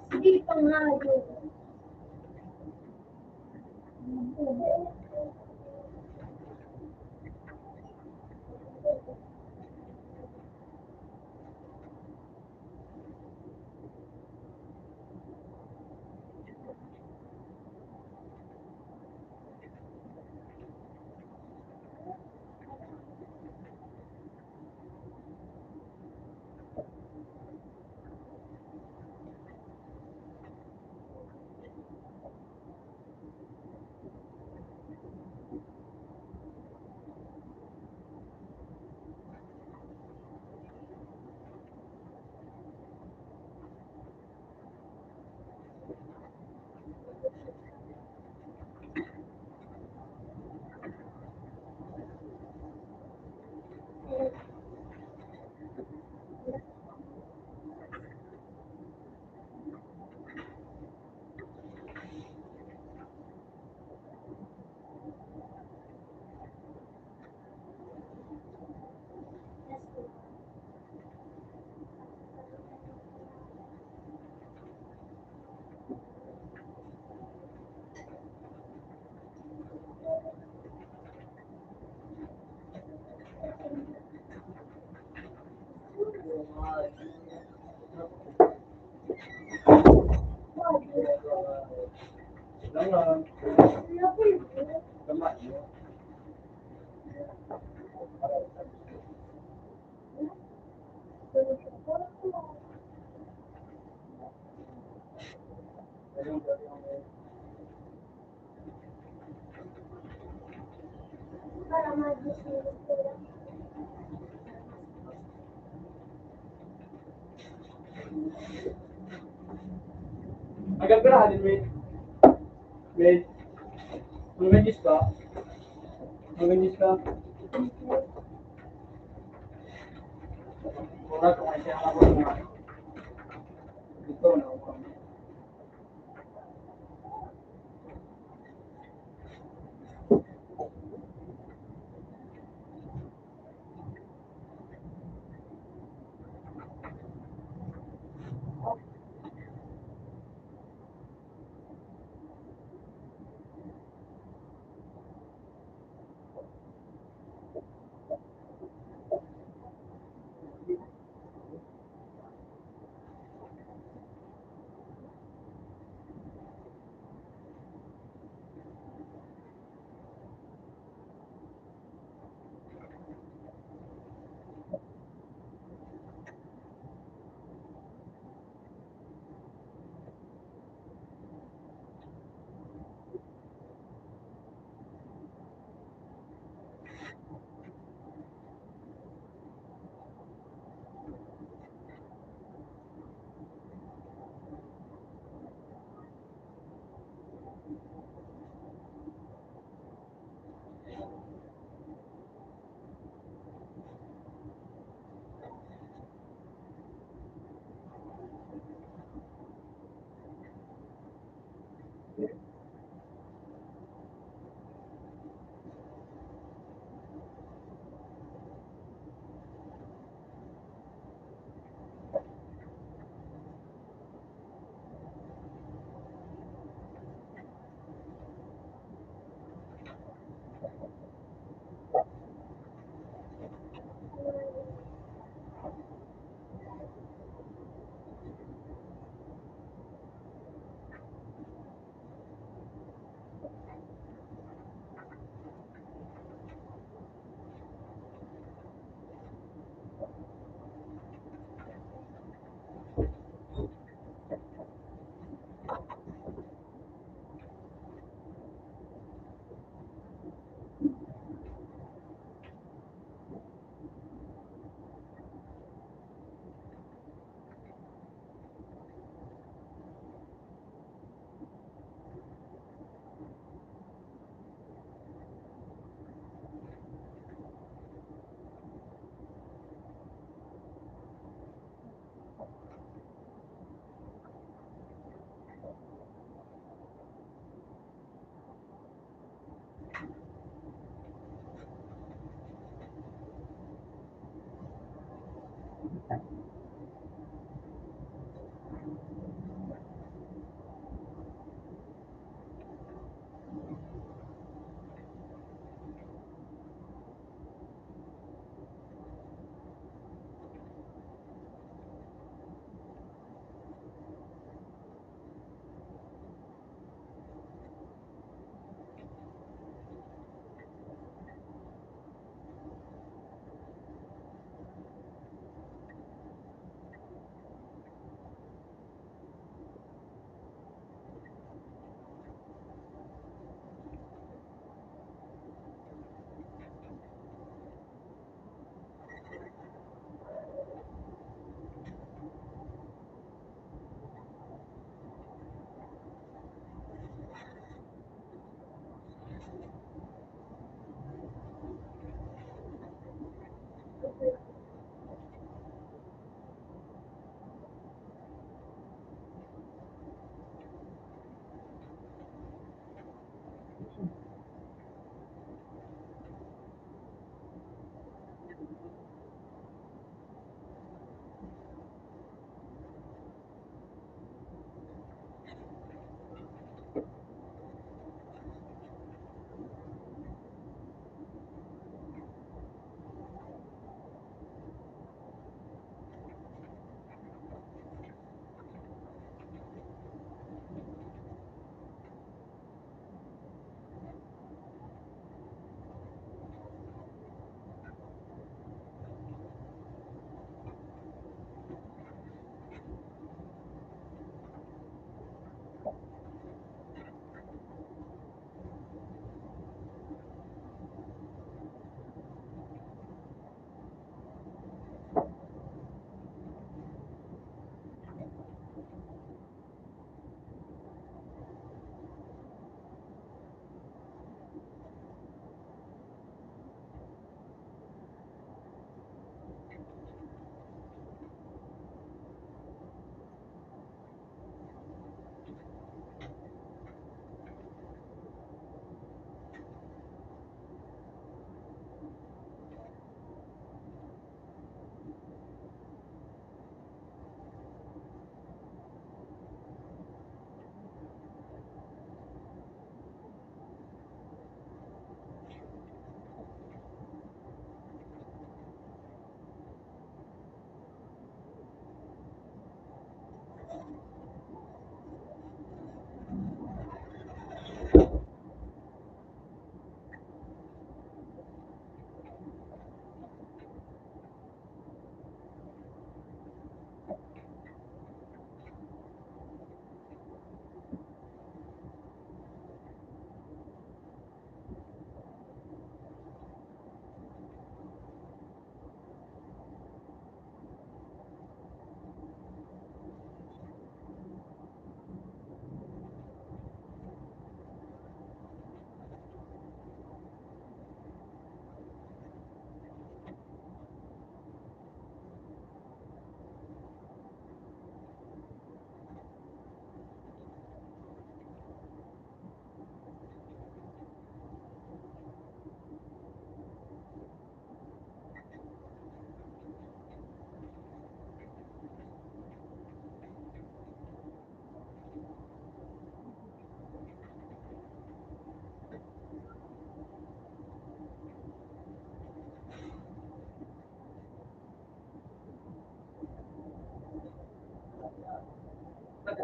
Hindi pa nga yun. Jangan, lemak ya. Para mag-isip ko lang. Agad ka na din, mate. Mate. Magandis ka? Magandis ka? Murah kung ay siya ako na. Ito na ako.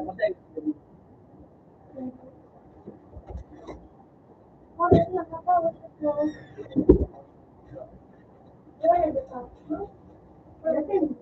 Oras na kapawag ko. Wala ba ka? Wala din.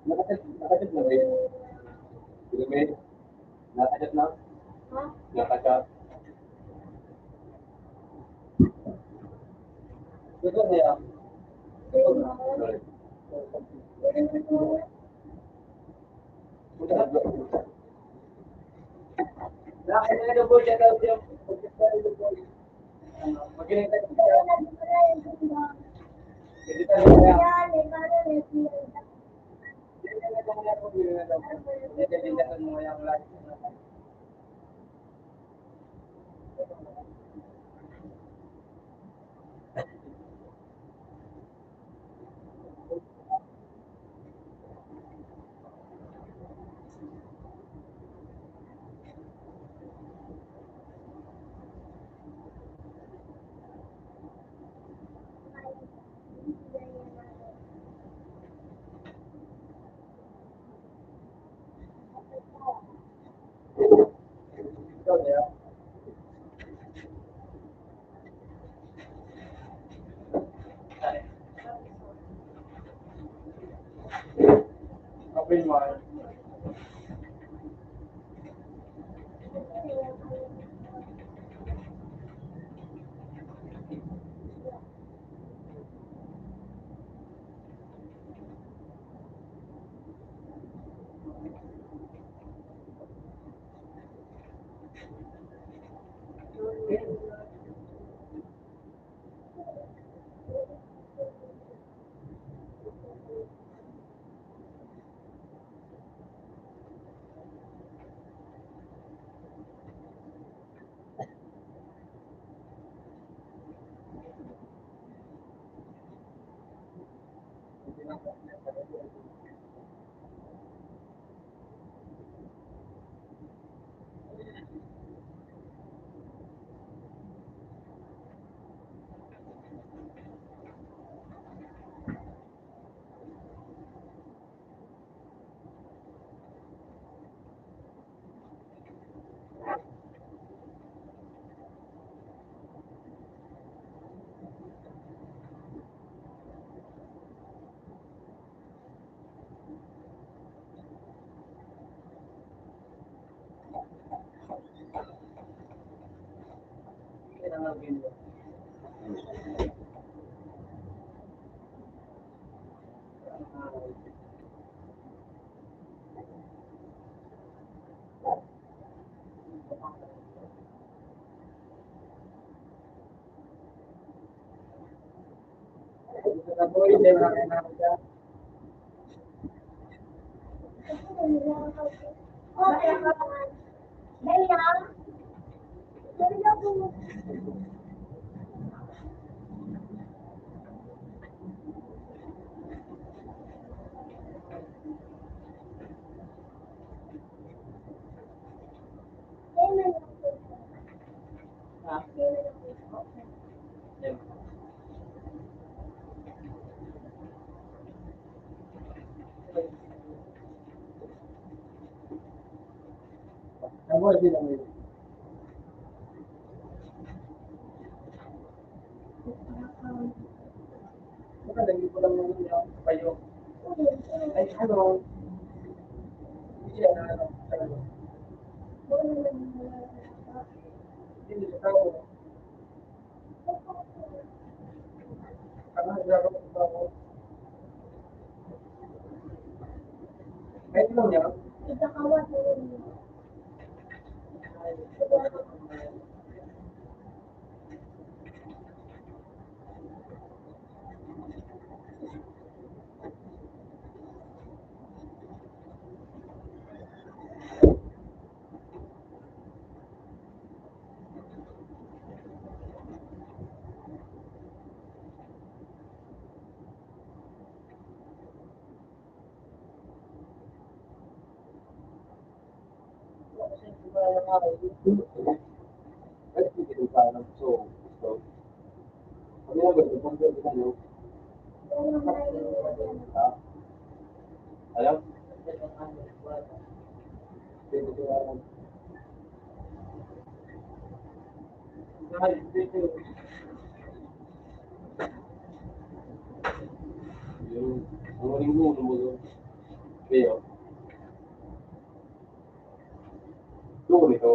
Nakachat na rin. Ilumit. Nakachat na? Ha? Nakachat. Gusto niya. Sorry. Nakakita na doon po siya daw siya. Magaling tayo siya. Hindi tayo kaya. Hindi na kaya ako bilhin na daw. Hindi na mo yung life. Gusto niya. Open mo. Kailangan video. Gusto na boy, hindi na kailangan siya. Okay. Dali lang. Dali lang po. Ha? Yan. Ako din ang yun. Baka lagi ko lang yung payo. Ay, ano? Hindi siya na ano. Talaga. Hindi siya tao. Ano, nagagawa ko pa ako. Kahit lang niya. Ikakawat mo rin. Kasi hindi ko alam ako. Ay, hindi ko pa alam. So, kami na ba? Kung saan ka nyo? Ha? Alam? Hindi ko alam. Ay, dito. Yung, ang maling mo, ano mo doon? Kaya, doon ito.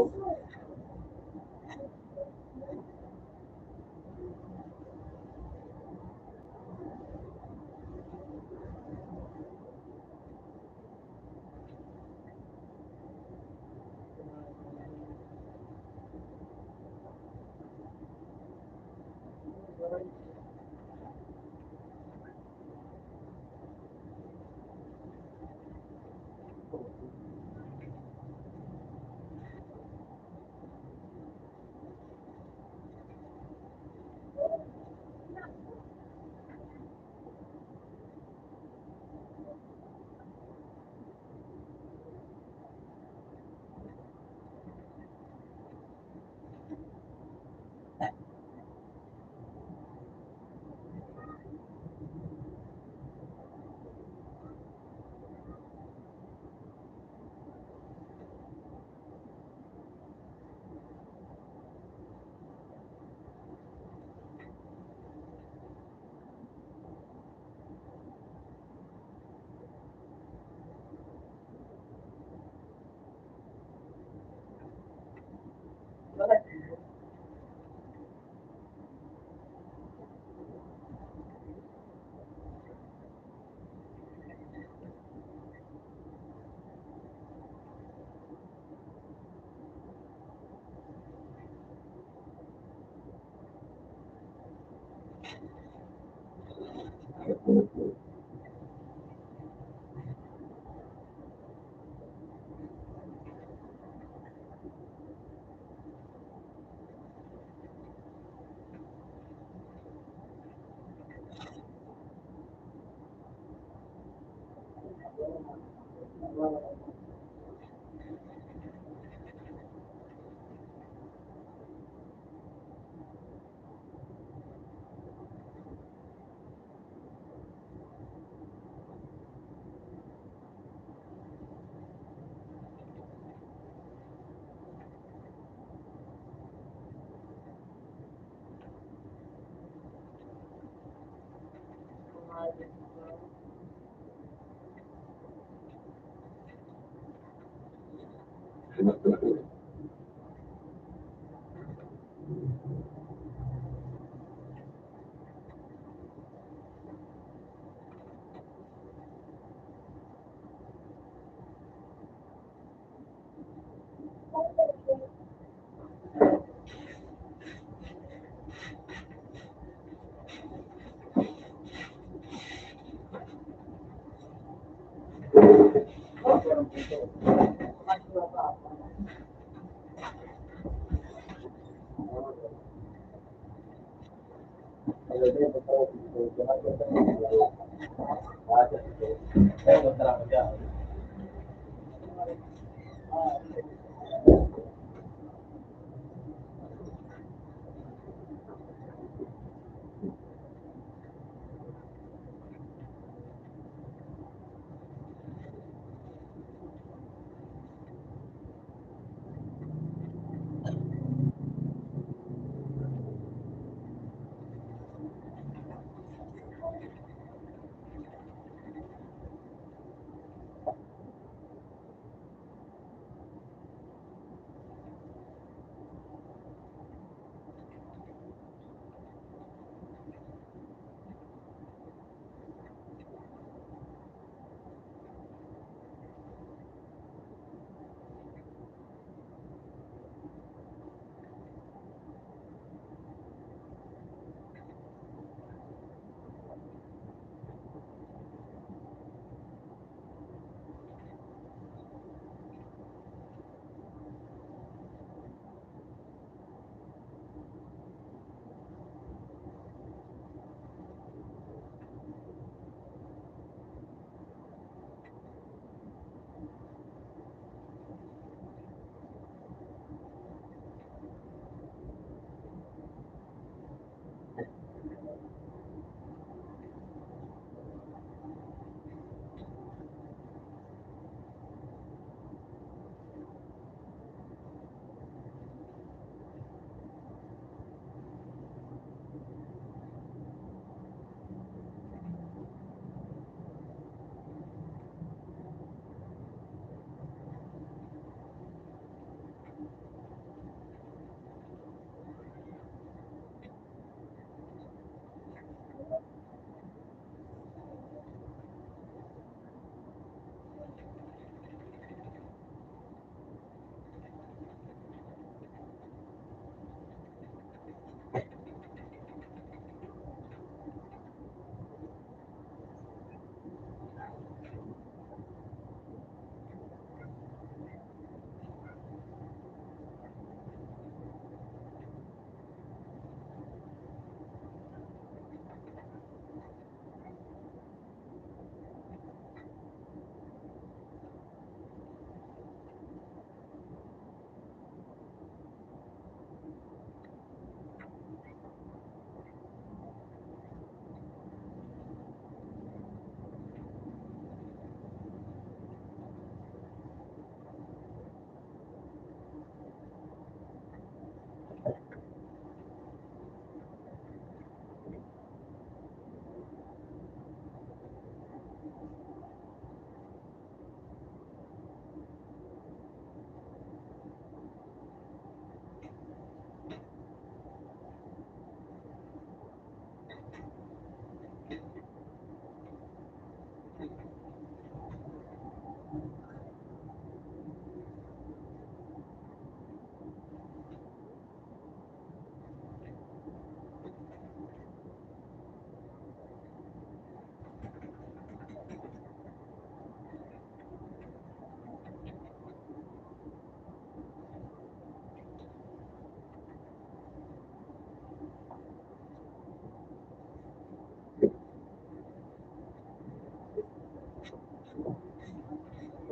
Ilagay mo sa office ko, lahat ng tayo, lahat ng ito. Kaya magdala ko dyan.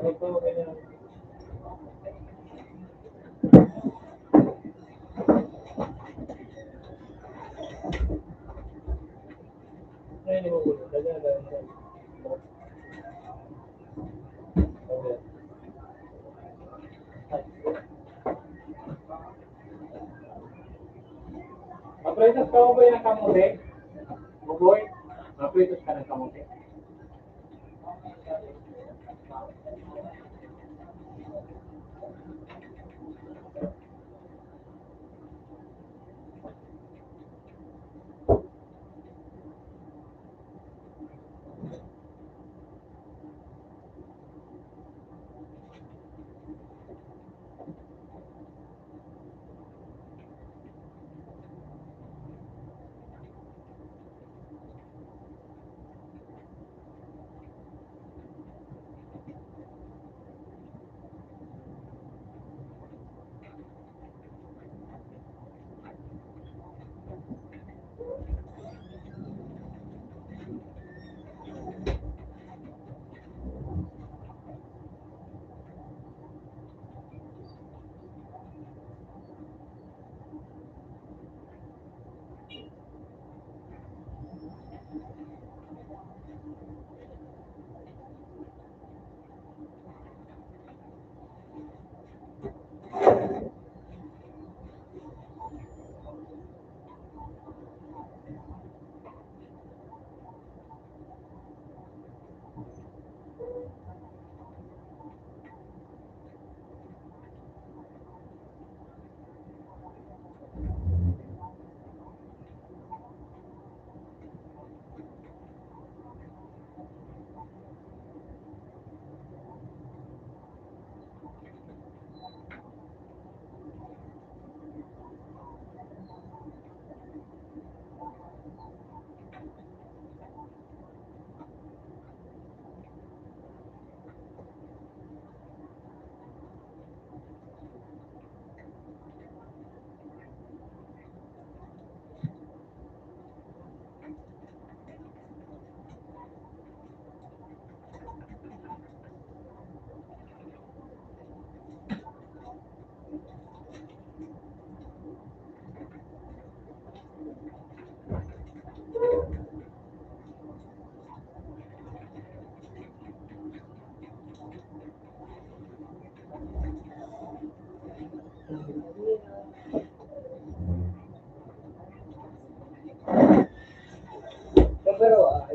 Ito, kaya. Ay, hindi mo po. Kaya, Mapritos ka mo ba yung kamote? Buboy? Mapritos ka ng kamote? Pero,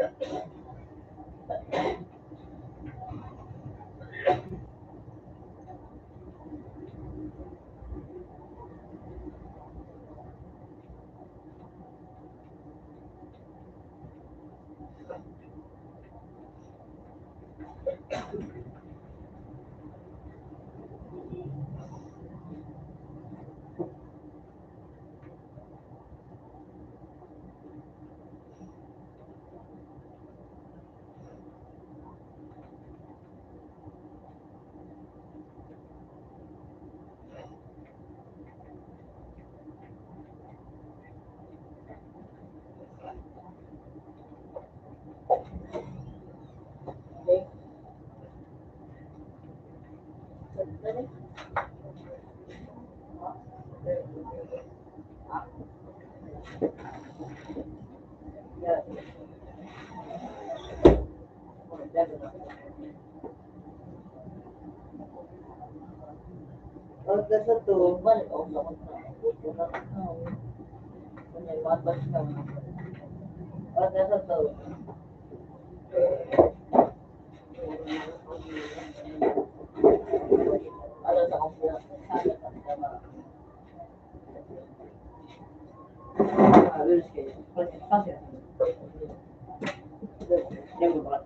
Okay. Dali. Yeah. Pagka sa to, balik ako sa kanya. Wala ka na. Kanya, matas ka. Pagka sa to, ano sa kumpira, sana ka sama. Lulus kayo. Pagka yan mo ba?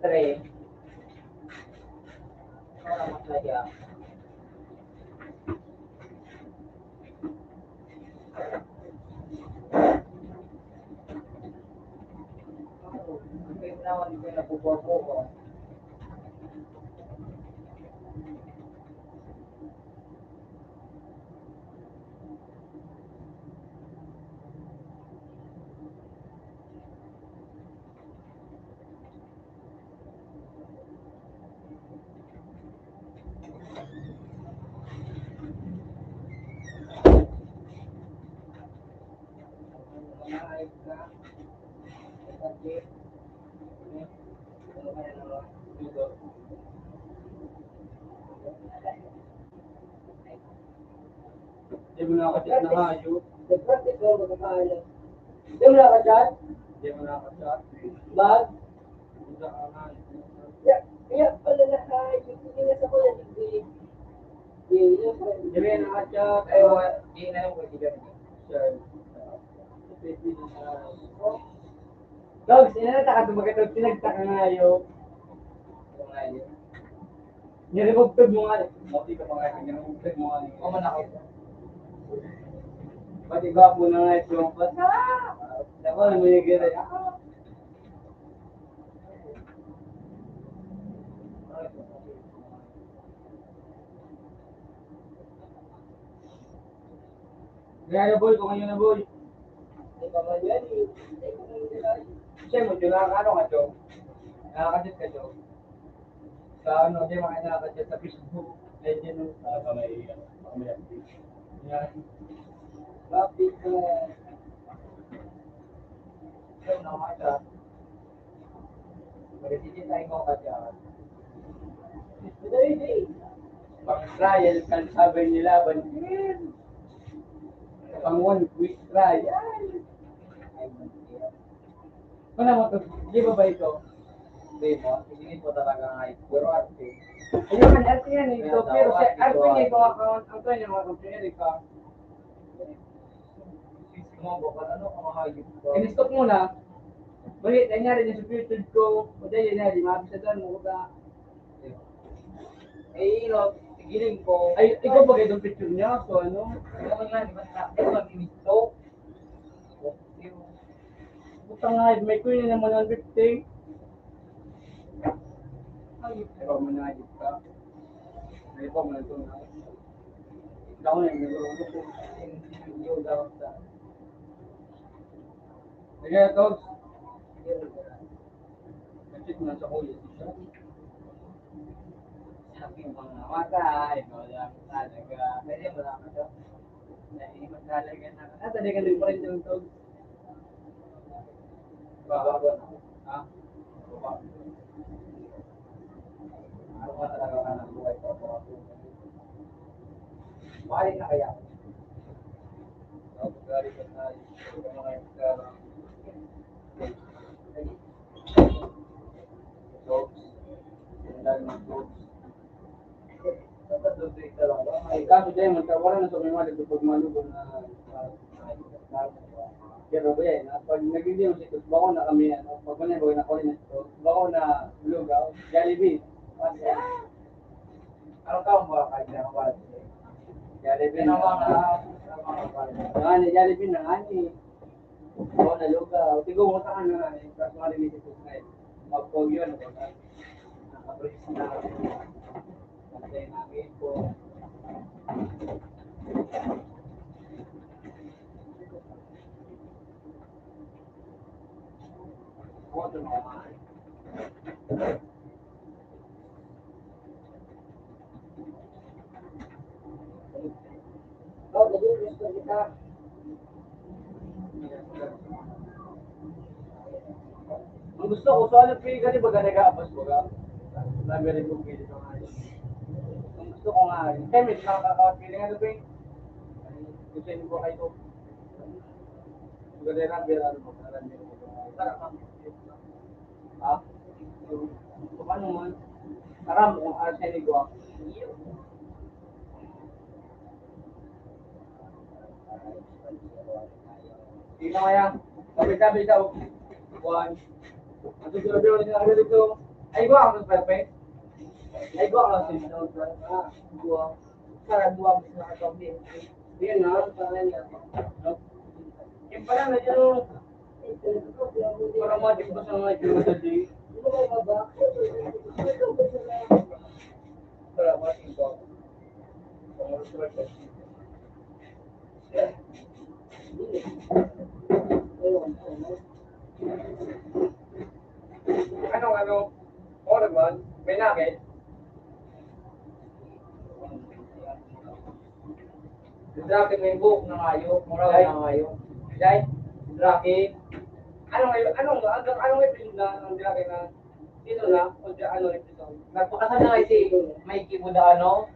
3. Para masaya. Kasi naman hindi na napupupo. Hindi mo nakachat na hayop. Nag-practice ko magkakaano. Hindi mo nakachat? Hindi mo nakachat. Bag? Hindi ka nga. Kaya pala na hayop. Hindi na sa kuya. Hindi mo nakachat. Ay, hindi na yung kaibigan niya. Sir. Dogs, inanata ka tumagatog. Pinagtaka nga hayop. Yung ngayon. Niribugtog mo nga. Mati ka pa nga. Hindi mo trip mo nga. O manakit. Pati ba po na nga ito? Ako na may gira. Kaya boy, kung ngayon na boy. Hindi pa man yan eh. Hindi pa man yan. Siya mo, ano ka to? Nakakadit ka to? Sa ano, di mga nakakadit sa Facebook. Eh, di nung sa may active. Yan. Bakit ka? Yung nakakita. Mag-isipin tayo ko kasi Hindi. Pang trial, kan sabi nila, bantin. Pang one quick trial. Kung naman to, di ba ba ito? Hindi mo, isingin mo talaga nga ito. Pero arte. Ayun man, arte yan eh. Ito, pero sa arte niya ito, ang to niya mga kumpanyari ka. Mo ko pa ano kung mahayop ko. In-stop muna. Balik, nangyari niya sa YouTube ko. O dahil yun na, di mabisadan mo ka. Eh, tigiling ko. Ay, ikaw ba kayo itong picture niya? So ano? Ano nga, di ba sa akin, mag-inito? Butang nga, may queen na naman ang 50. Ay, ikaw mo na ka. May ikaw mo na ito na. Ikaw na yung nagulong ko. Yung dapat sa... Sige, Togs. Kasi kung nasa kuya siya. Sabi mo mga namatay, wala ko talaga. Pwede mo lang ito. Hindi ko talaga na. Tadi ka rin pa rin yung Togs. Babago na. Ha? Ano nga talaga ka ng buhay ko ako. Balik na kaya. Pagkari ka tayo. Ito mga yung pagkara. Togs. Ang dahil ng Togs. Natatuloy ka lang ba? May Kaso dahil magkawalan na sa mga nagtupag malubog na pero ba yan, pag naging yung sitos, bako na kami, pag wala ba na kulit na sitos, bako na lugaw, Jollibee. Ano ka ba kahit na kapal? Jollibee Yan na ang mga kapal. Nangani, Jollibee na ngani. Bako na lugaw. Tigo mo sa ano, kasi mga rin sitos na magpog yun. Nakabris na. Kasi namin po. Water naman. Oh, jadi gusto kita. Ang gusto ko, so ano pili ka rin baga nag-aabas baga? Lagi rin kong pili sa mga yun. Ang gusto ko nga, yung temis, nakakapili nga doon. Gusto nyo ko kayo. Baga rin ano mo, karan nyo mo. Ha? So, paano man? Karam kung arsenig ko. Sige na kaya. Sabi-sabi daw. One. Ang susunod yun, nila dito. Ay, gua ako perfect. Ay, gua ako sa ito. Gua. Para gua mas nakatobi. Yan na, para niya. Yung pala na dyan, para matik ko sa mga ito tadi. Para matik ko. Ano? Oo naman, may nakit. Drake may buhok na ngayo, moral na ngayo. Dahil, Drake, anong episode na ng Drake na dito na, o ano episode? Nagpakasan na kasi may kibuda ano,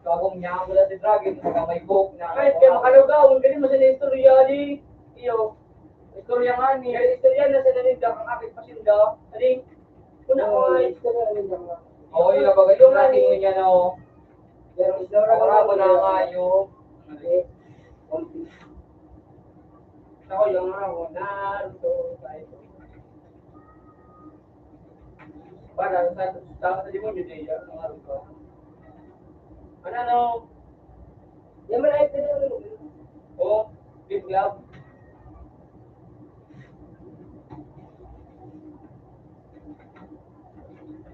kagong niya mula si Dragon, saka may book na. Kahit kaya makalugaw, hindi mo sa istorya di, iyo. Istorya nga ni, istorya na sa naninda, ang aking pasinda, aling, una ko ay istorya na naninda nga. Oo, yung kapag yung natin mo niya no, Pero istorya ako na nga yung, ako yung ako, Naruto, tayo. Para sa demonyo din yan, Naruto. Ano? Yung malait na yun. Oo, Big Love.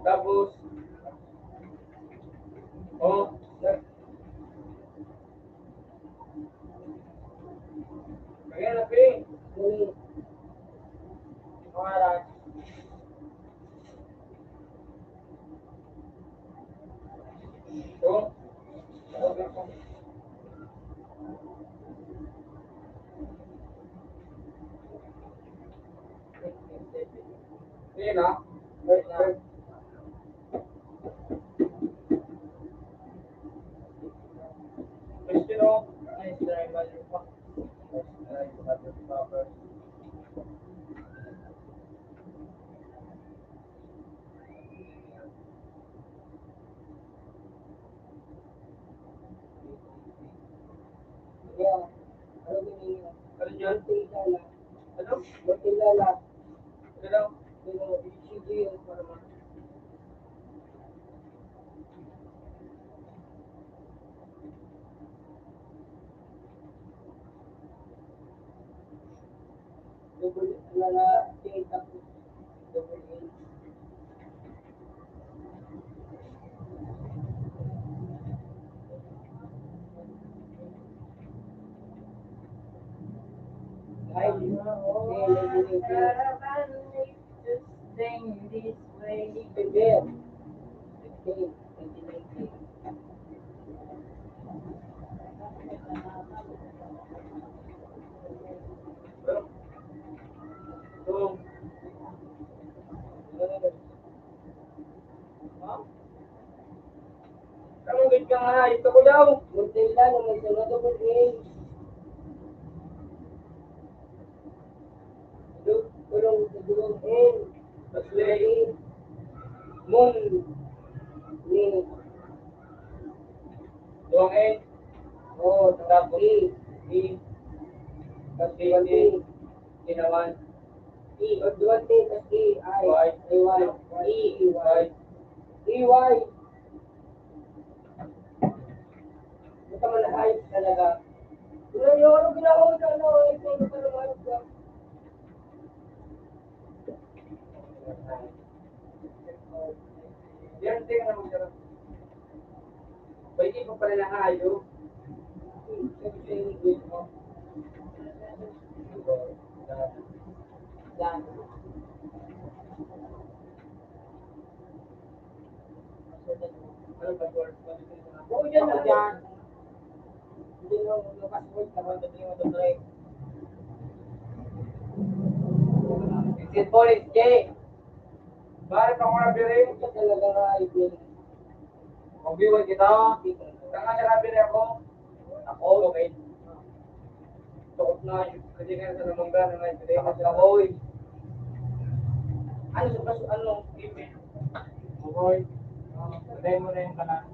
Tapos, kaya na ping. Pangalan. Oh. Sige na. Cristiano. Nice try, motherfucker. Nice try, motherfucker. Yeah. Ano yun? Ano yun? Ano? Matilala. Ano daw? Sige yun para ma. Double lala, tingin tapos. Double A. Ay, this way. Prepare. 15, 2019. Kamu gid ka nga, ito ko daw. Montella, naman sa mga double A. Tulong sa dulong N. Paslay. Mon. Ni. Dulong N. Oo, tapos E. E. Paslay. E naman. E. O, duwan T, tas E. I. Y. Y. E. Y. E. Y. Basta malahayos talaga. Pero yung ano ginawa mo sa ano, ito ano pa naman ka. Yan, tingnan mo siya. Pwede mo pala nahayo. Yan. Ano ba word? Oo, yan na yan. Hindi mo password ka man, hindi mo try. Exit police, Jay. Bakit ako nabirin? Ito talaga nga ibig. Mag-viewan kita. Saan nga nabirin ako? Ako, okay. Tukot na yun. Kasi nga sa namangga na nga. Kasi nga sa Ako, oy. ano sa paso, ano? Email. Okay. Patayin mo na yung kanan.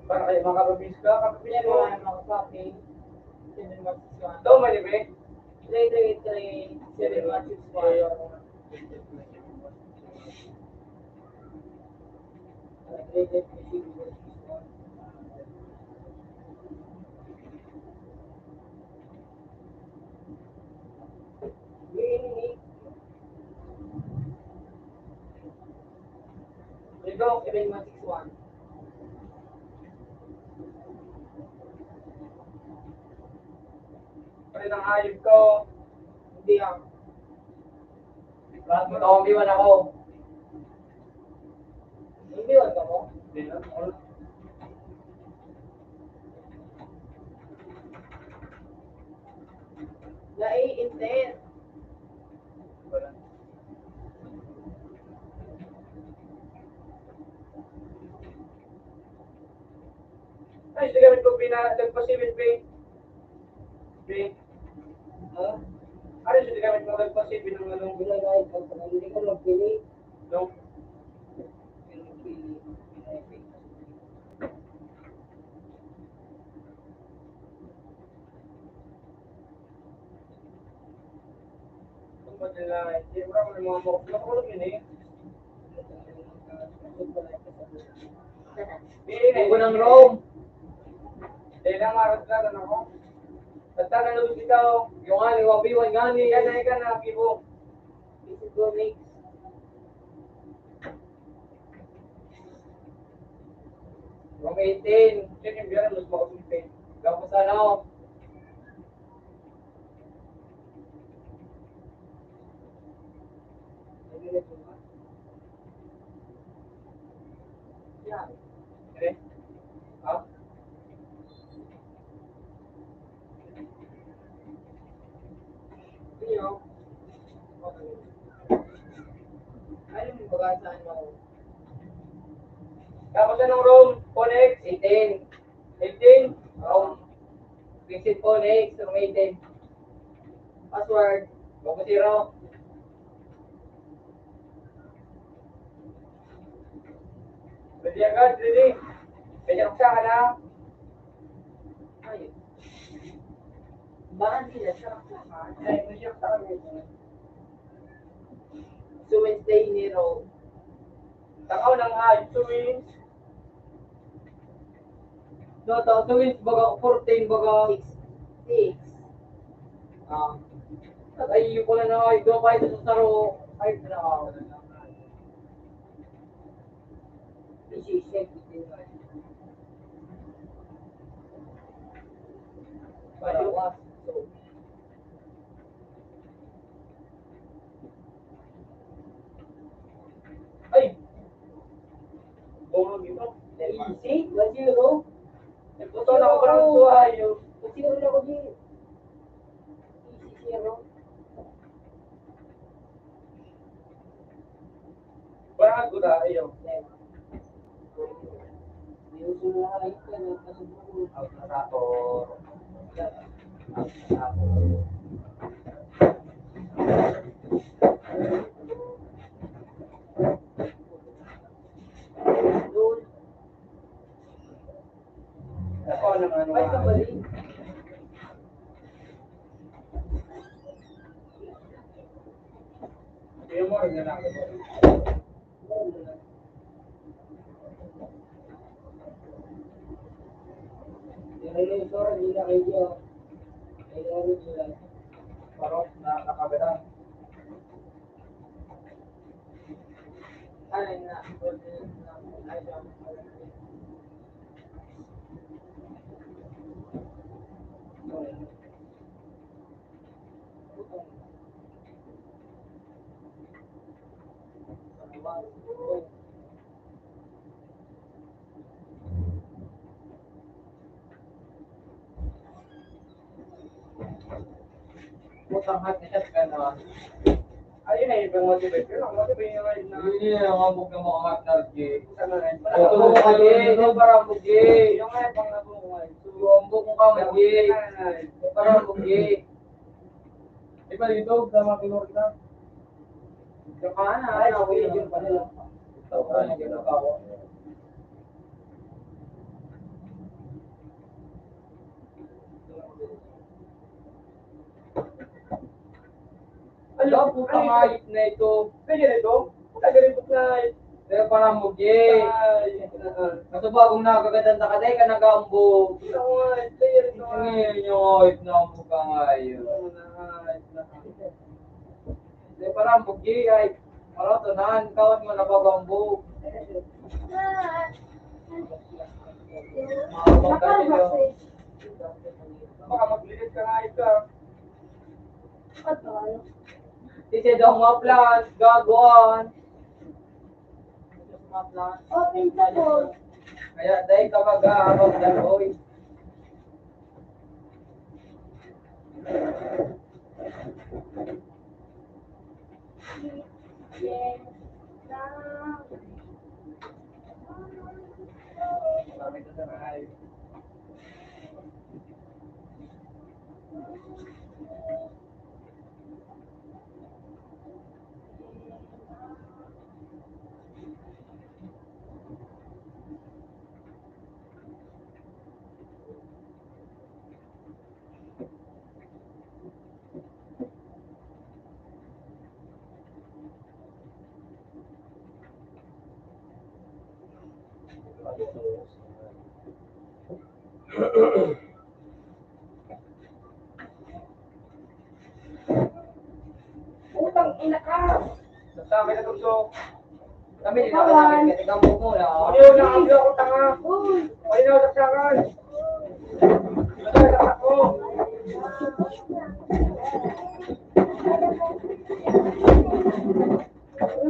Para kayo makapabis ka, kapabis Yan mo. mga mga copy. Ito, malibre. 333 7161. Ito, 7161. pare ng hayop ko. Hindi ako. Lahat mo, nakambiwan ako. Hindi wala ka mo? Hindi na. Nai-intent. Wala. Ay, sige, gamit ko nagpa-civil pay. Pay. Ha? Ano siya gamit mo nagpa-civil ng anong Ginagayad ko sa hindi ko magpili. no? Kung ba nila, hindi mo naman yung mga mokok. Nakulog yun eh. Buko ng Rome. Dahil lang marat ka na ako. At taga lubos ikaw. Yung nga ni Wabiwan nga ni. Yan na ikaw na kibo. This is go next. Yung 18. Yan yung biyan, mas makasulpin. Gawin sa ano. Yan. Okay? Ha? Sino? Ano yung bagasaan mo? Tapos anong room? Conex? 18. 18? Rome. Visit po next. Room 18. Password. Bako 0. Ready agad, ready. Kaya nuksa ka na. Ayun. Bakit sila siya? Ay, nusya ka na. So Wednesday ni Rome. Takaw ng high twins. No, to twins baga 14 baga 6. At ay ko na na ay do kayo sa saro ay na ako. Isisip din ba? Paliwas. So, Ay! Bumag ito. easy, 1-0. Ito na ako parang suhayo. 1-0 na ako di. Easy 0. Parang ako na, ayaw. Niusul na lang ka na kasubok. Alcarator. Doon. Ako ng ano. Ay, kabali. Ayaw mo rin na lang. Yung sora, hindi na kayo. Ay, ano sila. Parang nakakabera. Alay na. Ay, Putang hat niya ka na. Ayun na yung motivate. Pero ang motivate nyo rin na. Hindi na ang abog na mga hatag, G. Sana rin. Ito mo ka, G. Ito para abog, G. Yung nga pang nabungan. Suwambog mo ka, G. Para abog, G. Iba dito, sama tinor kita. Yung kana, Ay, ako okay, yun. yun pala lang. Ito ka, ginagawa. daw, putang ayip na ito. Kaya ganito? Kaya ganito na. Kaya parang mugi. Kaso bagong nakagandang ka dahil ka nag-aambog. Ngayon yung ayip na ambog ka ngayon. Kaya parang mugi ay. Parang tanan, kawat mo nabagambog. Maabang ka nito. Baka maglilit ka nga ito. Kasi daw mga plans, gagawin. Open sa pool. Kaya dahil ka mag-aabang daloy. Yes. Utang ina ka! Sasabi na gusto. Kami din ako namin kasi gambog muna. Ayaw na kami ako tanga. Ayaw na saksakan. Ayaw na ako.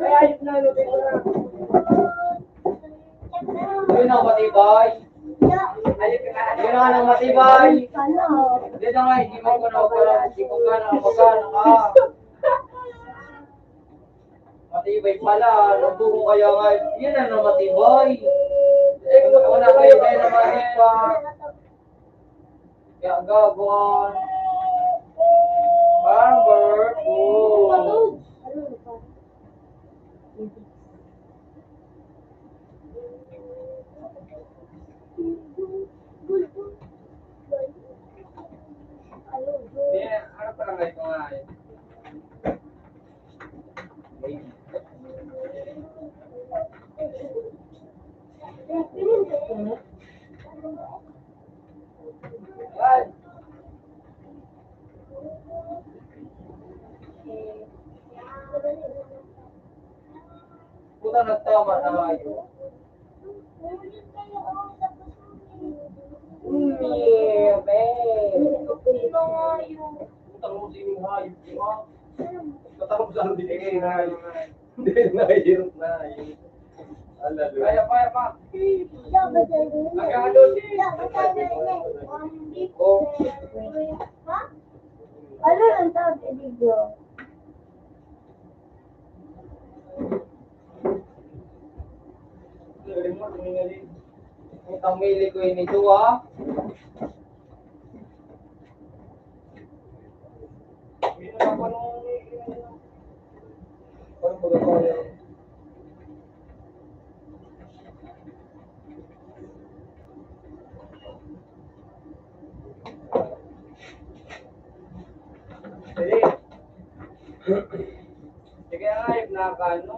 Ay, ayos na, lutin ko na. Yun ang matibay. Ayos ka na. Yun ang matibay. Ano? Hindi na nga, hindi mo ko na parang hindi ko magkano ka. Matibay pala, nagbuko kaya nga, yun ang matibay. Eh, wala kayo kayo naman pa. Kaya gagawin. Farmer food. Yeah, ano pa lang ito nga eh. Ay, Puta nagtama na kayo. yeah, man. Puta mo sino hayop, di ba? Tatapos lang din eh. Hindi na hirap na. Alalo. Kaya pa. Ano ang tawag sa video? Galing mo, tumingaling. Putang mili ko yun ito ah. Hindi na ako nung... Parang magagawa. Sige. Sige nga, if nakakano.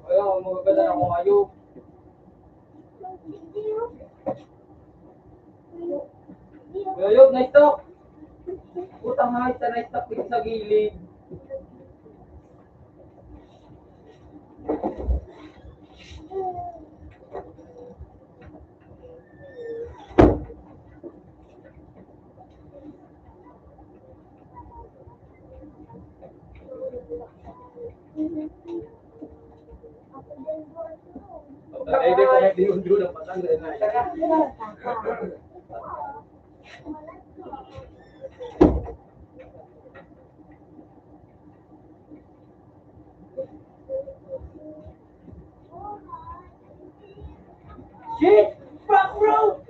Ayaw, magaganda na akong hayop. Hayop, na-stock. Putang hayop na na-stock dito sa gilid. Ay, di ko may dinundo ng patang na na. Shit! Fuck, bro!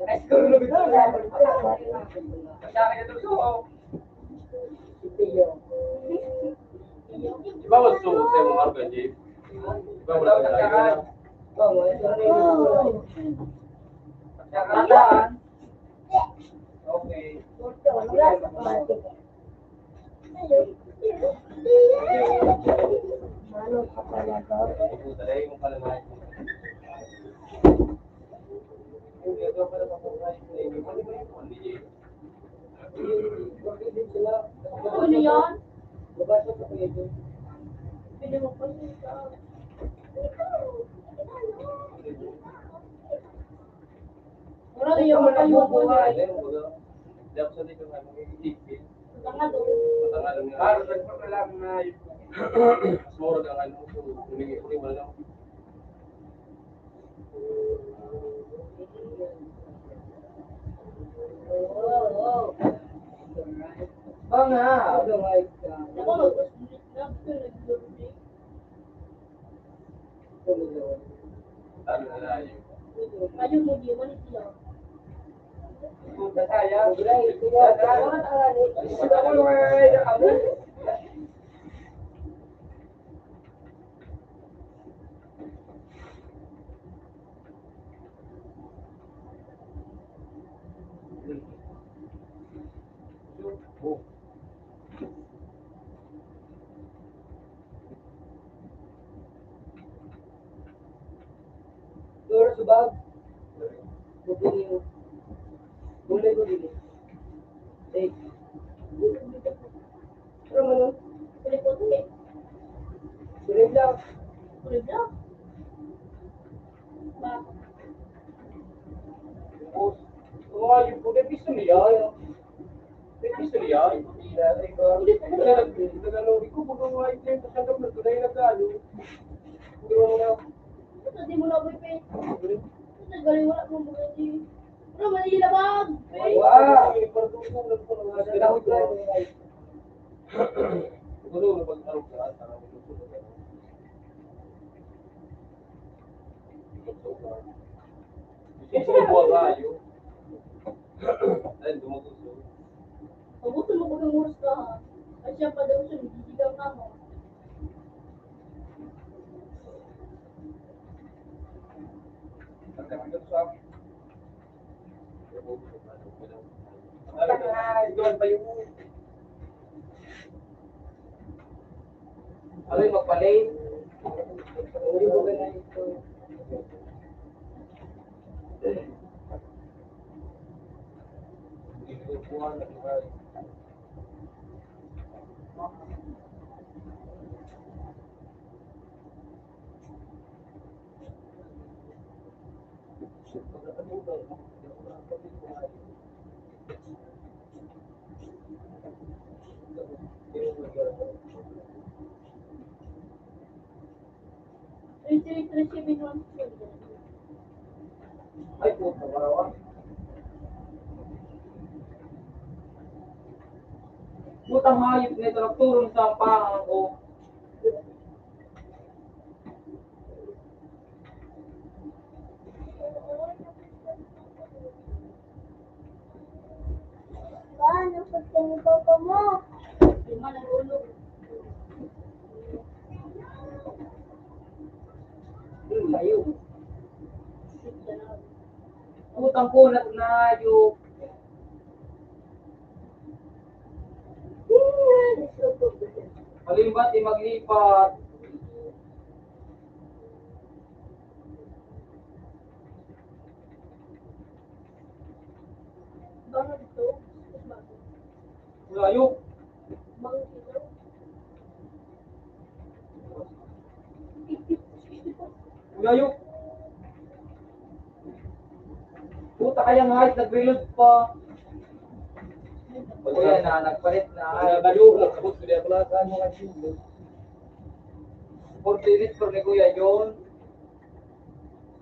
Let's go, look at that. Masyari na to. Di ba magsuot tayo mga arga, Jay? Di ba wala ka tayo? Pagkakataan. Okay. Puta, dahil mo pala na. Yung gagawa pala pa kung kayo. Hindi ba yung Jay? Ano yan? Labas sa pwede. Pwede mo pa siya. Wala yung mga kayo ko na. Dapat sa dito nga, mag-iigil. Tanga doon. Matangal nga. Para nagpapalaman na yun. Mas mura ang ano, humingi wala lang. Banga! Ako Talo na lang yun. kayo mo di mo siya. Puta saya. Ako yung Duro subag. Gulay ko dito. Eh. Pero ano? Kulit ko to eh. Gulay lang. Kulit lang. Bakit? Oh, yung puti piso niya. Piso niya. Naglalawin ko, bugang mga itim, tapos hanggang na tunay na galo. Hindi mo na. Ito di mo na boy pe. Ito galing wala mo mga di. Pero mali labag. Wow! Pagkakong nagpunong Kailangan ko lang. Siguro napag-arog ka, sana mo lusunod ka. Sisinubuha kayo. Dahil dumagusto. Pabuto mo kung oras ka ha. At siya pa daw siya, gigigang ka mo. Pagkakagod sa akin. Doon pa yung... Ano yung magpalate? Hindi ko ganyan ito. Hindi ko kuha na kuha. Ay, puta, marawa. Putang hayop nito, nagturong sa pangang ko. Paano pag tinito ko mo? Lima na ulo. Layo. Putang kunat na hayop. Halimba't maglipat. Baka dito. Hayop. Baka dito. Hayop. Puta kaya nga, nag-reload pa. Kuya na, nagpalit na. Nagaluhok, tapos hindi ako lasan mga silo. 40 minutes for ni Kuya John.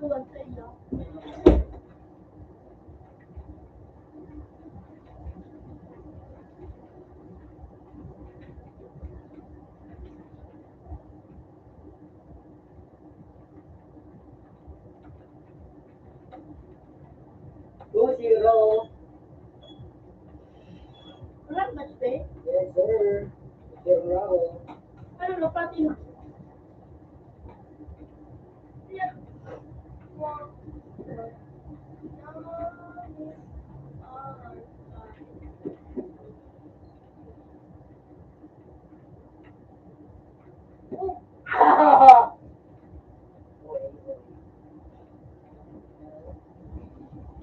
Suwan sa iyo. Two zero. Wala ba siya? Yes, sir. Sir Rao. Ano na pati na? Yeah.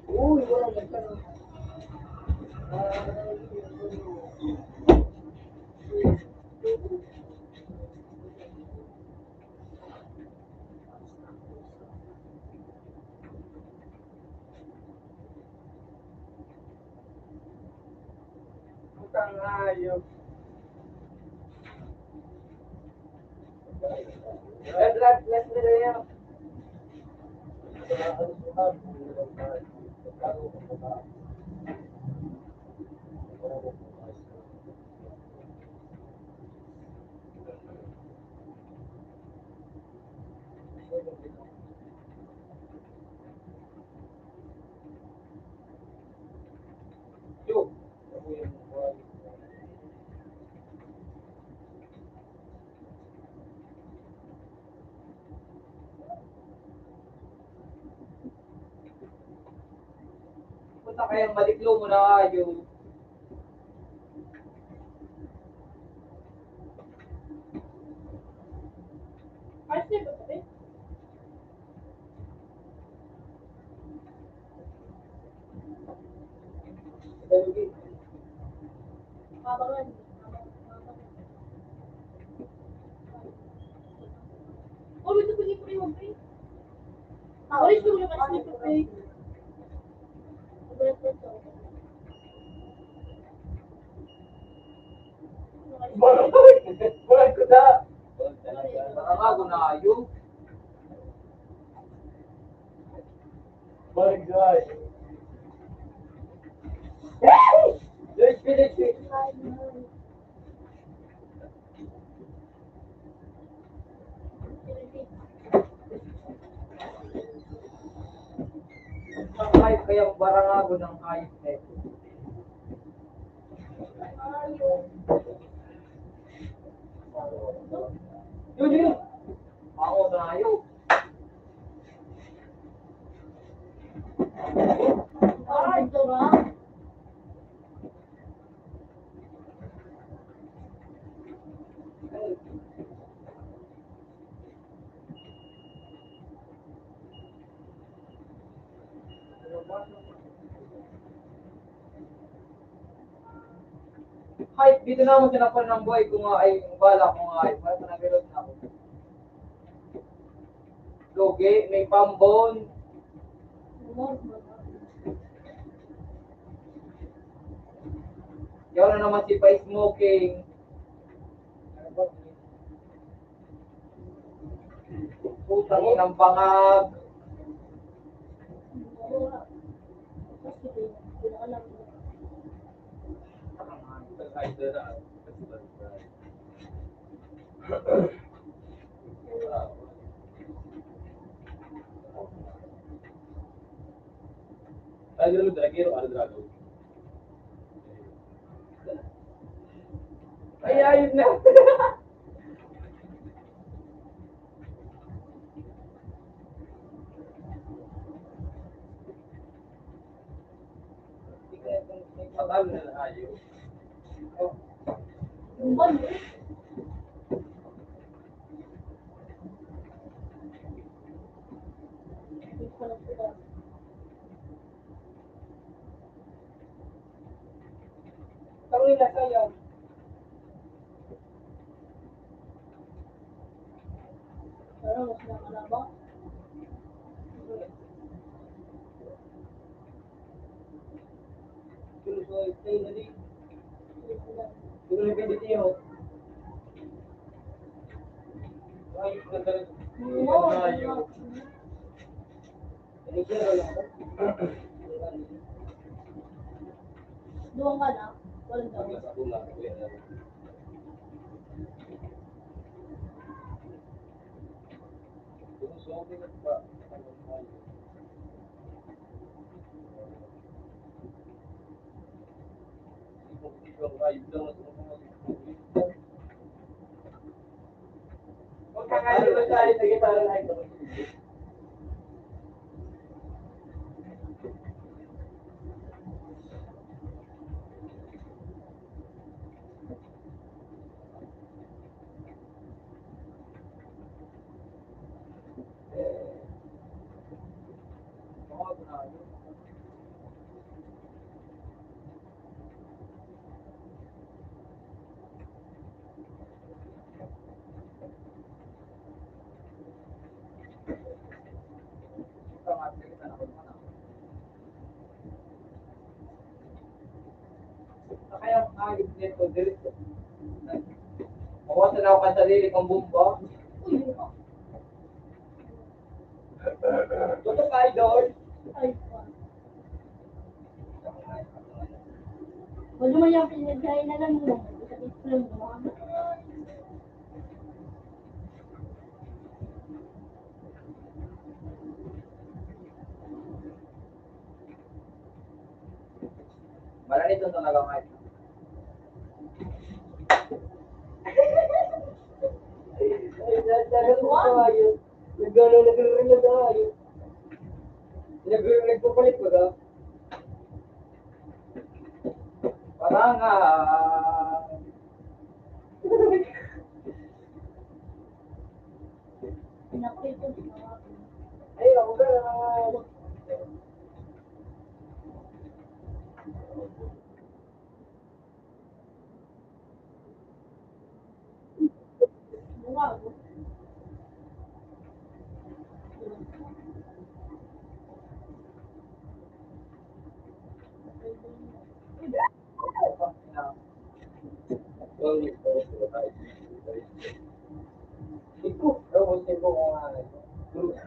Uy, wala nagtanong. Utang ayos. Let's do it. Punta kayang maliklo mo na kayo. Kasi ba sabi? Kabangan. Oh, ito pwede ko rin mag-pay. Alis ko yung kasi mag-pay. Bulan ko na. Nakakago na kayo. Balik guys. Let's finish it. Ang hype kaya barangago ng hype eh. Yun yun. Ako tayo. Ah, ito ba? Hype, dito na ako sinapal ng boy kung ay bala kung hype. May panagilot na ako. Loge, may pambon. Yaw na naman si pa smoking. Putang inang bangag. Tayo dulu dragero ada drago. Ay, ayun na. Pagkalo na ayo. Bumbon. Tangoy na kayo. Pero mas nakalaba. Tuloy, stay na rin. Yung liquidity yun. Ayos na talaga. Ayos. Nag-zero lang ako. Doon ka na. Walang daw. Huwag kang ayaw na tayo sa gitara na ito. Kaya ayos nito, diretso. Mawasan ako sa sarili kong bumba. Gusto ka, idol? Ay, pa. Huwag mo yung pinagkain na lang mo. Sa islam mo. Malanito talaga nga ito. Nag-ring na tayo. Nagpapalit ko daw. Parang Pinakita ko. ay, ako ba na Wow. Iko, tapos iko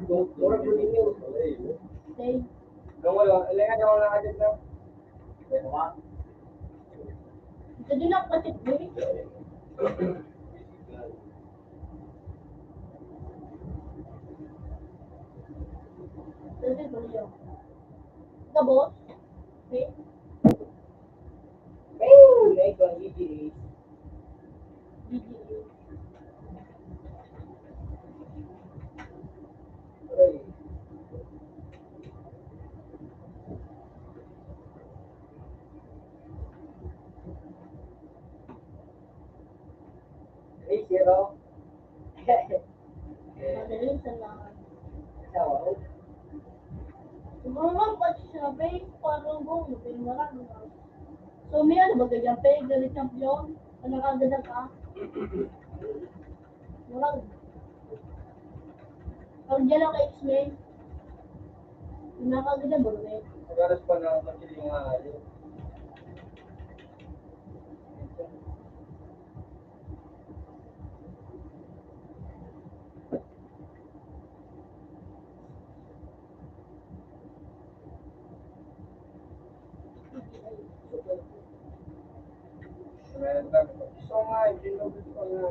kung murag ko ninyo. Stay. Nung wala, ilangan ako nakadit na. Ito din ako kasi. Kasi ko niyo. Tapos. Okay. Ayun, na ito ang EGA. GGA. Ay, ay, zero. Madaling sa lahat. Sawa ko. Siguro lang pati siya, babe, parang buong, pero marami na. So, may ano ba ganyan, babe, ganit champion? Ano kaganda ka? Walang. Pag dyan ako X-Men, nakaganda ba, babe? Nagaras pa na makiling nga. Gusto nga, hindi ko gusto nga.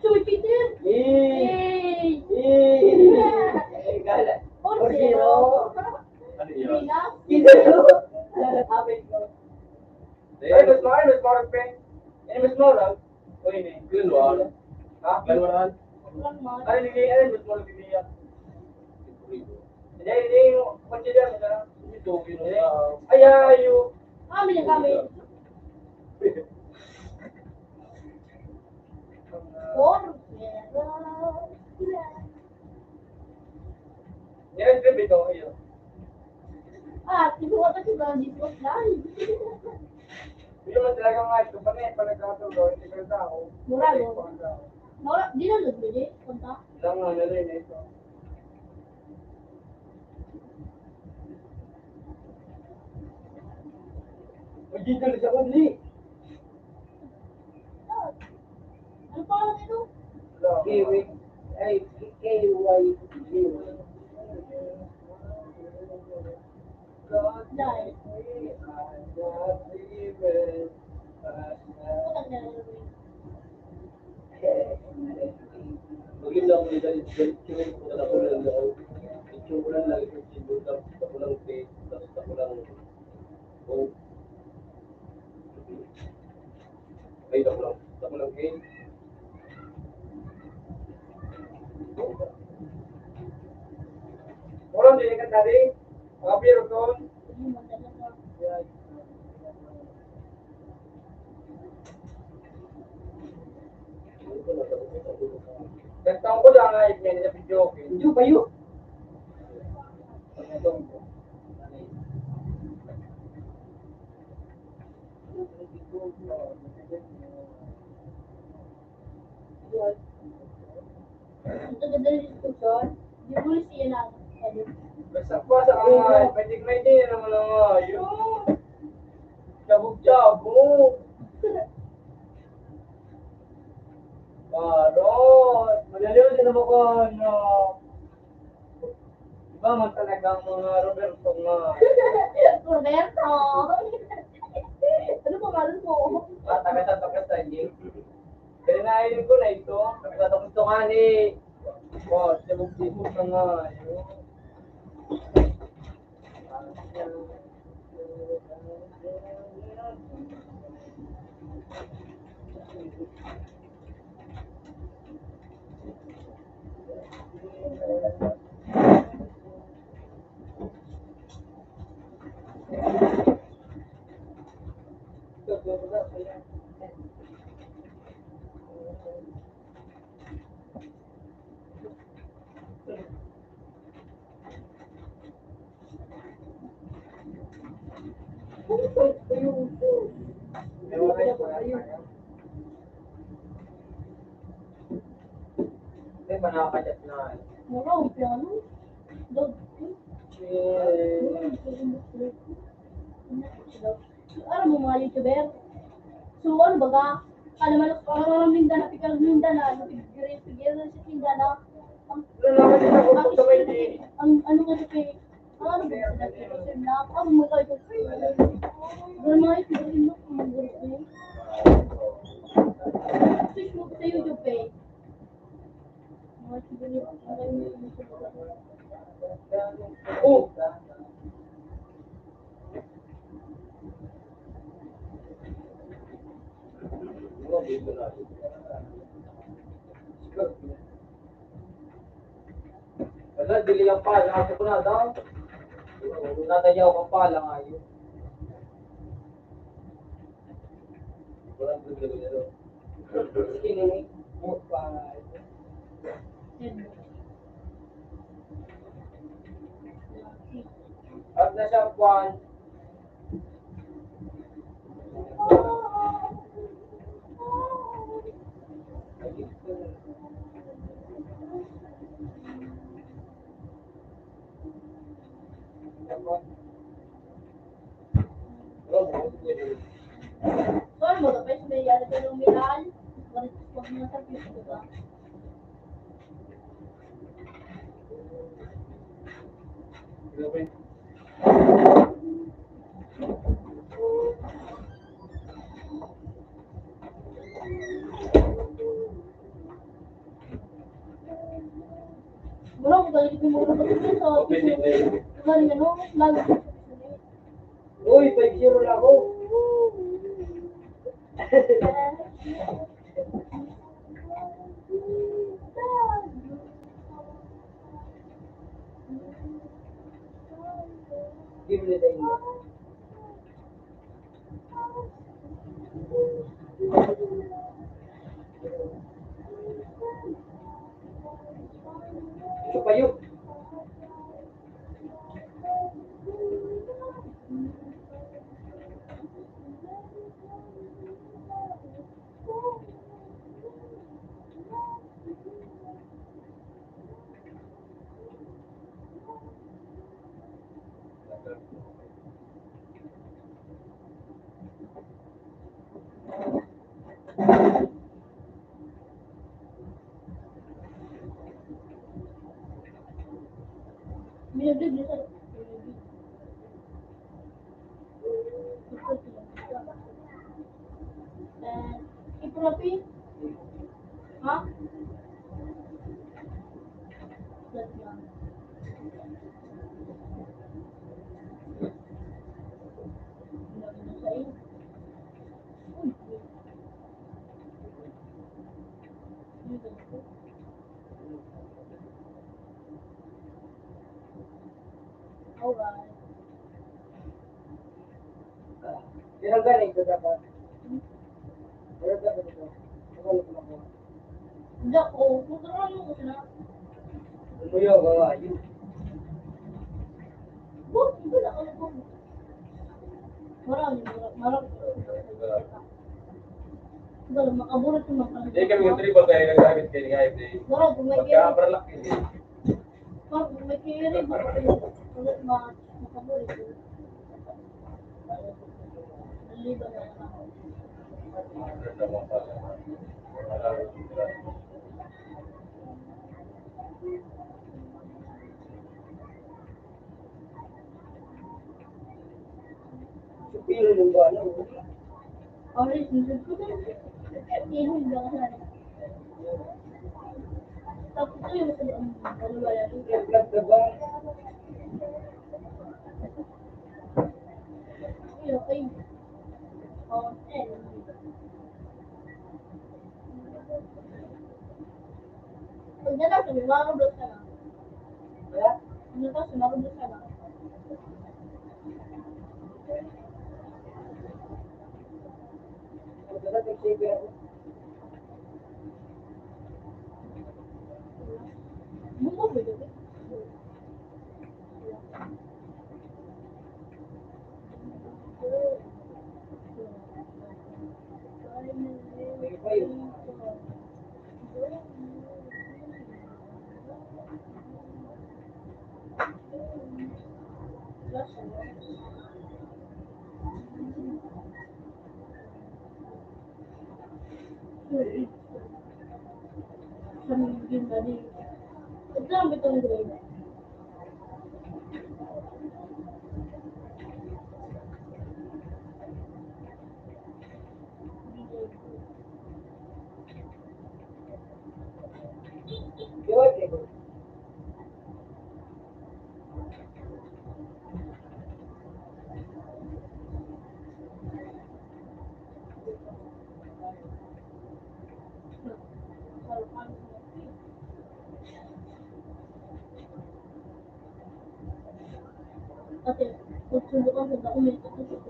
So, Peter! Yay! Yay! Ay, gala. Or Or zero. Ano Rina? Zero. Amin ko. Ay, mas mahal, pen. Yan, mas mahal. Uy, ini. Keluar. Ha? Keluaran. Walang mahal. Ay, mas mahal biniya. Hindi, consider mo na. Ito, kinuha. Ay, ayo. Kami na kami. Or zero. Yan, trip ito. Ayun. Ah, siguro kasi ba, di ko live. Hindi mo talaga nga ito. Pa nagkakatulo, hindi ka tao. Mura, no? Wala, di na lod, di? Punta. Lang nga na rin ito. Magdito na sa kunli. Ano pangalan ito? Kiwi. Ay, KY. Dahil. Maganda ako nila, kiwi ko na ako lang ako. Itsura lang ito, tapos ako lang tape, tapos ako lang oh. Ay, ako lang game. Orang dia kan tadi, apa ya kon? Dan tahu ko lang ay yan sa video. Video ba yun? Ito ganda ng diskusyon. Di mo siya na. Basta pa sa angay, may din naman ang ayun. Cabog-cabog. Parot. Magaliw din naman ko, no. Iba man talagang mga Roberto nga. Roberto! Ano pangalan mo? Takas-takas tayo. Kaya naayun ko na ito. Takas-takas ito nga ni. Oh, sabog-sibog na nga. Ayun. Hindi pa nakakajat na. Mura, ang piano. Dog. Ano mo mga YouTuber? So ano baga? Kala malak parang Mindanao, pikal Mindanao, napigil sa Mindanao. Lalaman din ako pag kamay di. Ang ano nga sa kay ano ba sa dati na ako mo kayo ko. Pero mga YouTuber mo kung gusto. Switch mo sa YouTube eh. Mga YouTuber Oh! Wala, dili ang pala. Ako ko na daw. Natayaw ang pala nga yun. Walang gulo nito. Skinny. At na siya buwan. Soal mo tapos may yari ka ng miral. Wag mo sa Facebook ba? Mula ko galing ko muna sa Facebook. Galing ano, lalo. Uy, 5-0 lang ako. Give me the English. Ito pa yun. Sinunod niya sa Ipropi? Ha? Plus lang. Ano sa iyo? Uy, alright. Pero ganito dapat. Pero dapat ito. Wala ko na. Hindi ako. Kontrol mo ko na. Umuyo, gawa. Yun. Boom! Iba na ako. Marami. Wala, makabulat yung mga Hindi kami yung tribal kaya nagagamit kayo nga every Wala, kung may kiri. magka-overlock eh. Kung may kiri, baka wala makabulat yun. Naliban na ako. Supilo ng ba? Ano? Alright, minsan ko na. Ihon ba ka sana? Tapos ito yung wala rin. Flat na ba? Okay. Oh, eh. Pag natapos, makakablos ka na. Kaya? Pag natapos, makakablos ka na. Dapat nag-save ako. Bumbo ba yun? May pa yun. Sambil tadi. Itu sampai tunggu ini. Gawa, Diego. Kasi, susubukan ko dokumento ko sa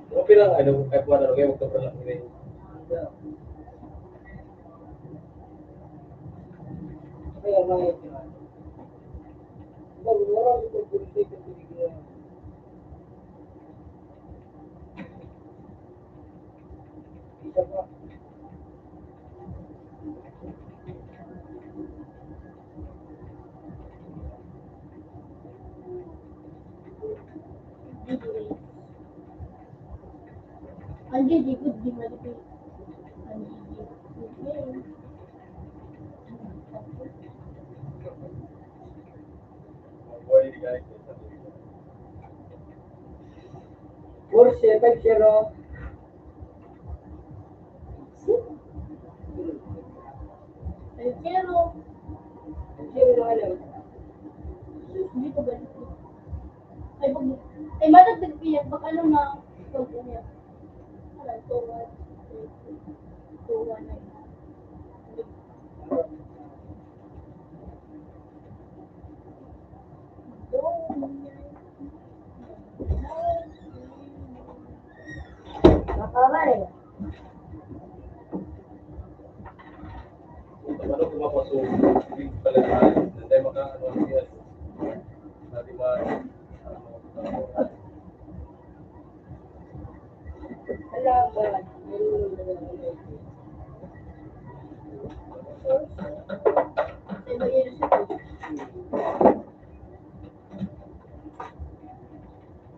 Okay lang, ano, F1 ano kayo, mag-overlock nila yun. Kaya nga yun. Bago, marami kong pulisi kasi bigla. Isa pa. Anji ikut di mana tuh? Anji ikut. Buhay di guys. Porsche 5-0. Pero, Zero na alam. hindi ko ba? Ay, pag, ay, ba't nagpiyak? Baka ano na, pag niya. Wala, 2-1. 2-1 na yun. tumapasok, hindi pala tayo. Hindi tayo maka-ano siya. Natin ma... Alaban. Sa iba yun siya.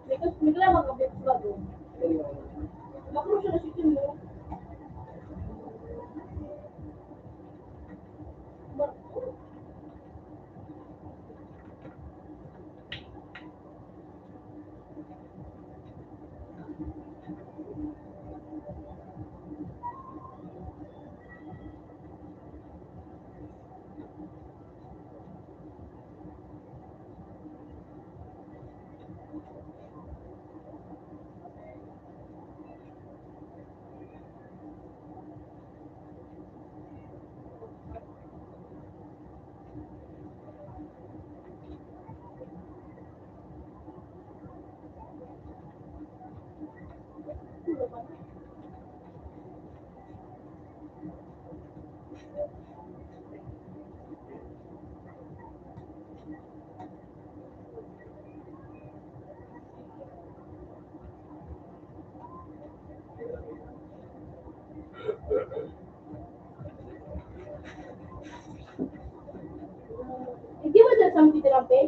Because bigla magkabit ba doon? Makro siya na siya mo. Hindi mo dyan sa mga tirape?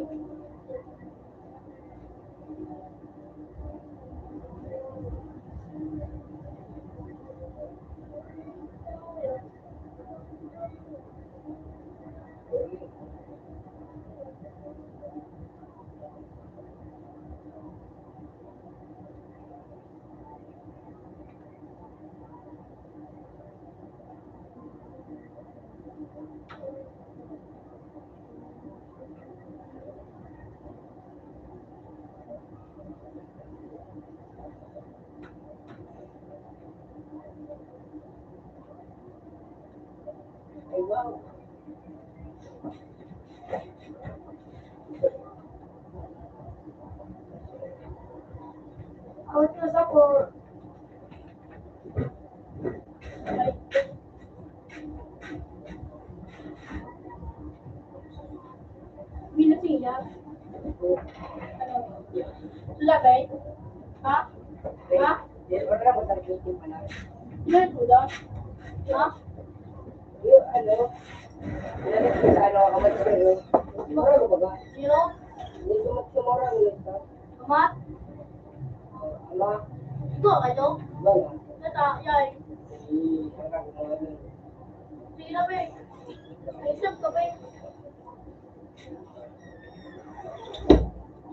Ay, wow. Awat na sa ko. Minasiya. Ano? Sulabay? Ha? Ha? Wala ko talaga yung panahon. Yan po daw. Ha? Yung ano, nalagay ko sa ano, amat ko yun. Mura ko ba ba? Zero? Yung sumura ko yun sa, Amat? ama, Ito, kayo? wala. Nata, yay. Wala ko mga yun. Sige na, be. Isip ka, be.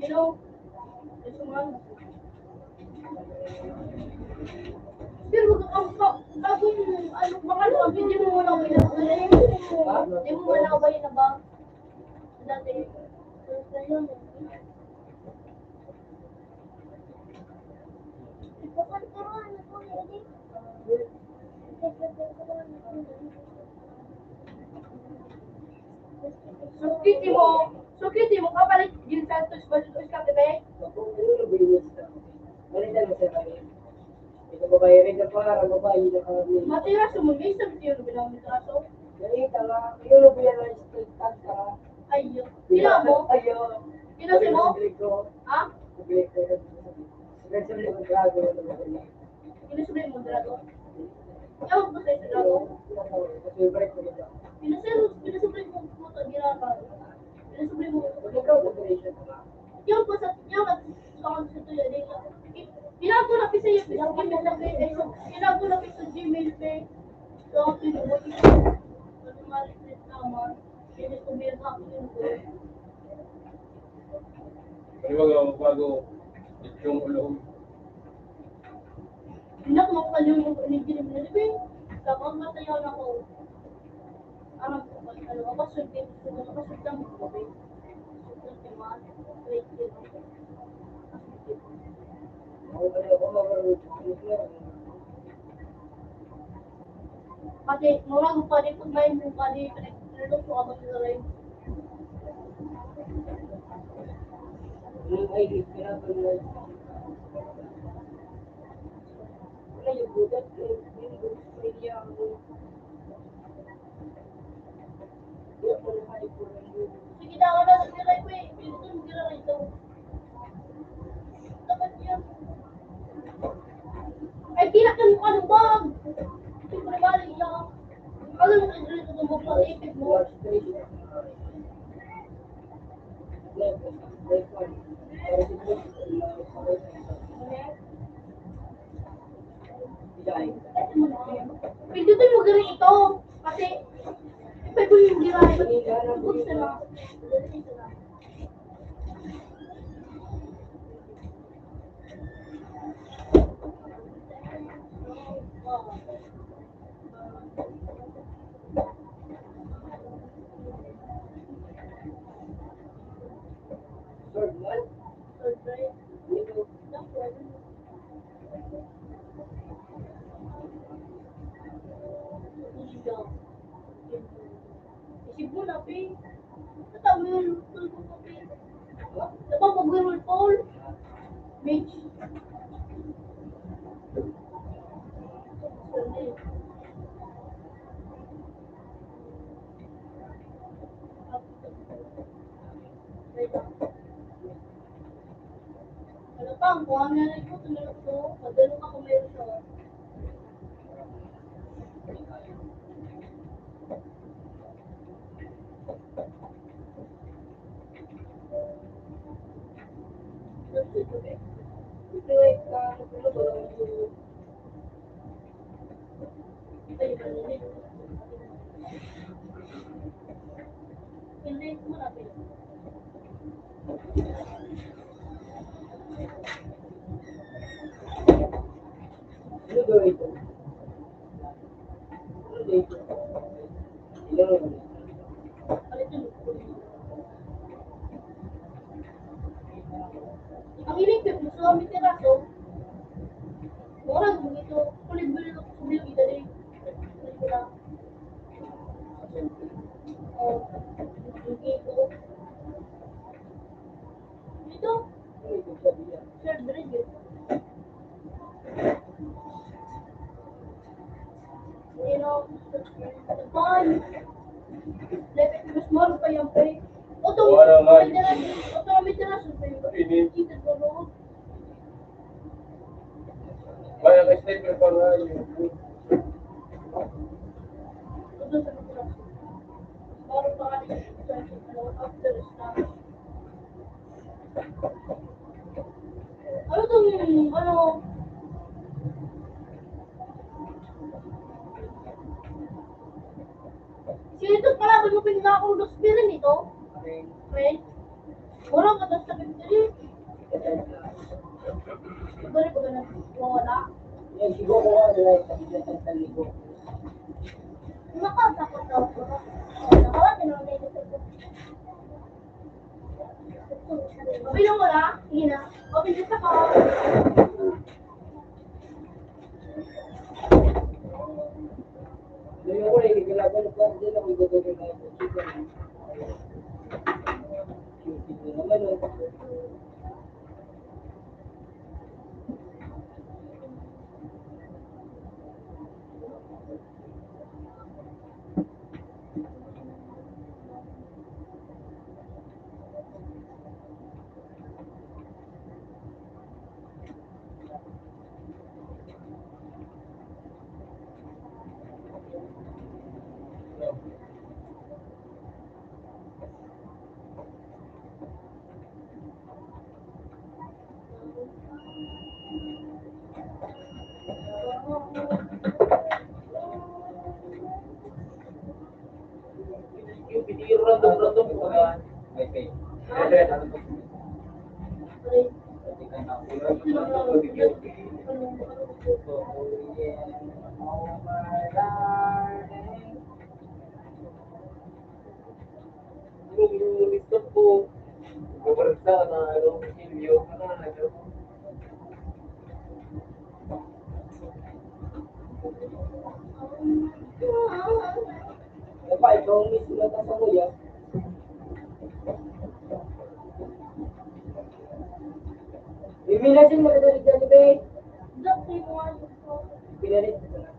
You know? Ito man. Pero bagong ano, baka ano, hindi mo muna ako pinag-alay. Hindi mo muna ako ba yun na ba? Dati. First na yun. Sukiti mo, kapalit yung Santos Balutos ka, bebe? Ako, ano na bilis na? Balitan mo sa kami. Ito babayarin na para, babayi na kami. Matira sumuli, sabi tiyo na bilang mo sa aso. Ganita nga, yun ang biyan ng street tag ka. Ayun. Sila mo? Ayo. Sino si mo? Ha? Nagsabi ko grabe na naman. Pinasubay mo drago? Ewan ko sa'yo sa drago. Favorite ko nito. Pinasubay mo puto, ginaka. Pinasubay mo. Ikaw operation ka. Yung ko sa tuyo, Kailangan ko na pisa yung Gmail na pay. Kailangan ko na pisa Gmail pay. So, ako tinubuti ko. Kasi malit naman. Pinasubay na ako yung ko. Paniwag ako bago yung ulo. Hindi ako makakaliw yung panigilim na libing. Tapos matayaw na ako. Aram ko pa. Ano, ako sultin. Nakasutang mo ko. Sultan si Man. Wait, yun. Kasi, mura ko pa rin kung may mukha di pinag-nalok ko ako sa live. Yung ID, kailangan mo. Wala yung budat. Yung budat ko niya ako. Sige na, wala na sila ko eh. Dito mo sila rito. Dapat yan. Ay, kinakyan mo ka ng bag. Siyempre, balik lang. Ano mo kayo dito ng bag sa ipit mo? Pindutin mo gano'n ito. Kasi, ipay ko yung giray. Bukod sila. Isip mo na, Pi. Natawin mo yung tulog ko, Pi. Dapat mag-roll call. Mitch. Ano pa, ang kuha nga rin ko, tumulog ko. Madalong ako meron siya. Hindi mo na, Pi. Ano gawin ito? Ano dito? Ilan? Ang iling ko, gusto kami tiraso. Orang mo ito, kulit-bulit ako sa bilang ito din. Kulit ko lang. Oh, hindi ko. Dito, shared bread yun. You know, the fun. Lepit, mas mahal pa yan, pre. Oto, Wala nga. kami tiraso pa yun. Init. Kita ko roon. Kaya ka-sniper pa nga yun. Oto sa tiraso. Baru pa kami after start. Ano tong, ano, sino pala, kung mo pinila akong dospirin ito? Friend? Wala ka doon sa pintili. Dali ko ganun, wala. Yan, siguro ko nila sa bigyan ng taligo. Nakatakot daw ko. Nakawat, tinawag na ito sa ito. Okay lang wala? Sige na. Open this ako. Doon ko rin, kailangan ko din ako gagawin na ito. Ito naman o. Yung piniro random-random ko ba? Okay. Yung listot ko. Gabaragsa na ano, Silvio. Apa, ikaw ang isulat sa kuya? Bimilasin mo na dali dyan, be. Dati mo ano ko. Pinalit ko na.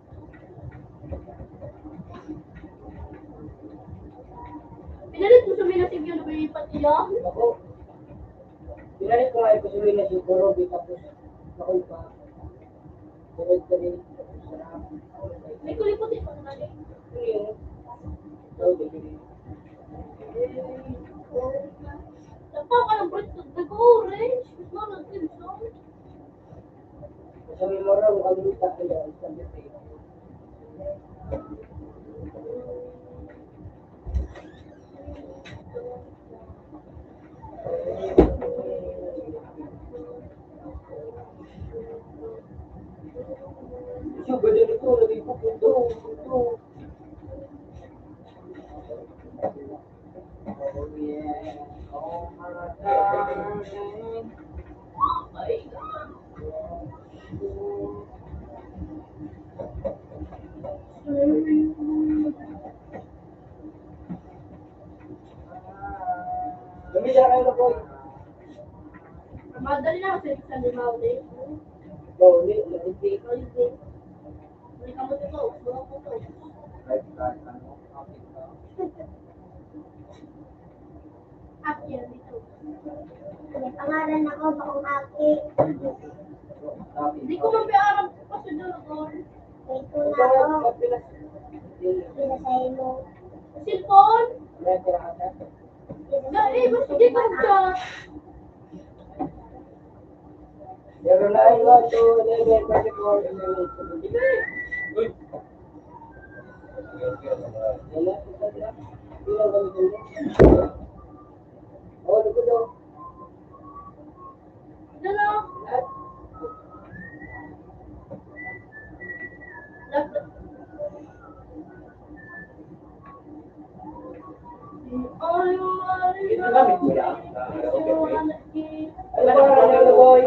may patiya. Ako, pinalit ko nga ipasuloy na siguro, tapos ako pa. Sunod ka rin. May kuliputin pa nga rin. Nagpapa ka ng bread nag-orange. Gusto mo ng crimson. Sabi mo raw, kami sa kanya, sabi ko. Siya, ganda nito, naging pupunto. Oh yeah, oh my darling. Gamitin kayo na po. Madali na kasi sa limaw din. Bawli, hindi. May kamot ito. Buwan ko to. Akyat dito. May pangalan ako, bakong aki. Hindi ko mapiarap pa sa doon. May tuna ako, pinasahin mo. Cellphone? Dali, ba't hindi ka siya? 0912-11-24-11. Uy! Oh, likod daw. Dala. Ginagamit mo yan? Ano pangalan niyo na boy?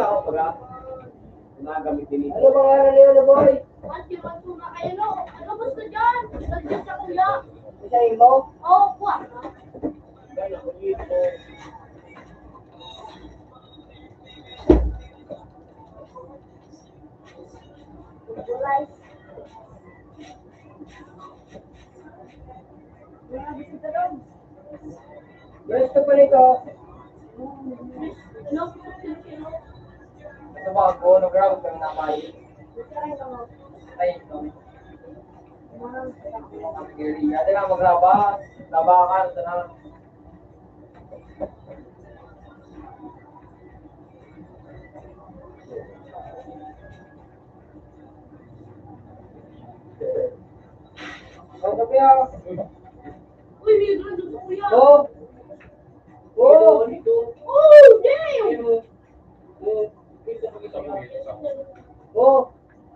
Ginagamit din ito. Ano pangalan niyo na boy? Ano gusto dyan? Lagyan sa kuya. Isahin mo? Oo, kuha. Gulay. Gusto pa nito. Ano? Sa bago, nag-ground kami na kayo. Ay, ito. Ang gili. Ate na maglaba. Laba ka. Ito na. Oh, sabi ako. Uy, may grado sa kuya. Oh! Oh! Oh, damn! Oh!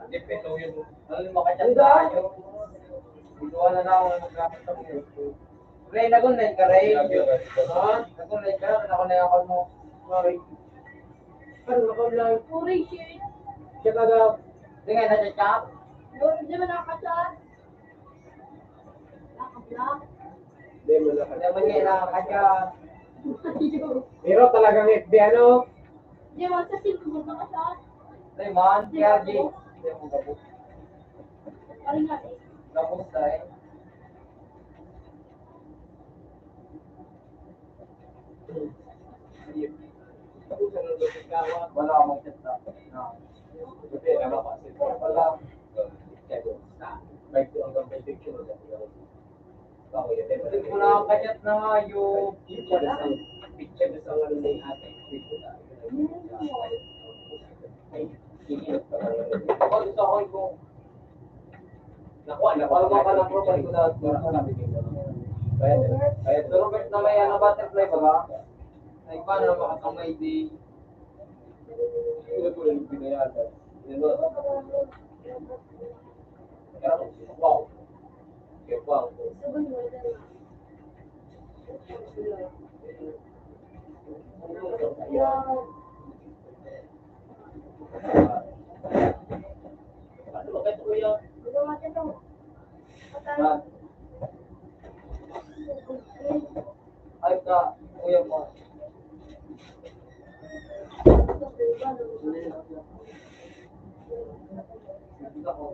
Ito yun. Ano makachat tayo. Dito na ako mag-grapit sa mga. Ray, nag-online ka, Ray. Ha? Nag-online ka? Ako na yung account mo. Sorry. Ano ako lang? Puri shit. Tsaka daw. Hindi nga, nasa-chat. Di ba nakakasal? Nakablock. Hindi mo lang. Hindi mo niya nakaka-chat. Pero talagang FB ano? Di ba sa cellphone nakasal? Raymond, PRG. Hindi mo gabos. Paring nga eh. Gabos tayo. Wala akong mag-chat na. Buti, namapasin ko. Wala. Baik to hanggang benediction ulit. Ako yun. Hindi ko na ka-chat na nga yung... Picture na sa ano na yung ate. Ay, iinit pa lang. Ako gusto ko yung... Nakuha na. Wala ka ng profile ko dahil. Kaya, Pero Robert na may ano, butterfly ba ba? Ay, paano na makakamay di... ito po rin pinayatan. Wow. Okay, wow. Ano ba kayo kuya? Ah. Ay ka, kuya mo. Hindi ako.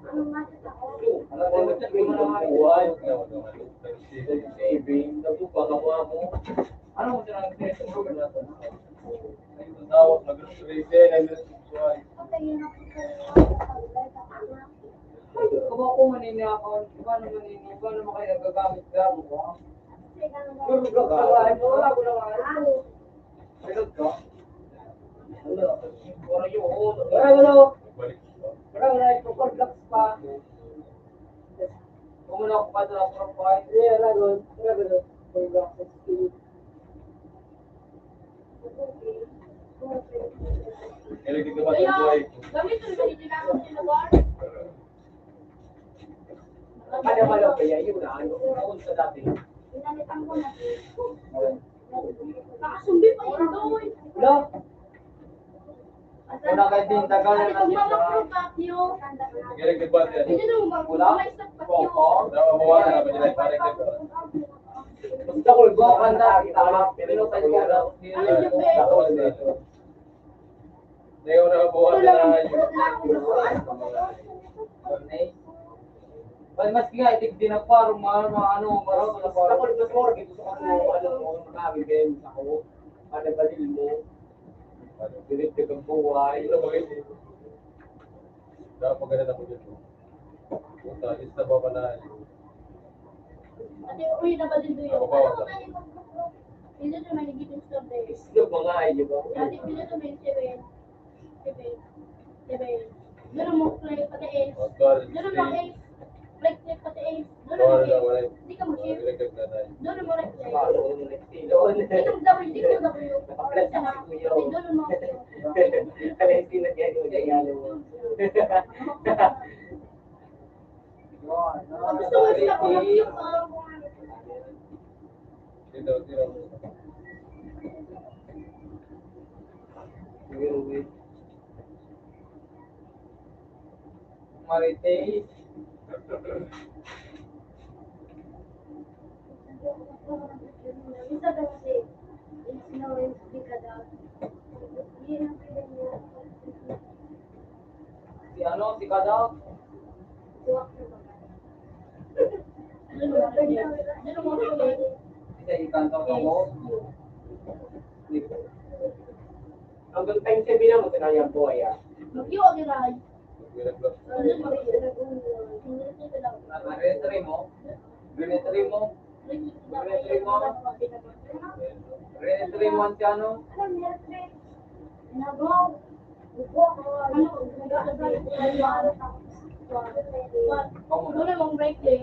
Ano nga sa ako? Ano tayo mag-check mo na Buwan. Saving. Nabupa ka mo. Ano mo sila nag-test mo? Tawag na grocery. Nag-grocery. Okay, yun ako sa mga. Kung ako manini ako, paano manini? Paano mo kayo nagagamit gamo ko? Gulog ka ba? Wala ko naman. Gulog ka? Wala. Wala yun. Wala. Balik pa. Wala. Ipag-relax pa. Kung muna ako pa doon ako pa. Hindi, wala doon. Wala doon. Relax. Kailan ka ba sa buhay ko? Gamit mo ba dito na ako sa lugar? Ano ba lang kaya yun na ano? Noon sa dati. Inalitan ko na. Nakasumbi pa yun doon. Wala. Wala kayo din. Tagal na Pag natin. mama-proof up yun. Kailan ka ba yan? Hindi naman ba? Wala. May stock pa yun. Nababawasan na ba nila? Parang ka ba? Basta ko ba kanta kita pero tayo wala. Tapos na ito. Ngayon nakabawasan na yung Pag mas nga itig din ako parang ano maro na Ako parang rin mas more. Gusto ko ano mo. Makabibin ako. Ano ba din mo? Pilit ka ng buhay. Ito ba yun? Dapat maganda ako dito. Puta, isa ba ba na? Ate, uwi na ba din doon yun? Ano ba yung hindi na may nagiging store there. Gusto mga ay, di ba? Ate, hindi na may 7. Doon mo play pati Ace. Magkal. Doon mo Ace. Play pati Ace. Doon mo Wala na, wala. Ace. Hindi ka mag-Ace. Nagagag na na. Doon mo play. Paano mo nagsilon? Itong WDW. Doon mo. Kaya hindi na kaya yung gayalo mo. Gusto mo siya kung mag-cute. Dito, dito. Marites. Isa kasi, is knowing because yun ang pinag Si ano, si Kadao. Doon mo play. Isa ikanto ko mo. Hanggang time 7 na mo, tinayang buhay ah. Mag-cute ang ginahay. Nagagag. Doon mo play. Naka-retry mo. Retry mo. Retry mo ang si ano. Doon mong break day.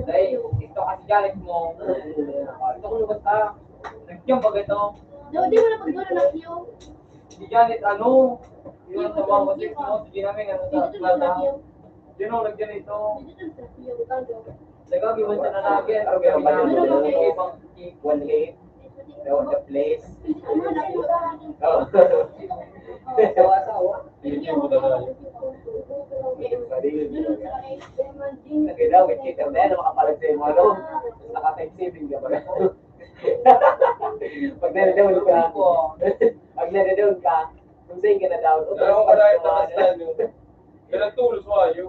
Dahil ito kasi galit mo. Ito ko lubat ka. Nag-jump ba ito? Di mo na pag doon na queue. Si Janet ano? Yun ang tumawag mo. Sige namin ano sa Dito na plaza. queue. Yun ang nagdyan ito. Dito na queue. Nagagawan siya na natin. Pero Pero ba yun? namin yung ibang 1-8. There was a place. Sawa. Hindi mo na na. Nagalaw, with kita na yan, makapalag sa iyo, ano? Naka-time saving ka ba? Pag nare-down ka, kung sa'yo ka na down, Pero ako na ito na yun. Kailan tulos mo ayo?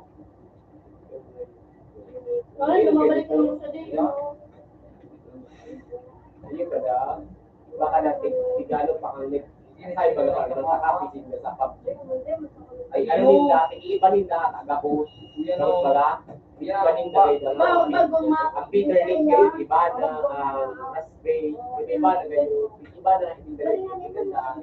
Ay, lumabalik mo sa dito. Ayun ka na. Baka natin, sigalo pa kang ay ba naman ang nakapisig na sa public. Ay, ano nila, iiba nila, taga-host. Yan Ano o. pala? Iiba nila rin. Ang Peter Link kayo, iba na Raspberry, iba na kayo, iba na hindi na rin na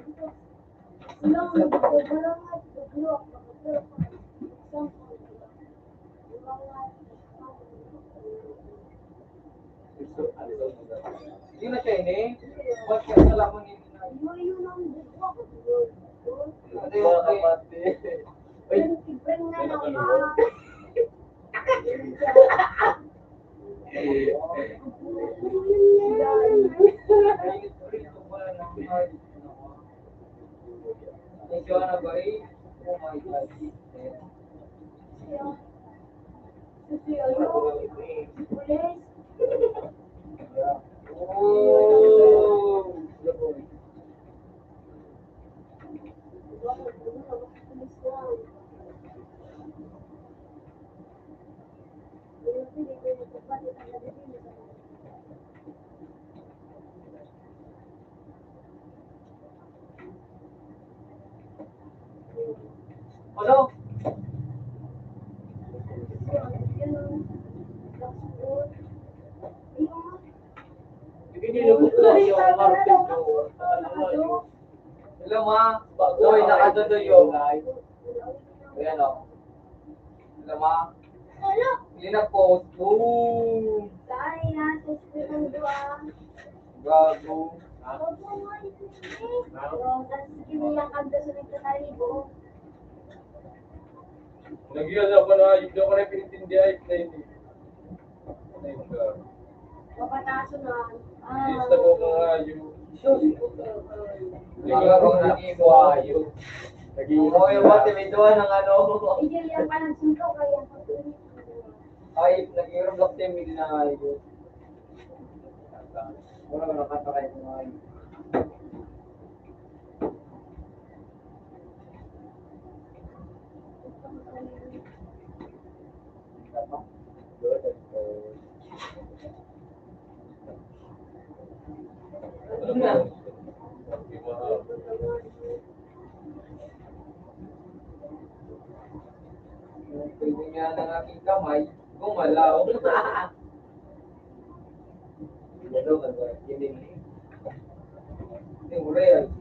Yun na siya ini. What ka sa lamang ini? Ano yung mga kapatid. Uy, Ito na ba eh? Oh my God. Oh! hindi ko natupad, ito na din. Ano? Hindi nilubog ko na yung market ko. Hello, ma. Uy, nakadodo yung live. Ayan, o. Hello, ma. Ano? Hindi na post. Boom! Dahil nasa street ang dua. Gago. Huwag mo nga ito eh. Tapos kiniyang kagda sa nagkakalibo. Nagyan ako na ayun. Hindi ako na pinintindihan. Ayun na yun. Ayun ka. Papataso na. Isa ko mga ayun. Gago na iwayo. Oo, yung bati may doon ng ano. Hindi yan pa ng suntok kaya Ay, nag-iirong block team hindi na ayun. Wala na nakatakay ng ayun. Alam mo, hindi mahal. Pwede nga ng aking kamay, gumalaw. Ito, hindi ni. Yung real.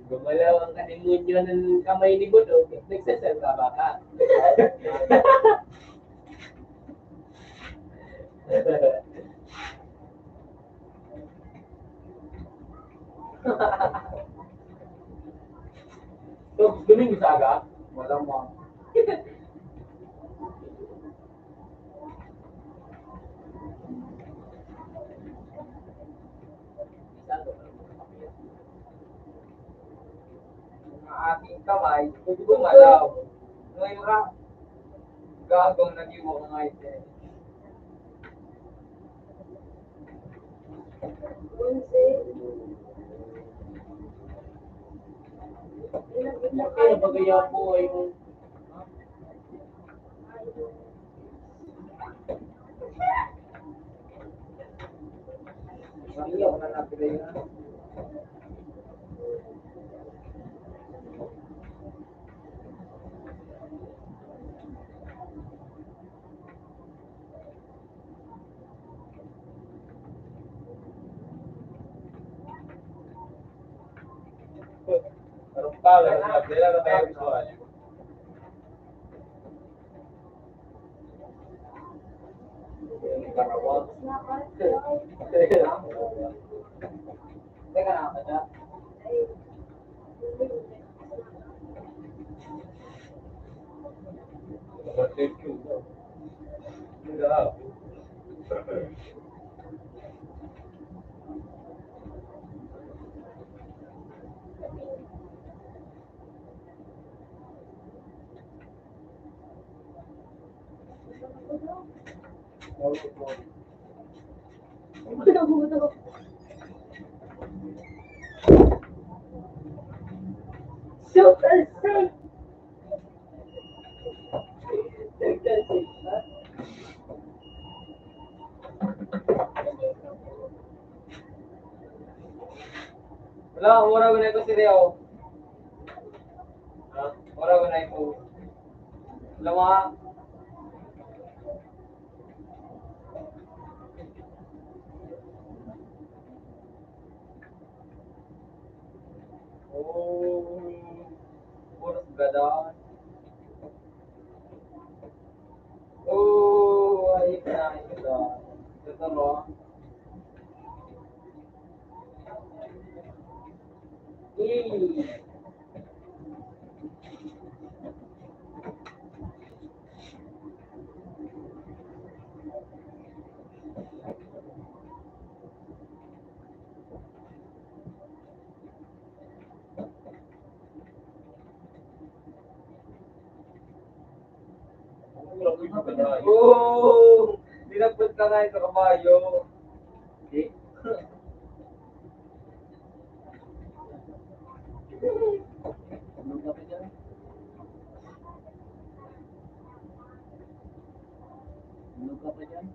Gumalaw ang kanimunyo ng kamay ni Budog. Nagsasalta ba ka? So, Domingo Saga? Walang mga. Ang aking kamay, gumalaw. Ngayon ka, gagong nag-iwa ka nga ito. Kaya bagaya po ay Mariya, wala na pila yun. Anong pala na? Kailan na tayo gusto ayun? Karawag. Teka na, kaya. Thank you. Hindi na. Super safe. Wala, mura ko na ito si Leo. Ha? Mura ko na ito. Wala mga. Oh, puros gadaan. Oh, ayos na ito. Ito no. Wala ko yung ganaan. Oh, dinagpot ka nga ito kamayo. Hindi. Ano ka pa dyan? Ano ka pa dyan?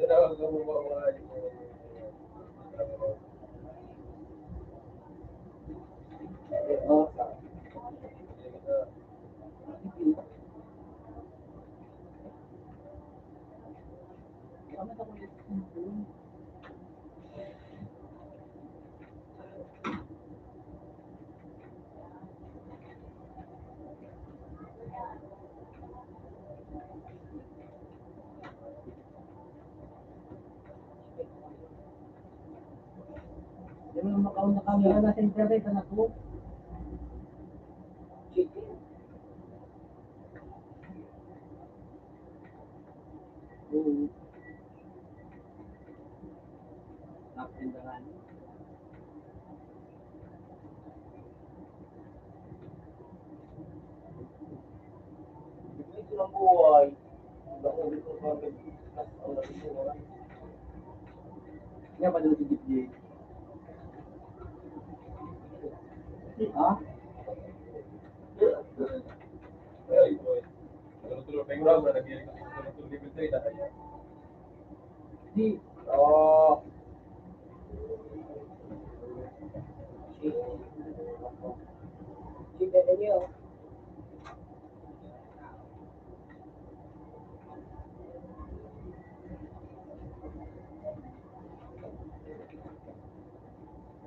Yan ako gumawa Oh, Kamat ako dito. Yung mga makaon na camera natin private, anak ko. Oo. Nakindahan. Ito ng buhay. Bako dito sa mga Kaya pa dito si DJ. Ha? Ay, boy. Tulog-tulog. May grab na nag-ilig kasi tulog-tulog level 3 na kaya. Di. Oh. Sige, niyo.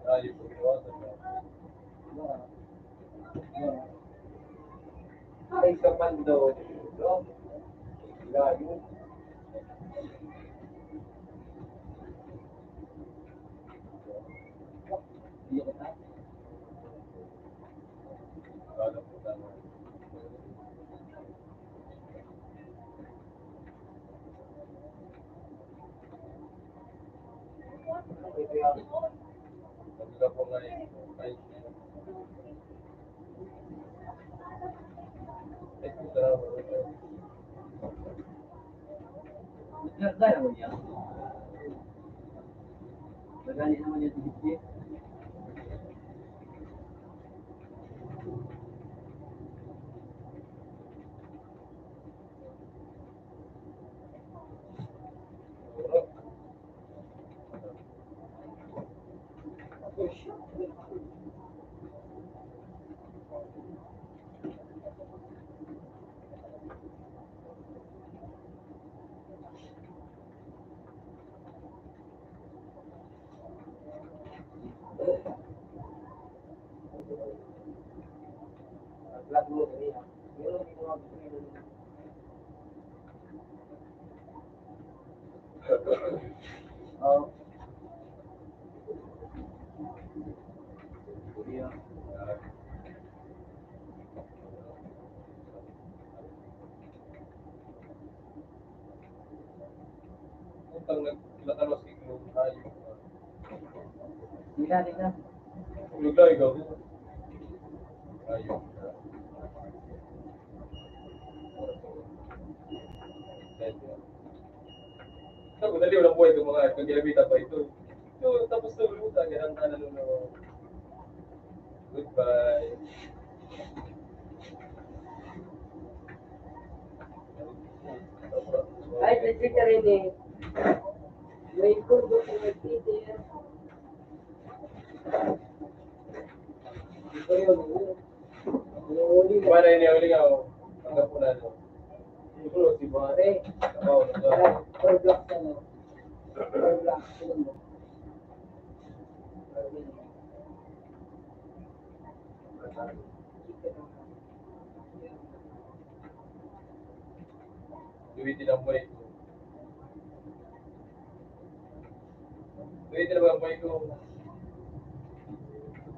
Ayos ko ginawasan na. Ay, sa pando. No? Gayo. Di ko ta. Alam ko tama. Pagka po nga ay sarap. Gaya mo niya. Magani naman yung si DJ. Vlog mo niya. Meron din mga Oh. Iya. Utang nagkilatalos kiko ayo. Tidak, tidak. Tulog lang ikaw. Ayo. Sabi dali walang buhay itong mga pag ginamita pa ito. So, tapos na ulutang yan ang ano. Goodbye. Ay, kasi ka rin eh. May kurdo ko nagtitir. Ito yun. Nanguli na. Mana ini uli nga ang po na no. siguro si Bare. Oh, no. Or black ka na. Or black. Sino mo? Duwitin ang buhay ko. Duwitin ang buhay ko.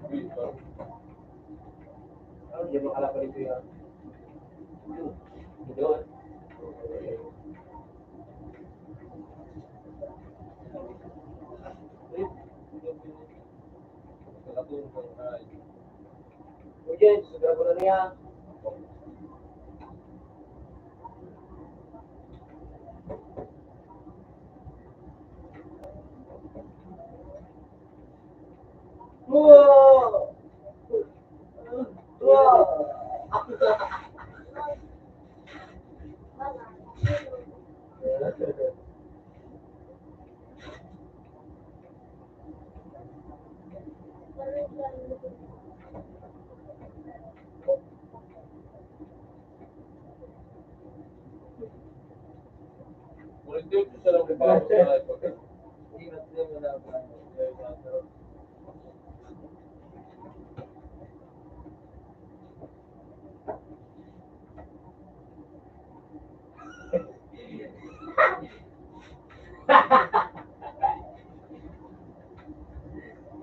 Duwit pa. Ano, di ba kala pa rin yan? Doon. Kalatuan ko ay. Ujen, sudah ko na niya. Wow! Wow! Murid yun, isa lang lipaw sa iPod. Hindi mo na ba?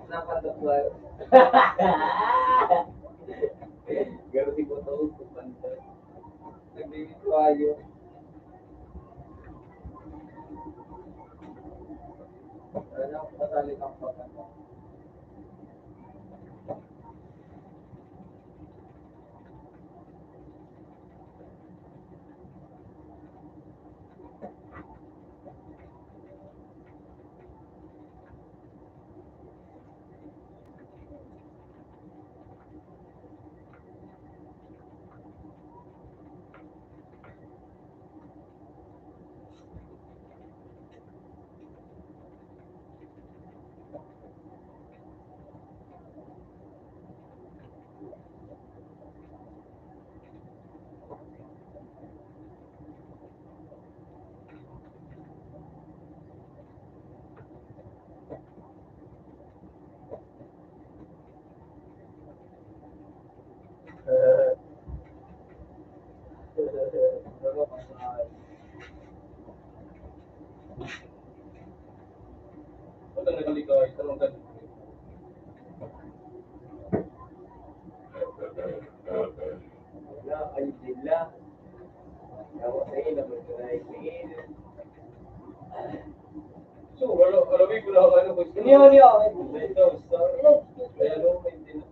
Napatagwal. Garo si Boto ko panta. Nagbibitwayo. Ano, kasali kang pagkanta. Ba't ang nagaligaw? Isa lang ganun. Wala, ay sila. Yawa sa ila, magkaray sa ila. So, alamig ko lang ano. Niyo. Ito, star. Ay, ano, may din.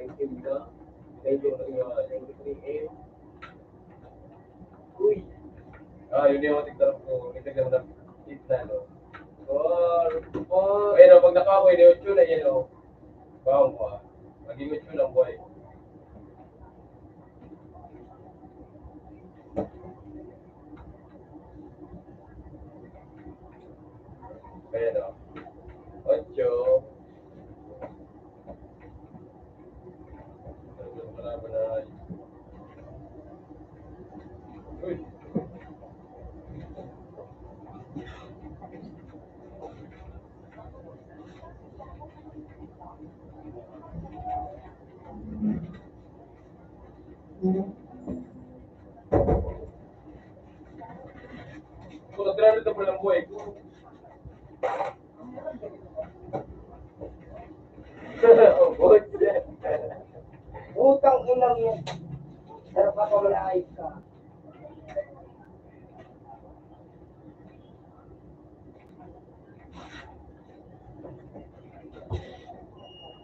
19 ka. 93 Uy. Yun yung tignan ko. Tignan mo na. Kita, no? Four. Ayun, pag nakakoy, ni Ocho na yan, no? Bawang mo, maging Ocho lang, boy. Ayan, no? Ocho. Wala ba na? Uy. Kung nag-300 na po lang, boy. Oh, good. Utang inang yan. Sarap ka pamalaay ka.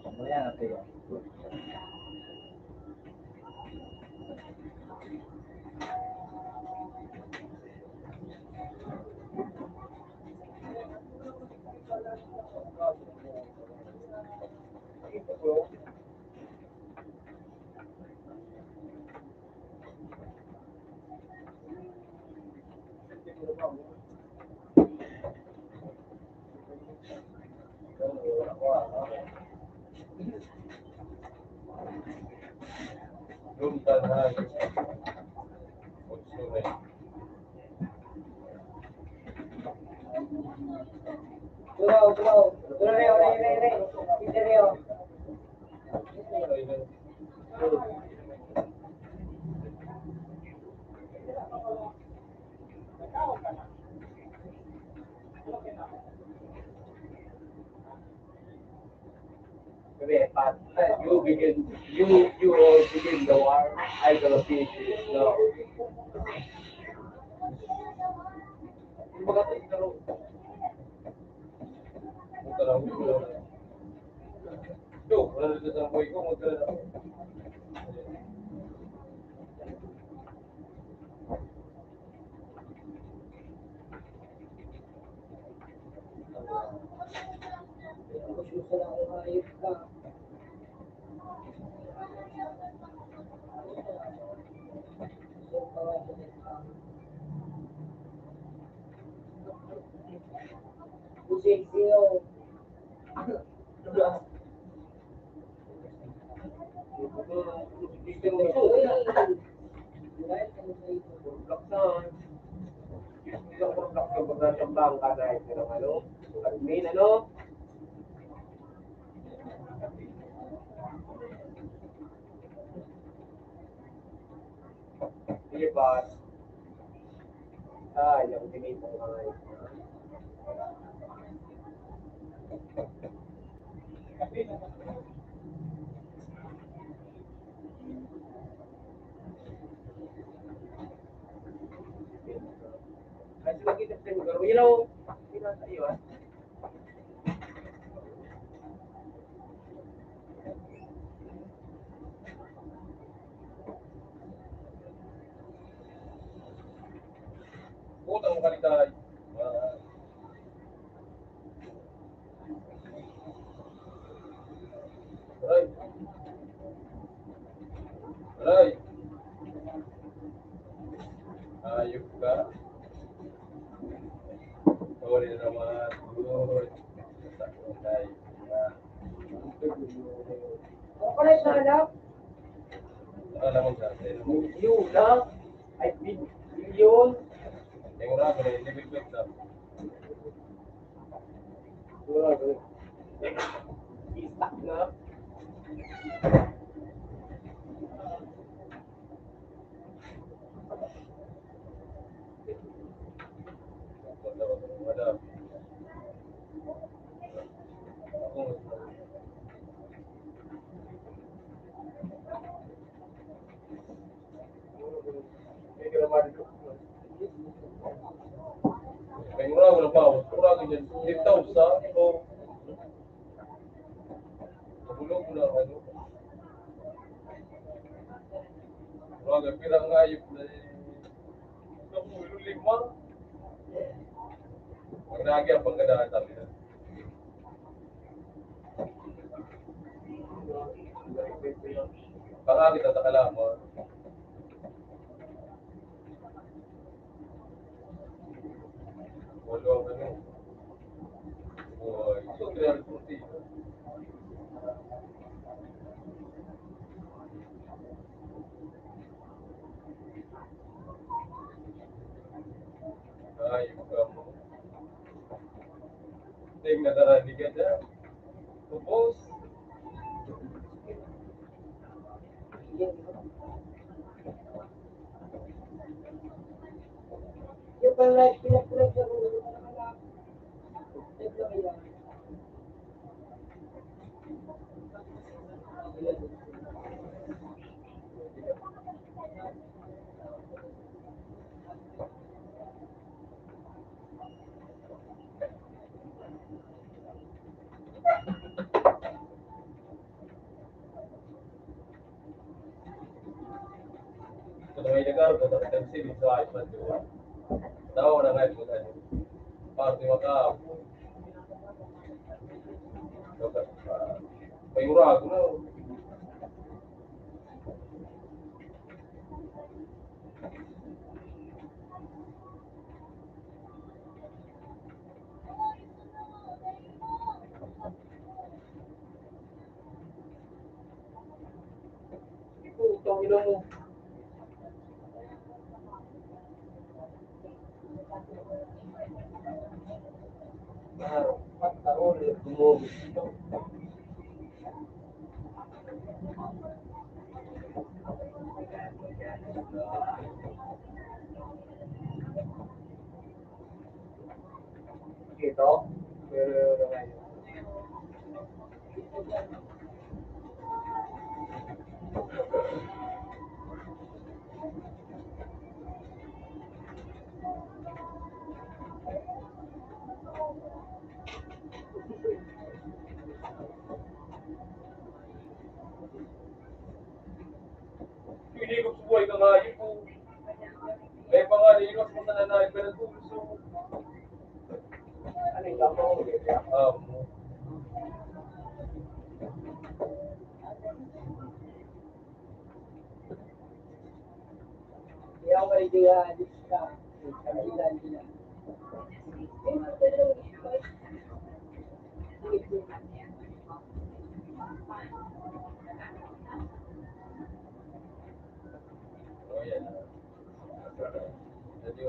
Mamaya natin yan. Luntan, ha? Ocho na yun. Tulaw. Re. Iтерeo. Ayun. You will begin the war. I gonna finish it. No. Punta lang, wala na. Yo, wala na dito sa boy ko, magkala na. Susa lang ako ayos ka. Sexy yun. Gusto mo ito. Laksan. Gusto ko ng laksan pag nasa bangka na ito ng ano. Admin, ano? Lipat. Yung dinito ng mga ito. Kasi nakita sa lugar, you know, pinasa iyo, ah. Utang mo kalitay. Aray. Aray. Ayok ka. Sorry na naman. Good. Sakotay. Kulit na anak. Alam mo sa atin. Yun lang. Ay, yun. Yung una ko na hindi biglag na. Istak na. Wala. Hindi ka naman dito. Kaya mura ko na pa. Mura ko dyan. Dito sa ito. Nabulog ko na ano. Mura ka pirang ayop na ito mo lima. Ang nagyan pang gandaan tayo. Baka kita takalama. Wala ang ano. Boy, so kaya puti. Ay, kamu. Tingnan na rin ka dyan. Tapos, Yung pala, pinag-pulag sa ulo ko naman anak. Ito kaya. kung may nagaro ko, nakita si Bill sa iPad, di ba? Tawa na ngayon mo ano. Parang di maka. May ura ko na. Putang ina mo. Pataon, dumugis ito. Ito? Pero ngayon. Hindi ko subuhay ka nga yun po. May pangalan, iwas mo sa nanay, pero tuso. Ano yung gamo? Um, ako kay Dia, Lista. Kabila nila. Oh, yan. Jadi,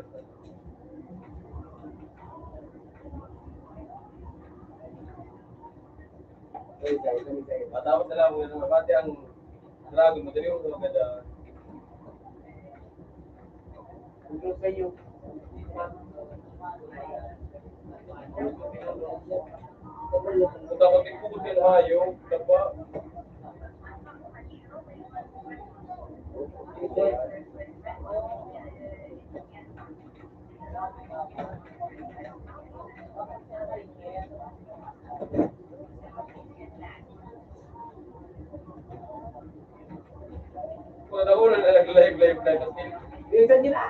matapos na lang kung ano, mabati ang dragon, madali mo sa maganda. Hanggang sa iyo. Kung takot ikukot yung hayop, kapwa, kung naulan na nag-live, kasi Minsan nila.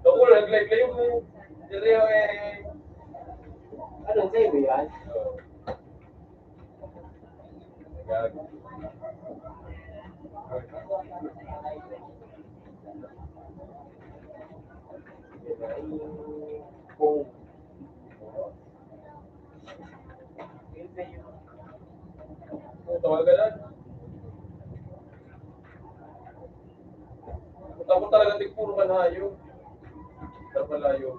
naulan nag-live mo. Jadi, Anong sa'yo yan? Kung tawag ka lang. Takot talaga di puro ka na hayop. Pero malayo.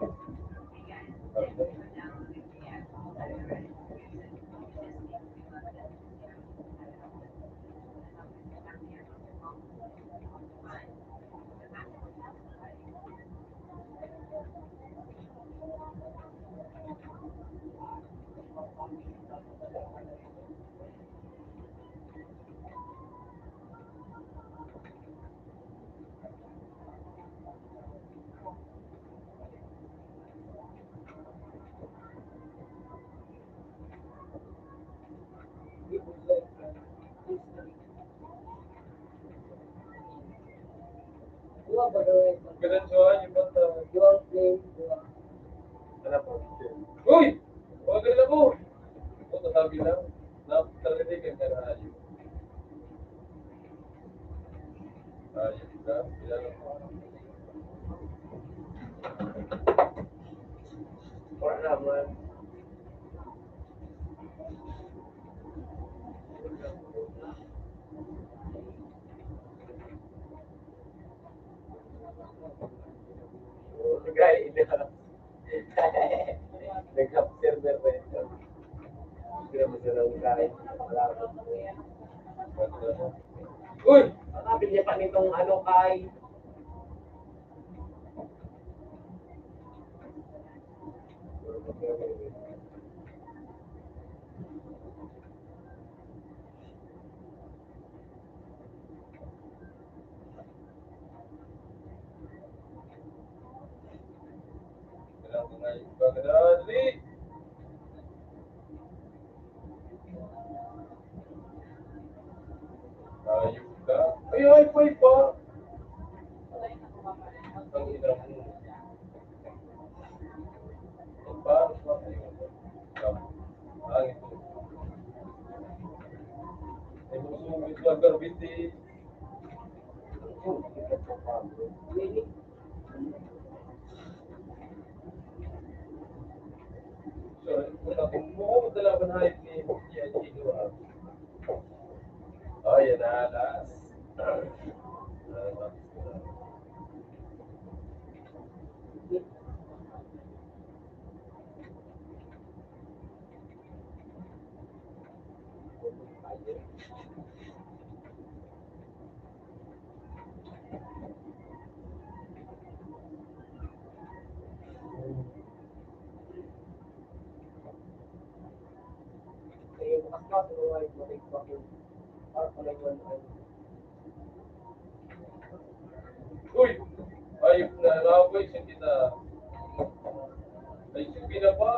Dua ba gawin? Ganun siya, yung bata. Dual play, dua. Ano po? Uy! Huwag rin ako! O, tasabi lang. Napatalitin ka na hayop. Hayop ka? Ilan ako? Or naman. Gaya na. Nag-server ba ito? Hindi naman sila ang kahit. Uy! Nakabili pa nitong ano kay Kailangan ko nga yung pagkadali. Hayop ka? Ay, hi-fi pa! Ang ina mo. Ang parang pa kayo. Ang ito. Ay, musungit lang garbiti. Sorry, kung mo dala ba na hayop ni Yan Gino, oh, yan na, last. yung bukas ka, tuloy, balik pa ko. Para pala yung ano. Uy! Ayop na, nakapwesyon kita. Ay, sige na pa.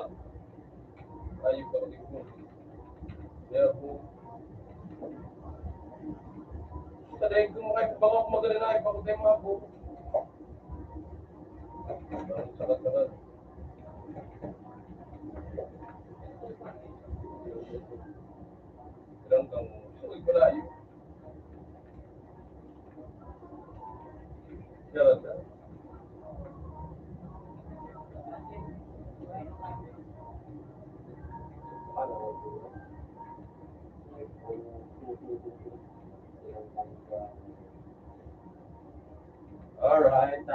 Ayop ka ulit mo. Kaya po. Tadayin ko baka ako magaling na, baka tayo mga po. Sakat-sakat. Ilang kang, sukoy pala ayop. Alright,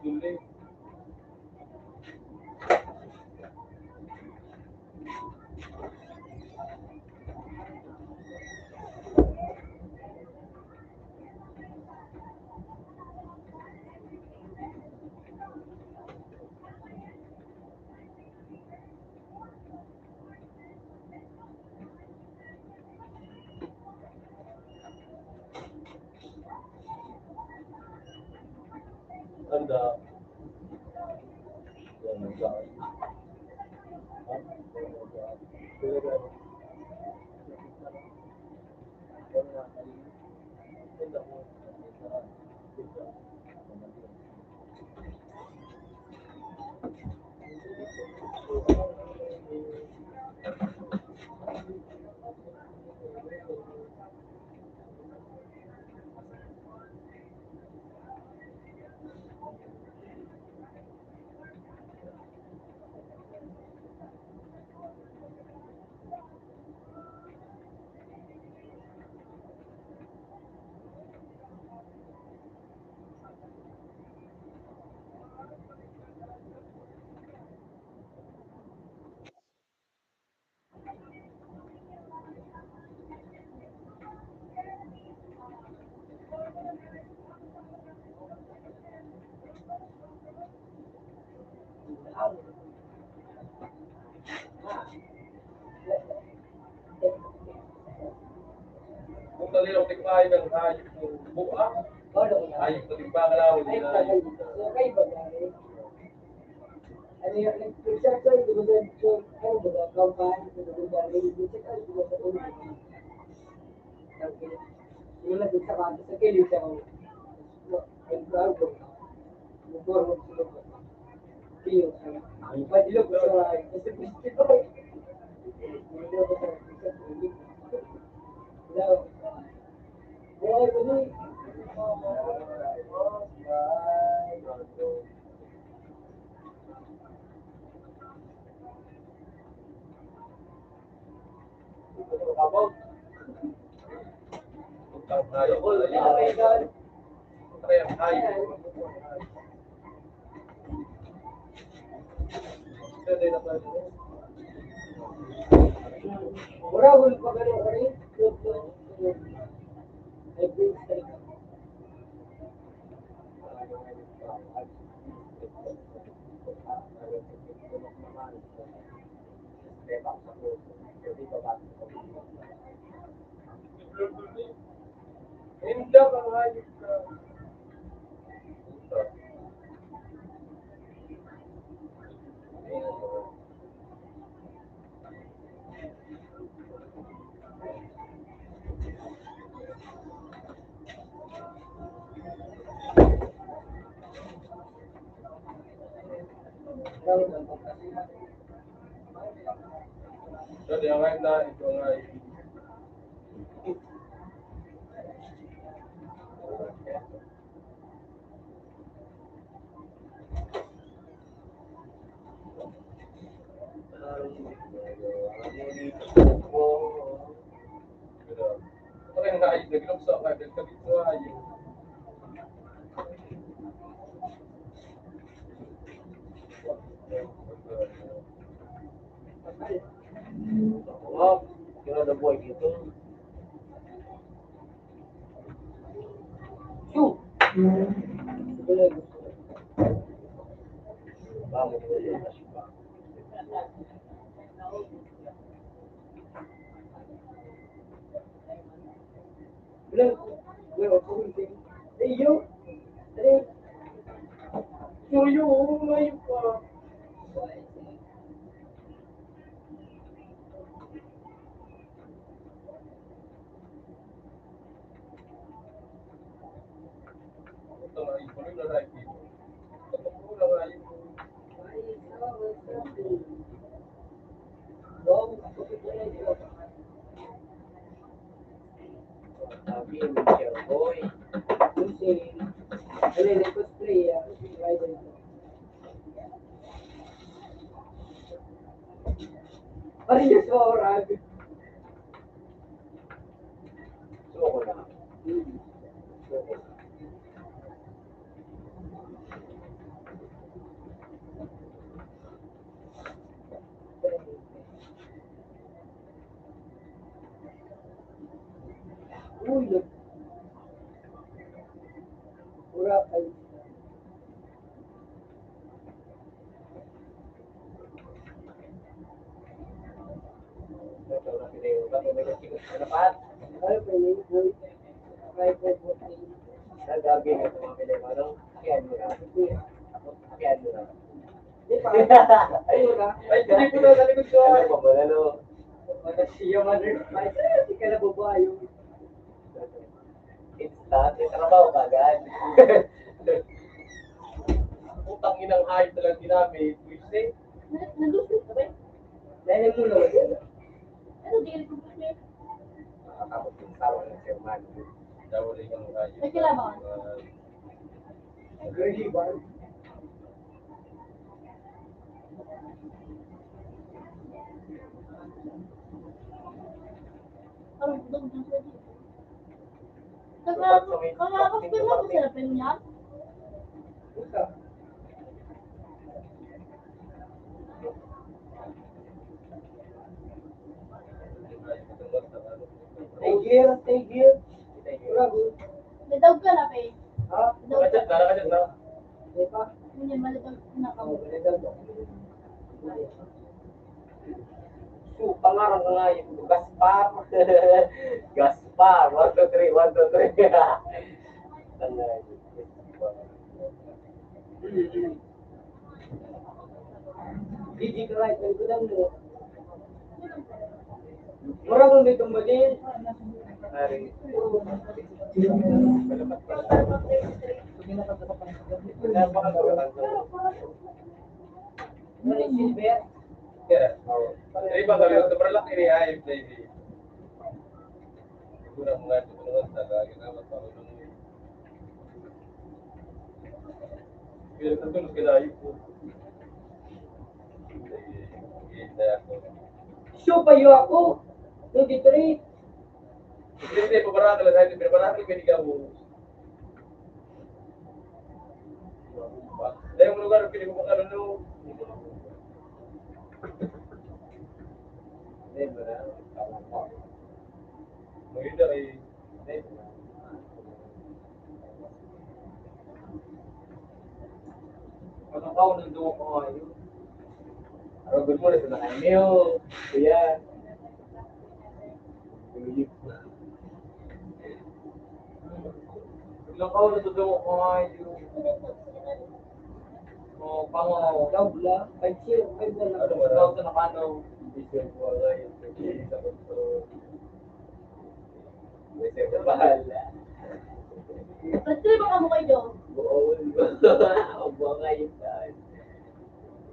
Duling. Tanda. Kung talilong tikmain ng hayop ng buka, hayop na tikmakalawin Ay, na tagay. hayop. So, kayo ba gari? Ano yung nag-check ko yung dumagan ko, ano ba, kampanya sa dumagan, nag-check ko yung dumagan ko. Yung nag sa kanto, sa kilid ako. Ay, claro ko. Bukor mo sa lupa. Kiyo. Padilog ko sa kasi gusto ko. Hindi ko sa Hello. Boy, kuni. Kapag ang hayop Ano na kayo hayop. doon? Kaya ang hayop. Pwede na tayo. Mura, wala pa ganun ka rin. Ay, please, tayo. Hindi ang hayop ka. Jadi ang hayop na ito ang hayop. boy dito. Shoot! Vamos, boy. Bilang, wala ko hindi. Iyo! Tari! Suyo, ngayon pa. Ito nga, ituloy na lang dito. Ito na nga yun. Sabi, Mr. Boy. Kasi, ano yung cosplay, rider ko. Parang yung sorag. Suko na. Uy, pura kayo. Ito na pinay. Bago may nagsikot sa napat. Ay, pwede yung boy. Rider ko. Nagabi na ito mga pinay. Ano? Akihan mo na. Akihan mo na. Di pa. Ayun na. Ay, hindi ko na sa likod ko. Ano pa ba? Ano? Wala siya mother. Ay, di ka na babayo. Instant. Trabaho ka agad. Utang inang hype na lang ginamit. Tuesday. Nandun ka ba? Dahil mo lang. Ano, di rin ko ba? Nakakapot yung tawa ng chairman. Daw rin ang hype. May kilaban. Girly bar. Parang budong dun sa dito. Kakakapin mo sa sila niya? Puta. Stay here. Pura good. Nadaw ka na, pe. Ha? Nakachat na, nakachat na. Di pa? Hindi, malitaw na ka. Oh, ganito daw. So, pangarang ka nga yung Gaspar. Gaspar. 1, 2, 3, 1, 2, 3. Tangay. Gigi ka right. Ang gudang mo. Mura kung dito mo din. Hari. Ano yung silver? Yeah. Jadi bang kalau untuk berlak ini hype jadi. Kurang mengacu dengan saga kita masalah dulu. Biar tentu kita itu. Kita aku. Show pa yo ako. 23. Hindi beberapa kalau saya beberapa kali kamu. Dari lugar pilih bukan dulu. Mungkin dari Ano ka nang duwa ko ngayon? Kalau good morning sudah Emil, ya. Ilang ka na duwa ko ngayon? Oh, pango. Daw bla. 5-0. 5 na lang. Ano ba? Daw sa nakano. Bisa bola yang pergi sama tu. Bisa bahala. Pati ba ka mo kayo? Bool. Buang ayat kan.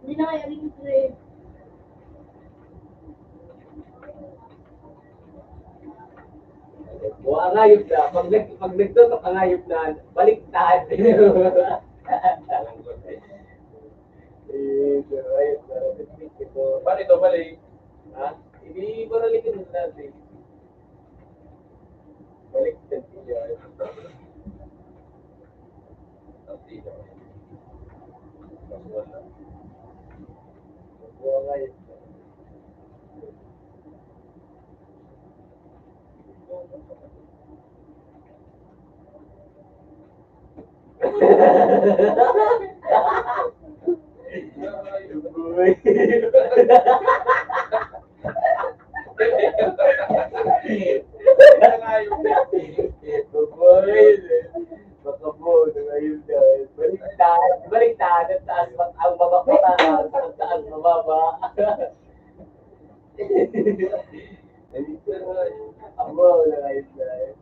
Hindi na kaya rin ito. Buang ayat dah. Pag nagto ka pangayop na baliktad. Ayat na. Paano ito balik? Ha? Hindi baralikin mo natin. Baliktad siya. Nanti naman. Wala. Buang ayat. Baboy. Makabo, ngayon dahil. Baliktad, baliktad. Ang taas, ang baba pataas, ang taas mababa. Abo, ngayon dahil.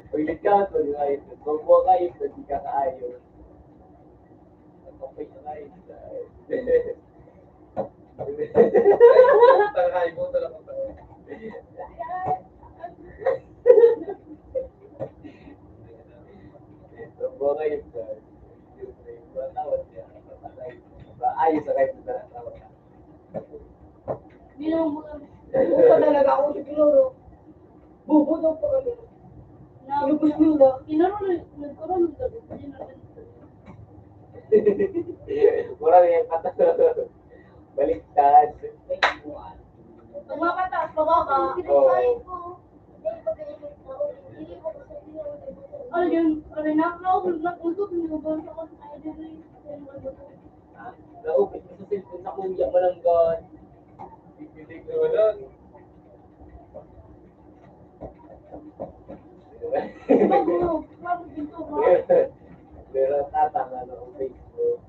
Ulit ka, ito ngayon. Bago kayo, hindi ka kaayos. Okay na ngayon dahil. Tanghay mo talaga tayo. Bago kayo dahil. Matawad niya. Ayos na kayo sa tawad. Hindi naman mo buka talaga ako siguro. Bubo daw pa kami. Inubos nila. Nagkaroon ng gabi. Hindi na Mura na yung kata. Baliktad. pag makataas, pababa. Oo. Ano yun? Ano nakautot niyo ba sa ID? Naupit mo sa cellphone sa kuya mo lang God. Pipilig na wala. Bago dito ka. Pero tatang ano, Facebook.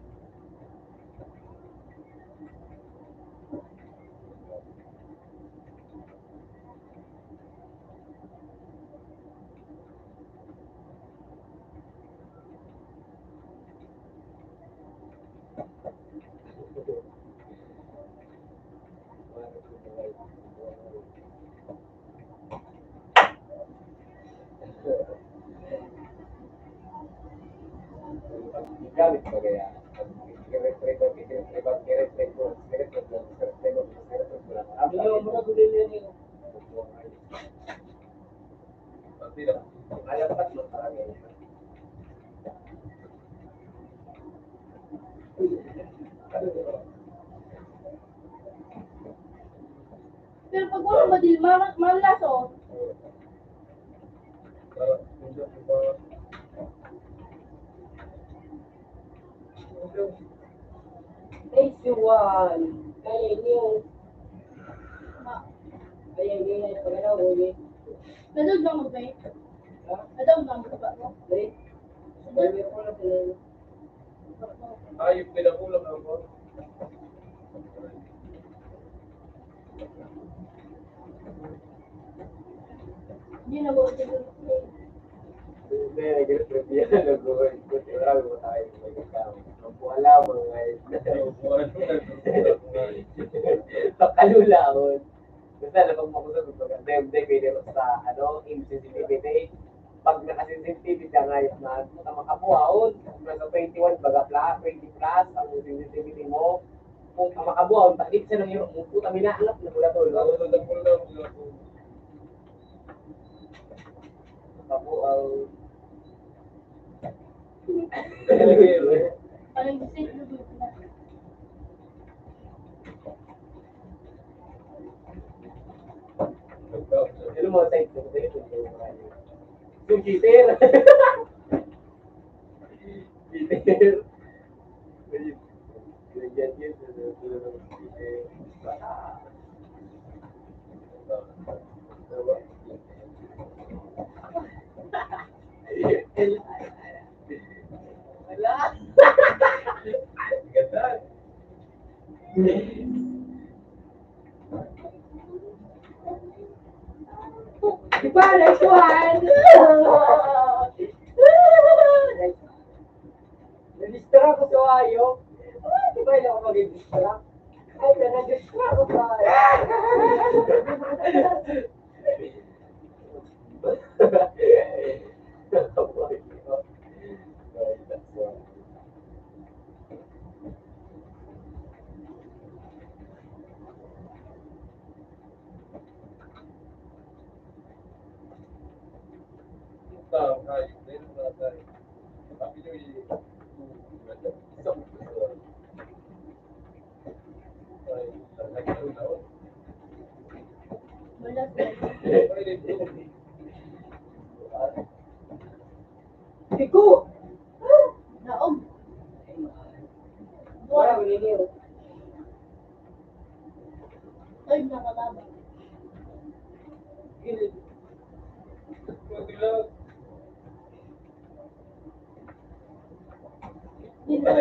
Gamit ba kaya? Pati na. Ayaw pa mo talaga. Pero pag wala ba din, malaso. Hindi ko ba... H1. Kaya niyo. Kaya niyo na pagkala ko niyo. Nadog lang mo ba eh? Nadog lang mo ba? Dali. Dali ko na sila. Ayop pinakulang ako. Hindi na ba ito? Hindi, nag-retrip yan. Nag-uwi. Kasi marami mo tayo magkakam. Ang wala mo ngayon. Pakalulaon. Kasi alam mo makusap ito. Kasi hindi pwede mo sa insensitivity. Pag nakasensitivity ka ngayon na makabuhaon. Nasa 21, baga plus, 20 plus, ang sensitivity mo. Kung makabuhaon, takit siya ng hirap mo. Puta, minahanap na pula to. Makabuhaon. Parang safe na dito na. Ano mo sa ito? Yung cheater. Cheater. Ganyan yun. Cheater. Wala. Ganda. Di ba? Next one. Na-distract ako sa ayok. Di ba yun ako mag-distract? Ay, na-distract ako sa ayok. Tanghay. Dahil na tayo. Sabi niyo ay, tanghay na rin ako. Wala sila. Iko! Naog. Wala, maniniw. Third na kalaban. Gilid. Magdilag. Di na.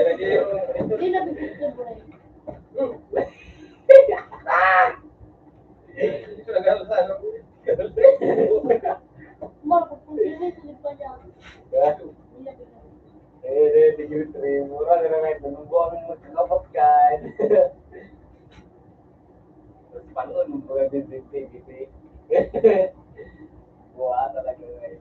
Di na bigit na bro. Ito nagano sa ano? Marco, kung sila silip pa niya. Di na bigit. Tigil mura na lang ito. Nung buwan mo magkakapot ka. Terus panun, mga sensitivity. Buwa talaga guys.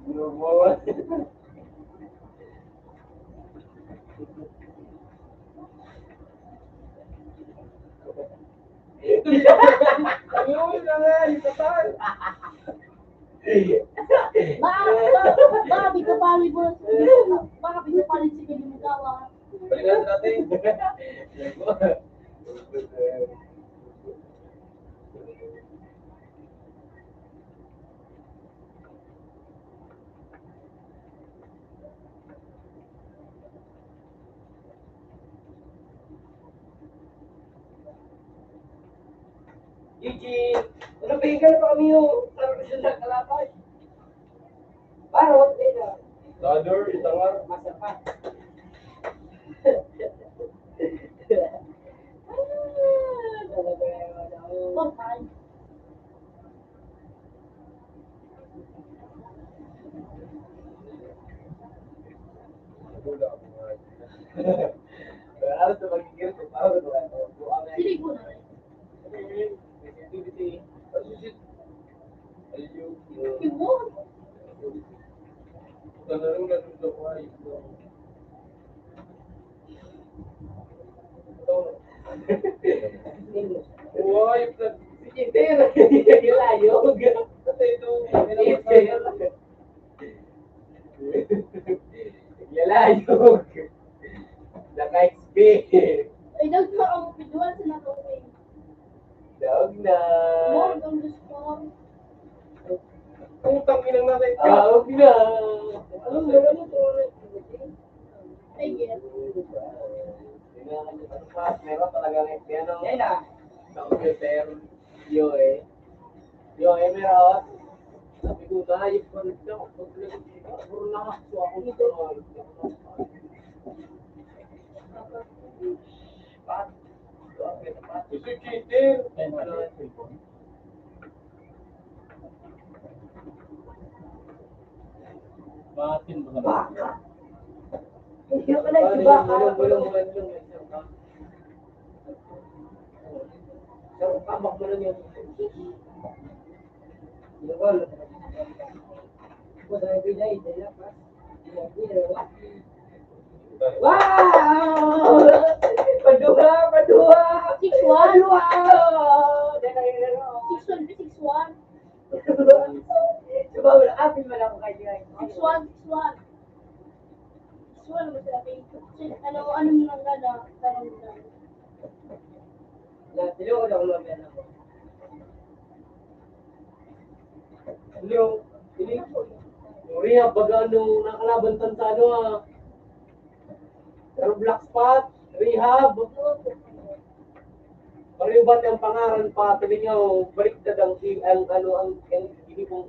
Lumawa. Ayun na nga, ipatan. Baka bigapali mo. Baka bigapali si Pili Mugawa. Balikan natin. Gigi! Napihin ka na pa kami yung sarap sa kalapay. Parot, eh na. Ladder, itangar. Masapat. Talaga yung Bangkay. Wala ako nga. Harus magigil ko para buwa nga. Siligo na rin. Sensitivity. Ayun. Iwo. Tanarong natulog ko ay. Uy, Sige, layog. ito. Layog. Naka-XP. Ay, nagpa ang piduan sa nakawin. Daog na. More on the storm. Putang inang natin. Daog na. Alam mo na mo to. Ay, yes. Meron talagang ano, Yan na. sa computer. Yo, meron. Sabi ko na, yung connection, puro na ako ako nito. Pat. Ito cheater. Matin mo Baka. Hindi ko na yung baka. Sarap kamak mo lang yun. Lugol. Puta na pinay, dala pa. Wow! Padua, padua! 6-1. Padua! 6-1. Subaw na apil mo lang kayo. 6-1. 6-1. 6-1 naman sila kay ano mo lang gana. Tarong na. Tilo ko na kumamaya na ko. Yung rehab baga ano nakalaban tan sa ano pero black spot, rehab. Pareho ba ang pangaran pa tuloy nyo baliktad ang hindi kong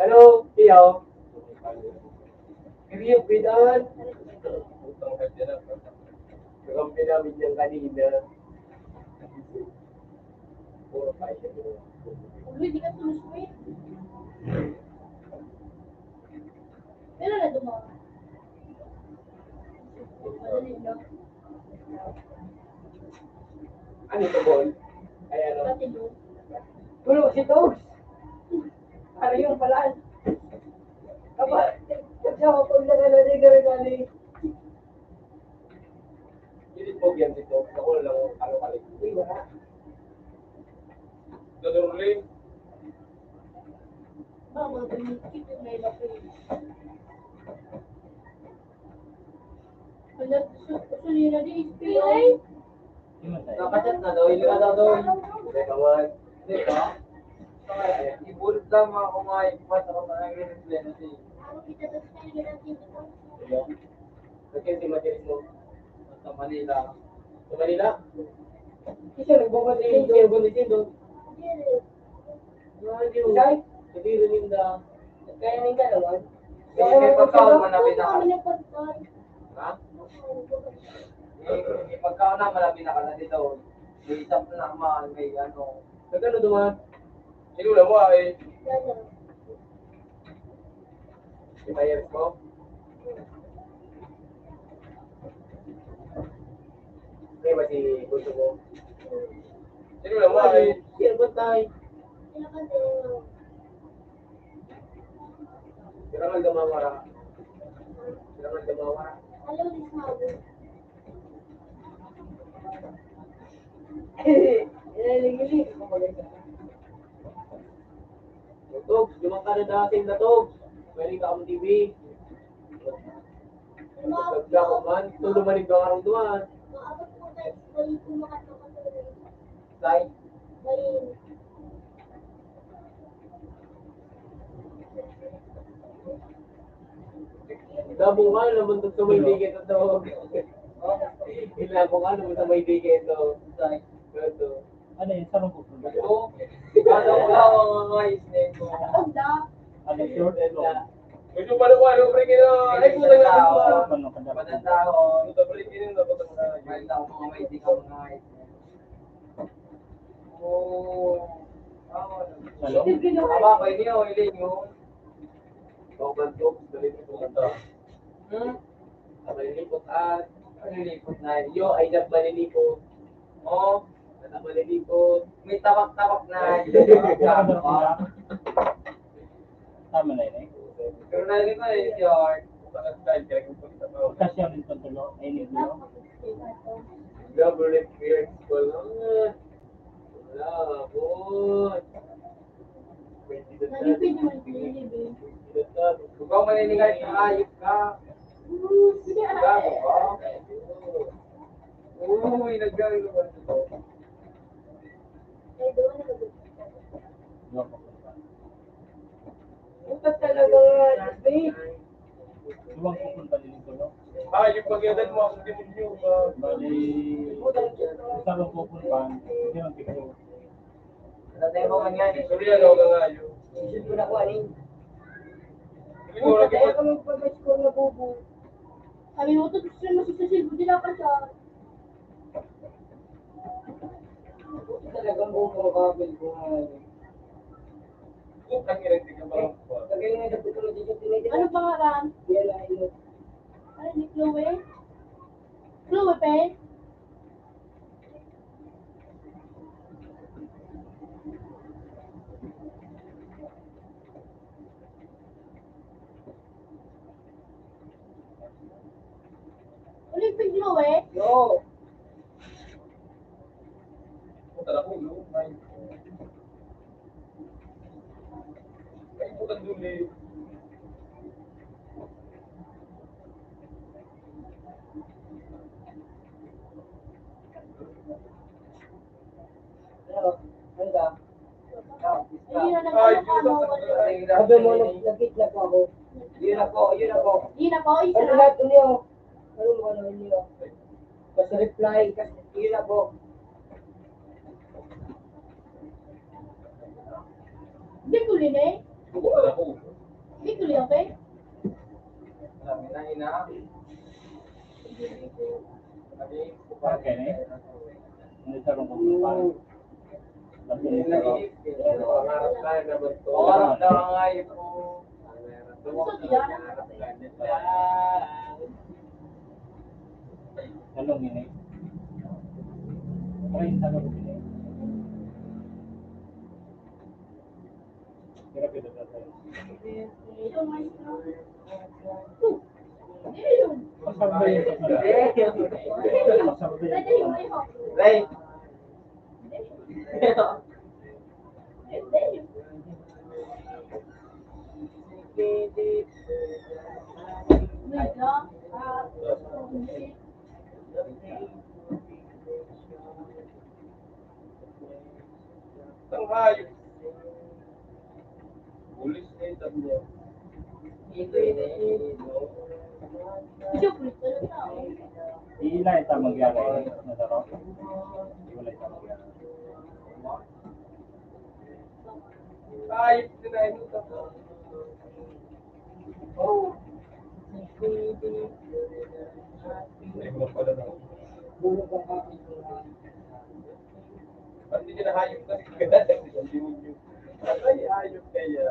ano iyo rehab bidan Putang head yan. yung pinamit niyang kanina puro pa siya Uy, di ka tuluswin. Pero na dumawa. Madali lang. ano to boy ay ano Pati doon. Tulog si Togs. Ano yung palaan? Kapag, kapag ako naglalagay gari-gari. hindi po yan dito ako lang ano kalik Uy, wala. Dadurling. Bawal dumikit yung may laki. Pag kanina di SPI. Nakachat na daw, hindi ka daw daw. Hindi naman. Hindi ka? Ibulot lang mga kumain, pas ako na nag-replay na siya. Ano kita sa kanya natin dito? Kasi si Matiris mo. Sa Manila. Sa Manila? Kasi nagbubutin doon. Hindi mo. Hindi rin yung da. Kaya nang gano'n. May pagkaon man na pinaka. Kami ng pagkain. Ha? May pagkaon naman na pinakala dito. May isang naman, may ano. Nagkano duman? Inula mo ay. Si Mayers mo? Kaya ba si Gusto mo? Inula mo ay. Sino ba tayo? Sirangan gamawara. Sirangan gamawara. Alam mo sabi. Tog, lumang ka na dating na tog. Pwede ka ang TV. Nagkagla ko man. Ito lumanig ka karong duman. Maabot mo tayo sa bayi kung makatapos. Tay, Bayi. Labong ka naman sa may ticket na tog. Ilabong ka naman sa may ticket to. tay. Ito. Ano yun? Saan ang pupunta? Oo. Ano ko lang ang mga isnake ko. Ano short and long? Medyo paluwa, ano break na. Ay, puta na ako. Ano ka Padang tao. Puta break in na puta na. Mahal na ako mga may ikaw mga isnake. Oo. Hello? Aba, kayo niyo, iling yun. Tokan tog. Dali mo pumunta. Malilipot at. Ano lipot na yun? Yo, ay dap malilipot. Oo. Anak malilipot. May tabak-tabak na. Tama na yun eh. Pero nalagay ko na yung yard. Puta ka style, kaya kung pagkita pa. Kasi yung tulo, ay hindi mo. Government clearance ko lang. Wala, boy. Nalipid naman si Lily. Kung ba maninigat ka, ayos ka. Gago ka. Uy, nagagawin ko ba ito? Ay, doon na mag- Doon pupunta. Puta talaga, babe. Doon pupunta din yung tulo. Ah, yung pagyadan mo akong demonyo. Bali, saan ang pupunta? Hindi ang picture. Natay mo man yan. Sorry, ano ka nga yun. Isip ko na ko, aling. Siguro, mag-school na bubu. Sabi mo to, gusto mo sa silbo nila pa siya. Talagang bubu makakabili ko nga. putang ina, hindi ka marang pa. Lagay nga dapat ko na dito tinitira. Ano pangalan? Yan na ilo. Ano ni Chloe? Chloe, pe? Ano yung pig Chloe? Yo! Puta na ulo. Ay, putang duli. Ano? Ano ka? Ayun na Ay, nag-ano yun ka ang mo. Sabi mo, nagkitla po ako. Yun ako, yun ako. Yun ako, isa Ano na. lahat niyo? Ano mo ano niyo? Kasi reply, kasi yun ako. Biculi na eh. Puta na ulo. Biculi, okay? Sabi na ina. Sabi, Okay, eh? Hindi sa rong pupunta. Bali, Pangarap ka naman to. Pangarap na nga yun ko. talong yun eh. Try sa talong yun eh. Hirap ito sa tayo. Ito, mais na. Hindi yun. Masabay yung kasala. Masabay Dali, yung dali, kasala. dali. Ray! Dali. Medyo, Ang hayop. Pulis na yung sabi niya. Siya po, wala tao. Hindi na ito magyari. Nasaro? Hindi wala ito magyari. Hayop na yun. Ay, mga pala na. Ba't hindi na hayop na? Ay, hayop kaya.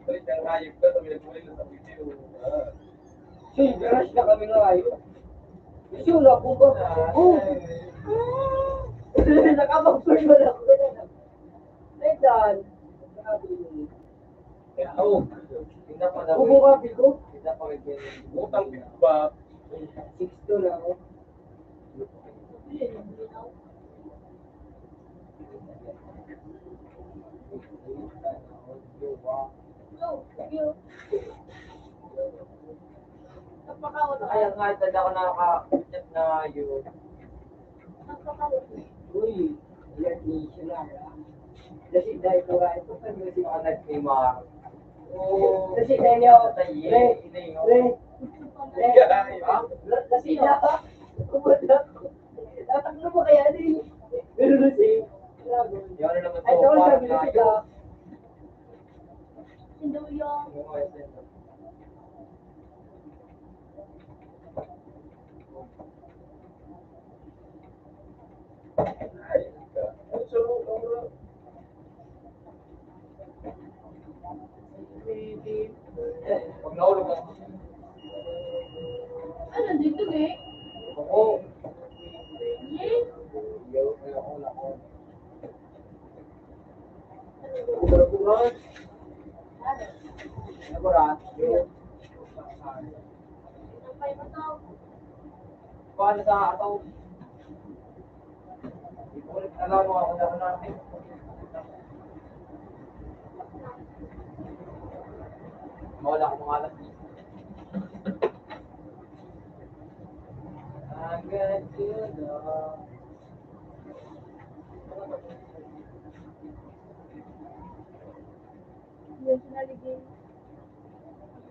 Balik ang hayop ka, sabi nagmuli na sa video. Sige, garas na kami nga ayun. Kasi wala po ba? Oo. Nakapag-surf mo lang. Ay, Dan. Kaya, oh, tingnan ko na. Ubo ka, Pico. Tingnan ko rin. Utang ba? 6'2" lang ako. No, you. Napakawala. Kaya nga, tanda ko nakaka-chat na yun. Napakawala. Uy, yan ni sila. Kasi dahil ko nga ito. Kasi mga nag-imar. Oo. Kasi dahil niyo. Tayo, Re, hindi re, yun. re. Kasi na. Kumada. Tataklo mo kaya ni. Pero kasi. Yun na naman Ay, to, tawag parang sabi na sila. Hindi yung Pag naulog ako. ano dito eh? Oo. Yes. Yun, ako na ako. Kumakuman. Nagurat. Yun. Napay mo to. Paano sa ataw? Hindi ko ulit alam mo ako na natin. Mawala ko mga alas. Agad yun ah. Yung sinaligay.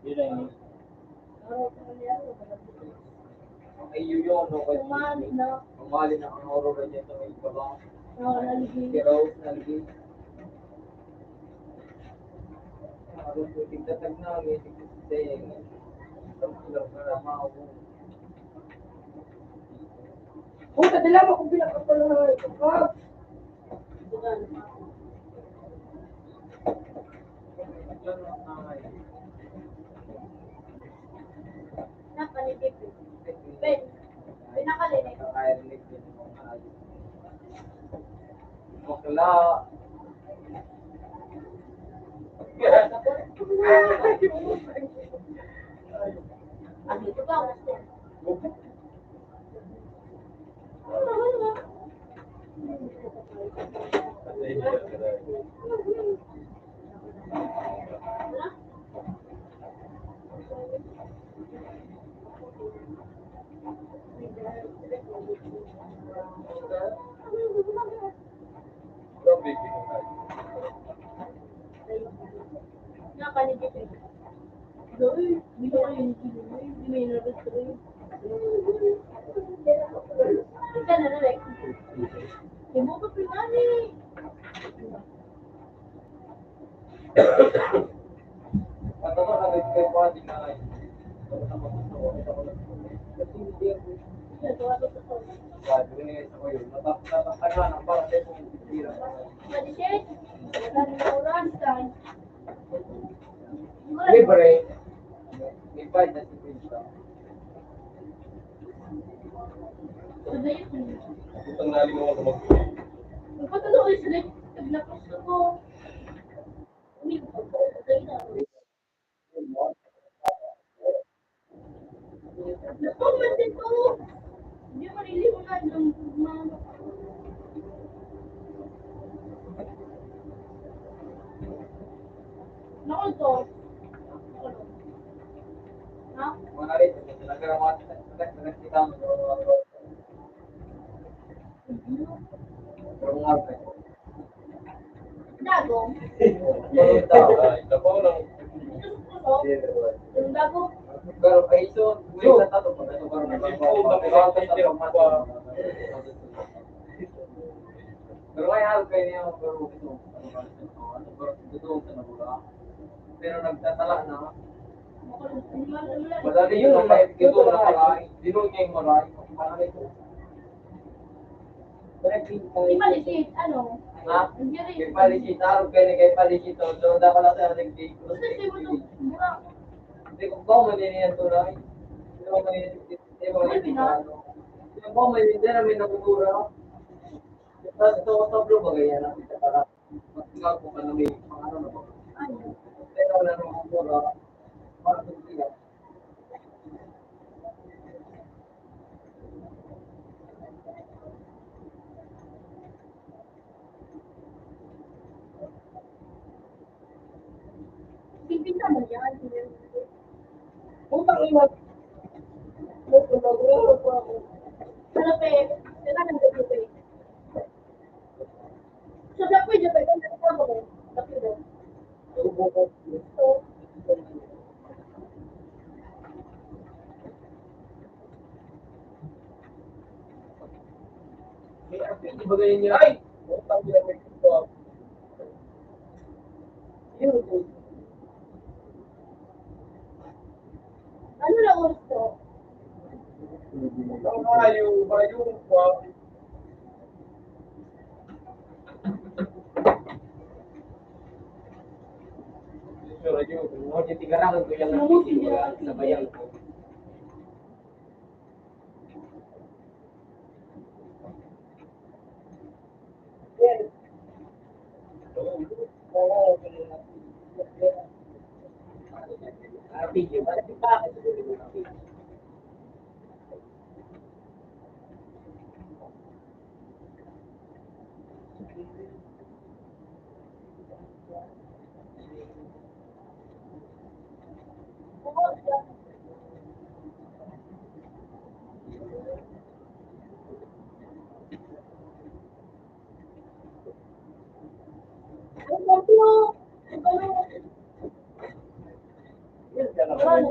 Hindi na yun. Ano ko nangyari? Ay yun yun. No? Umali na. Umali na ang aurora niya sa may baba. Ako naligay. Si Rose nalagay. Ako tigtatag na. Tigtatag na. Lang na ako. Puta, dala mo kung pinakapalahan. Ah! Napanitip. Ben. Pinakalinig. Nakakarinig din ng mga ayos. Bakla. Ano ito ba? Napanitip. Doy, hindi ko yun. Hindi may nervous ko yun. Ika na na like. Ibo ko pinali. Pato ko nag-kay pa din na ay. Kasi hindi ako. Siya, tuwa ko sa to. Sabi ni sa ko yun. Natatagan ang para sa kung tira. Madishet. Wala na oras time. Libre. May fight na si Prince. Utang naling ako mag-uwi. Magpatuloy sila. Naglapos ako. Hindi ko pagpapagay na. Nakuman din ko. Hindi ko malilimunan ng mga... Naku to. Mga rito, nagkita mo. Pero nga ba? Dagong. Ay, napaw lang. Yung dagong. Pero ay ito, may natato pa. Ito parang pero may hal kayo niya, pero ito, pero ito sa nabula. Pero nagtatala na. Madali yun, ito na maray. Dinun niya yung maray. Parang ito. Di malisit, ano? Ha? Hindi Kay palisit, araw kayo na kay palisit. So, dapat lang sa nag-take. Kasi mo ito, mura. Hindi ko ba maniniyan to na? Hindi ko maniniyan. Hindi ko maniniyan. Hindi ko maniniyan na may nakukura. Tapos ito ko sa blue ba ganyan na kita para magtigaw ko ka na may mga ano na ba? Ano? Pero wala nang nakukura. Para sa tigaw. Pipinta mo yan. Putang ina. Ano pe? Kailan ang gabi pe? So, dapat dyan pa. Kailan ang gabi pe? Dapat dyan. So, Hindi ba ganyan niya? Ay! Putang ina may gusto. ano na gusto? Ang ayaw ba yung Sure, yun. Mau ditinggalkan ko yung nagtitin ko sa bayan ko. Video, bakit pa kasi video? Ang gabi mo. Ang gabi mo. Ano?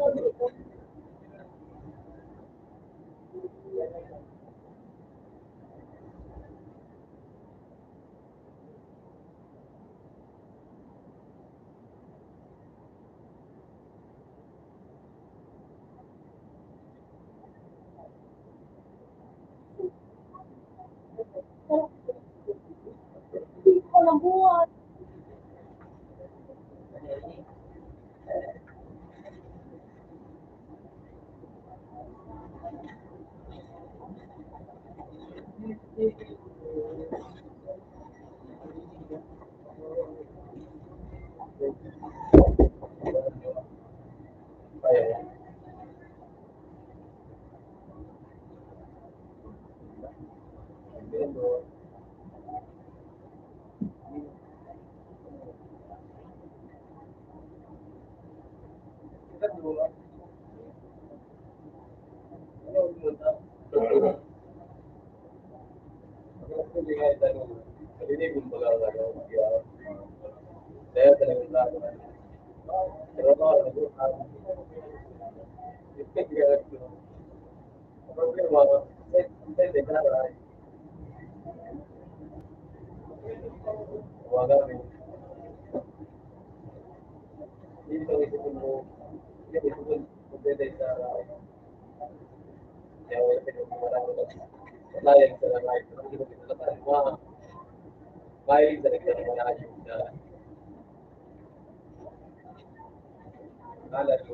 Hindi ko nabuhat. Mahilig talaga ng mga ayun na nalalo.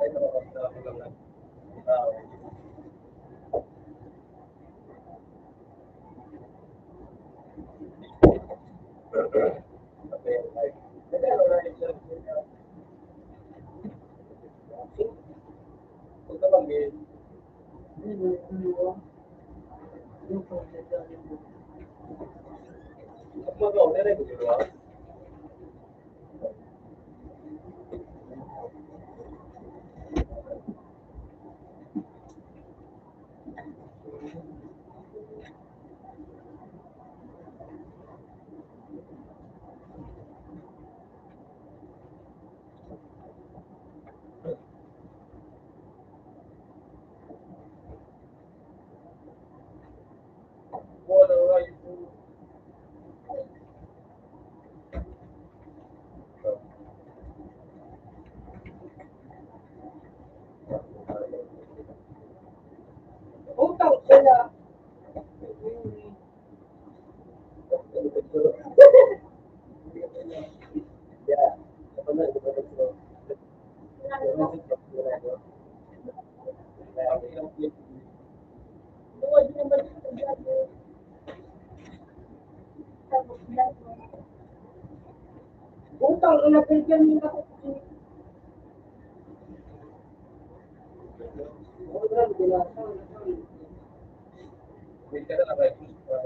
Ay, nakakasama ko lang ng tao. na pension nila ko. Hindi ka na naka-excuse pa.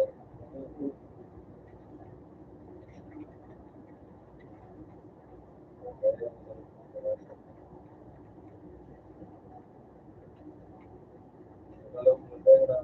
Alam mo tayo na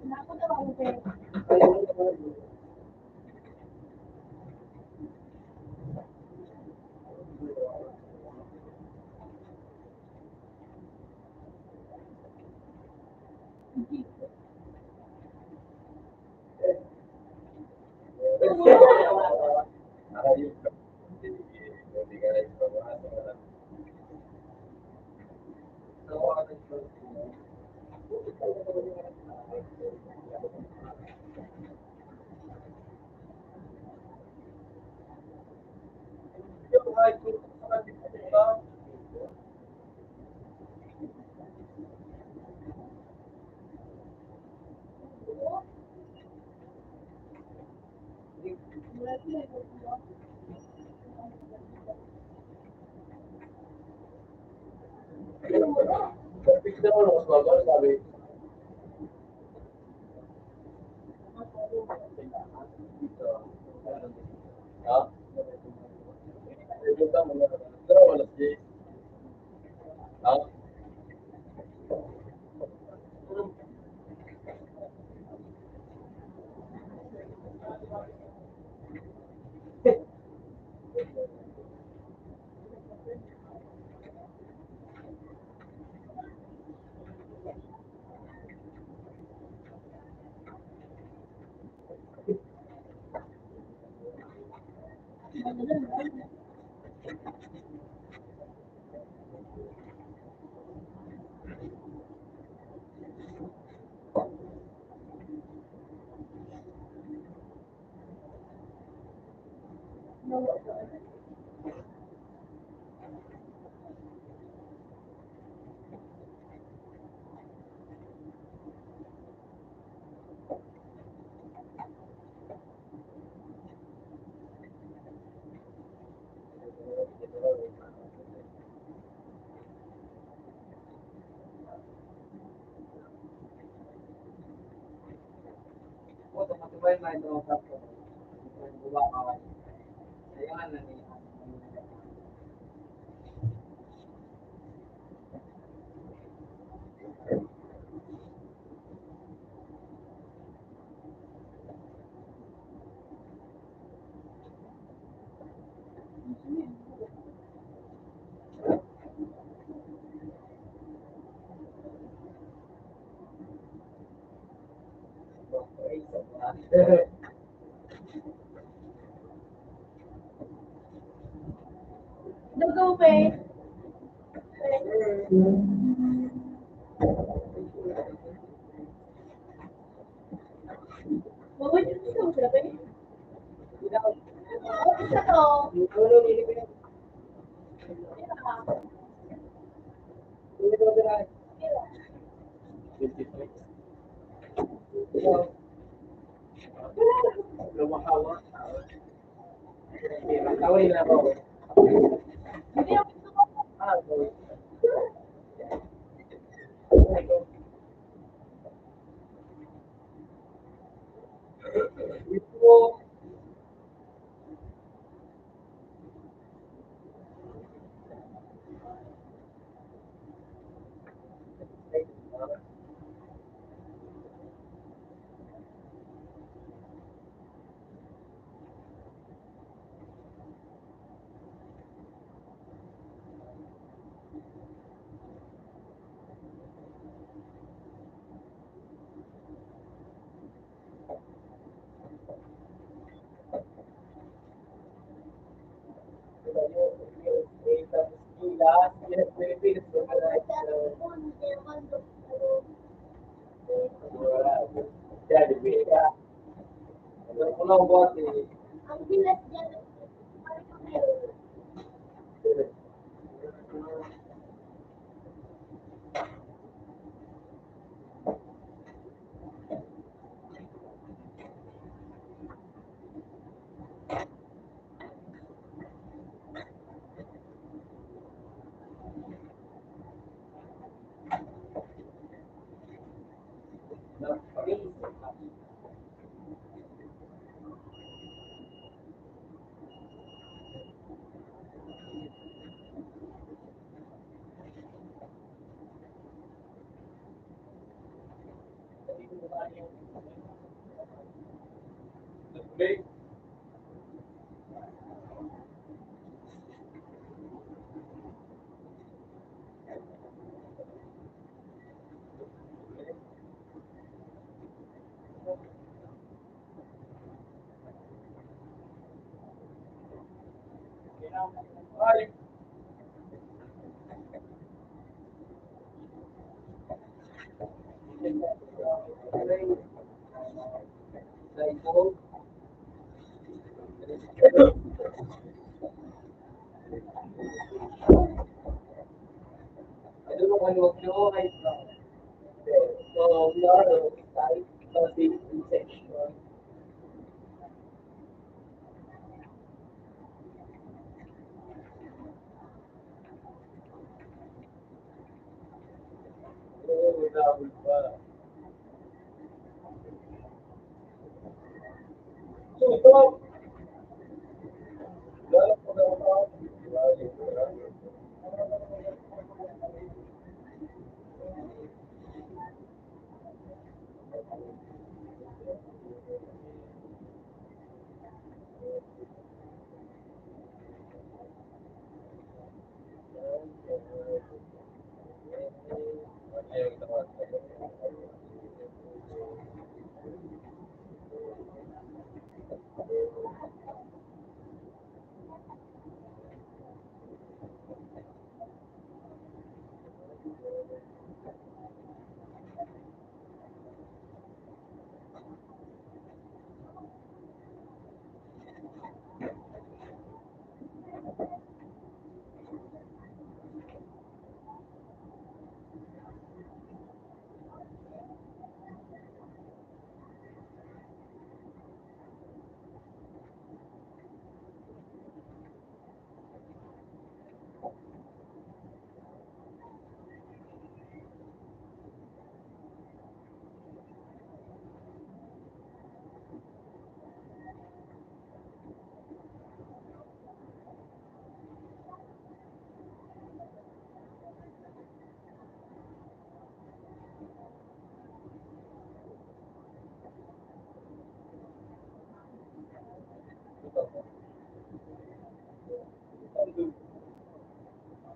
Nakakot ako sir. ayun ka. Hindi ka na ipabahan. Picture mo nung small ball, sabi. Ha? Ito mo na. Pero wala si. Ha? Matibay na ito ang sakto. Buwa ka. Kailangan na niya. Dugaw pa eh. Bawal yung gusto mo sila pa eh. Isa to. Lumahawa. Tawin na ako. Hindi ako gusto ko. Ito. USA, tapos Gilas, yes, Philippines, organized jadi beda. Ada pulau buat di Ang bilas dyan. Play. Ay, sa ito, I don't know when you know, right now. So we are a site big section. Oh, double pa. So ito, lalap ko na ako. Lagi ko na. Ayaw ito ka.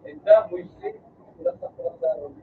Enda, buisik. Sudah sa daron.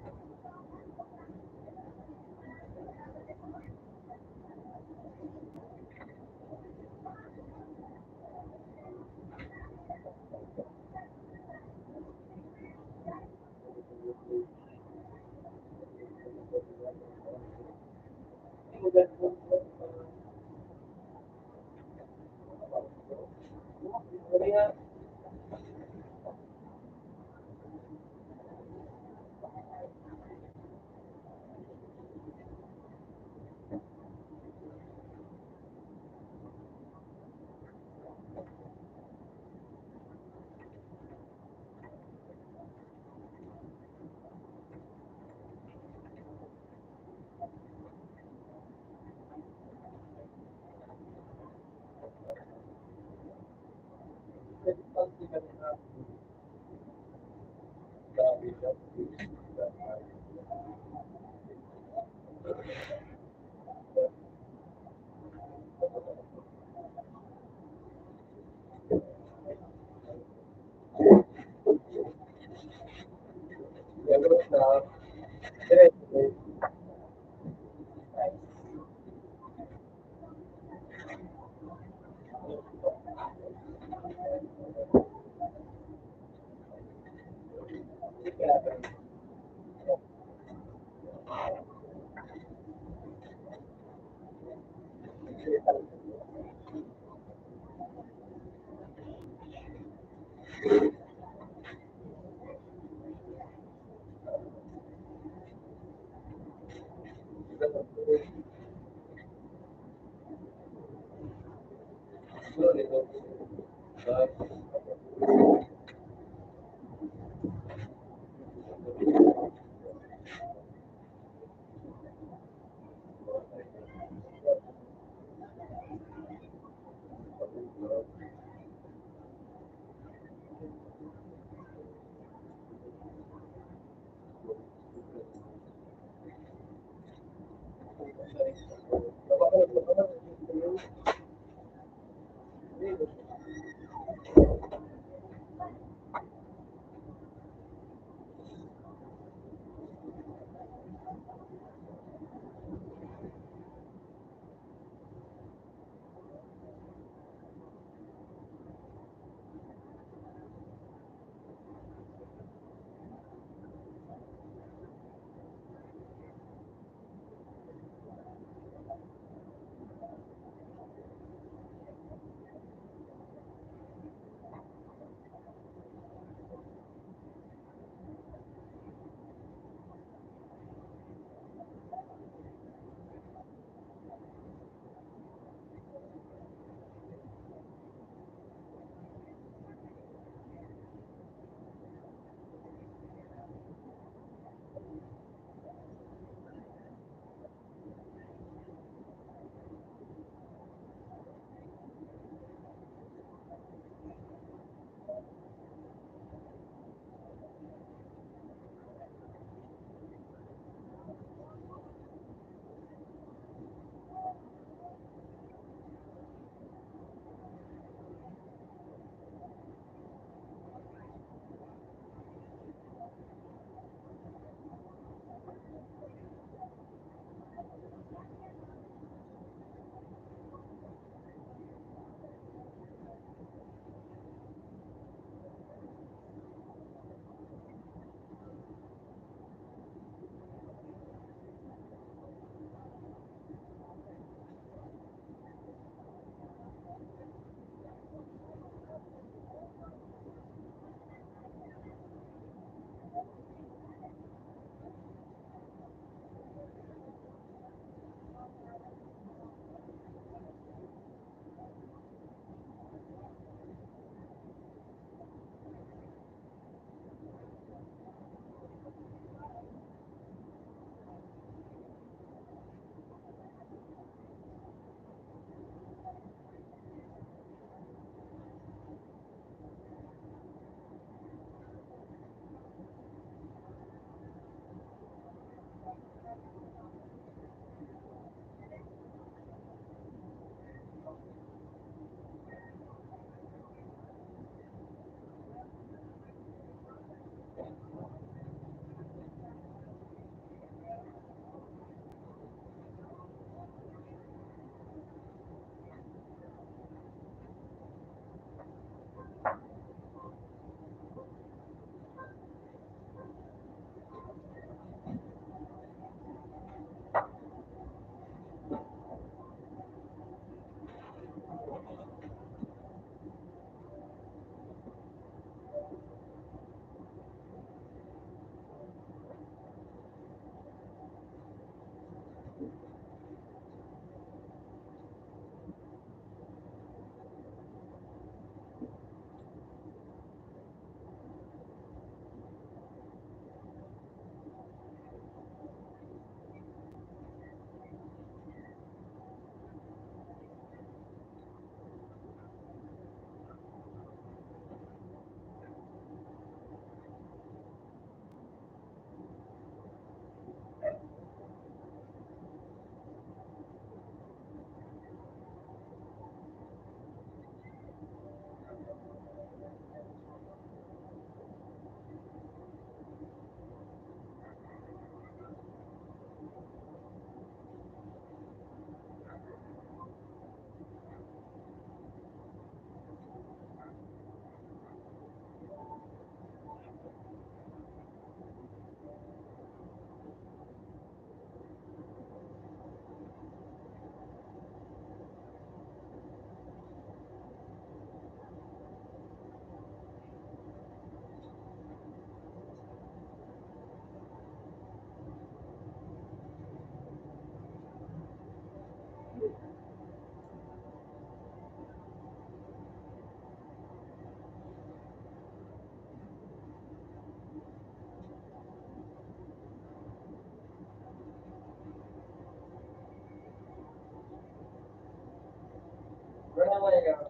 mo yun.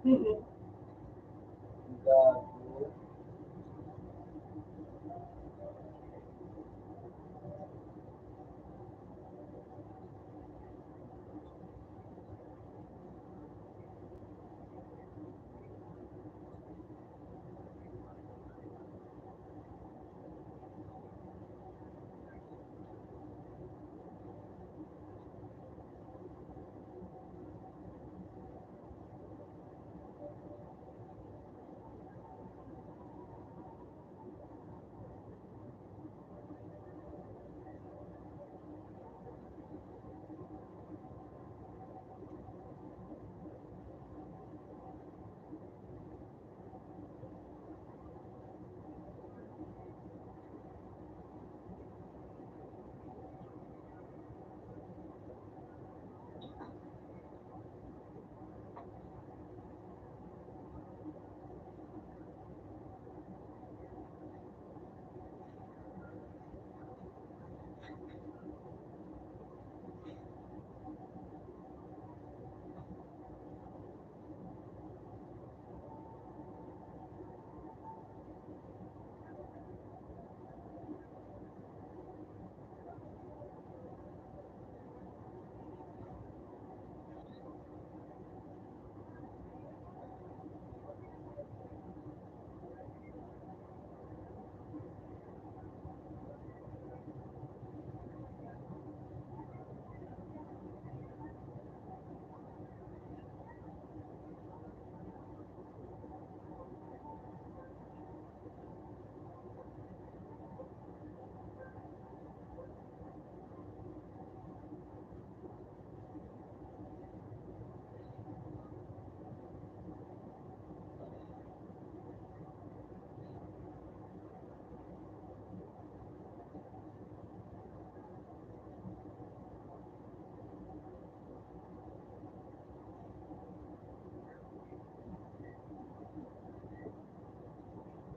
Mm-mm.